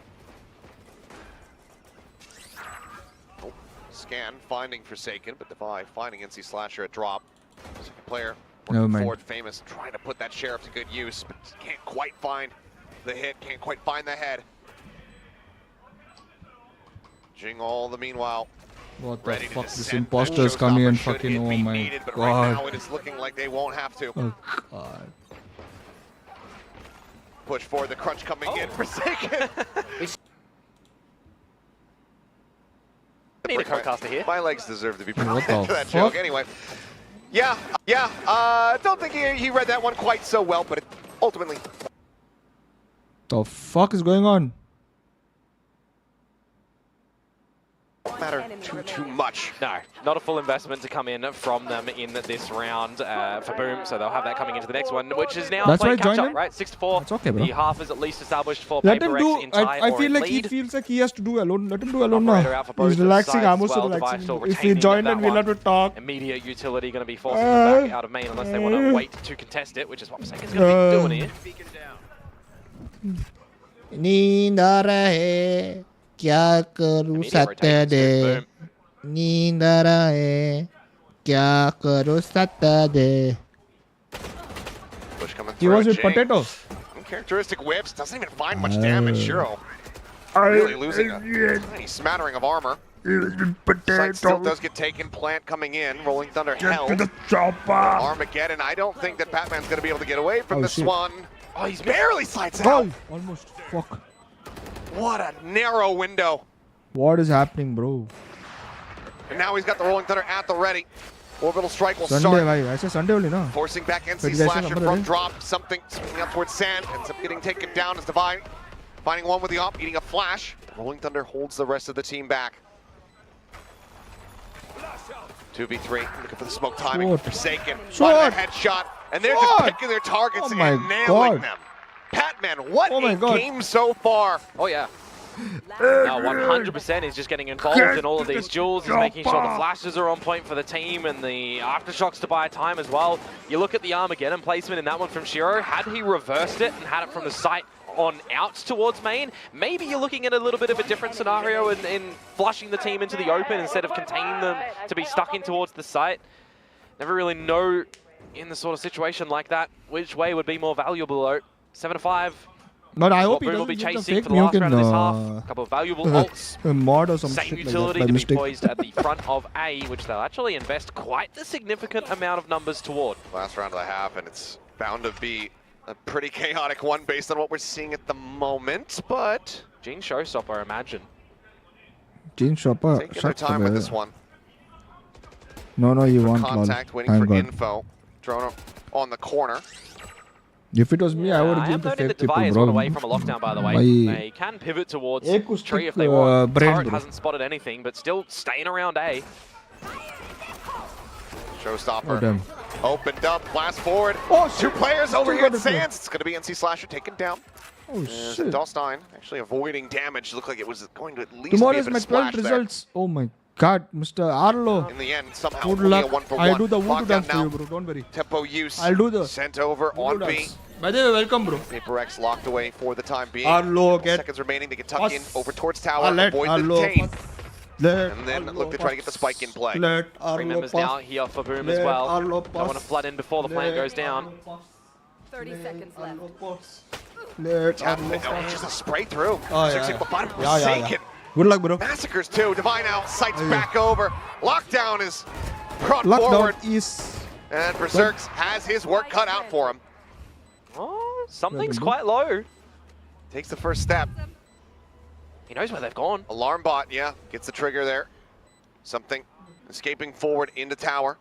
Oh, scan, finding Forsaken, but Defy finding NC Slasher at drop. Second player working forward, Famous, trying to put that Sheriff to good use, but can't quite find the hit, can't quite find the head. Jing all the meanwhile. What the fuck? This imposter is coming and fucking, oh my needed, but god. right now it is looking like they won't have to. Oh god. Push forward, the crunch coming in. Forsaken. Need a co-caster here. My legs deserve to be put What into the that fuck? joke. Anyway, yeah. Don't think he read that one quite so well, but ultimately. The fuck is going on? Matter too much. No, not a full investment to come in from them in this round for Boom, so they'll have that coming into the next one, which is now That's playing why I catch joined up, him? right? 6-4. It's okay, bro. The half is at least established for Let him Paper do. X in tie I or feel in like lead. he feels like he has to do alone. Let him do alone Operator now. out for both He's relaxing. sides I'm as also well. Device still relaxing. If he retaining joined, that then we'll one. have to talk. Immediate utility going to be forcing them back out of main unless they want to wait to contest it, which is what Forsaken's going to be doing here. नींद आ रहा है क्या करूँ Saturday नींद आ रहा है क्या करूँ Saturday Push coming He through. was with Jing. potato. Uncharacteristic whips. Doesn't even find much damage. Shiro really losing a tiny smattering of armor. Sight still does get taken. Plant coming in. Rolling Thunder held. Armageddon. I don't think that Patman's going to be able to get away from this one. Oh, he's barely sights out. Almost. Fuck. What a narrow window. What is happening, bro? And now he's got the Rolling Thunder at the ready. Orbital strike will Sunday, start. bhai. I say Sunday only, no? Forcing back NC But guys, Slasher number from ready? drop. Something swinging up towards Sand. Ends up getting taken down as Divine. Finding one with the op, eating a flash. Rolling Thunder holds the rest of the team back. 2v3, looking for the smoke timing. Short. Forsaken. Short. Find the headshot. And they're just picking their targets Oh my and nailing God. them. Patman, what Oh my a God. game so far. Oh, yeah. No, 100% is just getting involved in all of these duels. He's making sure the flashes are on point for the team and the aftershocks to buy time as well. You look at the Armageddon placement in that one from Shiro. Had he reversed it and had it from the site on out towards main, maybe you're looking at a little bit of a different scenario in flushing the team into the open instead of containing them to be stuck in towards the site. Never really know in the sort of situation like that which way would be more valuable though. 7-5. But I hope he Boom will doesn't be give the chasing fake for the last Myoken, round of this half. A couple of valuable ults. mod or some Same shit like utility that by to be mistake. poised at the front of A, which they'll actually invest quite the significant amount of numbers toward. Last round of the half, and it's bound to be a pretty chaotic one based on what we're seeing at the moment, but... Gene Showstopper, I imagine. Gene Shopper. Taking their time with this one. No, you want Contact, lol. waiting Thank for God. info. Drone on the corner. If it was me, I would I have am given the noting that fake people, Devi is bro. one away from a lockdown, by the way. My- They can pivot towards Ek us tree if stick, they want. brain, Turret bro. hasn't spotted anything, but still staying around A. Showstopper. Oh, damn. Opened up, blast forward. Oh, Two shit. players over Still here at got it, bro. Sands. It's going to be NC Slasher taken down. Oh, As shit. DOS9 actually avoiding damage. Looked like it was going to at least Tomorrow be a is bit my of splash 12th there. results. Oh my God, Mr. Arlo. In the end, somehow Good only a luck. 1-for-1. I do the voodoo Lockdown dance for now. you, bro. Don't worry. Tempo use. I'll do the Sent over on voodoo B. dance. By the way, welcome, bro. Paper X locked away for the time being. Arlo, Couple get. seconds remaining. They can tuck in over towards tower. I'll let Avoid Arlo. the detain. And then look to try to get the spike in play. 3 members now here for Boom as well. Don't want to flood in before the plant goes down. 30 seconds left. Just a spray through. Oh, 6 yeah. the bottom. Yeah, yeah, Forsaken. Good luck, bro. Massacres too. Divine out. Sights back over. Lockdown is brought Lockdown forward. is... And Berserks has his work cut out for him. Oh, something's quite low. Takes the first step. He knows where they've gone. Alarm bot, yeah. Gets the trigger there. Something escaping forward into tower.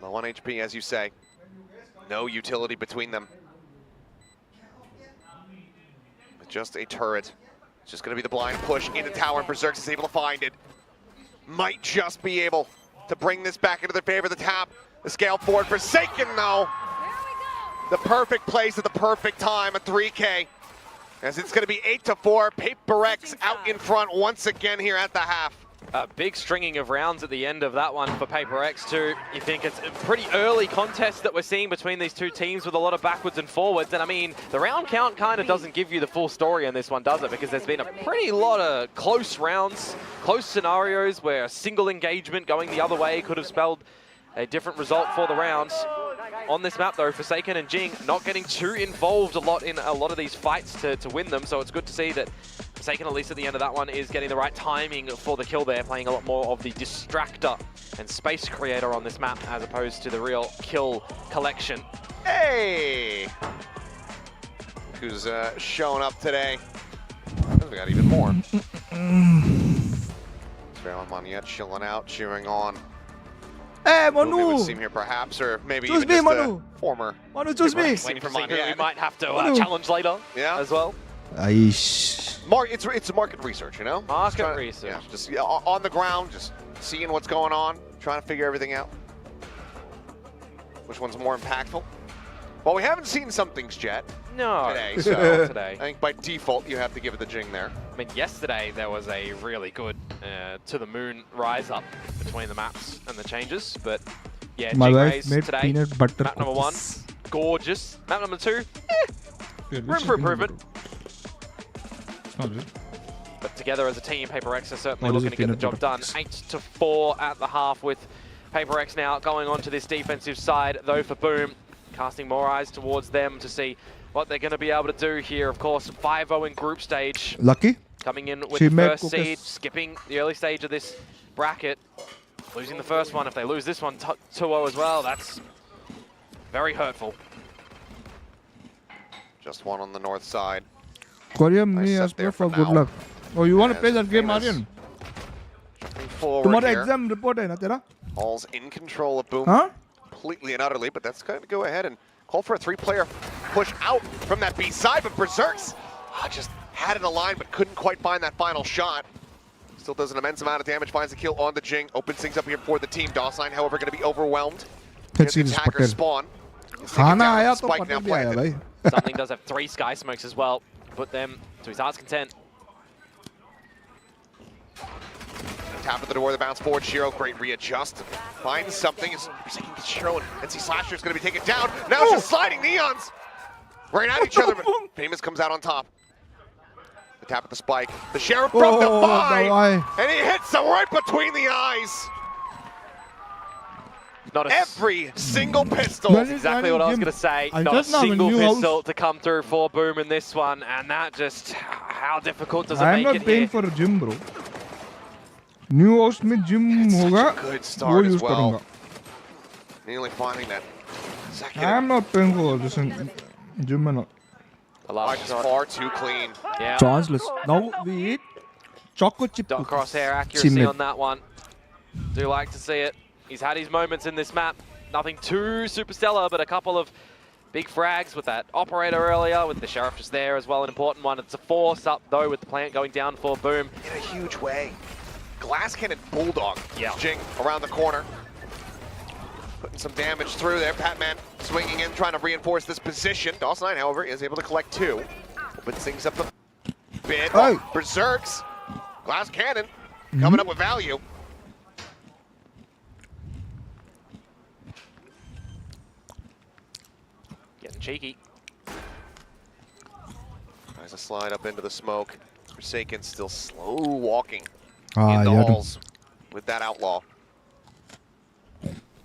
Low on HP, as you say. No utility between them. With just a turret. It's just going to be the blind push into tower, and Berserks is able to find it. Might just be able to bring this back into their favor. The tap, the scale forward. Forsaken, though. The perfect place at the perfect time, a 3K. As it's going to be 8-4. PaperX out in front once again here at the half. A big stringing of rounds at the end of that one for PaperX too. You think it's a pretty early contest that we're seeing between these two teams with a lot of backwards and forwards. And I mean, the round count kind of doesn't give you the full story on this one, does it? Because there's been a pretty lot of close rounds, close scenarios where a single engagement going the other way could have spelled a different result for the rounds. On this map though, Forsaken and Jing not getting too involved a lot in a lot of these fights to win them. So it's good to see that Forsaken, at least at the end of that one, is getting the right timing for the kill there, playing a lot more of the distractor and space creator on this map as opposed to the real kill collection. Hey! Who's showing up today? We got even more. Sparrow and Moniette chilling out, cheering on. Hey, Who we Manu! would seem here perhaps, or maybe Choose even me, just Manu. a former. Manu, choose me! Waiting for who we might have to challenge later as well. Aish. It's market research, you know? Market research. Yeah, just on the ground, just seeing what's going on, trying to figure everything out. Which one's more impactful? Well, we haven't seen some things yet today, so I think by default you have to give it the Jing there. I mean, yesterday there was a really good to the moon rise up between the maps and the changes, but yeah, My Jing wife Rays made today, peanut butter map number 1, cookies. gorgeous. Map number 2, room for improvement. But together as a team, PaperX are certainly looking to get the job done. 8-4 at the half with PaperX now going on to this defensive side, though for Boom, casting more eyes towards them to see what they're going to be able to do here. Of course, 5-0 in group stage. Lucky? Coming in with She the made first cookies. seed, skipping the early stage of this bracket. Losing the first one, if they lose this one 2-0 as well, that's very hurtful. Just one on the north side. Korean Nice me set as there well for for good now. luck. Oh, you want to As play that game, famous Aryan? Forward Tomorrow here. exam report hai na tera? All's in control of Boom Huh? completely and utterly, but that's going to go ahead and call for a 3-player push out from that B side, but Berserks just had it aligned but couldn't quite find that final shot. Still does an immense amount of damage, finds a kill on the Jing, opens things up here for the team. DOS9, however, going to be overwhelmed. Let's Gets see the this attacker Patel. spawn. He's taken Khana down aaya with to the spike now Patel bhi aaya planted. bhai. Something does have 3 Sky Smokes as well. Put them to his heart's content. Tap at the door, the bounce forward. Shiro, great readjust. Finds something. Shiro and NC Slasher is going to be taken down. Now it's just sliding Neons. Right at each other, but Famous comes out on top. The tap at the spike. The Sheriff from the five. And he hits him right between the eyes. Every single pistol. That's exactly what I was going to say. Not a single pistol to come through for Boom in this one. And that just, how difficult does it I am make not it paying here? for a gym, bro. New house में gym होगा. Good start वो as use well. करूँगा. Nearly finding that second. I am not paying for this in gym में not. Just far too clean. Yeah. Chanceless. Now we eat choco chip. Dot crosshair accuracy Chimney. on that one. Do like to see it. He's had his moments in this map. Nothing too super stellar, but a couple of big frags with that operator earlier, with the Sheriff just there as well, an important one. It's a force up though with the plant going down for Boom. In a huge way. Glass Cannon Bulldog. Yeah. Jing around the corner. Putting some damage through there. Patman swinging in, trying to reinforce this position. DOS9, however, is able to collect 2. Opens things up a bit. Hey. Berserks. Glass Cannon coming up with value. Getting cheeky. Tries to slide up into the smoke. Forsaken still slow walking Ah, in the yeah. halls with that outlaw.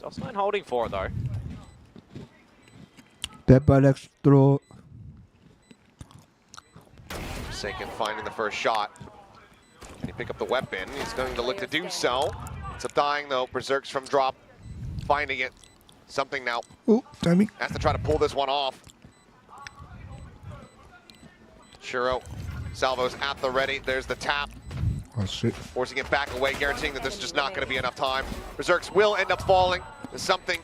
DOS9 holding 4 though. Pepper throw. Forsaken finding the first shot. Can he pick up the weapon? He's going to look to do so. It's up dying though. Berserks from drop. Finding it. Something now. Oh, timing. Has to try to pull this one off. Shiro. Salvo's at the ready. There's the tap. Oh, shit. Forcing it back away, guaranteeing that there's just not going to be enough time. Berserks will end up falling. There's something.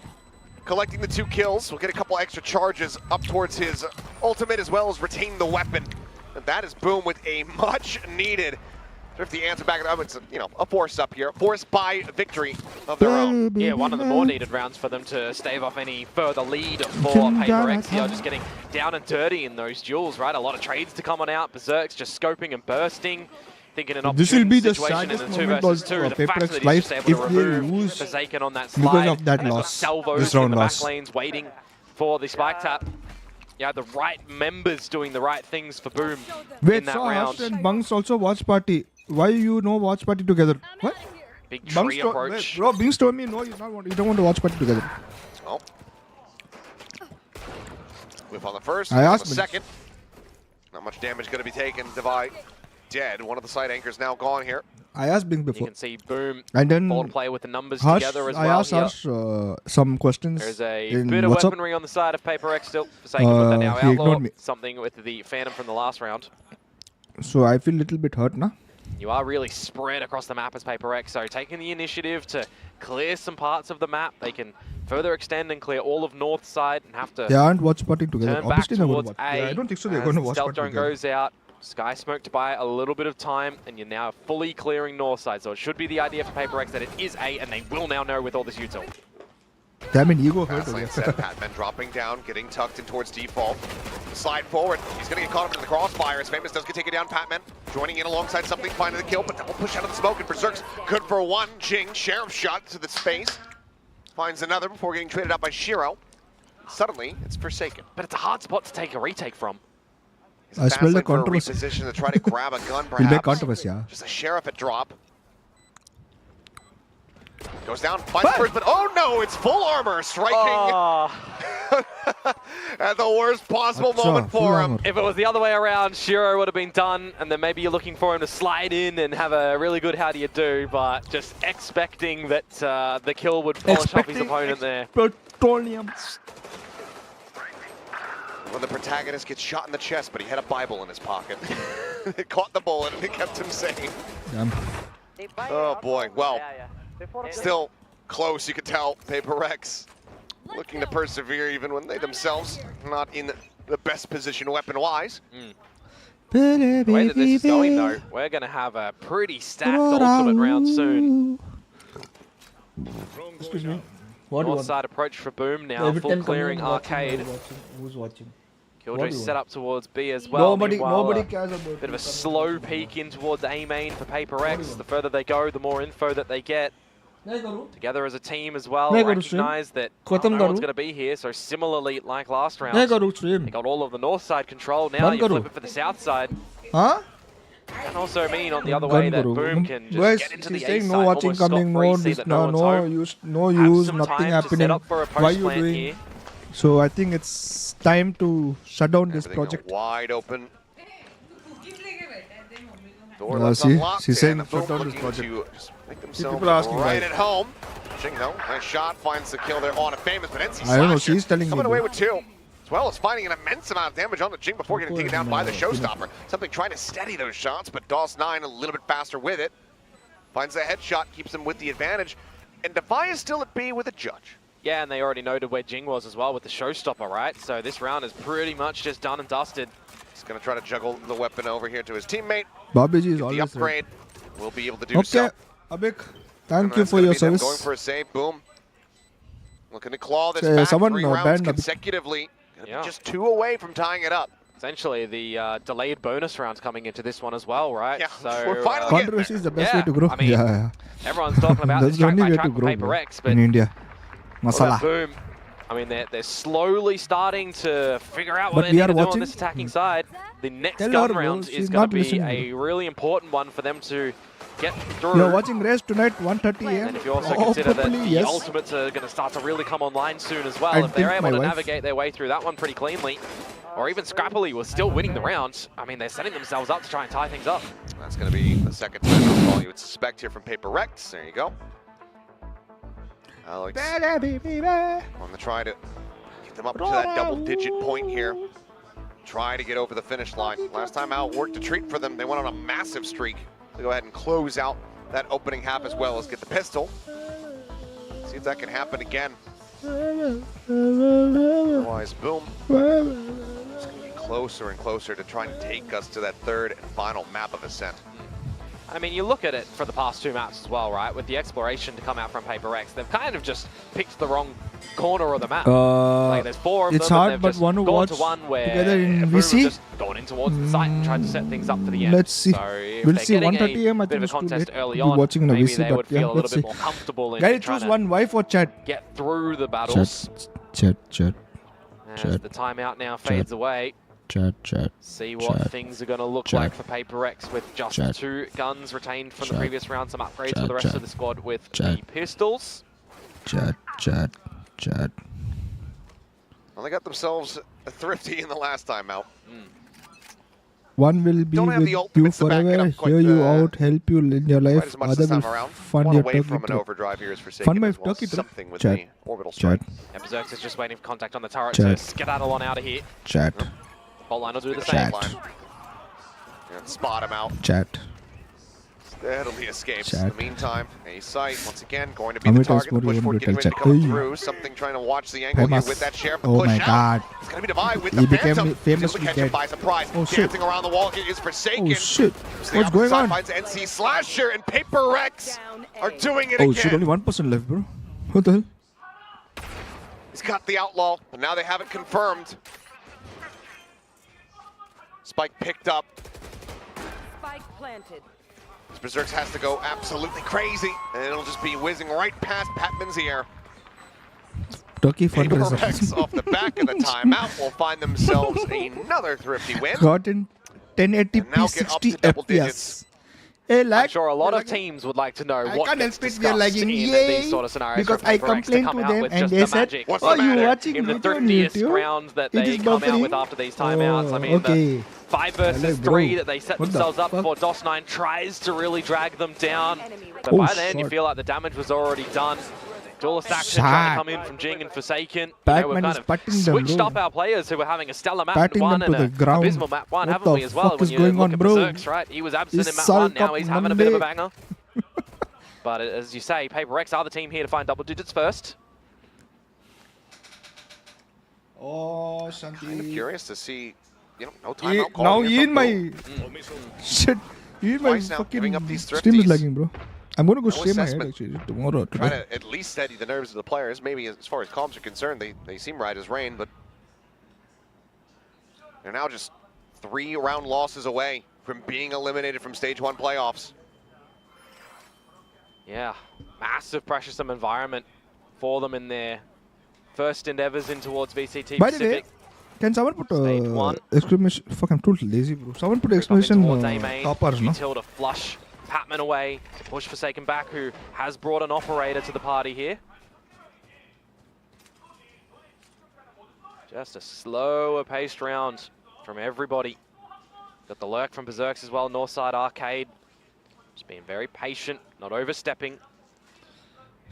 Collecting the 2 kills. We'll get a couple extra charges up towards his ultimate as well as retain the weapon. And that is Boom with a much needed Thrifty answer back. It's a force up here. Force by victory of their own. Yeah, one of the more needed rounds for them to stave off any further lead for Paper X here. Just getting down and dirty in those duels, right? A lot of trades to come on out. Berserk's just scoping and bursting. Thinking an This will be the situation in saddest the 2 moment versus of 2. The Paper fact X that he's life just able to if they remove lose Forsaken on that slide. because of that And loss. Salvos This in round the loss. back lanes waiting for the spike tap. Yeah, the right members doing the right things for Boom Wait, in that so round. Harsh and Bunks also watch party. Why you no watch party together? What? Big Bunks tree to- approach. wait, bro, Bunks told me no, you don't want to watch party together. Oh. Whip on the first, I on asked the him. second. Not much damage going to be taken. Devi dead. One of the side anchors now gone here. I asked Bing You before. can see Boom And then fall to play with the numbers Harsh, together as I well asked here. Harsh some questions There's a in bit of WhatsApp. weaponry on the side of Paper X still. Forsaken with that now he outlaw. ignored me. Something with the Phantom from the last round. So I feel a little bit hurt now. You are really spread across the map as Paper X, so taking the initiative to clear some parts of the map, they can further extend and clear all of north side and have to They aren't watch party together. turn back Obviously, they're going towards to watch. A. Yeah, I don't think so. They're as going to the watch stealth party drone together. goes out. Sky Smoke to buy a little bit of time, and you're now fully clearing north side. So it should be the idea for Paper X that it is A, and they will now know with all this util. Damn it, ego hurt. Fast lane set. Patman dropping down, getting tucked in towards default. Slide forward. He's going to get caught up in the crossfire. As Famous does get taken down. Patman joining in alongside something, finding the kill, but double push out of the smoke. And Berserk's good for one. Jing, Sheriff shot to the space. Finds another before getting traded out by Shiro. Suddenly, it's Forsaken. But it's a hard spot to take a retake from. He's I smell the fast lane for a controversy. reposition to try to grab a gun, Will make perhaps. controversy, yeah. Just a Sheriff at drop. Goes down, finds the first, but oh no, it's full armor striking at the worst possible moment for him. If it was the other way around, Shiro would have been done, and then maybe you're looking for him to slide in and have a really good how do you do, but just expecting that the kill would polish off his opponent there. Petroleum. When the protagonist gets shot in the chest, but he had a Bible in his pocket. It caught the bullet and it kept him sane. Damn. Oh boy, well, still close, you could tell. Paper X looking to persevere even when they themselves not in the best position weapon-wise. The way that this is going though, we're going to have a pretty stacked ultimate round soon. Excuse me. What do you North want? side approach for Boom now, Every full 10 clearing comments watching, arcade. Who's watching? Killjoy What do you set want? up towards B as well. Nobody Meanwhile, cares about bit of a it. slow peek in towards A main for Paper X. The further they go, the more info that they get. Together as a team as well, नहीं करूँ recognize that खत्म no one's करूँ? going to be here. So similarly, like last round, नहीं करूँ stream. they got all of the north side control. Now बंद you flip करूँ? it for the south side. Huh? And also mean on the other way Gun that करूँ. Boom can just Guys, get into she's the A saying side, no watching almost coming, scot-free, no see this, that no, one's no home. use, no Have use, some nothing time to happening. set up for a Why you post plant doing? here. So I think it's time to shut down this Everything project. wide open. Door Yeah, left see? unlocked, She's saying and shut Boom down this looking project. to just make themselves people are asking right why. at home. Jing, no, nice shot, finds the kill there on a Famous, but NC I don't know, Slasher she's telling me, coming away bro. with two. As well as finding an immense amount of damage on the Jing before getting taken down by the Showstopper. Something trying to steady those shots, but DOS9 a little bit faster with it. Finds the headshot, keeps him with the advantage. And Defi is still at B with a judge. Yeah, and they already noted where Jing was as well with the showstopper, right? So this round is pretty much just done and dusted. He's going to try to juggle the weapon over here to his teammate. Babiji is The always upgrade will be able to do so. Okay, Abik, thank And you that's for gonna your be them service. Going for a save, Boom. Looking to claw this Say, back someone, 3 no, rounds banned Abik. consecutively. Gonna be Yeah. just 2 away from tying it up. Essentially, the delayed bonus rounds coming into this one as well, right? Yeah, so we're finally getting Controversy is the best Yeah, way to grow. I mean, yeah. everyone's talking about That's this the track only by way track to for grow Paper bro, X, but in India. what about Masala. Boom? I mean, they're slowly starting to figure out what But they we need are to do on watching. this attacking side. The next Tell gun her, bro, round she's is going not to be listening. a really important one for them to get through. You're watching race tonight, 1:30 a.m. And if you also consider that Probably, the yes. ultimates are going to start to really come online soon as well, I'd if they're think able my to wife. navigate their way through that one pretty cleanly, or even scrappily was still winning the round, I mean, they're setting themselves up to try and tie things up. That's going to be the second time call you would suspect here from Paper Rex. There you go. Alex on the try to get them up to that double-digit point here. Try to get over the finish line. Last time out worked a treat for them. They went on a massive streak. So go ahead and close out that opening half as well as get the pistol. See if that can happen again. Otherwise, boom. It's going to be closer and closer to trying to take us to that third and final map of Ascent. I mean, you look at it for the past two maps as well, right? With the exploration to come out from Paper Rex, they've kind of just picked the wrong corner of the map. Like, there's four of it's them, hard, and but they've just want to gone watch to one where together in everyone VC. just gone in towards the site and tried to set things up for the end. Let's see. So if We'll they're see. getting 1:30 a.m. I a bit think of a it's too contest late early to be on, watching in a maybe VC, they but would yeah, feel a little let's bit see. more comfortable in Guys, trying choose to one wife or chat. get through the battles. Chat. As the timeout now fades away. Chat. See what things are going to look like for Paper Rex with just two guns retained from the previous round. Some upgrades for the rest of the squad with the pistols. Chat. Well, they got themselves a thrifty in the last time out. One will be Don't have with the you ultimates to back it forever, up quite hear you the- out, help you in your Quite life. as much Other this will time around. fund One your away turkey from an through. overdrive here is Fun Forsaken my as well. turkey through. Something with Chat. the orbital Chat. strike. Yeah, Berserk's is just waiting for contact on the turret Chat. to skedaddle on out of here. Chat. Bolt will do the Chat. same. And spot him out. Chat. Steadily escapes. Chat. In the meantime, a sight once again going to be How the many times target. more The do you push want forward me to getting ready to tell come chat? through. Something trying to watch the angle here Famous. with that sheriff. The Oh push my out. god. It's going to be divided with He the became Phantom. famously He's able to catch him dead. by surprise. Oh, shit. Dancing around the wall is Forsaken. Oh shit. To the What's going opposite on? side finds NC Slasher and Paper Rex are doing it Oh shit, again. only 1% left, bro. What the hell? He's got the outlaw, but now they have it confirmed. Spike picked up. Spike planted. Berserk has to go absolutely crazy, and it'll just be whizzing right past Patman's ear. Turkey Paper fundraiser. Rex off the back of the timeout will find themselves another thrifty win. Got in 1080p And now get up 60 to double FPS. digits. Hey, lag. I'm sure a lot of teams would like to know I what can't gets help it, we are discussed lagging. in Yay! these sort of scenarios Because for I Paper Rex to complained come to out them with and just they the said, magic. What's oh, the you matter? watching In the video on thriftiest YouTube? round that It they is come out buffering? with after these timeouts. I mean, okay. the 5 versus Hello, bro. 3 that they set What the themselves up fuck? for, DOS9 tries to really drag them down. But Oh, by then, you shit. feel like the damage was already done. Duelist action trying to Shit. come in from Jing and Forsaken. You know, Batman we've is kind of patting them, switched bro. up our players who were having a stellar map Patting one them and to an the ground. abysmal map one, What haven't the we as well? fuck When is you going look on, at bro? Berserk's, right? He was absent This in map 1, now Sulk he's up having a bit of a Monday. banger. But as you say, Paper Rex are the team here to find double digits first. Oh, Kind of Shanti. curious to see, no timeout call Now here he in from my... Boom. Shit. He in my Twice now, giving up fucking these stream is thrifties. lagging, bro. I'm gonna go No shave my head assessment. actually tomorrow. Trying Today. to at least steady the nerves of the players. Maybe as far as comms are concerned, they seem right as rain, but they're now just 3 round losses away from being eliminated from Stage 1 playoffs. Yeah, massive pressuresome environment for them in their first endeavors in towards VCT By the way, Pacific. can someone put Stage one. exclamation? Fuck, I'm too lazy, bro. Someone put Up exclamation towards A main, toppers, no? util to flush Patman away, to push Forsaken back, who has brought an operator to the party here. Just a slower paced round from everybody. Got the lurk from Berserks as well, Northside Arcade. Just being very patient, not overstepping.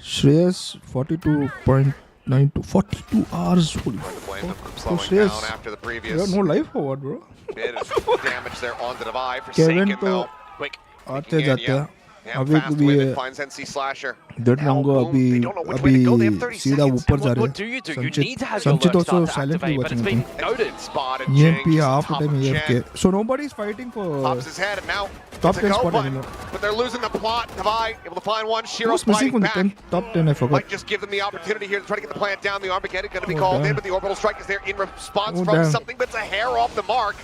Shreyas 42.92, 42 hours. Holy Going to blame them fuck. for slowing Shreyas, down after the you previous got no life or what, bro? bit of damage there onto the Divide. Kevin Forsaken to though. Quick. आते Making in, जाते हैं Yeah, अभी fast भी win and finds NC Slasher. डेढ़ Now, लंगो boom, अभी they don't know which way to go. They have 30 सीधा seconds. ऊपर जा रहे What do you do? You need to have your संचित lurk also start to silently activate, but it's watching been noted. Spotted EMP Jing, half top time of AFK. Jen. So nobody's fighting for Pops his head and now top it's a 10 go spot button, anymore. but they're losing the plot. Divide able to find one. Shiro Who's missing fighting from the back. top 10? I forgot. Might just give them the opportunity here to try to get the plant down. The Armageddon going to be Oh, called damn. in, but the orbital strike is there in response Oh, from damn. something, but it's a hair off the mark.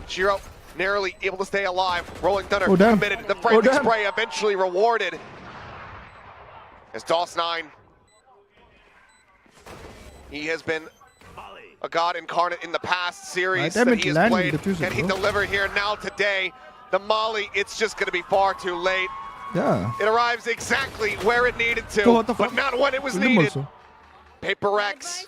Shiro narrowly able to stay alive. Rolling Thunder Oh, damn. committed. The Oh, friendly damn. spray eventually rewarded. As DOS9 He has been a god incarnate in the past series that he has played, and he delivered here now today. The Molly, it's just going to be far too late. Yeah. It arrives exactly where it needed to, but not when it was needed. Also. Paper Rex.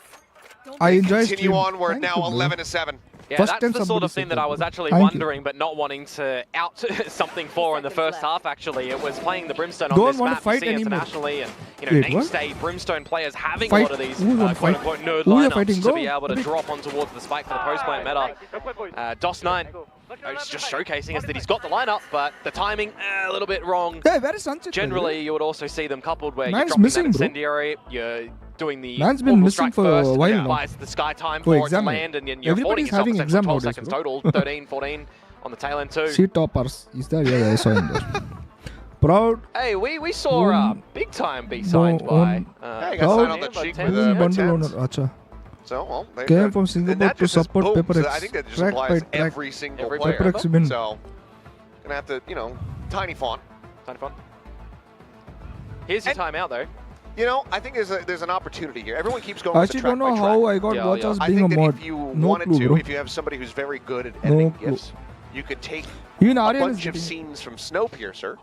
I enjoy continue onward now 11-7. Yeah, that's the sort of thing that I was actually wondering, but not wanting to out something for in the first half, actually. It was playing the Brimstone on this map, you see internationally, and name-state Brimstone players having a lot of these quote-unquote nerd lineups to be able to drop on towards the spike for the post-plant meta. DOS9 is just showcasing us that he's got the lineup, but the timing, a little bit wrong. Yeah, very sunset. Generally, you would also see them coupled where you're dropping that incendiary, you're doing the been missing for first, a while now. buys the sky time for it to land, and you're affording yourself having exam 12 nowadays, seconds total, 13, 14 on the tail end too. Sea toppers. Is there? Yeah, I saw him there. Proud. Hey, we saw big time be signed by. Hey, got signed on the cheek with a bundle owner. Acha. So, well, they came from Singapore to support Paper X. I think that just applies every single player. Paper X win. So, gonna have to, tiny font. Tiny font. Here's your timeout though. I think there's an opportunity here. Everyone keeps going. I actually don't know how I got watchers being a mod. If you wanted to, if you have somebody who's very good at editing GIFs, you could take a bunch of scenes from Snowpiercer,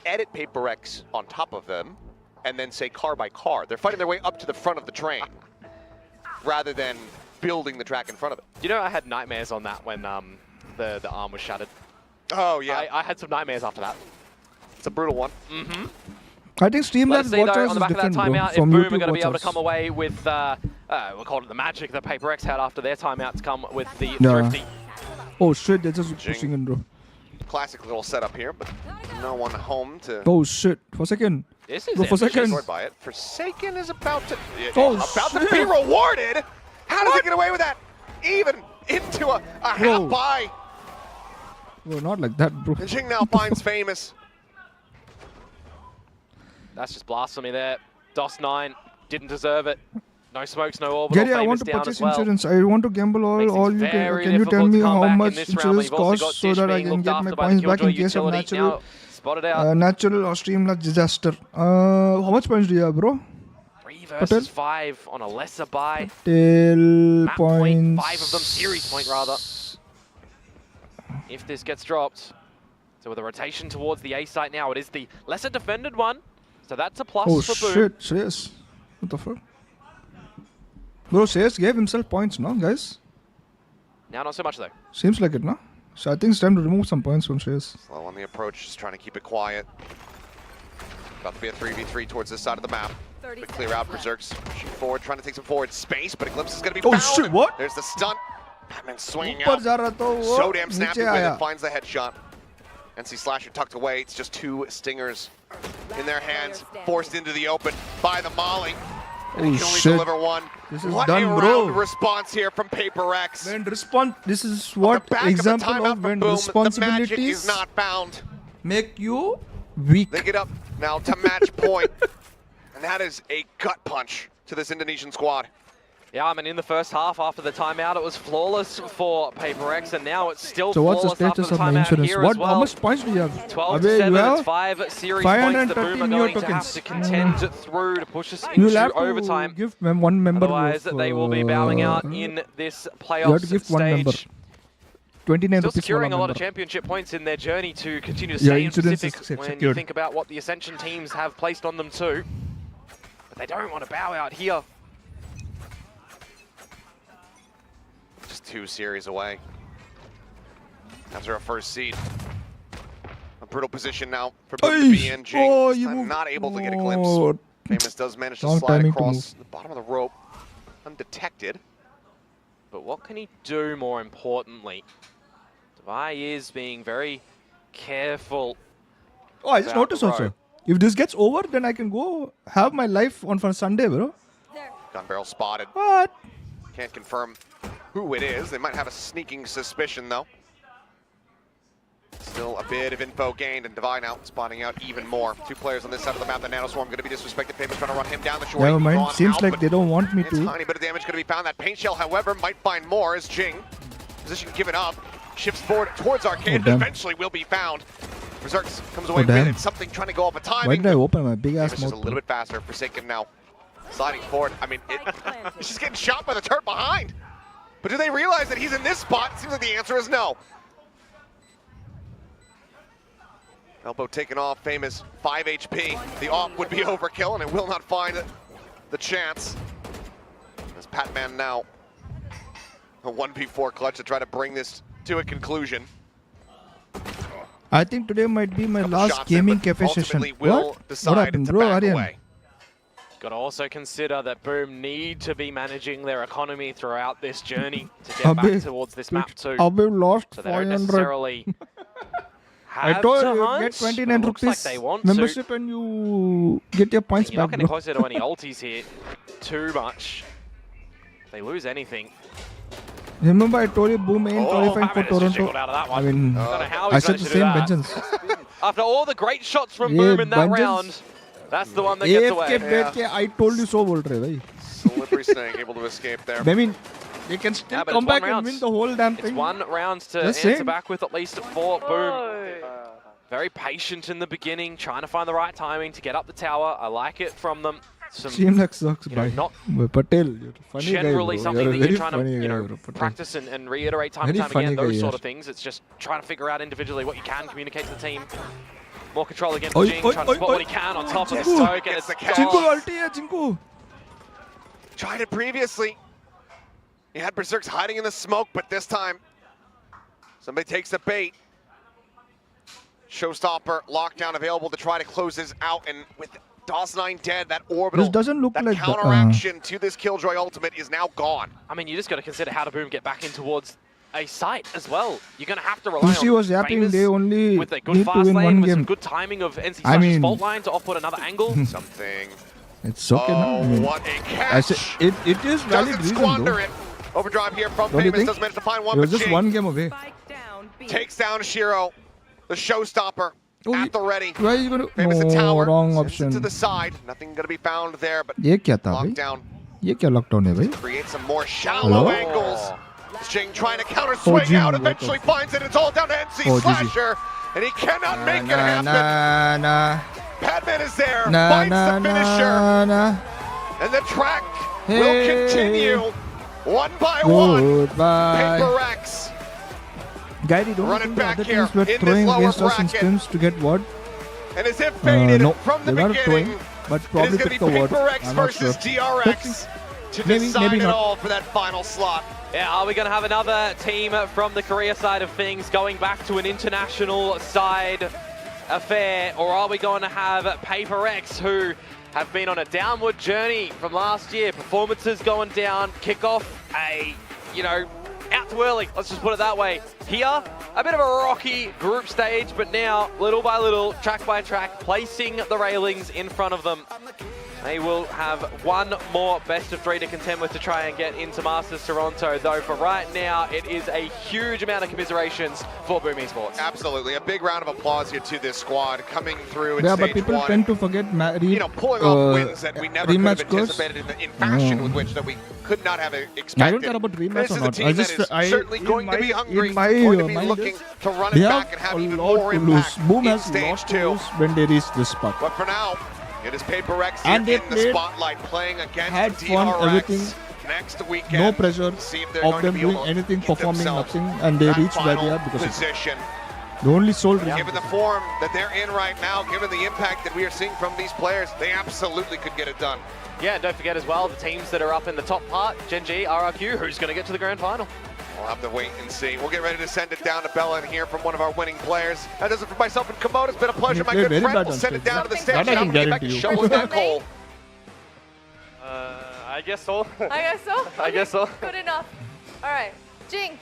edit Paper X on top of them, and then say car by car. They're fighting their way up to the front of the train, rather than building the track in front of it. You know, I had nightmares on that when the arm was shattered. Oh yeah, I had some nightmares after that. It's a brutal one. I think Streamlabs watchers on the back is of that different, timeout, from if Boom YouTube are going to be able to watchers. come away with, we'll call it the magic that Paper X had after their timeout to come with the Yeah. Thrifty. Oh shit, they're just pushing in, bro. Classic little setup here, but no one home to. Oh shit, Forsaken. This is Bro, Forsaken. By it. Forsaken is about to shit. be rewarded. How does he get away with that? Even into a half buy. Bro, not like that, bro. And Jing now finds famous. That's just blasphemy there. DOS9 didn't deserve it. No smokes, no orbital. Gary, I want to down purchase as well. insurance. I want to gamble all you can you tell me how much insurance costs so that I can get my points back in case of natural or Streamlabs disaster? How much points do you have, bro? 3 versus 5 on a lesser buy. Tail Map point, points. 5 of them, series point rather. If this gets dropped. So with a rotation towards the A site now, it is the lesser defended one. So that's a plus for Boom. Oh shit, Shreyas. What the fuck? Bro, Shreyas gave himself points, no, guys? Now not so much though. Seems like it, no? So I think it's time to remove some points from Shreyas. Slow on the approach, just trying to keep it quiet. About to be a 3v3 towards this side of the map. To clear out Berserks. Pushing forward, trying to take some forward space, but a glimpse is going to be found. Oh shit, what? There's the stunt. Batman swinging out. So damn snappy with it, finds the headshot. NC Slasher tucked away. It's just 2 stingers in their hands, forced into the open by the Molly. And he can only deliver one. This is what done, a bro. round response here from Paper X. When this is what example of when responsibilities the magic is not found. Make you weak. They get up now to match point. And that is a gut punch to this Indonesian squad. Yeah, I mean, in the first half, after the timeout, it was flawless for Paper X, and now it's still So what's the flawless after status the of my timeout insurance? here What? as well. How much points do you have? 12 to 7, it's 5 series points. The Boom are going to have tokens. to contend through to push us You'll into have to overtime. give one member. Otherwise, they will be bowing out in this You have to playoff give one member. stage. 29 Still rupees securing for a one lot of member. championship points in their journey to continue to Yeah, stay in insurance Pacific is when you secured. think about what the Ascension teams have placed on them too. But they don't want to bow out here. Just 2 series away. After a first seed. A brutal position now for both the B and Jing. Oh, This you time moved. not able to get a glimpse. Oh. Famous does manage to Wrong slide timing to across move. the bottom of the rope. Undetected. But what can he do more importantly? Devi is being very careful. Oh, I just about noticed the also. road. If this gets over, then I can go have my life on for Sunday, bro. Gun barrel spotted. What? Can't confirm who it is. They might have a sneaking suspicion, though. Still a bit of info gained, and Devi now spawning out even more. 2 players on this side of the map. The Nano Swarm going to be disrespected. Paper's trying to run him down the shore. Never He's mind. drawn Seems out, like but they don't want me a to. tiny bit of damage going to be found. That Paint Shell, however, might find more as Jing, position given up, shifts forward towards Arcade, and eventually will be found. Berserks comes away with it. Something trying to go off a timing. Why did I open my big ass It's just mouth? a little bit faster. Forsaken now Sliding forward. I mean, he's just getting shot by the turret behind. But do they realize that he's in this spot? It seems like the answer is no. Elbow taken off, famous 5 HP. The AWP would be overkill, and it will not find the chance. As Patman now, a 1v4 clutch to try to bring this to a conclusion. I think today might be my last gaming cafe session. What happened, bro? Aryan? Got to also consider that Boom need to be managing their economy throughout this journey to get back towards this map too. I've lost So they don't 500. necessarily I have told to you, hunt. get 29 Looks rupees like they want membership to. and you get your points You're not back, getting bro. closer to any ultis here too much. If they lose anything. Remember I told you Boom ain't qualifying for Patman has just Toronto. jiggled out of that one. I mean, Don't know how I he's said the managed to do same that. vengeance. After all the great shots from Yeah, Boom in that vengeance. round, that's the one that gets away. AFK बैठ के I told you so बोल रहे भाई. Slippery Snake able to escape there. I mean, they can still but come it's one back and round. win the whole damn It's thing. one round to Just answer saying. back with at least 4. Boom. Very patient in the beginning, trying to find the right timing to get up the tower. I like it from them. Some, Seem like sucks, you know, bhai. not Patel, you're a funny generally guy, bro. something You're a that you're very trying to funny you guy, know bro, Patel. practice and reiterate time and Very time again. funny Those guy, sort yes. of things. It's just trying to figure out individually what you can communicate to the team. More control again for Oi, Jing, oi, trying to oi, spot oi. what he can on top of the Jingu. stoke, and Gets it's the catch. Jingu gone. ulti hai, Jingu. Tried it previously. He had Berserks hiding in the smoke, but this time, somebody takes the bait. Showstopper, lockdown available to try to close this out, and with DOS9 dead, that orbital, This doesn't look that like the, counteraction to this Killjoy ultimate is now gone. I mean, you just got to consider how to Boom get back in towards a site as well. You're going to have to rely PC on was yapping, Famous they only with a good need to fast win lane, one with some game. good timing of NC I mean- fault line to off-put another angle. Something. It's okay, no? I mean, What a I catch! said, it is valid Doesn't reason, squander though. it. Overdrive here from Don't you Famous think? does manage to find It one, was but just Jing one game away. Spike down B. takes down Shiro, the Showstopper, Oh, at the ready. Why are you going to... Famous the No, tower, wrong sends it option. to the side. Nothing gonna be found there, but ये क्या था भाई? lockdown ये क्या lockdown है भाई? creates some more shallow Hello? angles. Jing trying to counter swing Jing, out, what eventually finds it. It's all down to NC Oh, GG. Slasher, and he cannot make it happen. Nah. Padman is there, Nah, finds nah, the finisher, nah. and the track Hey. will continue one by one. Goodbye. Paper Rex Guy, you don't Running think the back other here teams were in this throwing lower against us in bracket. scrims to get what? and as if faded No, from the they were beginning. throwing, but It is probably going to picked be the word. Paper Rex I'm not versus sure. DRX to Maybe decide it not. all for that final slot. Yeah, are we going to have another team from the Korea side of things going back to an international side affair, or are we going to have Paper X, who have been on a downward journey from last year? Performances going down, kickoff out too early, let's just put it that way. Here, a bit of a rocky group stage, but now, little by little, track by track, placing the railings in front of them. They will have one more best of 3 to contend with to try and get into Masters Toronto, though for right now, it is a huge amount of commiserations for Boom Esports. Absolutely, a big round of applause here to this squad coming through in Yeah, but stage people one. tend to forget Pulling off wins that we never could have rematch scores. anticipated in fashion with which that we could not have expected. I don't care about rematch This or is a not. team I that just, is certainly going to be hungry, in my going to be mind looking is to run they it have back and have a even lot more to impact lose. Boom in has stage lost to 2. lose when they reach this spot. But for now, it is Paper Rex And here they in the played, spotlight, playing against had fun, DRX everything. next weekend. No pressure See if they're of going to them be doing able to anything, get performing themselves nothing, and they that reached where they final are because of it. position. The only sole reason. Given the form that they're in right now, given the impact that we are seeing from these players, they absolutely could get it done. Yeah, and don't forget as well, the teams that are up in the top part, Gen G, RRQ, who's going to get to the grand final? We'll have to wait and see. We'll get ready to send it down to Bella and hear from one of our winning players. That does it for myself and Komodo. It's been a pleasure, my played good very friend. bad We'll on send it stage. down to the That stage. I can Now we'll get back guarantee to you. show with that Cole. I guess so. I guess so? I guess so. Good enough. All right. Jing.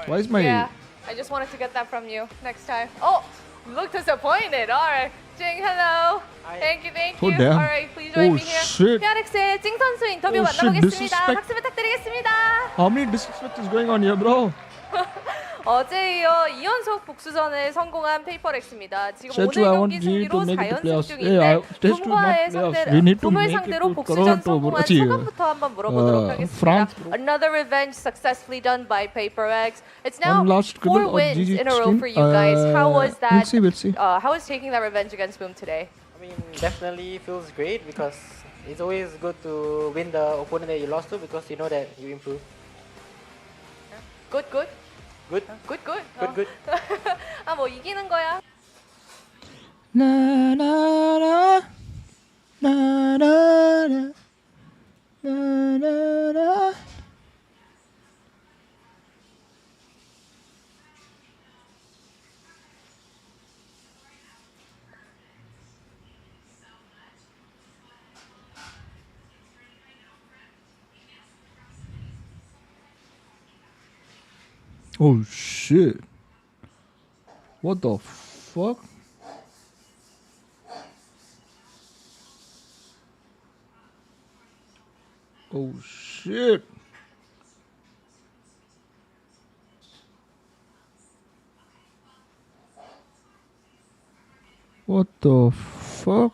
Why is my... Yeah, I just wanted to get that from you next time. Oh, you look disappointed. All right. Jing, hello. Thank you. Oh, damn. All right, please join Oh, me here. shit. PRX의 찡 선수 인터뷰 Oh, shit, 만나보겠습니다. disrespect. 박수 부탁드리겠습니다. How many disrespect is going on here, bro? 어제 이어 2연속 복수전을 성공한 페이퍼렉스입니다. 지금 Stage 오늘 I 경기 want G to 승리로 make it to 4연승 playoffs. 중인데 Yeah, stage 2 is not 붐과의 playoffs. We need to 붐을 make it 상대로 to 복수전 Toronto, bro. 성공한 Achie. 소감부터 한번 물어보도록 하겠습니다. France. Another revenge successfully done by PaperX. It's now One last 4 scribble of wins GG in a row stream. for you guys. How was that? We'll see. How was taking that revenge against Boom today? I mean, definitely feels great because it's always good to win the opponent that you lost to because you know that you improve. Good, good. Good. Good, good. Good, good. 아, 뭐 이기는 거야. Na na na na na na na na na. Oh shit. What the fuck? Oh shit. What the fuck?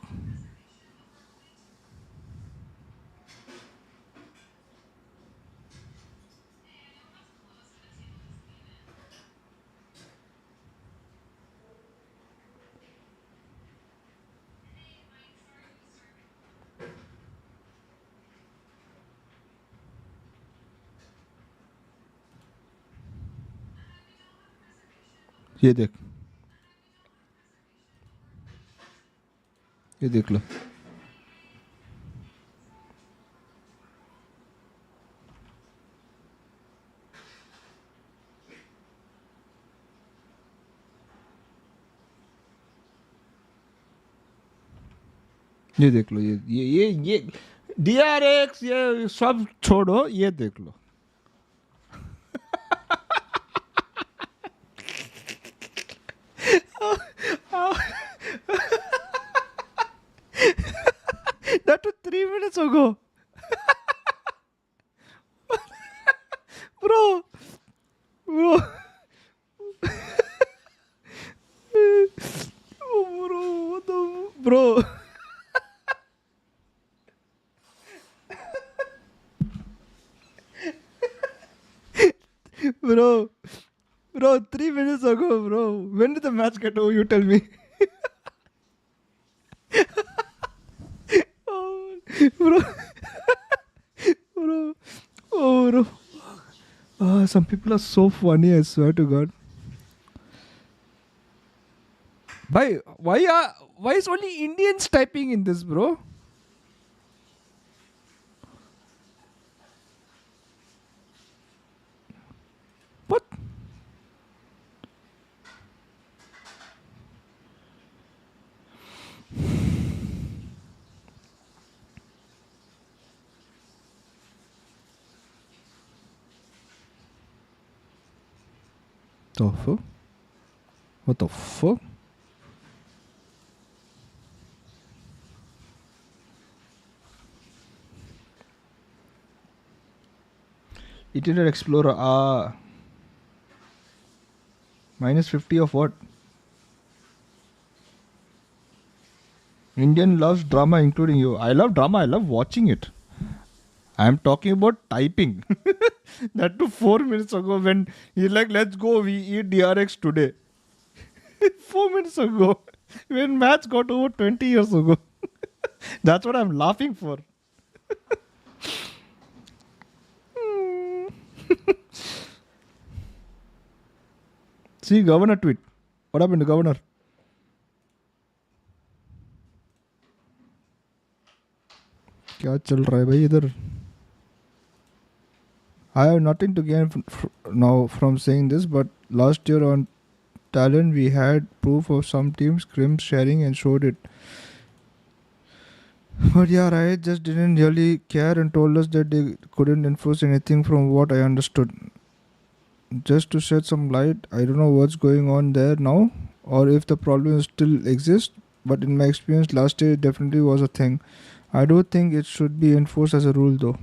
ये देख लो ये देख लो ये DRX ये सब छोड़ो ये देख लो That was 3 minutes ago. Bro. Oh, bro, what the... Bro. Bro, 3 minutes ago, bro. When did the match get over? You tell me. Oh, bro. Bro. Some people are so funny, I swear to God. Why is only Indians typing in this, bro? What? The fuck? What the fuck? Internet Explorer, minus 50 of what? Indian loves drama, including you. I love drama, I love watching it. I am talking about typing. That too 4 minutes ago when he's like, let's go, we eat DRX today. 4 minutes ago. When match got over 20 years ago. That's what I'm laughing for. See, governor tweet. What happened to governor? क्या चल रहा है भाई इधर? I have nothing to gain now from saying this, but last year on Talent we had proof of some teams scrim sharing and showed it. But yeah, Riot just didn't really care and told us that they couldn't enforce anything from what I understood. Just to shed some light, I don't know what's going on there now or if the problem still exists, but in my experience last year it definitely was a thing. I do think it should be enforced as a rule though.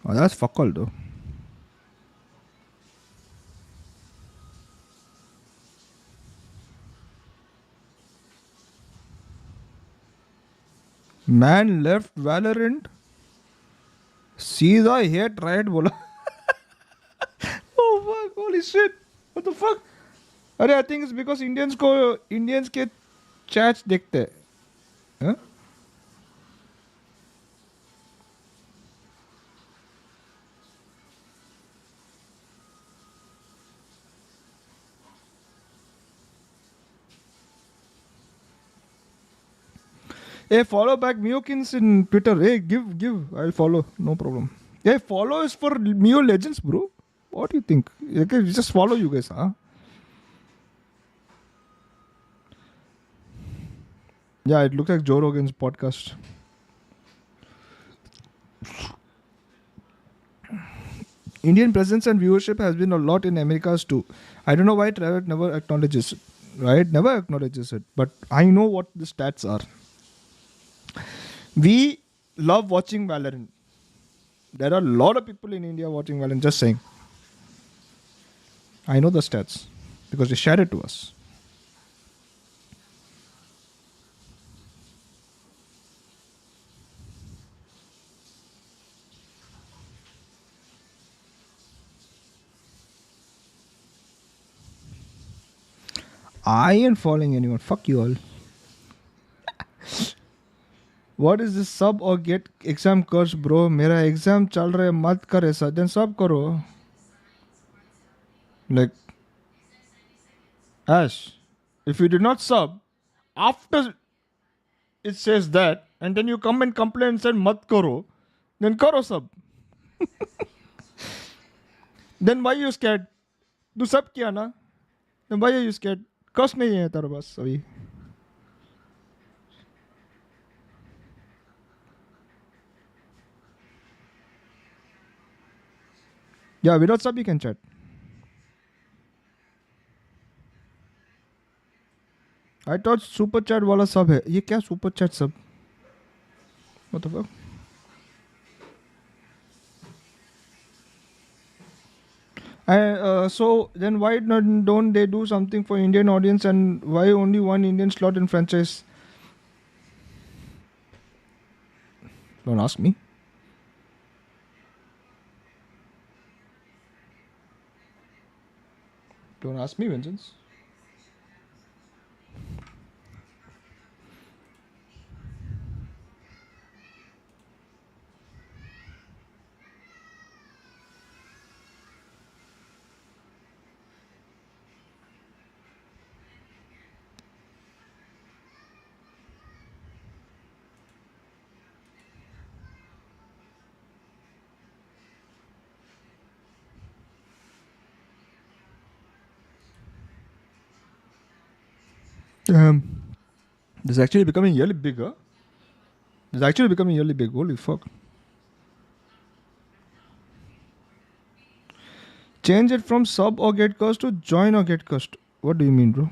Oh, that's fuck all though. Man left Valorant सीधा hit right बोला. Oh fuck! Holy shit! What the fuck? अरे I think it's because Indians के chats देखते हैं. Huh? Hey, follow back Miokins in Twitter. Hey, give. I'll follow. No problem. Hey, follow is for Mio Legends, bro. What do you think? Okay, just follow you guys, huh? Yeah, it looks like Joe Rogan's podcast. Indian presence and viewership has been a lot in Americas too. I don't know why Trevor never acknowledges it. Right? Never acknowledges it. But I know what the stats are. We love watching Valorant. There are a lot of people in India watching Valorant, just saying. I know the stats because they share it to us. I ain't following anyone. Fuck you all. What is this sub or get exam curse, bro? मेरा exam चल रहा है मत कर ऐसा. Then sub करो. Like, Ash, if you did not sub, after it says that, and then you come and complain and say mat karo, then karo sub. Then why you scared? Do sub kiya na? Then why are you scared? Curse nahi hai tera paas abhi. Yeah, without sub you can chat. I thought super chat वाला सब है. ये क्या super chat सब? What the fuck? So then why don't they do something for Indian audience, and why only one Indian slot in franchise? Don't ask me. Don't ask me, Vincent. This is actually becoming really big, huh? This is actually becoming really big. Holy fuck. Change it from sub or get cursed to join or get cursed. What do you mean, bro?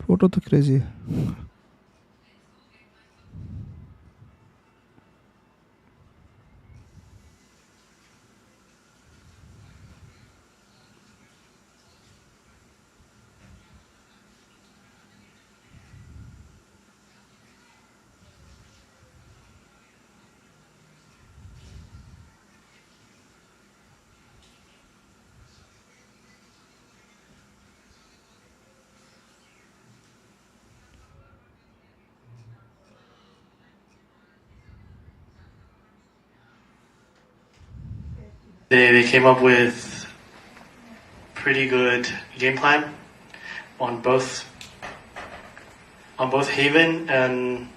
Photo तो crazy है. They came up with pretty good game plan on both Haven and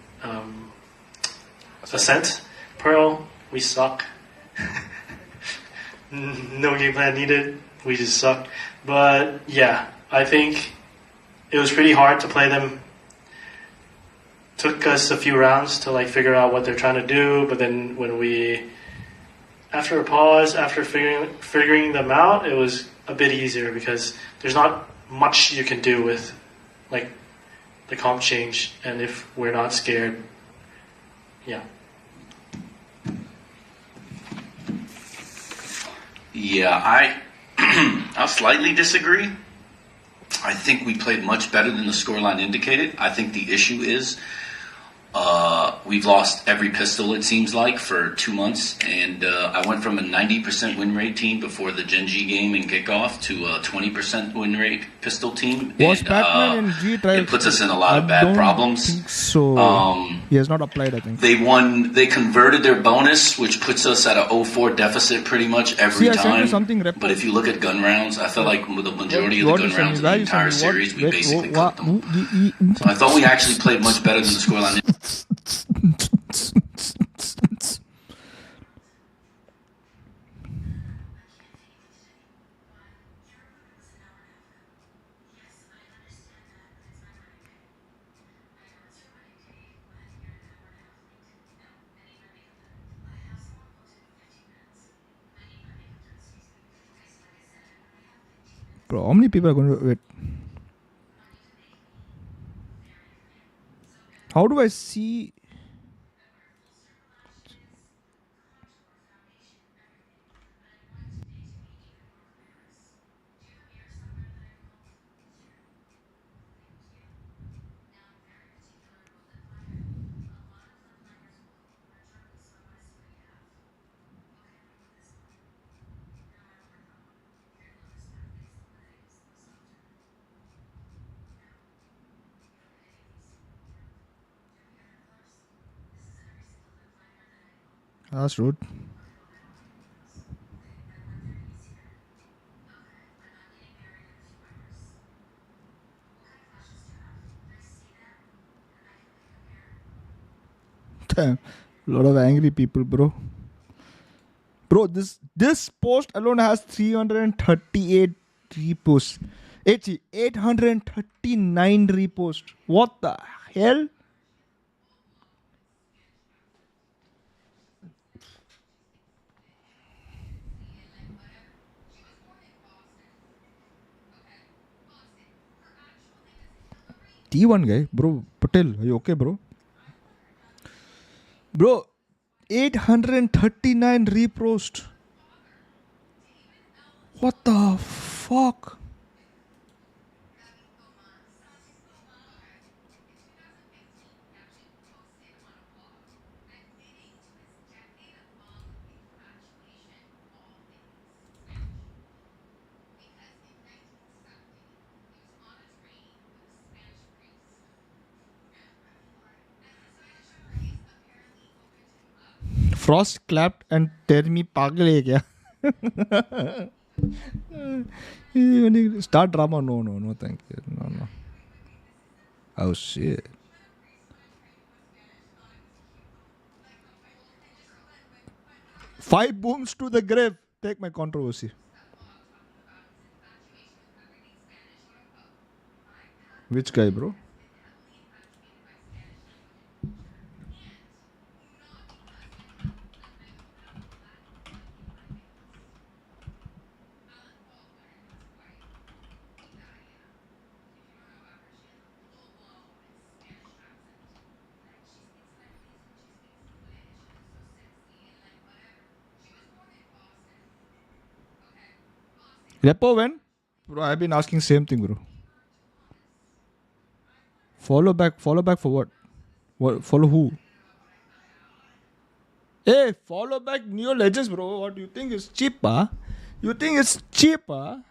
Ascent. Pearl, we suck. No game plan needed. We just suck. But yeah, I think it was pretty hard to play them. Took us a few rounds to like figure out what they're trying to do, but then when after a pause, after figuring them out, it was a bit easier because there's not much you can do with like the comp change, and if we're not scared, yeah. Yeah, I'll slightly disagree. I think we played much better than the scoreline indicated. I think the issue is we've lost every pistol, it seems like, for 2 months. And I went from a 90% win rate team before the Genji game and kickoff to a 20% win rate pistol team. Was And Pac-Man in G trials? it puts us in a lot of bad problems. Think so. He has not applied, I think. They converted their bonus, which puts us at a 0-4 deficit pretty much every I sent you time. something, But if you look at gun rounds, I feel like with the majority of the gun rounds in the entire series, we basically cooked them. So I thought we actually played much better than the scoreline. Bro, how many people are going to wait? How do I see? That's rude. Damn, a lot of angry people, bro. Bro, this post alone has 338 reposts. 839 reposts. What the hell? T1 guy, bro. Patel, are you okay, bro? Bro, 839 repost. What the fuck? Frost clapped and tell me pagal hai kya? Start drama? No, thank you. No. Oh shit. Five booms to the grave. Take my controversy. Which guy, bro? Repo when? Bro, I've been asking same thing, bro. Follow back for what? What? Follow who? Hey, follow back Neo Legends, bro. What do you think is cheaper? You think it's cheaper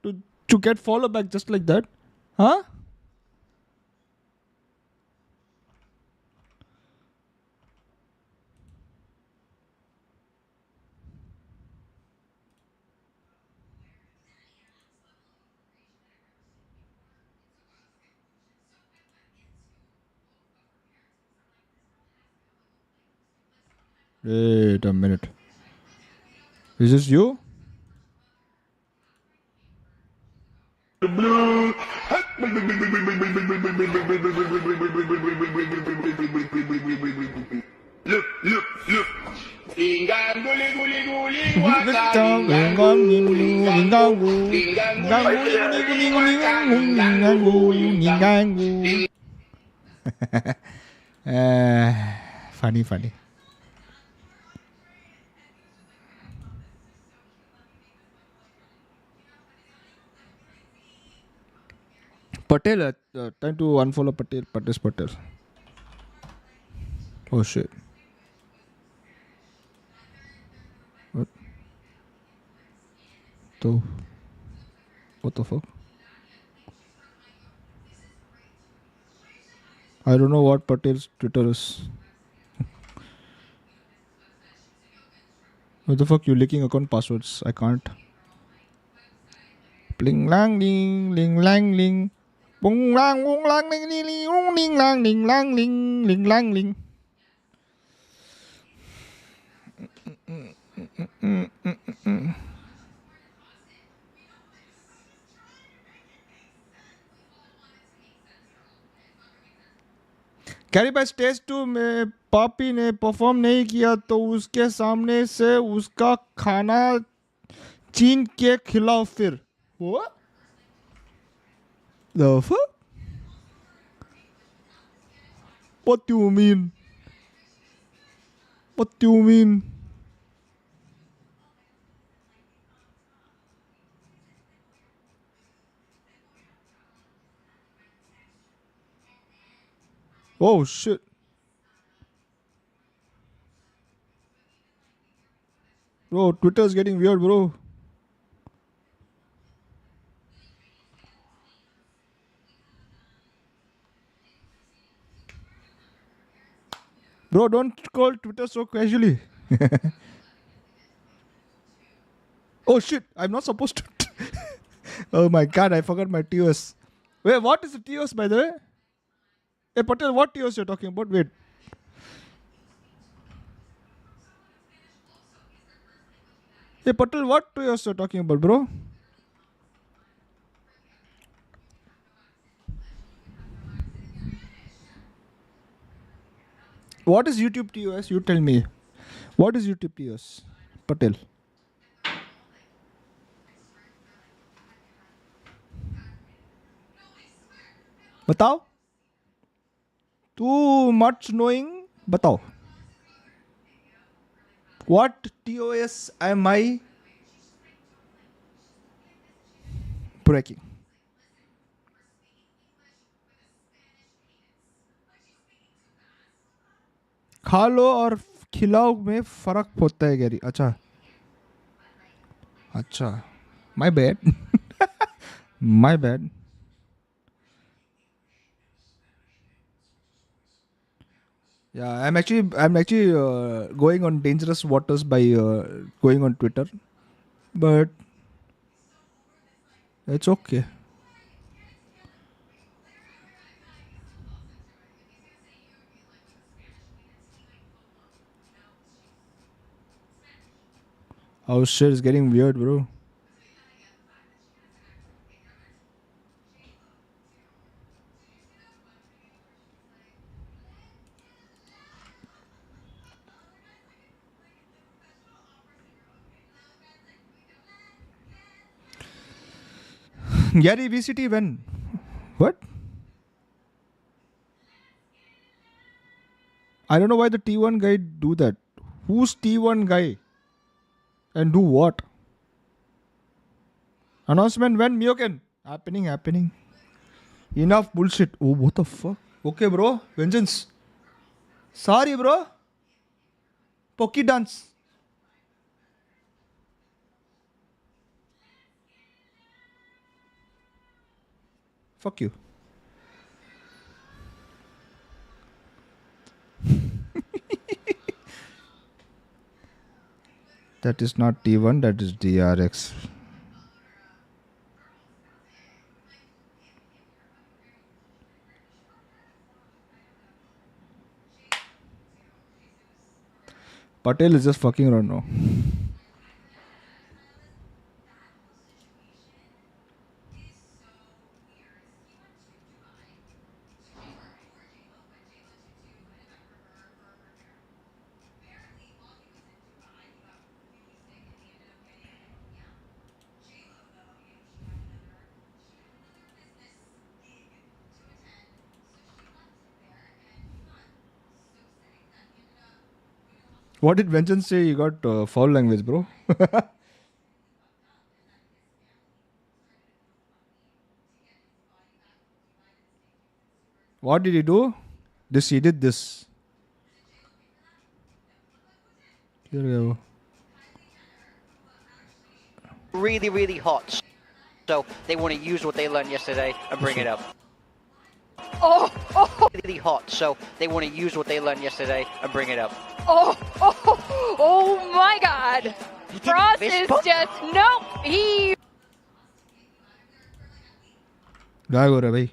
to get follow back just like that? Huh? Wait a minute. Is this you? Funny. Patel, time to unfollow Patel. Patel. Oh shit. What? What the fuck? I don't know what Patel's Twitter is. What the fuck? You leaking account passwords? I can't. Bling lang ling ling lang ling. Bung lang bung lang ling ling ling ling lang ling lang ling ling lang ling. Carry भाई stage 2 में पापी ने perform नहीं किया तो उसके सामने से उसका खाना छीन के खिलाओ फिर वो The fuck? What do you mean? What do you mean? Oh shit. Bro, Twitter's getting weird, bro. Bro, don't call Twitter so casually. Oh shit, I'm not supposed to. Oh my god, I forgot my TOS. Wait, what is the TOS by the way? Hey Patel, what TOS you're talking about? Wait. Hey Patel, what TOS you're talking about, bro? What is YouTube TOS? You tell me. What is YouTube TOS? Patel. बताओ. Too much knowing. बताओ. What TOS am I breaking? खा लो और खिलाओ में फर्क होता है Gary. अच्छा अच्छा my bad. My bad. Yeah, I'm actually going on dangerous waters by going on Twitter, but it's okay. Oh shit, it's getting weird, bro. Gary VCT when? What? I don't know why the T1 guy do that. Who's T1 guy? And do what? Announcement when Myoken? Happening. Enough bullshit. Oh, what the fuck? Okay, bro. Vengeance. Sorry, bro. Pokey dance. Fuck you. That is not T1, that is DRX. Patel is just fucking around now. What did Vengeance say? You got foul language, bro. What did he do? He did this. Here we go. Really, really hot. So they want to use what they learned yesterday and bring it up. Oh, oh, Really hot. So they want to use what they learned yesterday and bring it up. oh, oh, oh my God. Frost is just, nope, he... क्या हो रहा है भाई?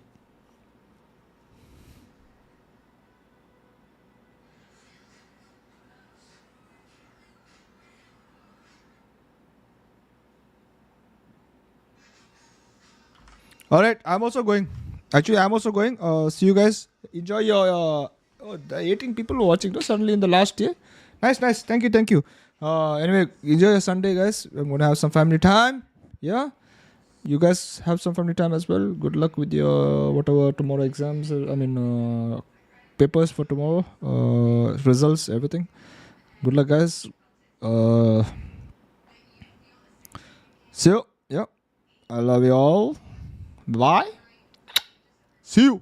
All right, I'm also going. Actually, I'm also going. See you guys. Enjoy your. The 18 people watching. No, suddenly in the last year. Nice, nice. Thank you, thank you. Anyway, enjoy your Sunday, guys. I'm gonna have some family time. Yeah. You guys have some family time as well. Good luck with your whatever tomorrow exams. Papers for tomorrow. Results, everything. Good luck, guys. See you. Yeah. I love you all. Bye. See you.